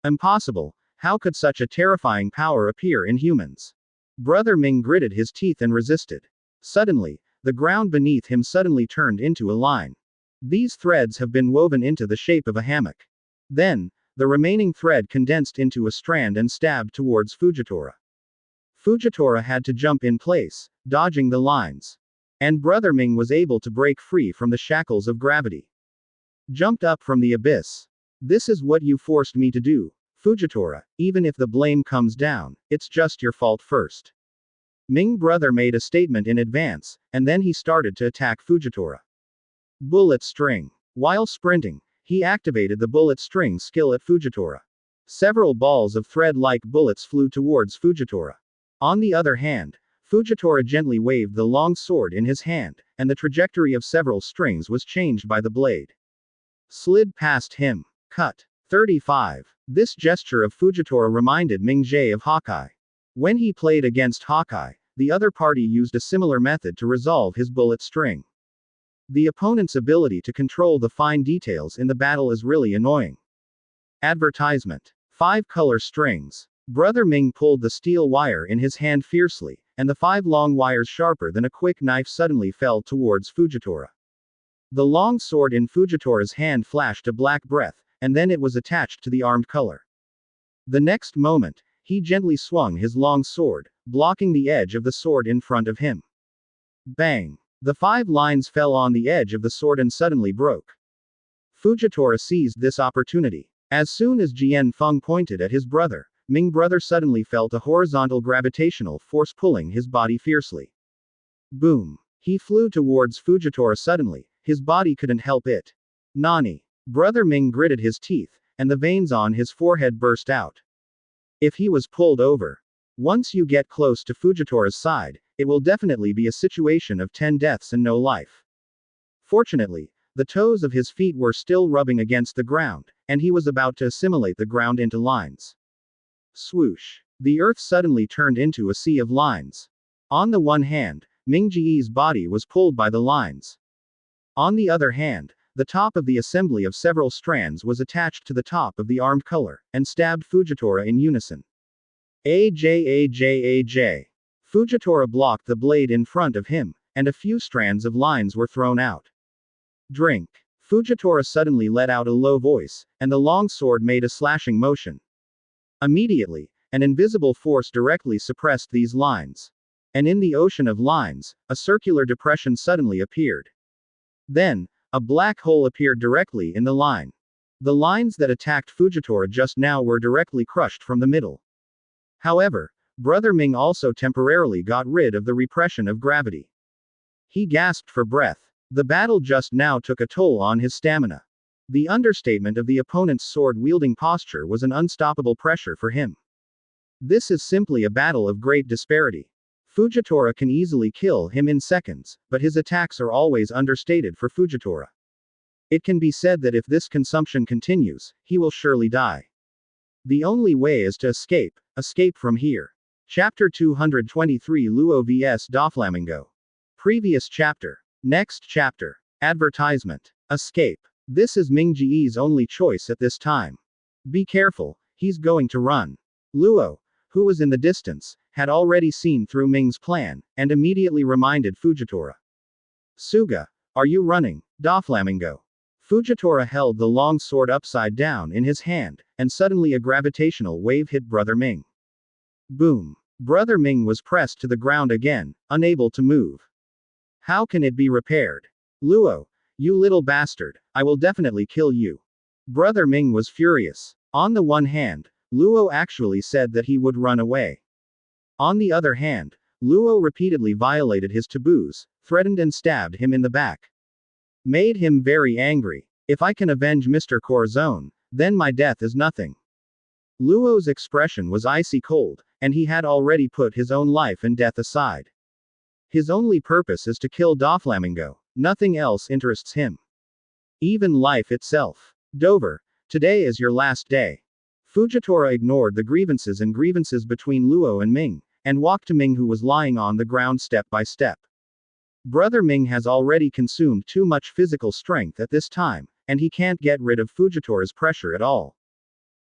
Impossible, how could such a terrifying power appear in humans? Brother Ming gritted his teeth and resisted. Suddenly, the ground beneath him suddenly turned into a line. These threads have been woven into the shape of a hammock. Then, the remaining thread condensed into a strand and stabbed towards Fujitora. Fujitora had to jump in place, dodging the lines. And Brother Ming was able to break free from the shackles of gravity. Jumped up from the abyss. This is what you forced me to do, Fujitora, even if the blame comes down, it's just your fault first. Ming brother made a statement in advance, and then he started to attack Fujitora. Bullet string. While sprinting, he activated the bullet string skill at Fujitora. Several balls of thread-like bullets flew towards Fujitora. On the other hand, Fujitora gently waved the long sword in his hand, and the trajectory of several strings was changed by the blade. Slid past him. Cut. 35. This gesture of Fujitora reminded Ming Jie of Hawkeye. When he played against Hawkeye, the other party used a similar method to resolve his bullet string. The opponent's ability to control the fine details in the battle is really annoying. Advertisement. 5 color strings. Brother Ming pulled the steel wire in his hand fiercely, and the 5 long wires sharper than a quick knife suddenly fell towards Fujitora. The long sword in Fujitora's hand flashed a black breath, and then it was attached to the armed color. The next moment, he gently swung his long sword, blocking the edge of the sword in front of him. Bang! The 5 lines fell on the edge of the sword and suddenly broke. Fujitora seized this opportunity. As soon as Jian Feng pointed at his brother, Ming brother suddenly felt a horizontal gravitational force pulling his body fiercely. Boom! He flew towards Fujitora suddenly, his body couldn't help it. Nani! Brother Ming gritted his teeth, and the veins on his forehead burst out. If he was pulled over. Once you get close to Fujitora's side, it will definitely be a situation of 10 deaths and no life. Fortunately, the toes of his feet were still rubbing against the ground, and he was about to assimilate the ground into lines. Swoosh. The earth suddenly turned into a sea of lines. On the one hand, Ming Jie's body was pulled by the lines. On the other hand, the top of the assembly of several strands was attached to the top of the armed color, and stabbed Fujitora in unison. Aj. Fujitora blocked the blade in front of him, and a few strands of lines were thrown out. Drink. Fujitora suddenly let out a low voice, and the long sword made a slashing motion. Immediately, an invisible force directly suppressed these lines. And in the ocean of lines, a circular depression suddenly appeared. Then, a black hole appeared directly in the line. The lines that attacked Fujitora just now were directly crushed from the middle. However, Brother Ming also temporarily got rid of the repression of gravity. He gasped for breath. The battle just now took a toll on his stamina. The understatement of the opponent's sword-wielding posture was an unstoppable pressure for him. This is simply a battle of great disparity. Fujitora can easily kill him in seconds, but his attacks are always understated for Fujitora. It can be said that if this consumption continues, he will surely die. The only way is to escape from here. Chapter 223 Luo vs Doflamingo. Previous chapter. Next chapter. Advertisement. Escape. This is Ming Ji's only choice at this time. Be careful, he's going to run. Luo, who was in the distance, had already seen through Ming's plan, and immediately reminded Fujitora. Suga, are you running? Doflamingo. Fujitora held the long sword upside down in his hand, and suddenly a gravitational wave hit Brother Ming. Boom. Brother Ming was pressed to the ground again, unable to move. How can it be repaired? Luo, you little bastard, I will definitely kill you. Brother Ming was furious. On the one hand, Luo actually said that he would run away. On the other hand, Luo repeatedly violated his taboos, threatened and stabbed him in the back. Made him very angry. If I can avenge Mr. Corazon, then my death is nothing. Luo's expression was icy cold, and he had already put his own life and death aside. His only purpose is to kill Doflamingo. Nothing else interests him. Even life itself. Dover, today is your last day. Fujitora ignored the grievances between Luo and Ming, and walked to Ming, who was lying on the ground step by step. Brother Ming has already consumed too much physical strength at this time, and he can't get rid of Fujitora's pressure at all.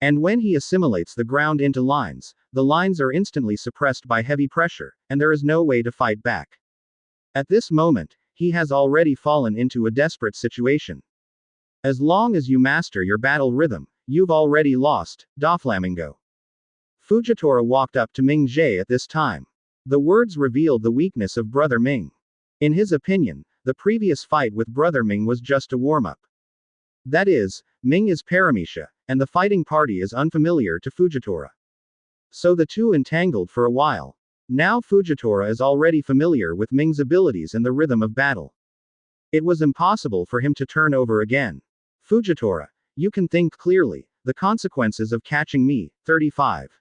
And when he assimilates the ground into lines, the lines are instantly suppressed by heavy pressure, and there is no way to fight back. At this moment, he has already fallen into a desperate situation. As long as you master your battle rhythm, you've already lost, Doflamingo. Fujitora walked up to Ming Jie at this time. The words revealed the weakness of Brother Ming. In his opinion, the previous fight with Brother Ming was just a warm-up. That is, Ming is Paramecia, and the fighting party is unfamiliar to Fujitora. So the two entangled for a while. Now Fujitora is already familiar with Ming's abilities and the rhythm of battle. It was impossible for him to turn over again. Fujitora, you can think clearly, the consequences of catching me, 35.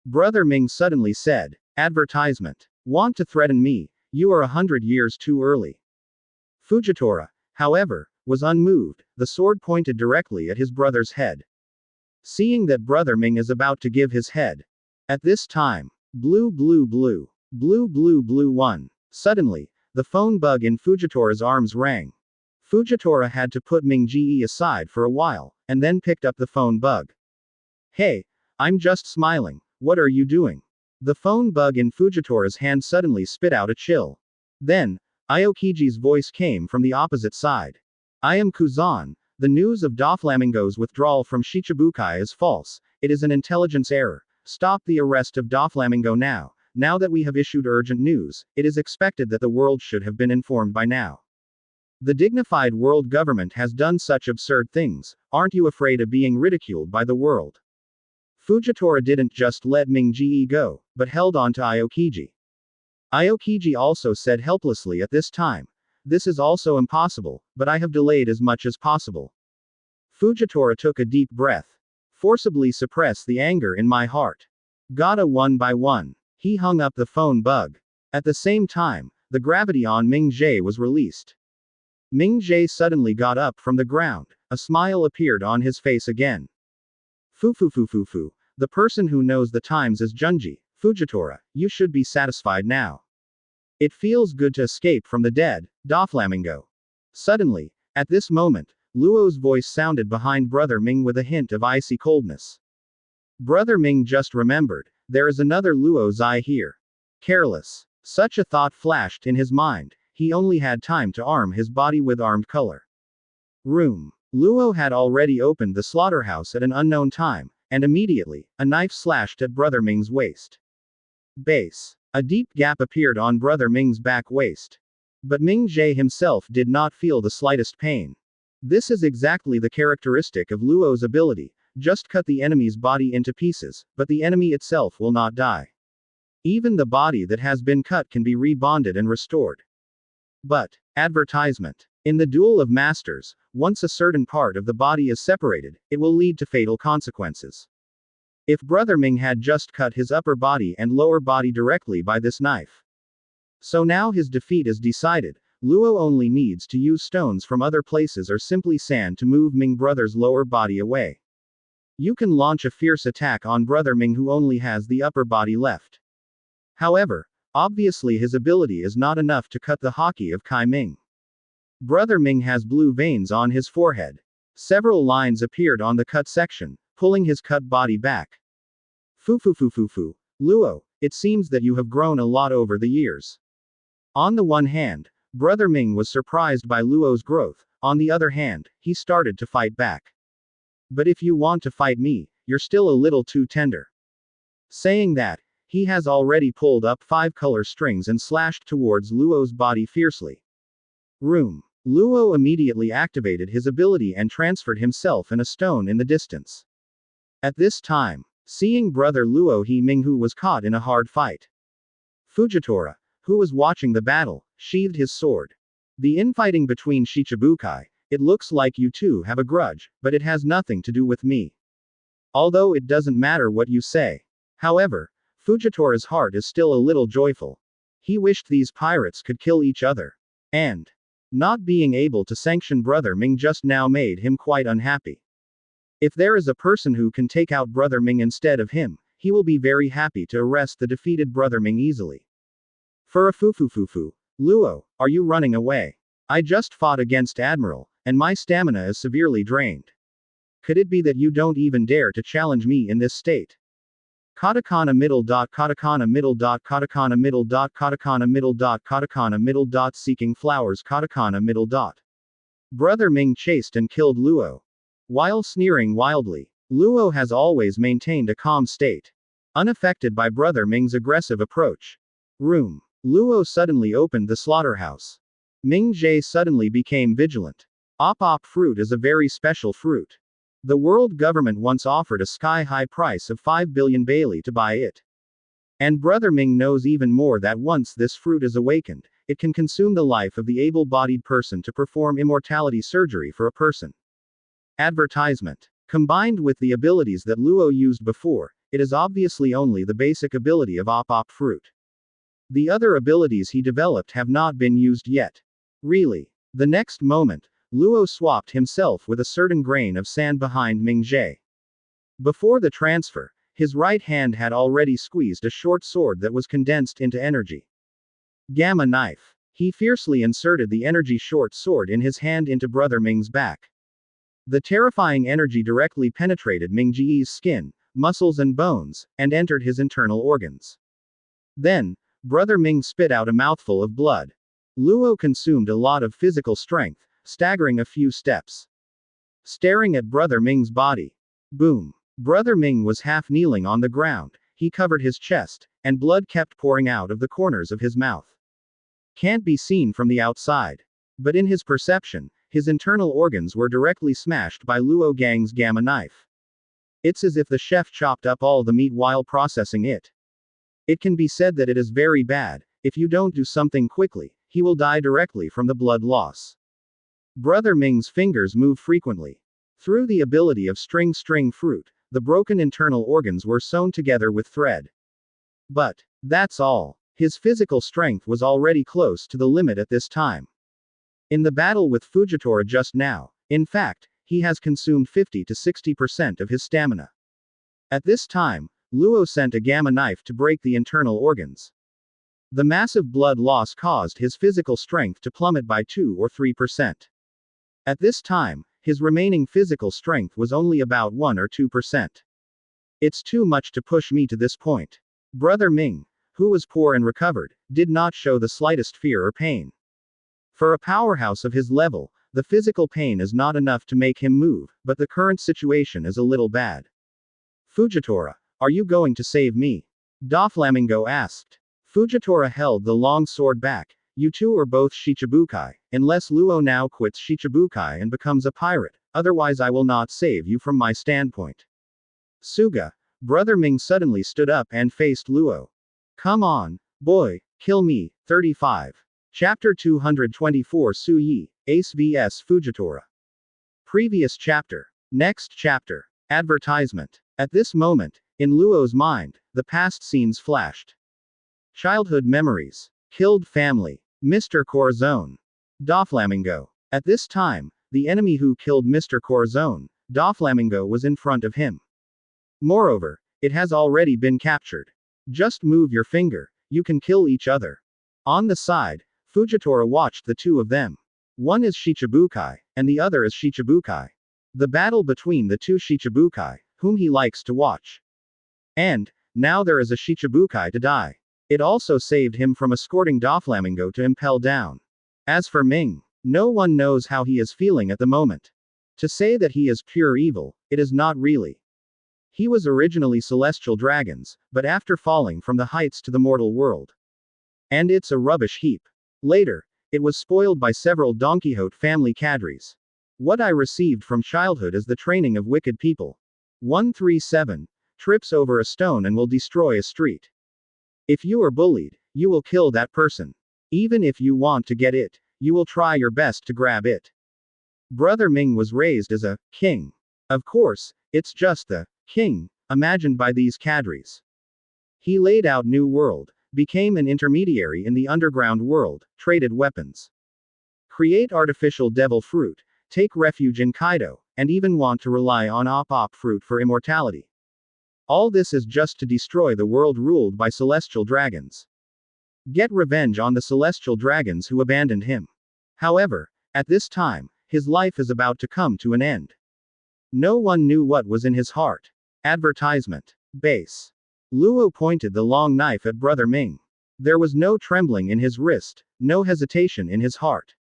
Brother Ming suddenly said, advertisement. Want to threaten me? You are 100 years too early. Fujitora, however, was unmoved, the sword pointed directly at his brother's head. Seeing that Brother Ming is about to give his head. At this time, blue blue blue, blue blue blue 1. Suddenly, the phone bug in Fujitora's arms rang. Fujitora had to put Ming Jie aside for a while, and then picked up the phone bug. Hey, I'm just smiling, what are you doing? The phone bug in Fujitora's hand suddenly spit out a chill. Then, Aokiji's voice came from the opposite side. I am Kuzan. The news of Doflamingo's withdrawal from Shichibukai is false. It is an intelligence error. Stop the arrest of Doflamingo now. Now that we have issued urgent news, it is expected that the world should have been informed by now. The dignified world government has done such absurd things. Aren't you afraid of being ridiculed by the world? Fujitora didn't just let Ming Jie go, but held on to Aokiji. Aokiji also said helplessly at this time, this is also impossible, but I have delayed as much as possible. Fujitora took a deep breath. Forcibly suppress the anger in my heart. Gotta one by one. He hung up the phone bug. At the same time, the gravity on Ming Jie was released. Ming Jie suddenly got up from the ground. A smile appeared on his face again. Fu. The person who knows the times is Junji. Fujitora, you should be satisfied now. It feels good to escape from the dead, Doflamingo. Suddenly, at this moment, Luo's voice sounded behind Brother Ming with a hint of icy coldness. Brother Ming just remembered, there is another Luo Zai here. Careless. Such a thought flashed in his mind, he only had time to arm his body with armed color. Room. Luo had already opened the slaughterhouse at an unknown time, and immediately, a knife slashed at Brother Ming's waist. Base. A deep gap appeared on Brother Ming's back waist. But Ming Jie himself did not feel the slightest pain. This is exactly the characteristic of Luo's ability, just cut the enemy's body into pieces, but the enemy itself will not die. Even the body that has been cut can be rebonded and restored. But, advertisement. In the duel of masters, once a certain part of the body is separated, it will lead to fatal consequences. If Brother Ming had just cut his upper body and lower body directly by this knife. So now his defeat is decided. Luo only needs to use stones from other places or simply sand to move Ming brother's lower body away. You can launch a fierce attack on Brother Ming who only has the upper body left. However, obviously his ability is not enough to cut the haki of Kai Ming. Brother Ming has blue veins on his forehead. Several lines appeared on the cut section, pulling his cut body back. Fu. Luo, it seems that you have grown a lot over the years. On the one hand, Brother Ming was surprised by Luo's growth, on the other hand, he started to fight back. But if you want to fight me, you're still a little too tender. Saying that, he has already pulled up 5 color strings and slashed towards Luo's body fiercely. Room. Luo immediately activated his ability and transferred himself in a stone in the distance. At this time, seeing brother Luo He Minghu was caught in a hard fight. Fujitora, who was watching the battle, sheathed his sword. The infighting between Shichibukai, it looks like you two have a grudge, but it has nothing to do with me. Although it doesn't matter what you say. However, Fujitora's heart is still a little joyful. He wished these pirates could kill each other. And not being able to sanction Brother Ming just now made him quite unhappy. If there is a person who can take out Brother Ming instead of him, he will be very happy to arrest the defeated Brother Ming easily. Fufu. Luo, are you running away? I just fought against Admiral, and my stamina is severely drained. Could it be that you don't even dare to challenge me in this state? Katakana middle. Seeking flowers. Katakana middle. Brother Ming chased and killed Luo. While sneering wildly, Luo has always maintained a calm state. Unaffected by Brother Ming's aggressive approach. Room. Luo suddenly opened the slaughterhouse. Ming Jie suddenly became vigilant. Op fruit is a very special fruit. The world government once offered a sky-high price of 5 billion Bailey to buy it. And Brother Ming knows even more that once this fruit is awakened, it can consume the life of the able-bodied person to perform immortality surgery for a person. Advertisement. Combined with the abilities that Luo used before, it is obviously only the basic ability of op fruit. The other abilities he developed have not been used yet. Really. The next moment, Luo swapped himself with a certain grain of sand behind Ming Jie. Before the transfer, his right hand had already squeezed a short sword that was condensed into energy. Gamma knife. He fiercely inserted the energy short sword in his hand into Brother Ming's back. The terrifying energy directly penetrated Ming Jie's skin, muscles and bones, and entered his internal organs. Then, Brother Ming spit out a mouthful of blood. Luo consumed a lot of physical strength, staggering a few steps. Staring at Brother Ming's body. Boom. Brother Ming was half kneeling on the ground, he covered his chest, and blood kept pouring out of the corners of his mouth. Can't be seen from the outside. But in his perception, his internal organs were directly smashed by Luo Gang's gamma knife. It's as if the chef chopped up all the meat while processing it. It can be said that it is very bad. If you don't do something quickly, he will die directly from the blood loss. Brother Ming's fingers move frequently. Through the ability of string fruit, the broken internal organs were sewn together with thread. But that's all. His physical strength was already close to the limit at this time. In the battle with Fujitora just now, in fact, he has consumed 50 to 60% of his stamina. At this time, Luo sent a gamma knife to break the internal organs. The massive blood loss caused his physical strength to plummet by 2 or 3%. At this time, his remaining physical strength was only about 1 or 2%. It's too much to push me to this point. Brother Ming, who was poor and recovered, did not show the slightest fear or pain. For a powerhouse of his level, the physical pain is not enough to make him move, but the current situation is a little bad. Fujitora, are you going to save me? Doflamingo asked. Fujitora held the long sword back. You two are both Shichibukai, unless Luo now quits Shichibukai and becomes a pirate, otherwise I will not save you from my standpoint. Suga. Brother Ming suddenly stood up and faced Luo. Come on, boy, kill me. 35. Chapter 224 Su Yi, Ace vs Fujitora. Previous chapter. Next chapter. Advertisement. At this moment, In Luo's mind, the past scenes flashed. Childhood memories. Killed family. Mr. Corazon. Doflamingo. At this time, the enemy who killed Mr. Corazon, Doflamingo, was in front of him. Moreover, it has already been captured. Just move your finger, you can kill each other. On the side, Fujitora watched the two of them. One is Shichibukai, and the other is Shichibukai. The battle between the two Shichibukai, whom he likes to watch. And, now there is a Shichibukai to die. It also saved him from escorting Doflamingo to impel down. As for Ming, no one knows how he is feeling at the moment. To say that he is pure evil, it is not really. He was originally celestial dragons, but after falling from the heights to the mortal world. And it's a rubbish heap. Later, it was spoiled by several Don Quixote family cadres. What I received from childhood is the training of wicked people. 137. Trips over a stone and will destroy a street. If you are bullied, you will kill that person. Even if you want to get it, you will try your best to grab it. Brother Ming was raised as a king. Of course, it's just the king imagined by these cadres. He laid out new world, became an intermediary in the underground world, traded weapons, create artificial devil fruit, take refuge in Kaido, and even want to rely on op fruit for immortality. All this is just to destroy the world ruled by celestial dragons. Get revenge on the celestial dragons who abandoned him. However, at this time, his life is about to come to an end. No one knew what was in his heart. Advertisement. Base. Luo pointed the long knife at Brother Ming. There was no trembling in his wrist, no hesitation in his heart.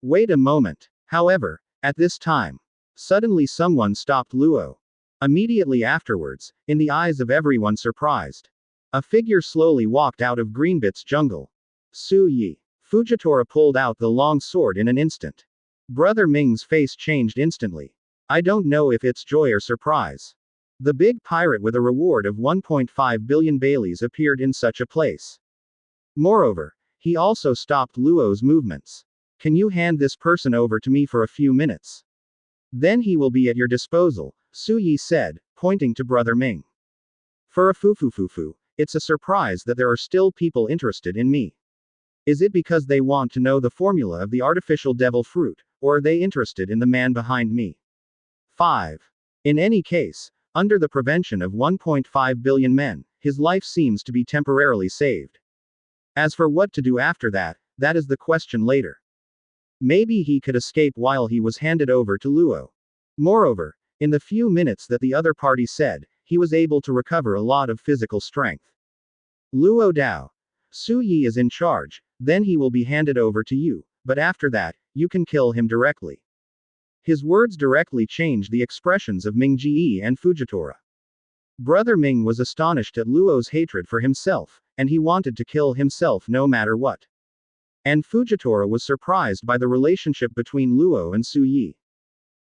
Wait a moment. However, at this time, suddenly someone stopped Luo. Immediately afterwards, in the eyes of everyone surprised, a figure slowly walked out of Greenbit's jungle. Su Yi. Fujitora pulled out the long sword in an instant. Brother Ming's face changed instantly. I don't know if it's joy or surprise. The big pirate with a reward of 1.5 billion Baileys appeared in such a place. Moreover, he also stopped Luo's movements. Can you hand this person over to me for a few minutes? Then he will be at your disposal, Su Yi said, pointing to Brother Ming. For a fufufufu, it's a surprise that there are still people interested in me. Is it because they want to know the formula of the artificial devil fruit, or are they interested in the man behind me? 5. In any case, under the prevention of 1.5 billion men, his life seems to be temporarily saved. As for what to do after that, that is the question later. Maybe he could escape while he was handed over to Luo. Moreover, in the few minutes that the other party said, he was able to recover a lot of physical strength. Luo Dao. Su Yi is in charge, then he will be handed over to you, but after that, you can kill him directly. His words directly changed the expressions of Ming Ji and Fujitora. Brother Ming was astonished at Luo's hatred for himself, and he wanted to kill himself no matter what. And Fujitora was surprised by the relationship between Luo and Su Yi.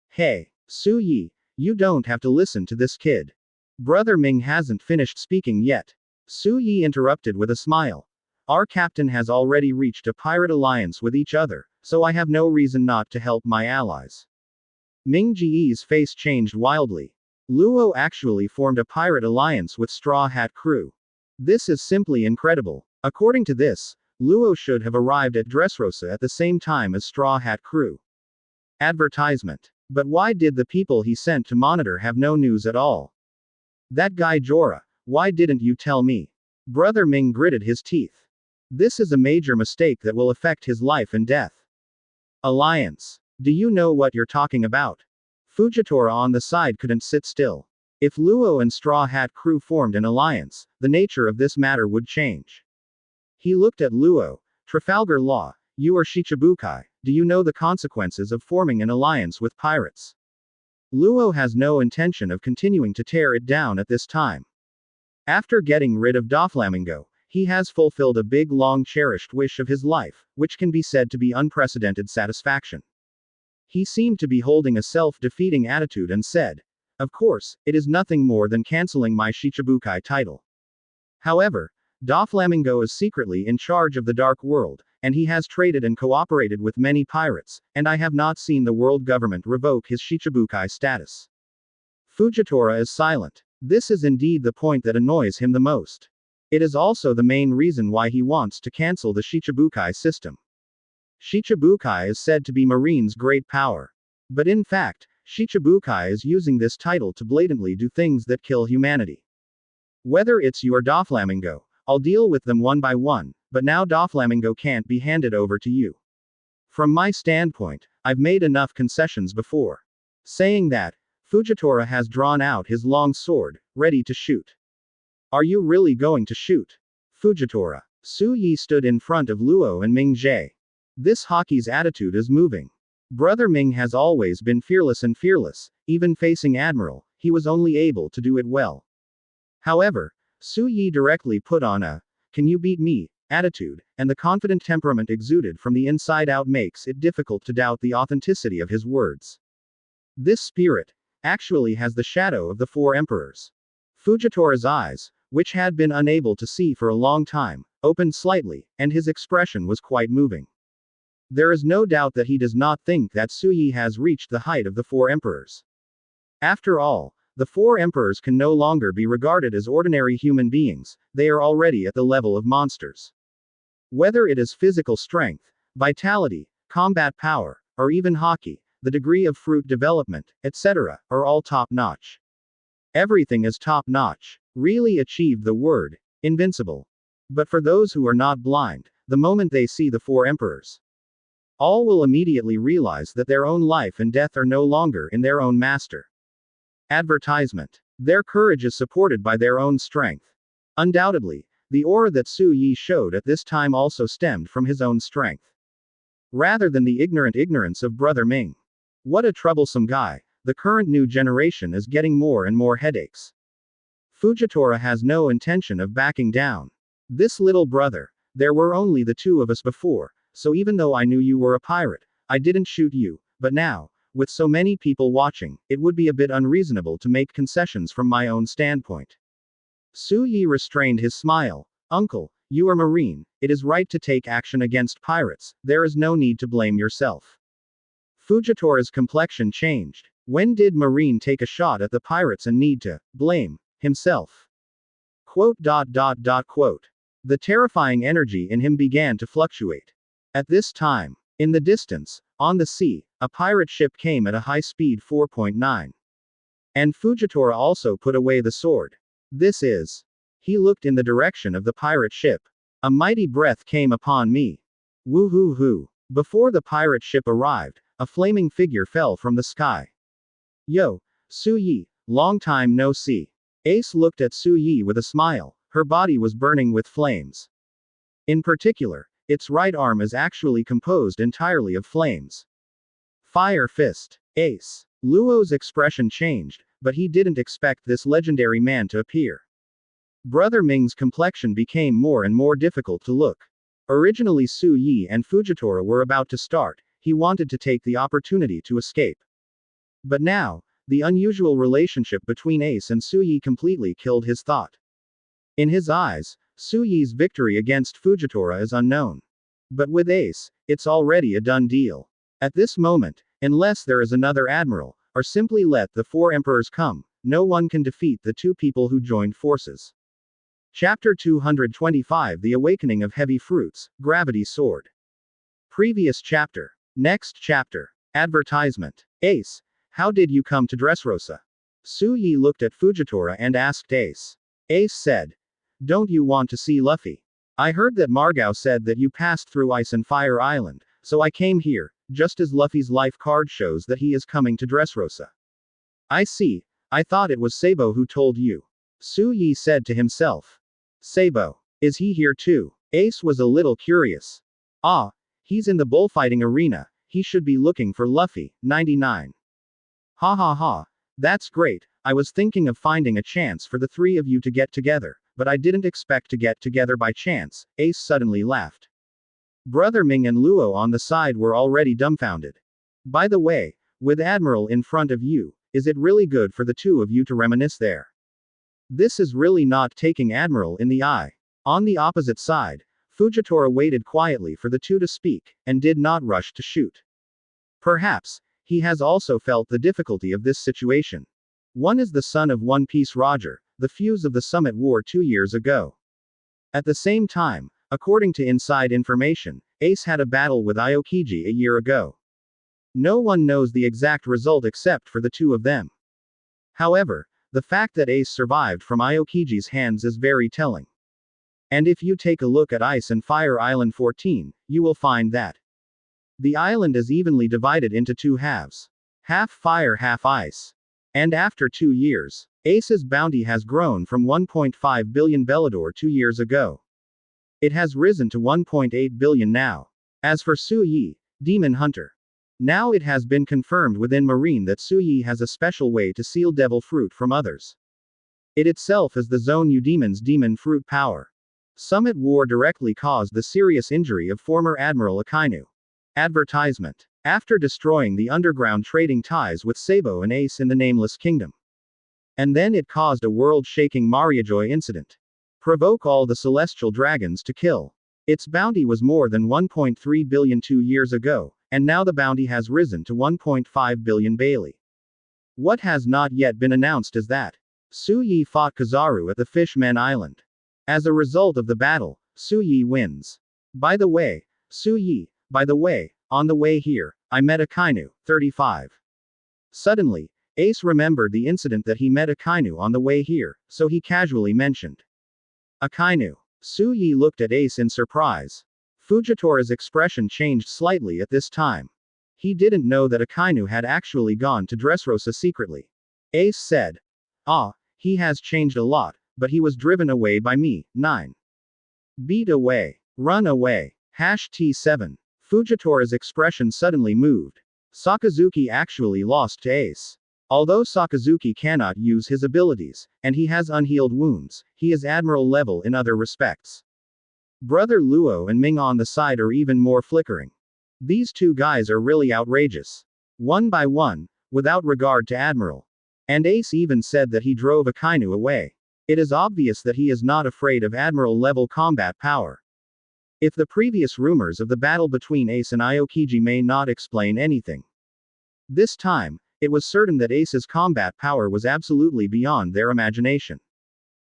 Hey, Su Yi, you don't have to listen to this kid. Brother Ming hasn't finished speaking yet. Su Yi interrupted with a smile. Our captain has already reached a pirate alliance with each other, so I have no reason not to help my allies. Ming Ji's face changed wildly. Luo actually formed a pirate alliance with Straw Hat Crew. This is simply incredible. According to this, Luo should have arrived at Dressrosa at the same time as Straw Hat Crew. Advertisement. But why did the people he sent to monitor have no news at all? That guy Jorah, why didn't you tell me? Brother Ming gritted his teeth. This is a major mistake that will affect his life and death. Alliance. Do you know what you're talking about? Fujitora on the side couldn't sit still. If Luo and Straw Hat Crew formed an alliance, the nature of this matter would change. He looked at Luo. Trafalgar Law, you are Shichibukai, do you know the consequences of forming an alliance with pirates? Luo has no intention of continuing to tear it down at this time. After getting rid of Doflamingo, he has fulfilled a big long cherished wish of his life, which can be said to be unprecedented satisfaction. He seemed to be holding a self-defeating attitude and said, of course, it is nothing more than cancelling my Shichibukai title. However, Doflamingo is secretly in charge of the Dark World, and he has traded and cooperated with many pirates, and I have not seen the world government revoke his Shichibukai status. Fujitora is silent. This is indeed the point that annoys him the most. It is also the main reason why he wants to cancel the Shichibukai system. Shichibukai is said to be Marine's great power. But in fact, Shichibukai is using this title to blatantly do things that kill humanity. Whether it's you or Doflamingo, I'll deal with them one by one, but now Doflamingo can't be handed over to you. From my standpoint, I've made enough concessions before. Saying that, Fujitora has drawn out his long sword, ready to shoot. Are you really going to shoot? Fujitora. Su Yi stood in front of Luo and Ming Jie. This hockey's attitude is moving. Brother Ming has always been fearless, even facing Admiral, he was only able to do it well. However, Su Yi directly put on a, "Can you beat me?" attitude, and the confident temperament exuded from the inside out makes it difficult to doubt the authenticity of his words. This spirit actually has the shadow of the four emperors. Fujitora's eyes, which had been unable to see for a long time, opened slightly, and his expression was quite moving. There is no doubt that he does not think that Su Yi has reached the height of the four emperors. After all, the four emperors can no longer be regarded as ordinary human beings, they are already at the level of monsters. Whether it is physical strength, vitality, combat power, or even hockey, the degree of fruit development, etc., are all top-notch. Everything is top-notch. Really achieved the word invincible. But for those who are not blind, the moment they see the four emperors, all will immediately realize that their own life and death are no longer in their own master. Advertisement. Their courage is supported by their own strength. Undoubtedly, the aura that Su Yi showed at this time also stemmed from his own strength. Rather than the ignorance of Brother Ming. What a troublesome guy, the current new generation is getting more and more headaches. Fujitora has no intention of backing down. This little brother, there were only the two of us before, so even though I knew you were a pirate, I didn't shoot you, but now, with so many people watching, it would be a bit unreasonable to make concessions from my own standpoint. Su Yi restrained his smile. Uncle, you are Marine, it is right to take action against pirates, there is no need to blame yourself. Fujitora's complexion changed. When did Marine take a shot at the pirates and need to blame himself? Quote. The terrifying energy in him began to fluctuate. At this time, in the distance, on the sea, a pirate ship came at a high speed 4.9. And Fujitora also put away the sword. This is. He looked in the direction of the pirate ship. A mighty breath came upon me. Woo-hoo-hoo. Before the pirate ship arrived, a flaming figure fell from the sky. Yo, Su Yi, long time no see. Ace looked at Su Yi with a smile, her body was burning with flames. In particular, its right arm is actually composed entirely of flames. Fire Fist. Ace. Luo's expression changed, but he didn't expect this legendary man to appear. Brother Ming's complexion became more and more difficult to look. Originally Su Yi and Fujitora were about to start, he wanted to take the opportunity to escape. But now, the unusual relationship between Ace and Su Yi completely killed his thought. In his eyes, Su Yi's victory against Fujitora is unknown. But with Ace, it's already a done deal. At this moment, unless there is another admiral, or simply let the four emperors come, no one can defeat the two people who joined forces. Chapter 225 The Awakening of Heavy Fruits, Gravity Sword. Previous chapter. Next chapter. Advertisement. Ace, how did you come to Dressrosa? Su Yi looked at Fujitora and asked Ace. Ace said, don't you want to see Luffy? I heard that Margao said that you passed through Ice and Fire Island, so I came here, just as Luffy's life card shows that he is coming to Dressrosa. I see, I thought it was Sabo who told you. Su Yi said to himself. Sabo. Is he here too? Ace was a little curious. Ah, he's in the bullfighting arena, he should be looking for Luffy, 99. Ha ha ha. That's great, I was thinking of finding a chance for the three of you to get together, but I didn't expect to get together by chance, Ace suddenly laughed. Brother Ming and Luo on the side were already dumbfounded. By the way, with Admiral in front of you, is it really good for the two of you to reminisce there? This is really not taking Admiral in the eye. On the opposite side, Fujitora waited quietly for the two to speak, and did not rush to shoot. Perhaps, he has also felt the difficulty of this situation. One is the son of One Piece Roger, the fuse of the Summit War 2 years ago. At the same time, according to inside information, Ace had a battle with Aokiji a year ago. No one knows the exact result except for the two of them. However, the fact that Ace survived from Aokiji's hands is very telling. And if you take a look at Ice and Fire Island 14, you will find that the island is evenly divided into two halves. Half fire, half ice. And after 2 years, Ace's bounty has grown from 1.5 billion Bellador 2 years ago. It has risen to 1.8 billion now. As for Su Yi, Demon Hunter, now it has been confirmed within Marine that Su Yi has a special way to seal devil fruit from others. It itself is the Zone U Demon's demon fruit power. Summit War directly caused the serious injury of former Admiral Akainu. Advertisement. After destroying the underground trading ties with Sabo and Ace in the Nameless Kingdom. And then it caused a world-shaking Mariajoy incident. Provoke all the celestial dragons to kill. Its bounty was more than 1.3 billion 2 years ago, and now the bounty has risen to 1.5 billion Bailey. What has not yet been announced is that Su Yi fought Kizaru at the Fishmen Island. As a result of the battle, Su Yi wins. By the way, on the way here, I met Akainu, 35. Suddenly, Ace remembered the incident that he met Akainu on the way here, so he casually mentioned Akainu. Su Yi looked at Ace in surprise. Fujitora's expression changed slightly at this time. He didn't know that Akainu had actually gone to Dressrosa secretly. Ace said, "Ah, he has changed a lot, but he was driven away by me." 9. Beat away. Run away. #T7. Fujitora's expression suddenly moved. Sakazuki actually lost to Ace. Although Sakazuki cannot use his abilities, and he has unhealed wounds, he is admiral level in other respects. Brother Luo and Ming on the side are even more flickering. These two guys are really outrageous. One by one, without regard to admiral. And Ace even said that he drove Akainu away. It is obvious that he is not afraid of admiral level combat power. If the previous rumors of the battle between Ace and Aokiji may not explain anything, this time, it was certain that Ace's combat power was absolutely beyond their imagination.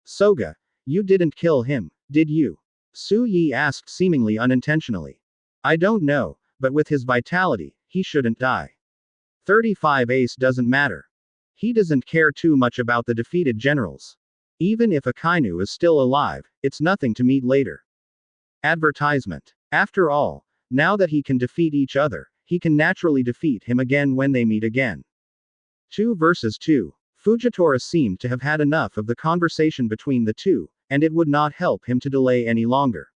"Soga, you didn't kill him, did you?" Su Yi asked seemingly unintentionally. "I don't know, but with his vitality, he shouldn't die." 35 Ace doesn't matter. He doesn't care too much about the defeated generals. Even if Akainu is still alive, it's nothing to meet later. Advertisement. After all, now that he can defeat each other, he can naturally defeat him again when they meet again. 2 versus 2. Fujitora seemed to have had enough of the conversation between the two, and it would not help him to delay any longer.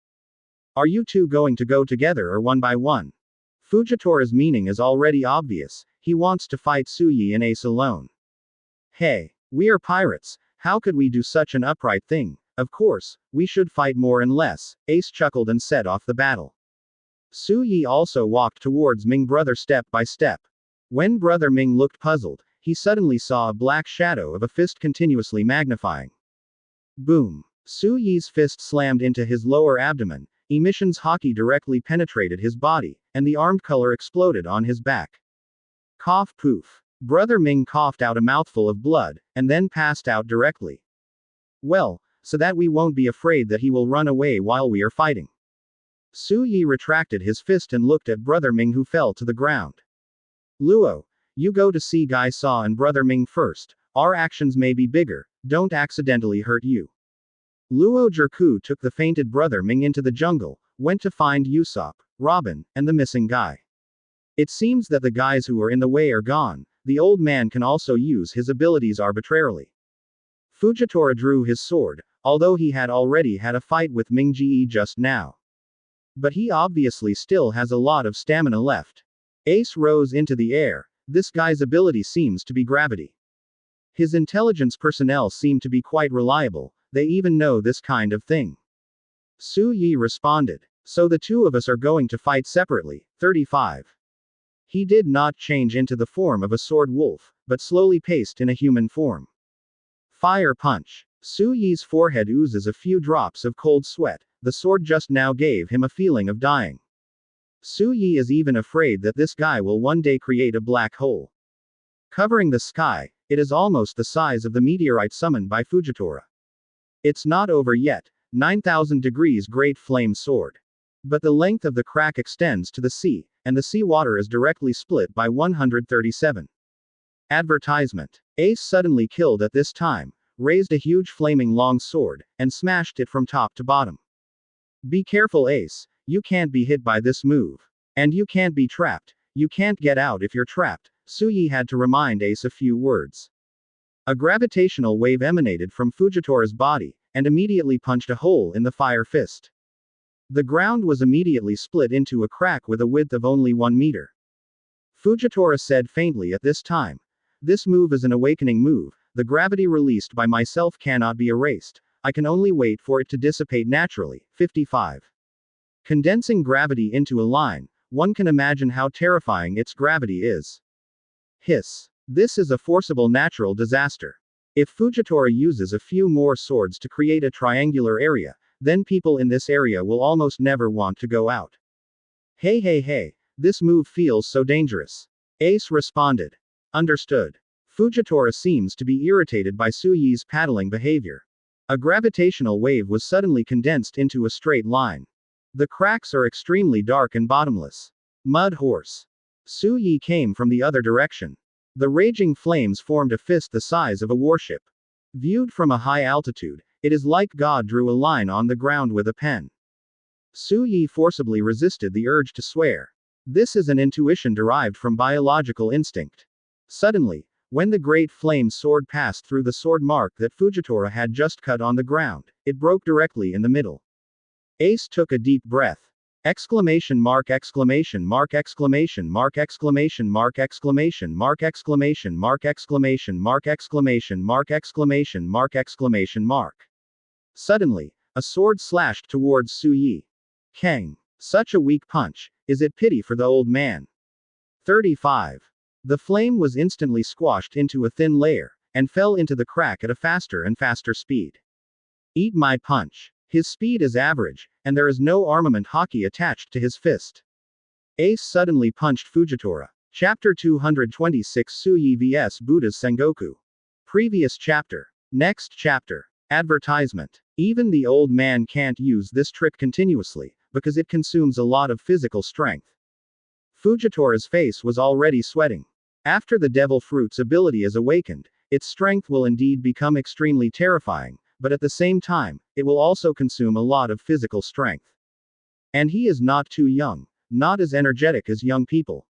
"Are you two going to go together or one by one?" Fujitora's meaning is already obvious. He wants to fight Su Yi and Ace alone. "Hey, we are pirates, how could we do such an upright thing? Of course, we should fight more and less," Ace chuckled and set off the battle. Su Yi also walked towards Ming brother step by step. When Brother Ming looked puzzled, he suddenly saw a black shadow of a fist continuously magnifying. Boom. Su Yi's fist slammed into his lower abdomen, emissions hockey directly penetrated his body, and the armed color exploded on his back. Cough poof. Brother Ming coughed out a mouthful of blood, and then passed out directly. "Well, so that we won't be afraid that he will run away while we are fighting." Su Yi retracted his fist and looked at Brother Ming, who fell to the ground. "Luo, you go to see Gai Sa and Brother Ming first. Our actions may be bigger, don't accidentally hurt you." Luo Jerku took the fainted Brother Ming into the jungle, went to find Usopp, Robin, and the missing guy. It seems that the guys who are in the way are gone. The old man can also use his abilities arbitrarily. Fujitora drew his sword, although he had already had a fight with Ming Ji just now. But he obviously still has a lot of stamina left. Ace rose into the air. This guy's ability seems to be gravity. His intelligence personnel seem to be quite reliable, they even know this kind of thing. Su Yi responded. "So the two of us are going to fight separately." 35. He did not change into the form of a sword wolf, but slowly paced in a human form. Fire punch. Su Yi's forehead oozes a few drops of cold sweat. The sword just now gave him a feeling of dying. Su Yi is even afraid that this guy will one day create a black hole. Covering the sky, It is almost the size of the meteorite summoned by Fujitora. It's not over yet. 9,000 degrees Great Flame Sword. But the length of the crack extends to the sea, and the sea water is directly split by 137. Advertisement. Ace suddenly killed at this time, raised a huge flaming long sword, and smashed it from top to bottom. Be careful, Ace, you can't be hit by this move. And you can't be trapped, you can't get out if you're trapped. Suyi had to remind Ace a few words. A gravitational wave emanated from Fujitora's body, and immediately punched a hole in the fire fist. The ground was immediately split into a crack with a width of only 1 meter. Fujitora said faintly at this time. This move is an awakening move, the gravity released by myself cannot be erased, I can only wait for it to dissipate naturally. 55. Condensing gravity into a line, one can imagine how terrifying its gravity is. Hiss. This is a forcible natural disaster. If Fujitora uses a few more swords to create a triangular area, then people in this area will almost never want to go out. Hey, this move feels so dangerous. Ace responded. Understood. Fujitora seems to be irritated by Suyi's paddling behavior. A gravitational wave was suddenly condensed into a straight line. The cracks are extremely dark and bottomless. Mud horse. Suyi came from the other direction. The raging flames formed a fist the size of a warship. Viewed from a high altitude, it is like God drew a line on the ground with a pen. Suyi forcibly resisted the urge to swear. This is an intuition derived from biological instinct. Suddenly, when the great flame sword passed through the sword mark that Fujitora had just cut on the ground, it broke directly in the middle. Ace took a deep breath. Exclamation mark exclamation mark exclamation mark exclamation mark exclamation mark exclamation mark exclamation mark exclamation mark exclamation mark exclamation mark. Suddenly, a sword slashed towards Suyi. Kang. Such a weak punch, is it pity for the old man? 35. The flame was instantly squashed into a thin layer, and fell into the crack at a faster and faster speed. Eat my punch. His speed is average, and there is no armament hockey attached to his fist. Ace suddenly punched Fujitora. Chapter 226 Suyi vs Buddha's Sengoku. Previous chapter. Next chapter. Advertisement. Even the old man can't use this trick continuously, because it consumes a lot of physical strength. Fujitora's face was already sweating. After the devil fruit's ability is awakened, its strength will indeed become extremely terrifying, but at the same time, it will also consume a lot of physical strength. And he is not too young, not as energetic as young people.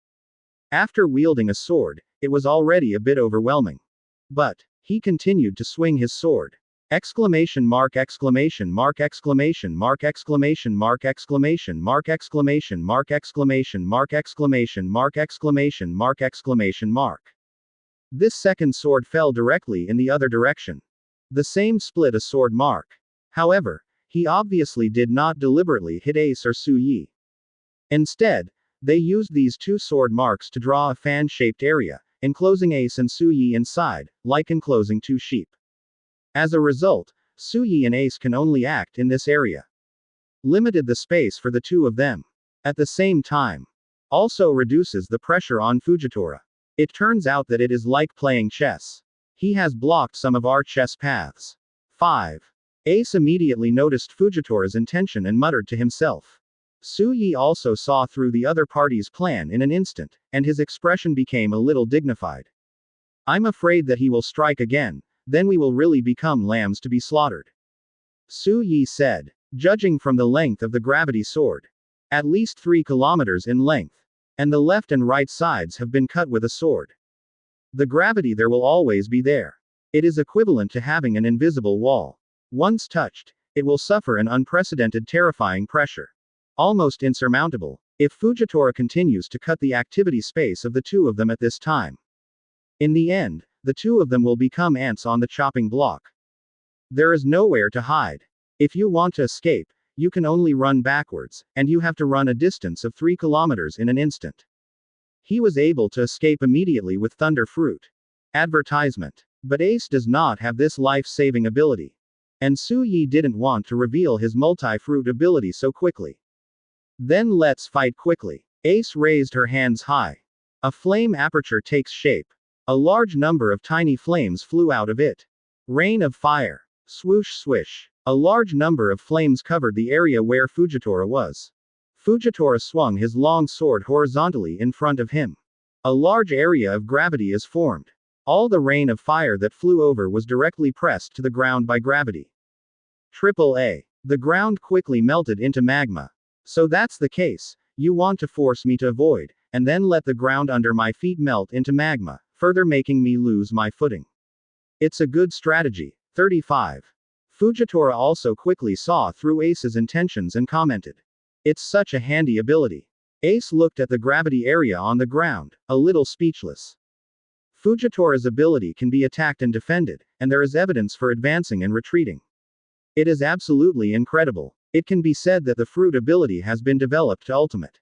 After wielding a sword, it was already a bit overwhelming. But he continued to swing his sword. Exclamation mark exclamation mark exclamation mark exclamation mark exclamation mark exclamation mark exclamation mark exclamation mark exclamation mark exclamation mark. This second sword fell directly in the other direction. The same split a sword mark. However, he obviously did not deliberately hit Ace or Suyi. Instead, they used these two sword marks to draw a fan-shaped area, enclosing Ace and Suyi inside, like enclosing two sheep. As a result, Suyi and Ace can only act in this area. Limited the space for the two of them. At the same time, also reduces the pressure on Fujitora. It turns out that it is like playing chess. He has blocked some of our chess paths. 5. Ace immediately noticed Fujitora's intention and muttered to himself. Suyi also saw through the other party's plan in an instant, and his expression became a little dignified. I'm afraid that he will strike again, then we will really become lambs to be slaughtered. Suyi said, judging from the length of the gravity sword. At least 3 kilometers in length. And the left and right sides have been cut with a sword. The gravity there will always be there. It is equivalent to having an invisible wall. Once touched, it will suffer an unprecedented terrifying pressure. Almost insurmountable, if Fujitora continues to cut the activity space of the two of them at this time. In the end, the two of them will become ants on the chopping block. There is nowhere to hide. If you want to escape, you can only run backwards, and you have to run a distance of 3 kilometers in an instant. He was able to escape immediately with Thunder Fruit. Advertisement. But Ace does not have this life-saving ability. And Suyi didn't want to reveal his multi-fruit ability so quickly. Then let's fight quickly. Ace raised her hands high. A flame aperture takes shape. A large number of tiny flames flew out of it. Rain of fire. Swoosh swish. A large number of flames covered the area where Fujitora was. Fujitora swung his long sword horizontally in front of him. A large area of gravity is formed. All the rain of fire that flew over was directly pressed to the ground by gravity. Triple A. The ground quickly melted into magma. So that's the case. You want to force me to avoid, and then let the ground under my feet melt into magma, further making me lose my footing. It's a good strategy. 35. Fujitora also quickly saw through Ace's intentions and commented. It's such a handy ability. Ace looked at the gravity area on the ground, a little speechless. Fujitora's ability can be attacked and defended, and there is evidence for advancing and retreating. It is absolutely incredible. It can be said that the fruit ability has been developed to ultimate.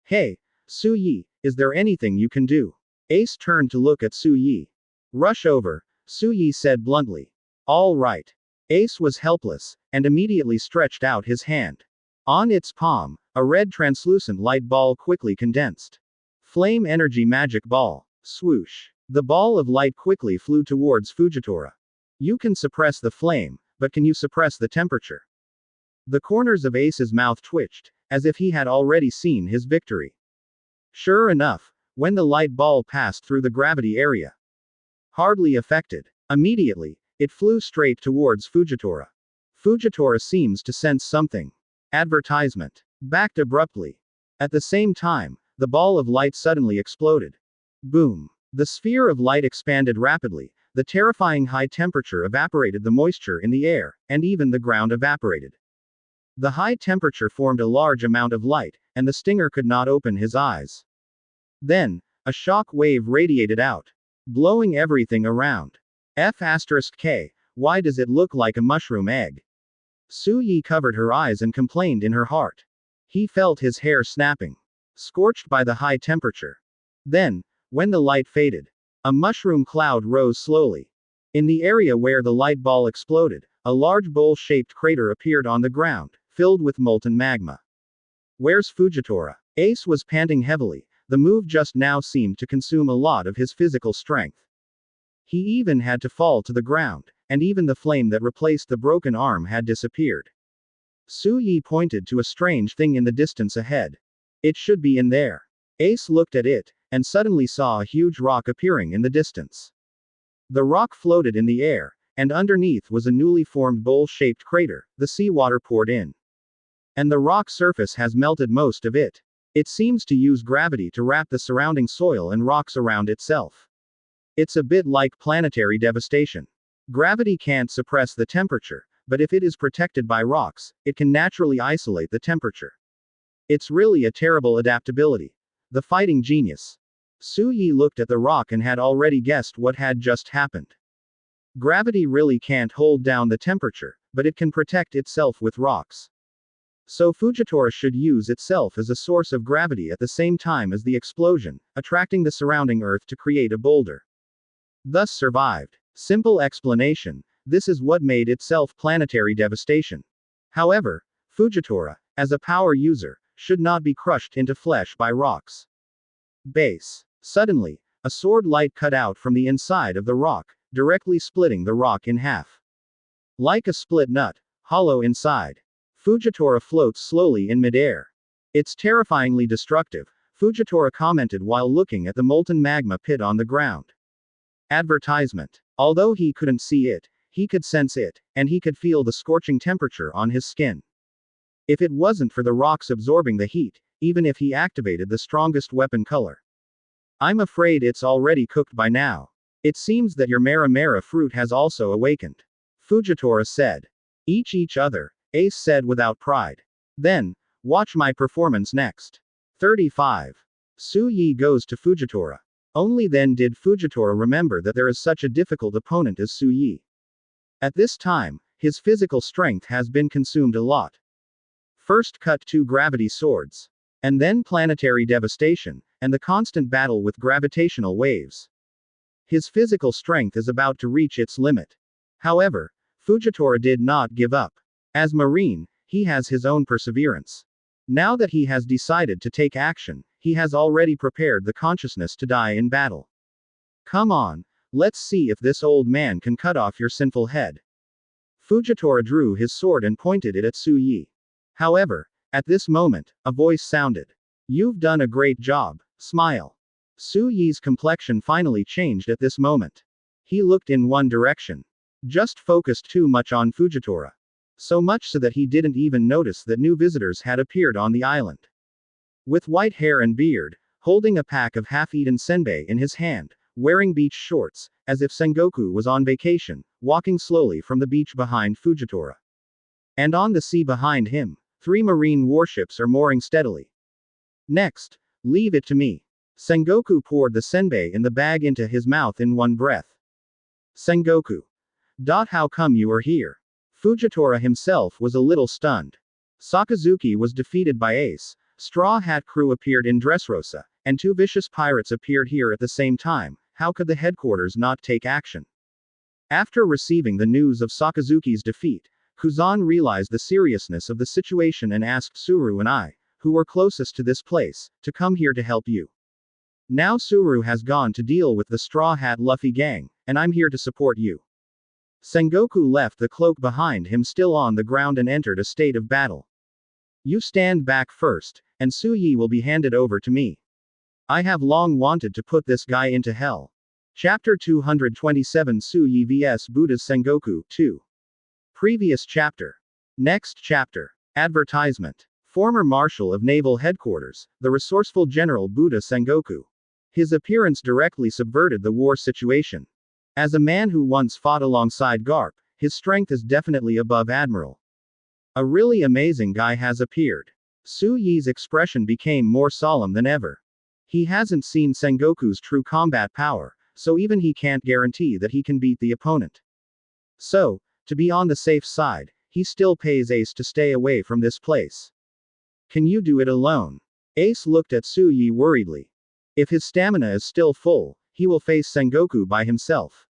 Hey, Su Yi, is there anything you can do? Ace turned to look at Su Yi. Rush over, Su Yi said bluntly. All right. Ace was helpless, and immediately stretched out his hand. On its palm, a red translucent light ball quickly condensed. Flame energy magic ball. Swoosh. The ball of light quickly flew towards Fujitora. You can suppress the flame, but can you suppress the temperature? The corners of Ace's mouth twitched, as if he had already seen his victory. Sure enough, when the light ball passed through the gravity area, hardly affected. Immediately, it flew straight towards Fujitora. Fujitora seems to sense something. Advertisement. Backed abruptly. At the same time, the ball of light suddenly exploded. Boom. The sphere of light expanded rapidly, the terrifying high temperature evaporated the moisture in the air, and even the ground evaporated. The high temperature formed a large amount of light, and the stinger could not open his eyes. Then, a shock wave radiated out, blowing everything around. F*K, why does it look like a mushroom egg? Su Yi covered her eyes and complained in her heart. He felt his hair snapping, scorched by the high temperature. Then, when the light faded, a mushroom cloud rose slowly. In the area where the light ball exploded, a large bowl-shaped crater appeared on the ground, filled with molten magma. Where's Fujitora? Ace was panting heavily. The move just now seemed to consume a lot of his physical strength. He even had to fall to the ground, and even the flame that replaced the broken arm had disappeared. Su Yi pointed to a strange thing in the distance ahead. It should be in there. Ace looked at it, and suddenly saw a huge rock appearing in the distance. The rock floated in the air, and underneath was a newly formed bowl-shaped crater. The seawater poured in. And the rock surface has melted most of it. It seems to use gravity to wrap the surrounding soil and rocks around itself. It's a bit like planetary devastation. Gravity can't suppress the temperature, but if it is protected by rocks, it can naturally isolate the temperature. It's really a terrible adaptability. The fighting genius. Su Yi looked at the rock and had already guessed what had just happened. Gravity really can't hold down the temperature, but it can protect itself with rocks. So Fujitora should use itself as a source of gravity at the same time as the explosion, attracting the surrounding earth to create a boulder. Thus survived. Simple explanation, this is what made itself planetary devastation. However, Fujitora, as a power user, should not be crushed into flesh by rocks. Base. Suddenly, a sword light cut out from the inside of the rock, directly splitting the rock in half. Like a split nut, hollow inside. Fujitora floats slowly in midair. It's terrifyingly destructive, Fujitora commented while looking at the molten magma pit on the ground. Advertisement. Although he couldn't see it, he could sense it, and he could feel the scorching temperature on his skin. If it wasn't for the rocks absorbing the heat, even if he activated the strongest weapon color. I'm afraid it's already cooked by now. It seems that your Mara Mara fruit has also awakened. Fujitora said. Each other, Ace said without pride. Then, watch my performance next. 35. Su Yi goes to Fujitora. Only then did Fujitora remember that there is such a difficult opponent as Su Yi. At this time, his physical strength has been consumed a lot. First cut 2 gravity swords. And then planetary devastation, and the constant battle with gravitational waves. His physical strength is about to reach its limit. However, Fujitora did not give up. As Marine, he has his own perseverance. Now that he has decided to take action, he has already prepared the consciousness to die in battle. Come on, let's see if this old man can cut off your sinful head. Fujitora drew his sword and pointed it at Su Yi. However, at this moment, a voice sounded. You've done a great job, smile. Su Yi's complexion finally changed at this moment. He looked in one direction. Just focused too much on Fujitora. So much so that he didn't even notice that new visitors had appeared on the island. With white hair and beard, holding a pack of half-eaten senbei in his hand, wearing beach shorts, as if Sengoku was on vacation, walking slowly from the beach behind Fujitora. And on the sea behind him, 3 marine warships are mooring steadily. Next, leave it to me. Sengoku poured the senbei in the bag into his mouth in one breath. Sengoku. How come you are here? Fujitora himself was a little stunned. Sakazuki was defeated by Ace, Straw Hat crew appeared in Dressrosa, and 2 vicious pirates appeared here at the same time. How could the headquarters not take action? After receiving the news of Sakazuki's defeat, Kuzan realized the seriousness of the situation and asked Suru and I, who were closest to this place, to come here to help you. Now Suru has gone to deal with the Straw Hat Luffy gang, and I'm here to support you. Sengoku left the cloak behind him still on the ground and entered a state of battle. You stand back first, and Su Yi will be handed over to me. I have long wanted to put this guy into hell. Chapter 227 Su Yi vs Buddha's Sengoku 2. Previous chapter. Next chapter. Advertisement. Former Marshal of Naval Headquarters, the resourceful General Buddha Sengoku. His appearance directly subverted the war situation. As a man who once fought alongside Garp, his strength is definitely above Admiral. A really amazing guy has appeared. Su Yi's expression became more solemn than ever. He hasn't seen Sengoku's true combat power, so even he can't guarantee that he can beat the opponent. So, to be on the safe side, he still pays Ace to stay away from this place. Can you do it alone? Ace looked at Su Yi worriedly. If his stamina is still full, he will face Sengoku by himself.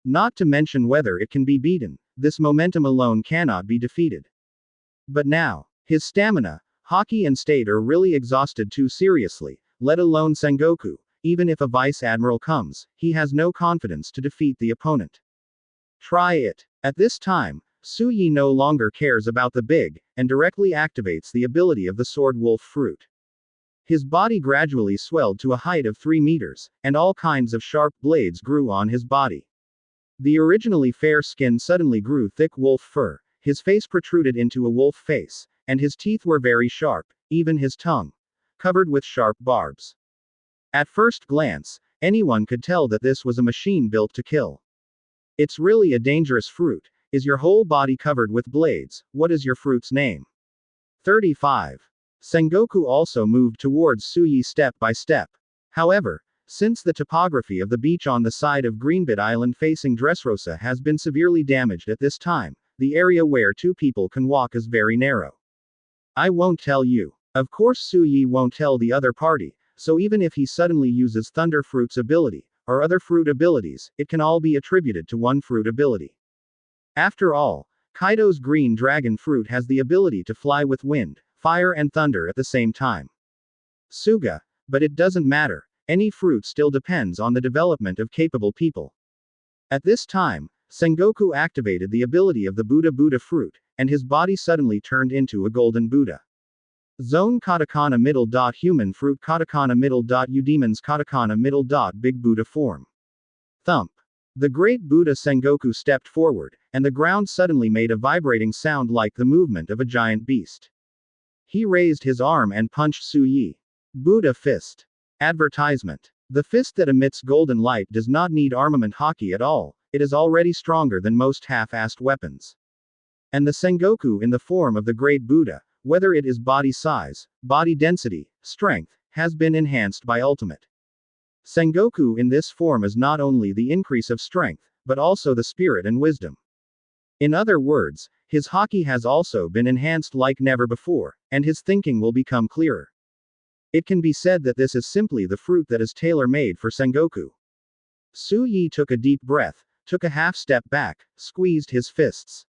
Not to mention whether it can be beaten, this momentum alone cannot be defeated. But now, his stamina, haki and state are really exhausted too seriously, let alone Sengoku. Even if a vice admiral comes, he has no confidence to defeat the opponent. Try it. At this time, Su Yi no longer cares about the big, and directly activates the ability of the Sword Wolf fruit. His body gradually swelled to a height of 3 meters, and all kinds of sharp blades grew on his body. The originally fair skin suddenly grew thick wolf fur, his face protruded into a wolf face, and his teeth were very sharp, even his tongue, covered with sharp barbs. At first glance, anyone could tell that this was a machine built to kill. It's really a dangerous fruit. Is your whole body covered with blades? What is your fruit's name? 35. Sengoku also moved towards Su Yi step by step. However, since the topography of the beach on the side of Greenbit Island facing Dressrosa has been severely damaged at this time, the area where 2 people can walk is very narrow. I won't tell you. Of course Su Yi won't tell the other party, so even if he suddenly uses Thunder Fruit's ability, or other fruit abilities, it can all be attributed to one fruit ability. After all, Kaido's green dragon fruit has the ability to fly with wind, fire and thunder at the same time. Suga, but it doesn't matter, any fruit still depends on the development of capable people. At this time, Sengoku activated the ability of the Buddha fruit, and his body suddenly turned into a golden Buddha. Zone katakana middle dot human fruit katakana middle dot u demons katakana middle dot big Buddha form. Thump. The great Buddha Sengoku stepped forward, and the ground suddenly made a vibrating sound like the movement of a giant beast. He raised his arm and punched Su Yi. Buddha fist. Advertisement. The fist that emits golden light does not need armament haki at all, it is already stronger than most half-assed weapons. And the Sengoku in the form of the great Buddha, whether it is body size, body density, strength, has been enhanced by ultimate. Sengoku in this form is not only the increase of strength, but also the spirit and wisdom. In other words, his haki has also been enhanced like never before, and his thinking will become clearer. It can be said that this is simply the fruit that is tailor-made for Sengoku. Su Yi took a deep breath, took a half step back, squeezed his fists.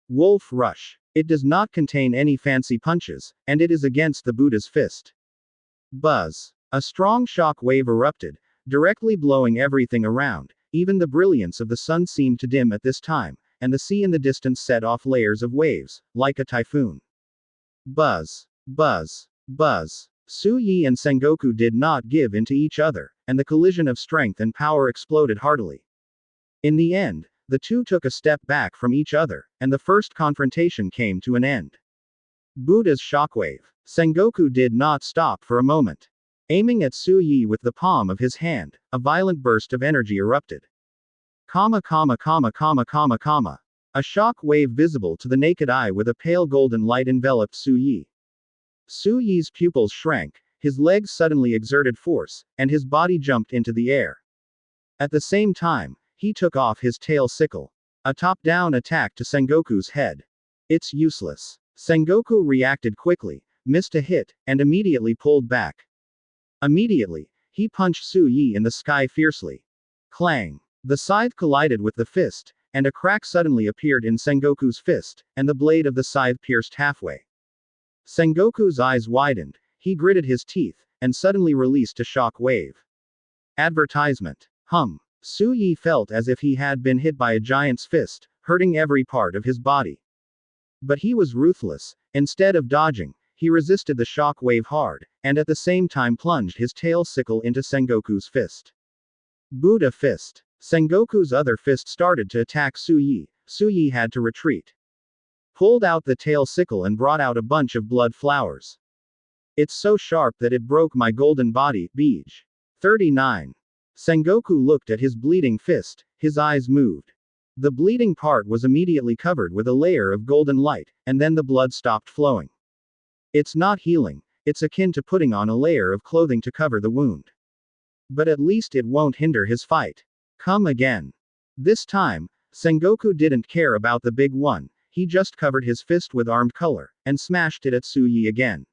Wolf Rush. It does not contain any fancy punches, and it is against the Buddha's fist. Buzz. A strong shock wave erupted, directly blowing everything around. Even the brilliance of the sun seemed to dim at this time, and the sea in the distance set off layers of waves, like a typhoon. Buzz. Buzz. Buzz. Su Yi and Sengoku did not give in to each other, and the collision of strength and power exploded heartily. In the end, the two took a step back from each other, and the first confrontation came to an end. Buddha's shockwave. Sengoku did not stop for a moment. Aiming at Su Yi with the palm of his hand, a violent burst of energy erupted. Comma comma comma comma comma comma. A shock wave visible to the naked eye with a pale golden light enveloped Su Yi. Su Yi's pupils shrank, his legs suddenly exerted force, and his body jumped into the air. At the same time, he took off his tail sickle. A top-down attack to Sengoku's head. It's useless. Sengoku reacted quickly, missed a hit, and immediately pulled back. Immediately, he punched Su Yi in the sky fiercely. Clang! The scythe collided with the fist, and a crack suddenly appeared in Sengoku's fist, and the blade of the scythe pierced halfway. Sengoku's eyes widened, he gritted his teeth, and suddenly released a shock wave. Advertisement. Su Yi felt as if he had been hit by a giant's fist, hurting every part of his body. But he was ruthless. Instead of dodging, he resisted the shock wave hard, and at the same time plunged his tail sickle into Sengoku's fist. Buddha fist. Sengoku's other fist started to attack Su Yi. Su Yi had to retreat. Pulled out the tail sickle and brought out a bunch of blood flowers. It's so sharp that it broke my golden body, Beej. 39. Sengoku looked at his bleeding fist, his eyes moved. The bleeding part was immediately covered with a layer of golden light, and then the blood stopped flowing. It's not healing, it's akin to putting on a layer of clothing to cover the wound. But at least it won't hinder his fight. Come again. This time, Sengoku didn't care about the big one, he just covered his fist with armed color, and smashed it at Su Yi again.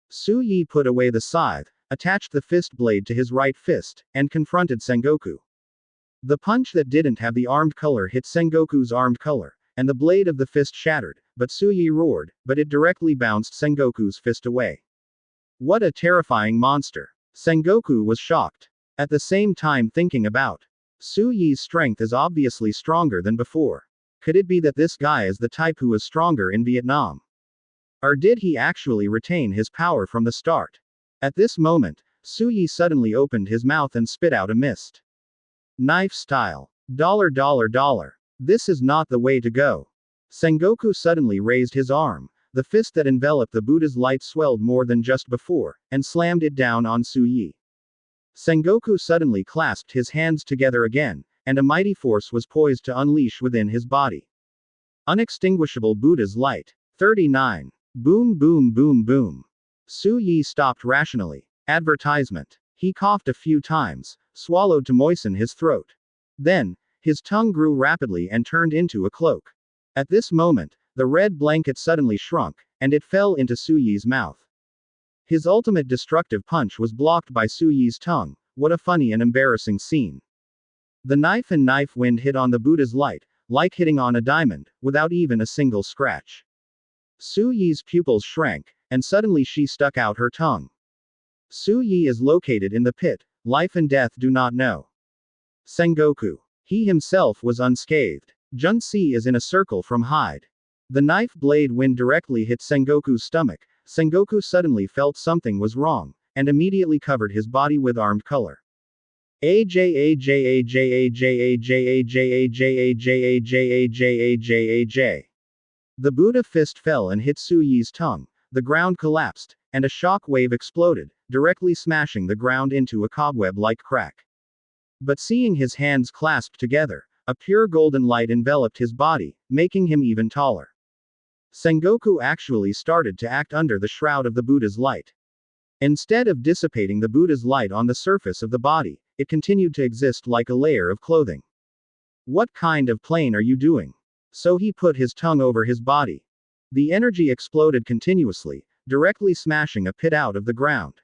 Su Yi put away the scythe, attached the fist blade to his right fist, and confronted Sengoku. The punch that didn't have the armed color hit Sengoku's armed color, and the blade of the fist shattered, but Su Yi roared, but it directly bounced Sengoku's fist away. What a terrifying monster! Sengoku was shocked. At the same time thinking about. Su Yi's strength is obviously stronger than before. Could it be that this guy is the type who was stronger in Vietnam? Or did he actually retain his power from the start? At this moment, Su Yi suddenly opened his mouth and spit out a mist. Knife style. $. This is not the way to go. Sengoku suddenly raised his arm. The fist that enveloped the Buddha's light swelled more than just before, and slammed it down on Su Yi. Sengoku suddenly clasped his hands together again, and a mighty force was poised to unleash within his body. Unextinguishable Buddha's light. 39. Boom boom boom boom. Su Yi stopped rationally. Advertisement. He coughed a few times, swallowed to moisten his throat. Then, his tongue grew rapidly and turned into a cloak. At this moment, the red blanket suddenly shrunk, and it fell into Su Yi's mouth. His ultimate destructive punch was blocked by Su Yi's tongue. What a funny and embarrassing scene. The knife and knife wind hit on the Buddha's light, like hitting on a diamond, without even a single scratch. Su Yi's pupils shrank, and suddenly she stuck out her tongue. Su Yi is located in the pit, life and death do not know. Sengoku. He himself was unscathed. Junsi is in a circle from hide. The knife blade wind directly hit Sengoku's stomach. Sengoku suddenly felt something was wrong, and immediately covered his body with armed color. AJAJAJAJAJAJAJAJAJAJAJAJAJ. The Buddha fist fell and hit Su Yi's tongue. The ground collapsed, and a shock wave exploded, directly smashing the ground into a cobweb-like crack. But seeing his hands clasped together, a pure golden light enveloped his body, making him even taller. Sengoku actually started to act under the shroud of the Buddha's light. Instead of dissipating the Buddha's light on the surface of the body, it continued to exist like a layer of clothing. What kind of plane are you doing? So he put his tongue over his body. The energy exploded continuously, directly smashing a pit out of the ground.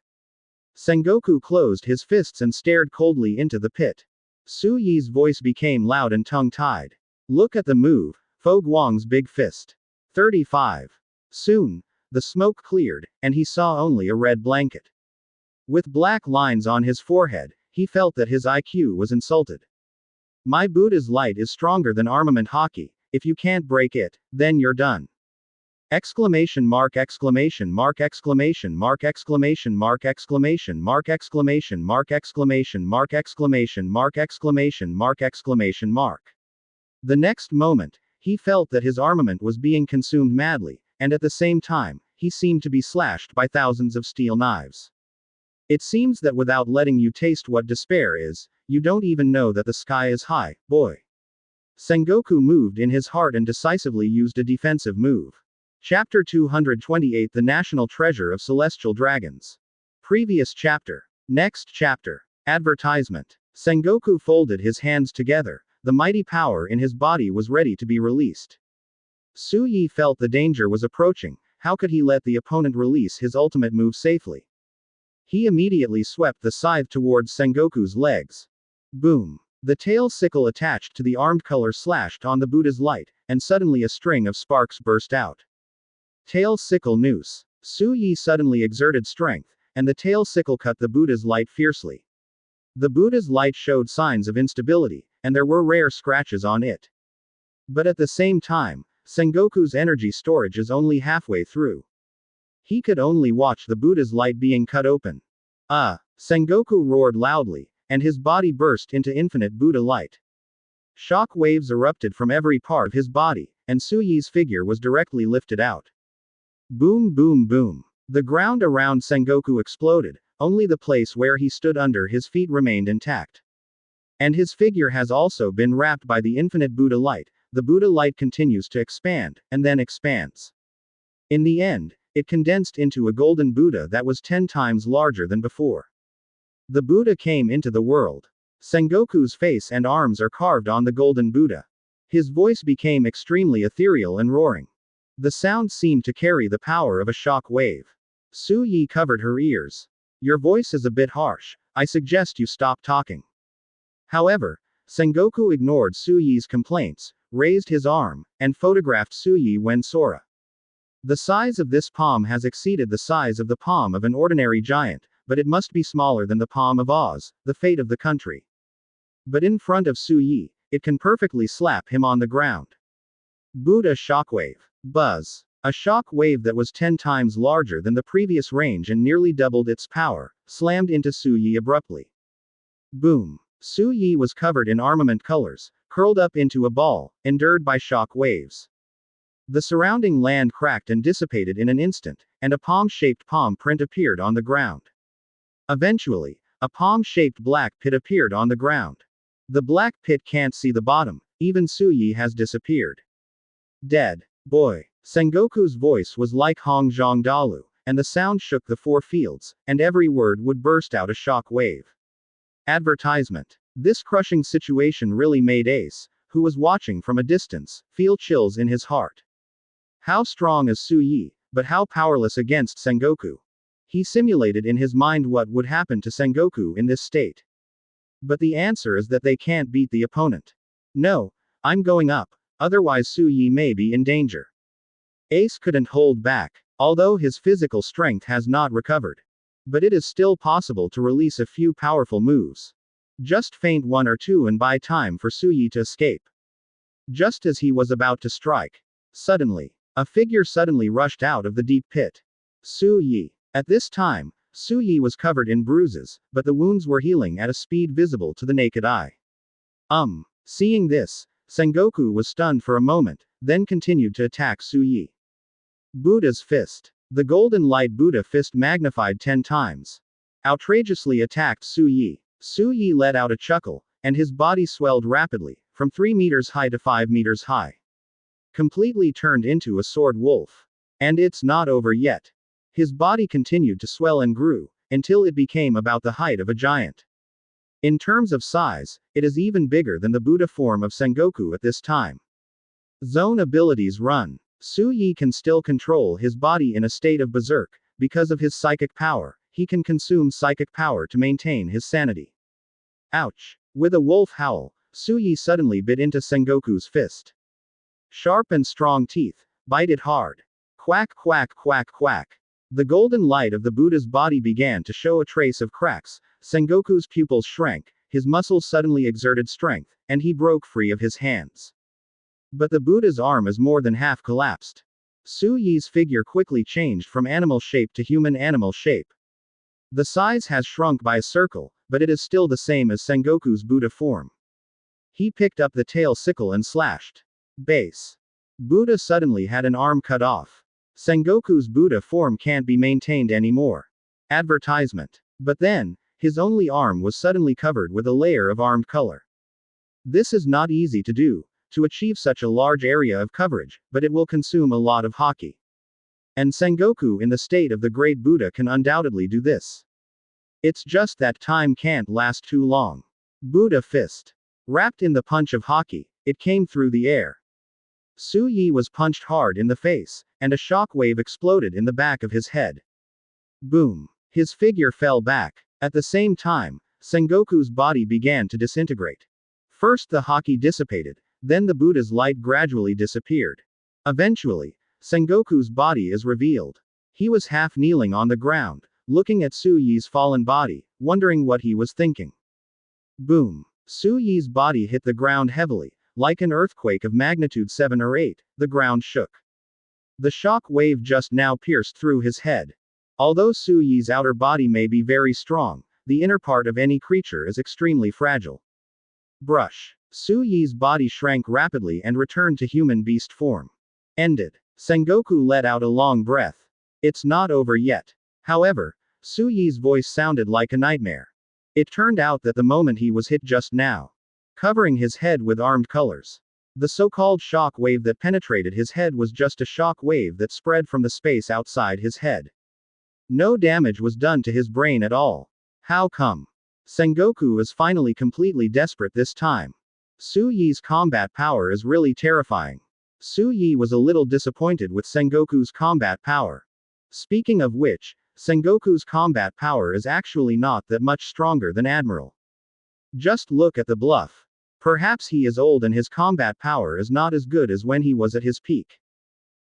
Sengoku closed his fists and stared coldly into the pit. Su Yi's voice became loud and tongue-tied. Look at the move, Fo Guang's big fist. 35. Soon, the smoke cleared, and he saw only a red blanket. With black lines on his forehead, He felt that his IQ was insulted. My Buddha's light is stronger than armament hockey. If you can't break it, then you're done. Exclamation mark exclamation mark exclamation mark exclamation mark exclamation mark exclamation mark exclamation mark exclamation mark exclamation mark exclamation mark. The next moment, he felt that his armament was being consumed madly, and at the same time, he seemed to be slashed by thousands of steel knives. It seems that without letting you taste what despair is, you don't even know that the sky is high, boy. Sengoku moved in his heart and decisively used a defensive move. Chapter 228 The National Treasure of Celestial Dragons. Previous chapter. Next chapter. Advertisement. Sengoku folded his hands together. The mighty power in his body was ready to be released. Su Yi felt the danger was approaching. How could he let the opponent release his ultimate move safely? He immediately swept the scythe towards Sengoku's legs. Boom. The tail sickle attached to the armed color slashed on the Buddha's light, and suddenly a string of sparks burst out. Tail sickle noose. Su Yi suddenly exerted strength, and the tail sickle cut the Buddha's light fiercely. The Buddha's light showed signs of instability, and there were rare scratches on it. But at the same time, Sengoku's energy storage is only halfway through. He could only watch the Buddha's light being cut open. Sengoku roared loudly, and his body burst into infinite Buddha light. Shock waves erupted from every part of his body, and Su Yi's figure was directly lifted out. Boom boom boom. The ground around Sengoku exploded, only the place where he stood under his feet remained intact. And his figure has also been wrapped by the infinite Buddha light. The Buddha light continues to expand, and then expands. In the end, it condensed into a golden Buddha that was 10 times larger than before. The Buddha came into the world. Sengoku's face and arms are carved on the golden Buddha. His voice became extremely ethereal and roaring. The sound seemed to carry the power of a shock wave. Su Yi covered her ears. Your voice is a bit harsh. I suggest you stop talking. However, Sengoku ignored Su Yi's complaints, raised his arm, and photographed Su Yi when Sora. The size of this palm has exceeded the size of the palm of an ordinary giant, but it must be smaller than the palm of Oz, the fate of the country. But in front of Su Yi, it can perfectly slap him on the ground. Buddha shockwave. Buzz. A shock wave that was 10 times larger than the previous range and nearly doubled its power, slammed into Su Yi abruptly. Boom. Su Yi was covered in armament colors, curled up into a ball, endured by shock waves. The surrounding land cracked and dissipated in an instant, and a palm-shaped palm print appeared on the ground. Eventually, a palm-shaped black pit appeared on the ground. The black pit can't see the bottom, even Su Yi has disappeared. Dead. Boy. Sengoku's voice was like Hong Zhong Dalu, and the sound shook the 4 fields, and every word would burst out a shock wave. Advertisement. This crushing situation really made Ace, who was watching from a distance, feel chills in his heart. How strong is Su Yi, but how powerless against Sengoku? He simulated in his mind what would happen to Sengoku in this state. But the answer is that they can't beat the opponent. No, I'm going up, otherwise Su Yi may be in danger. Ace couldn't hold back, although his physical strength has not recovered. But it is still possible to release a few powerful moves. Just feint 1 or 2 and buy time for Su Yi to escape. Just as he was about to strike, suddenly, a figure suddenly rushed out of the deep pit. Su Yi. At this time, Su Yi was covered in bruises, but the wounds were healing at a speed visible to the naked eye. Seeing this, Sengoku was stunned for a moment, then continued to attack Su Yi. Buddha's fist. The golden light Buddha fist magnified 10 times. Outrageously attacked Su Yi. Su Yi let out a chuckle, and his body swelled rapidly, from 3 meters high to 5 meters high. Completely turned into a sword wolf. And it's not over yet. His body continued to swell and grew, until it became about the height of a giant. In terms of size, it is even bigger than the Buddha form of Sengoku at this time. Zone abilities run. Su Yi can still control his body in a state of berserk. Because of his psychic power, he can consume psychic power to maintain his sanity. Ouch! With a wolf howl, Su Yi suddenly bit into Sengoku's fist. Sharp and strong teeth, bite it hard. Quack quack quack quack. The golden light of the Buddha's body began to show a trace of cracks, Sengoku's pupils shrank, his muscles suddenly exerted strength, and he broke free of his hands. But the Buddha's arm is more than half collapsed. Su Yi's figure quickly changed from animal shape to human animal shape. The size has shrunk by a circle, but it is still the same as Sengoku's Buddha form. He picked up the tail sickle and slashed. Base. Buddha suddenly had an arm cut off. Sengoku's Buddha form can't be maintained anymore. Advertisement. But then, his only arm was suddenly covered with a layer of armed color. This is not easy to do, to achieve such a large area of coverage, but it will consume a lot of haki. And Sengoku in the state of the great Buddha can undoubtedly do this. It's just that time can't last too long. Buddha fist. Wrapped in the punch of haki, it came through the air. Su Yi was punched hard in the face, and a shock wave exploded in the back of his head. Boom. His figure fell back. At the same time, Sengoku's body began to disintegrate. First the haki dissipated, then the Buddha's light gradually disappeared. Eventually, Sengoku's body is revealed. He was half kneeling on the ground, looking at Su Yi's fallen body, wondering what he was thinking. Boom. Su Yi's body hit the ground heavily, like an earthquake of magnitude 7 or 8, the ground shook. The shock wave just now pierced through his head. Although Su Yi's outer body may be very strong, the inner part of any creature is extremely fragile. Brush. Su Yi's body shrank rapidly and returned to human beast form. Ended. Sengoku let out a long breath. It's not over yet. However, Su Yi's voice sounded like a nightmare. It turned out that the moment he was hit just now, covering his head with armed colors, the so-called shock wave that penetrated his head was just a shock wave that spread from the space outside his head. No damage was done to his brain at all. How come? Sengoku is finally completely desperate this time. Su Yi's combat power is really terrifying. Su Yi was a little disappointed with Sengoku's combat power. Speaking of which, Sengoku's combat power is actually not that much stronger than Admiral. Just look at the bluff. Perhaps he is old and his combat power is not as good as when he was at his peak.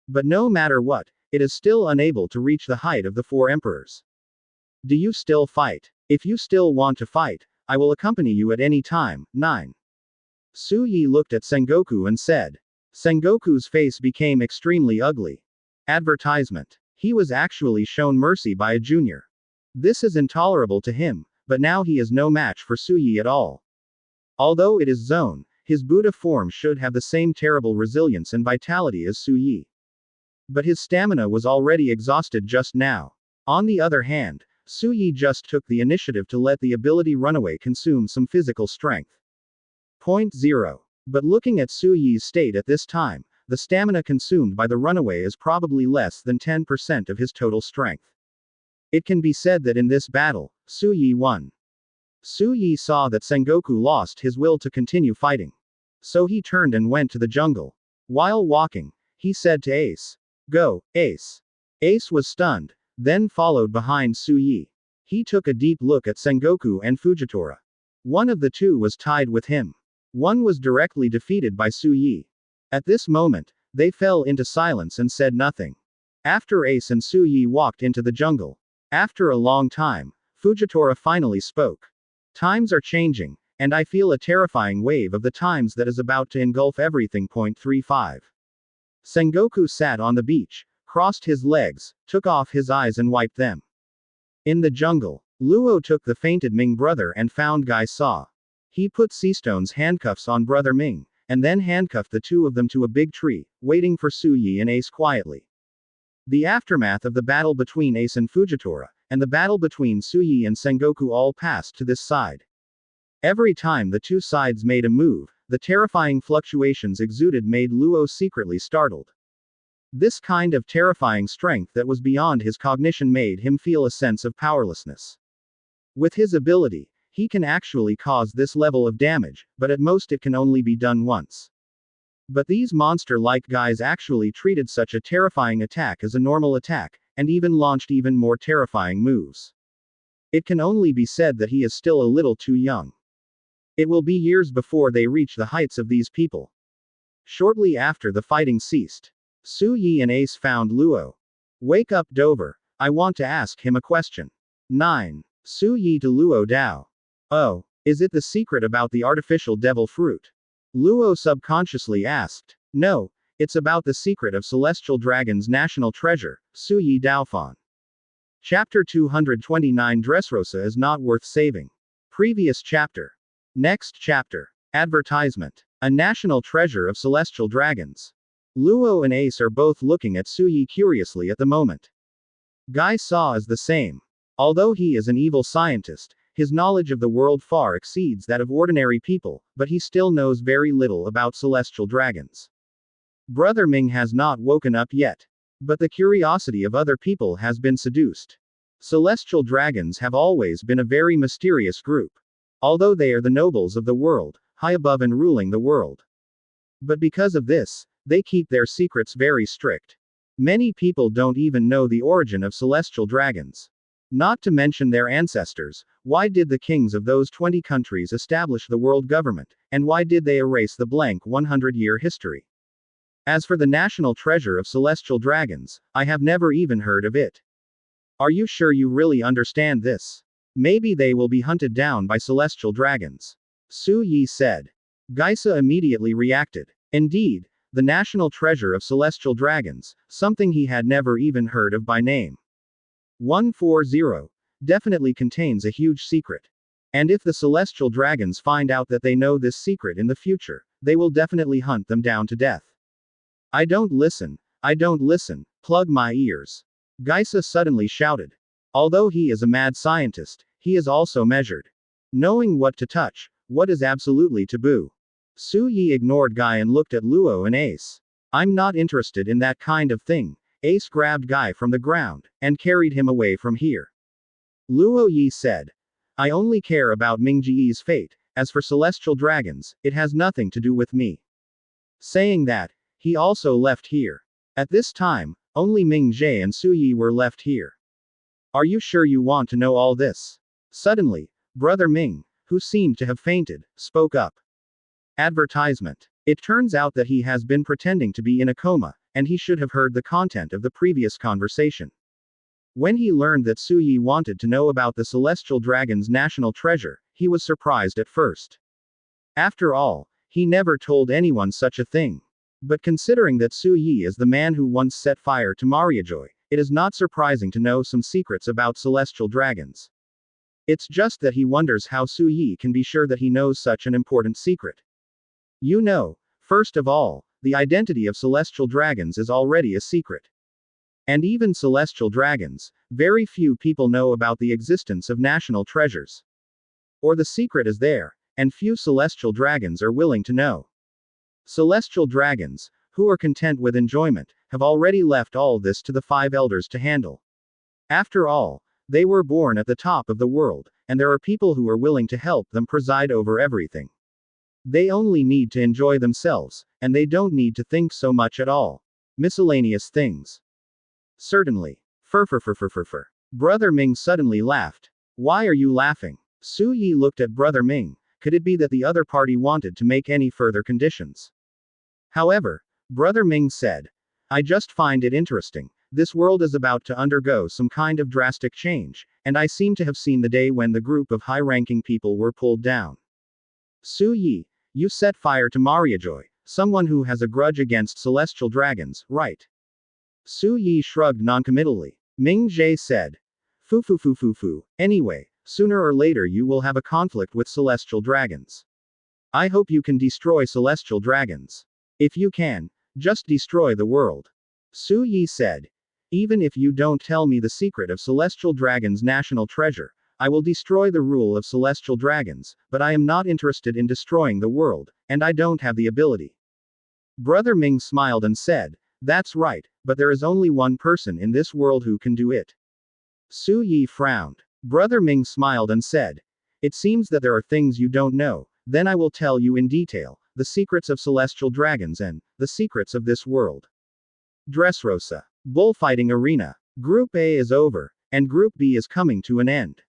But no matter what, it is still unable to reach the height of the 4 emperors. Do you still fight? If you still want to fight, I will accompany you at any time. 9. Su Yi looked at Sengoku and said. Sengoku's face became extremely ugly. Advertisement. He was actually shown mercy by a junior. This is intolerable to him, but now he is no match for Su Yi at all. Although it is Zone, his Buddha form should have the same terrible resilience and vitality as Su Yi. But his stamina was already exhausted just now. On the other hand, Su Yi just took the initiative to let the ability Runaway consume some physical strength. Point 0. But looking at Su Yi's state at this time, the stamina consumed by the Runaway is probably less than 10% of his total strength. It can be said that in this battle, Su Yi won. Su Yi saw that Sengoku lost his will to continue fighting. So he turned and went to the jungle. While walking, he said to Ace, "Go, Ace." Ace was stunned, then followed behind Su Yi. He took a deep look at Sengoku and Fujitora. One of the two was tied with him. One was directly defeated by Su Yi. At this moment, they fell into silence and said nothing. After Ace and Su Yi walked into the jungle. After a long time, Fujitora finally spoke. Times are changing, and I feel a terrifying wave of the times that is about to engulf everything. 35. Sengoku sat on the beach, crossed his legs, took off his eyes and wiped them. In the jungle, Luo took the fainted Ming brother and found Gai Saw. He put Seastone's handcuffs on brother Ming, and then handcuffed the two of them to a big tree, waiting for Su Yi and Ace quietly. The aftermath of the battle between Ace and Fujitora, and the battle between Su Yi and Sengoku all passed to this side. Every time the two sides made a move, the terrifying fluctuations exuded made Luo secretly startled. This kind of terrifying strength that was beyond his cognition made him feel a sense of powerlessness. With his ability, he can actually cause this level of damage, but at most it can only be done once. But these monster-like guys actually treated such a terrifying attack as a normal attack, and even launched even more terrifying moves. It can only be said that he is still a little too young. It will be years before they reach the heights of these people. Shortly after the fighting ceased, Su Yi and Ace found Luo. "Wake up, Dover. I want to ask him a question." 9. Su Yi to Luo Dao. Oh, is it the secret about the artificial devil fruit? Luo subconsciously asked. No, it's about the secret of Celestial Dragon's national treasure, Su Yi Daofan. Chapter 229 Dressrosa is not worth saving. Previous chapter. Next chapter. Advertisement. A national treasure of celestial dragons. Luo and Ace are both looking at Su Yi curiously at the moment. Guy Saw is the same. Although he is an evil scientist, his knowledge of the world far exceeds that of ordinary people, but he still knows very little about celestial dragons. Brother Ming has not woken up yet. But the curiosity of other people has been seduced. Celestial dragons have always been a very mysterious group. Although they are the nobles of the world, high above and ruling the world. But because of this, they keep their secrets very strict. Many people don't even know the origin of celestial dragons. Not to mention their ancestors. Why did the kings of those 20 countries establish the world government, and why did they erase the blank 100-year history? As for the national treasure of celestial dragons, I have never even heard of it. Are you sure you really understand this? Maybe they will be hunted down by celestial dragons. Su Yi said. Geisa immediately reacted. Indeed, the national treasure of celestial dragons, something he had never even heard of by name. 140 definitely contains a huge secret. And if the celestial dragons find out that they know this secret in the future, they will definitely hunt them down to death. I don't listen, plug my ears. Geisa suddenly shouted. Although he is a mad scientist, he is also measured. Knowing what to touch, what is absolutely taboo. Su Yi ignored Guy and looked at Luo and Ace. I'm not interested in that kind of thing. Ace grabbed Guy from the ground, and carried him away from here. Luo Yi said. I only care about Mingji's fate, as for celestial dragons, it has nothing to do with me. Saying that, he also left here. At this time, only Ming Jie and Su Yi were left here. Are you sure you want to know all this? Suddenly, Brother Ming, who seemed to have fainted, spoke up. Advertisement. It turns out that he has been pretending to be in a coma, and he should have heard the content of the previous conversation. When he learned that Su Yi wanted to know about the Celestial Dragon's national treasure, he was surprised at first. After all, he never told anyone such a thing. But considering that Su Yi is the man who once set fire to Mariajoy, it is not surprising to know some secrets about celestial dragons. It's just that he wonders how Su Yi can be sure that he knows such an important secret. You know, first of all, the identity of celestial dragons is already a secret. And even celestial dragons, very few people know about the existence of national treasures. Or the secret is there, and few celestial dragons are willing to know. Celestial dragons, who are content with enjoyment, have already left all this to the 5 elders to handle. After all, they were born at the top of the world, and there are people who are willing to help them preside over everything. They only need to enjoy themselves, and they don't need to think so much at all. Miscellaneous things. Certainly. Brother Ming suddenly laughed. Why are you laughing? Su Yi looked at Brother Ming. Could it be that the other party wanted to make any further conditions? However, Brother Ming said, I just find it interesting. This world is about to undergo some kind of drastic change, and I seem to have seen the day when the group of high-ranking people were pulled down. Su Yi, you set fire to Mariajoy, someone who has a grudge against celestial dragons, right? Su Yi shrugged noncommittally. Ming Jie said, Anyway, sooner or later you will have a conflict with celestial dragons. I hope you can destroy celestial dragons. If you can, just destroy the world. Su Yi said. Even if you don't tell me the secret of celestial dragons' national treasure, I will destroy the rule of celestial dragons, but I am not interested in destroying the world, and I don't have the ability. Brother Ming smiled and said, That's right, but there is only one person in this world who can do it. Su Yi frowned. Brother Ming smiled and said, It seems that there are things you don't know, then I will tell you in detail, the secrets of celestial dragons and the secrets of this world. Dressrosa. Bullfighting arena. Group A is over, and Group B is coming to an end.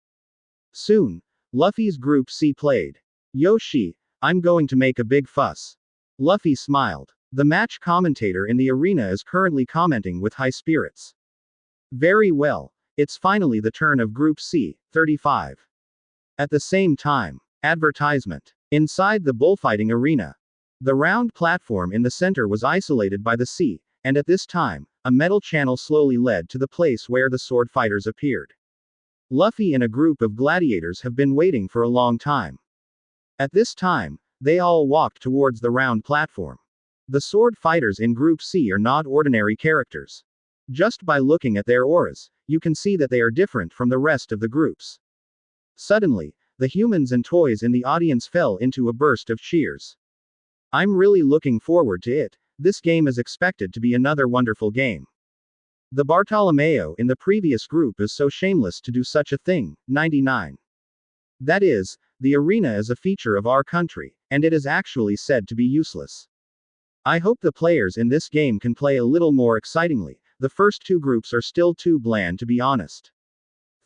Soon, Luffy's Group C played. Yoshi, I'm going to make a big fuss. Luffy smiled. The match commentator in the arena is currently commenting with high spirits. Very well. It's finally the turn of Group C, 35. At the same time, advertisement. Inside the bullfighting arena. The round platform in the center was isolated by the sea, and at this time, a metal channel slowly led to the place where the sword fighters appeared. Luffy and a group of gladiators have been waiting for a long time. At this time, they all walked towards the round platform. The sword fighters in Group C are not ordinary characters. Just by looking at their auras, you can see that they are different from the rest of the groups. Suddenly, the humans and toys in the audience fell into a burst of cheers. I'm really looking forward to it. This game is expected to be another wonderful game. The Bartolomeo in the previous group is so shameless to do such a thing. 99. That is, the arena is a feature of our country, and it is actually said to be useless. I hope the players in this game can play a little more excitingly. The first two groups are still too bland to be honest.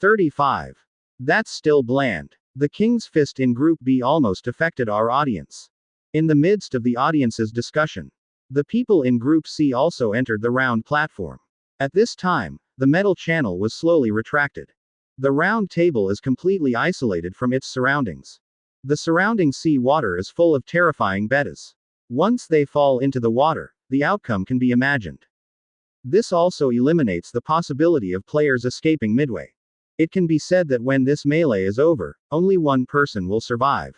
35. That's still bland. The King's Fist in Group B almost affected our audience. In the midst of the audience's discussion, the people in Group C also entered the round platform. At this time, the metal channel was slowly retracted. The round table is completely isolated from its surroundings. The surrounding sea water is full of terrifying bettas. Once they fall into the water, the outcome can be imagined. This also eliminates the possibility of players escaping midway. It can be said that when this melee is over, only one person will survive.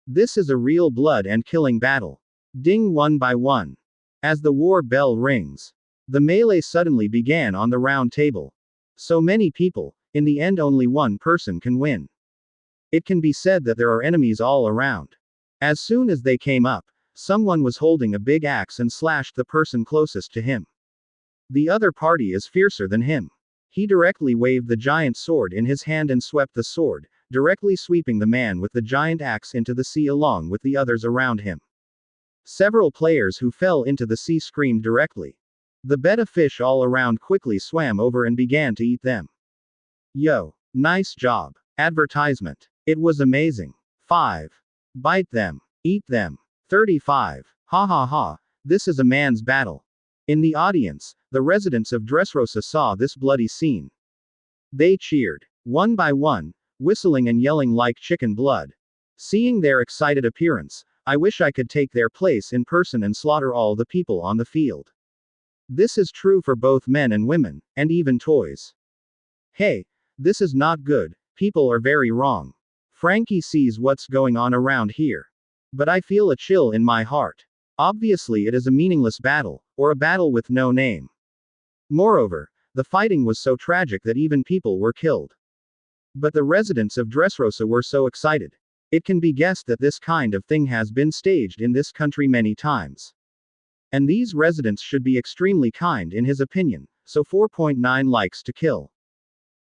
This is a real blood and killing battle. Ding one by one. As the war bell rings, the melee suddenly began on the round table. So many people, in the end only one person can win. It can be said that there are enemies all around. As soon as they came up, someone was holding a big axe and slashed the person closest to him. The other party is fiercer than him. He directly waved the giant sword in his hand and swept the sword, directly sweeping the man with the giant axe into the sea along with the others around him. Several players who fell into the sea screamed directly. The betta fish all around quickly swam over and began to eat them. Yo, nice job. Advertisement. It was amazing. 5. Bite them. Eat them. 35. Ha ha ha, this is a man's battle. In the audience, the residents of Dressrosa saw this bloody scene. They cheered. One by one, whistling and yelling like chicken blood. Seeing their excited appearance, I wish I could take their place in person and slaughter all the people on the field. This is true for both men and women, and even toys. Hey, this is not good, people are very wrong. Frankie sees what's going on around here. But I feel a chill in my heart. Obviously it is a meaningless battle, or a battle with no name. Moreover, the fighting was so tragic that even people were killed. But the residents of Dressrosa were so excited. It can be guessed that this kind of thing has been staged in this country many times. And these residents should be extremely kind in his opinion, so 4.9 likes to kill.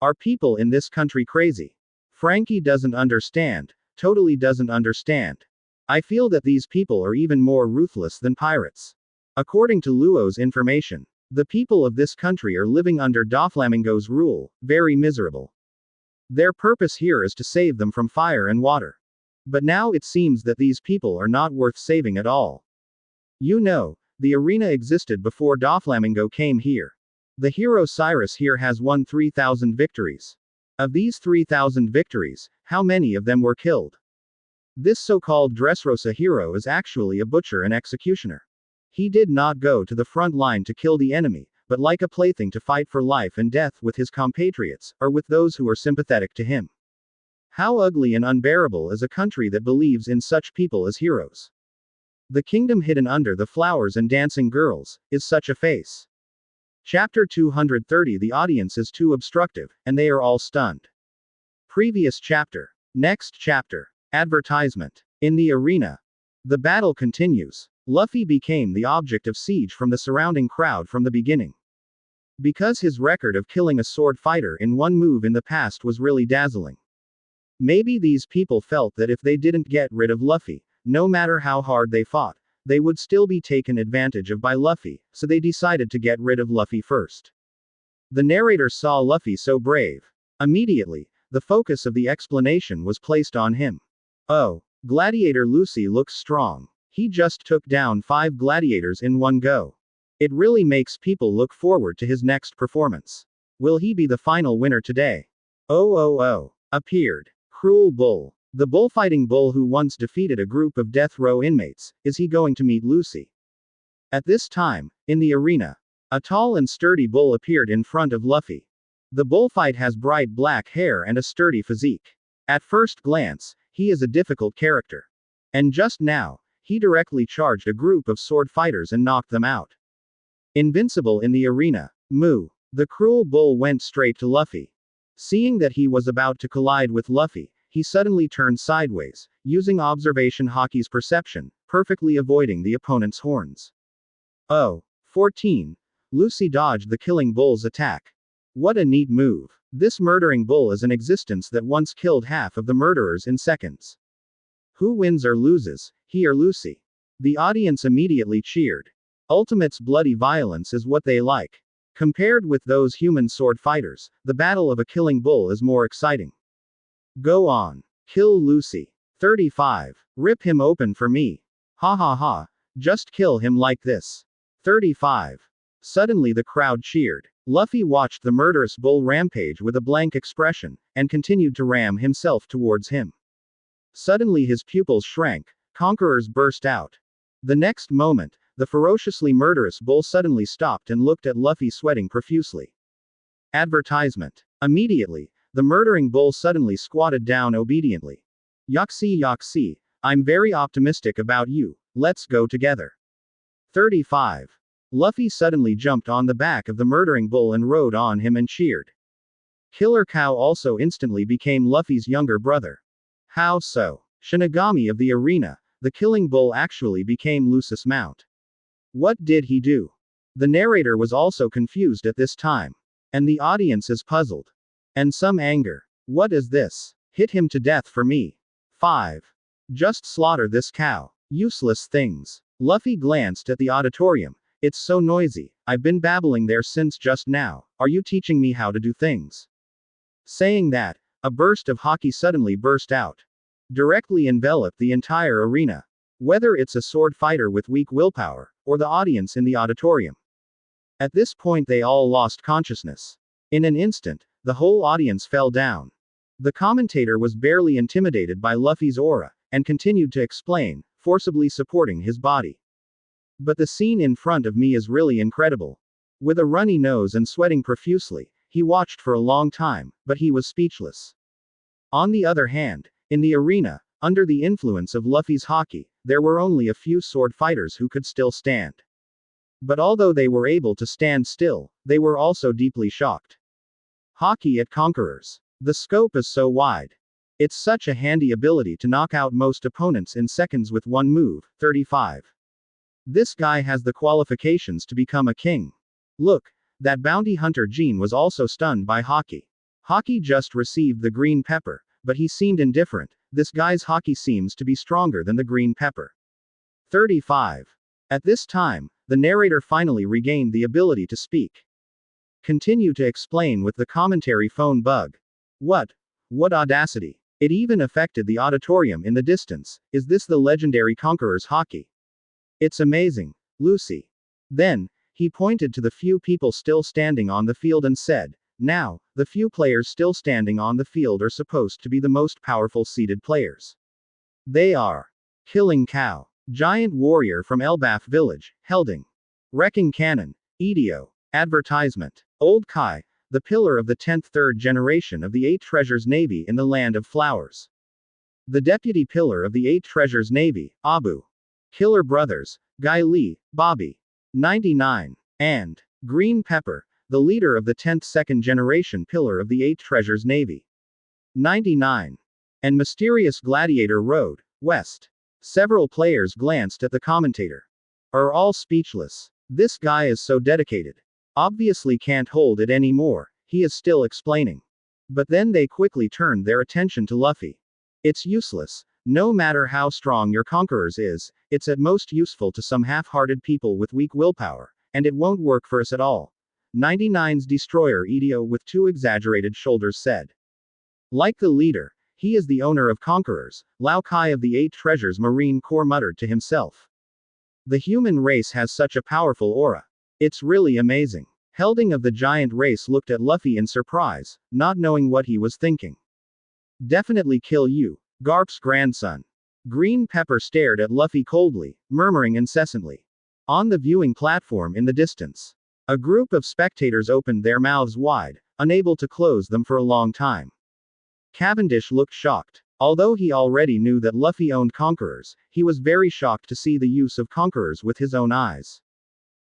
Are people in this country crazy? Frankie doesn't understand, totally doesn't understand. I feel that these people are even more ruthless than pirates. According to Luo's information, the people of this country are living under Doflamingo's rule, very miserable. Their purpose here is to save them from fire and water. But now it seems that these people are not worth saving at all. You know, the arena existed before Doflamingo came here. The hero Cyrus here has won 3,000 victories. Of these 3,000 victories, how many of them were killed? This so-called Dressrosa hero is actually a butcher and executioner. He did not go to the front line to kill the enemy, but like a plaything to fight for life and death with his compatriots, or with those who are sympathetic to him. How ugly and unbearable is a country that believes in such people as heroes. The kingdom hidden under the flowers and dancing girls, is such a face. Chapter 230. The audience is too obstructive, and they are all stunned. Previous chapter. Next chapter. Advertisement. In the arena. The battle continues. Luffy became the object of siege from the surrounding crowd from the beginning. Because his record of killing a sword fighter in one move in the past was really dazzling. Maybe these people felt that if they didn't get rid of Luffy, no matter how hard they fought, they would still be taken advantage of by Luffy, so they decided to get rid of Luffy first. The narrator saw Luffy so brave. Immediately, the focus of the explanation was placed on him. Oh, Gladiator Lucy looks strong. He just took down 5 gladiators in one go. It really makes people look forward to his next performance. Will he be the final winner today? Oh. Appeared. Cruel Bull. The bullfighting bull who once defeated a group of death row inmates, is he going to meet Lucy? At this time, in the arena, a tall and sturdy bull appeared in front of Luffy. The bullfight has bright black hair and a sturdy physique. At first glance, he is a difficult character. And just now, he directly charged a group of sword fighters and knocked them out. Invincible in the arena. Moo. The cruel bull went straight to Luffy. Seeing that he was about to collide with Luffy, he suddenly turned sideways, using observation hockey's perception, perfectly avoiding the opponent's horns. Oh. 14. Lucy dodged the killing bull's attack. What a neat move. This murdering bull is an existence that once killed half of the murderers in seconds. Who wins or loses, he or Lucy? The audience immediately cheered. Ultimate's bloody violence is what they like. Compared with those human sword fighters, the battle of a killing bull is more exciting. Go on. Kill Lucy. 35. Rip him open for me. Ha ha ha. Just kill him like this. 35. Suddenly the crowd cheered. Luffy watched the murderous bull rampage with a blank expression, and continued to ram himself towards him. Suddenly his pupils shrank, conquerors burst out. The next moment, the ferociously murderous bull suddenly stopped and looked at Luffy sweating profusely. Advertisement. Immediately, the murdering bull suddenly squatted down obediently. Yoxi, I'm very optimistic about you, let's go together. 35. Luffy suddenly jumped on the back of the murdering bull and rode on him and cheered. Killer Cow also instantly became Luffy's younger brother. How so? Shinigami of the arena, the killing bull actually became Lucy's mount. What did he do? The narrator was also confused at this time. And the audience is puzzled. And some anger. What is this? Hit him to death for me. 5. Just slaughter this cow. Useless things. Luffy glanced at the auditorium. It's so noisy. I've been babbling there since just now. Are you teaching me how to do things? Saying that, a burst of hockey suddenly burst out. Directly enveloped the entire arena. Whether it's a sword fighter with weak willpower, or the audience in the auditorium. At this point they all lost consciousness. In an instant, the whole audience fell down. The commentator was barely intimidated by Luffy's aura, and continued to explain, forcibly supporting his body. But the scene in front of me is really incredible. With a runny nose and sweating profusely, he watched for a long time, but he was speechless. On the other hand, in the arena, under the influence of Luffy's hockey, there were only a few sword fighters who could still stand. But although they were able to stand still, they were also deeply shocked. Hockey at Conquerors. The scope is so wide. It's such a handy ability to knock out most opponents in seconds with one move. 35. This guy has the qualifications to become a king. Look, that bounty hunter Jean was also stunned by hockey. Hockey just received the green pepper, but he seemed indifferent. This guy's hockey seems to be stronger than the green pepper. 35. At this time, the narrator finally regained the ability to speak. Continue to explain with the commentary phone bug. What audacity. It even affected the auditorium in the distance. Is this the legendary Conqueror's hockey? It's amazing, Lucy. Then, he pointed to the few people still standing on the field and said, now, the few players still standing on the field are supposed to be the most powerful seeded players. They are Killing Cow, Giant Warrior from Elbaf Village, Helding, Wrecking Cannon, Edio. Advertisement. Old Kai, the pillar of the 10th third generation of the 8 Treasures Navy in the Land of Flowers. The deputy pillar of the 8 Treasures Navy, Abu. Killer Brothers, Guy Lee, Bobby. 99. And Green Pepper, the leader of the 10th second generation pillar of the 8 Treasures Navy. 99. And Mysterious Gladiator Road, West. Several players glanced at the commentator. Are all speechless. This guy is so dedicated. Obviously can't hold it anymore, he is still explaining. But then they quickly turned their attention to Luffy. It's useless. No matter how strong your conquerors is, it's at most useful to some half-hearted people with weak willpower, and it won't work for us at all. 99's destroyer Edio with 2 exaggerated shoulders said. Like the leader, he is the owner of conquerors, Lao Kai of the 8 Treasures Marine Corps muttered to himself. The human race has such a powerful aura. It's really amazing. Helding of the giant race looked at Luffy in surprise, not knowing what he was thinking. Definitely kill you, Garp's grandson. Green Pepper stared at Luffy coldly, murmuring incessantly. On the viewing platform in the distance, a group of spectators opened their mouths wide, unable to close them for a long time. Cavendish looked shocked. Although he already knew that Luffy owned conquerors, he was very shocked to see the use of conquerors with his own eyes.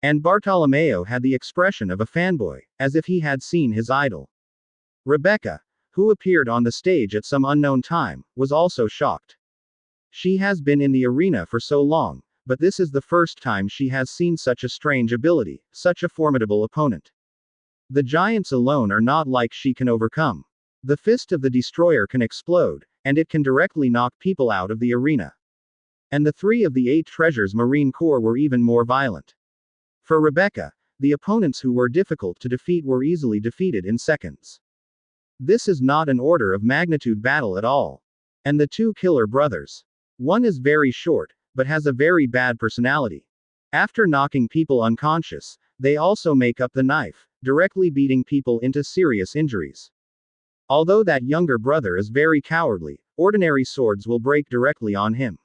And Bartolomeo had the expression of a fanboy, as if he had seen his idol. Rebecca, who appeared on the stage at some unknown time, was also shocked. She has been in the arena for so long, but this is the first time she has seen such a strange ability, such a formidable opponent. The giants alone are not like she can overcome. The fist of the destroyer can explode, and it can directly knock people out of the arena. And the 3 of the 8 treasures Marine Corps were even more violent. For Rebecca, the opponents who were difficult to defeat were easily defeated in seconds. This is not an order of magnitude battle at all. And the 2 killer brothers. One is very short, but has a very bad personality. After knocking people unconscious, they also make up the knife, directly beating people into serious injuries. Although that younger brother is very cowardly, ordinary swords will break directly on him.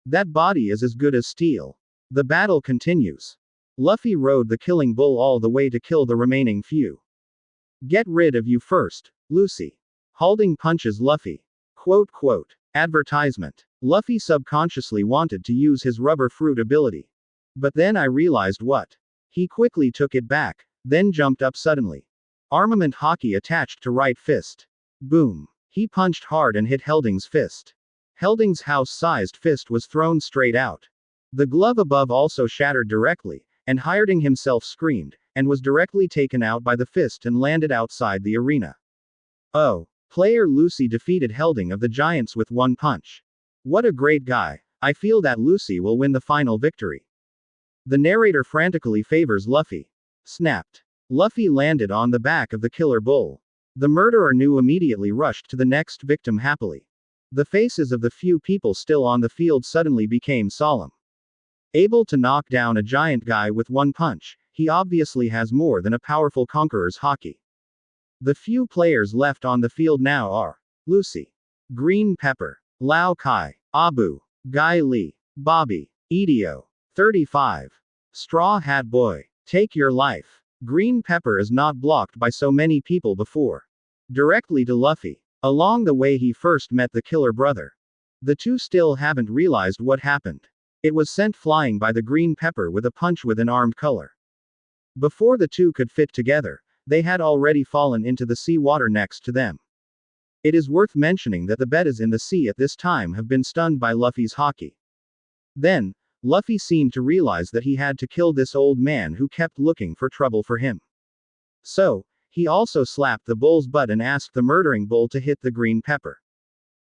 That body is as good as steel. The battle continues. Luffy rode the killing bull all the way to kill the remaining few. Get rid of you first, Lucy. Halding punches Luffy. Quote. Advertisement. Luffy subconsciously wanted to use his rubber fruit ability. But then I realized what. He quickly took it back, then jumped up suddenly. Armament hockey attached to right fist. Boom. He punched hard and hit Helding's fist. Helding's house-sized fist was thrown straight out. The glove above also shattered directly, and Hierding himself screamed, and was directly taken out by the fist and landed outside the arena. Oh. Player Lucy defeated Helding of the Giants with 1 punch. What a great guy. I feel that Lucy will win the final victory. The narrator frantically favors Luffy. Snapped. Luffy landed on the back of the killer bull. The murderer knew immediately rushed to the next victim happily. The faces of the few people still on the field suddenly became solemn. Able to knock down a giant guy with 1 punch, he obviously has more than a powerful conqueror's hockey. The few players left on the field now are Lucy, Green Pepper, Lao Kai, Abu, Guy Lee, Bobby, Idio, 35. Straw Hat Boy, take your life. Green Pepper is not blocked by so many people before. Directly to Luffy. Along the way he first met the killer brother. The 2 still haven't realized what happened. It was sent flying by the Green Pepper with a punch with an armed color. Before the 2 could fit together, they had already fallen into the sea water next to them. It is worth mentioning that the bettas in the sea at this time have been stunned by Luffy's hockey. Then, Luffy seemed to realize that he had to kill this old man who kept looking for trouble for him. So, he also slapped the bull's butt and asked the murdering bull to hit the Green Pepper.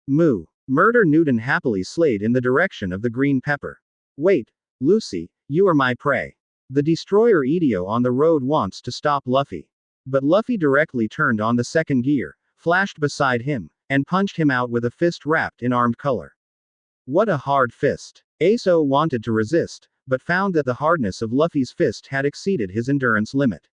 Moo. Murder Newton happily slayed in the direction of the Green Pepper. Wait, Lucy, you are my prey. The destroyer Idio on the road wants to stop Luffy. But Luffy directly turned on the second gear, flashed beside him, and punched him out with a fist wrapped in armed color. What a hard fist. Aso wanted to resist, but found that the hardness of Luffy's fist had exceeded his endurance limit.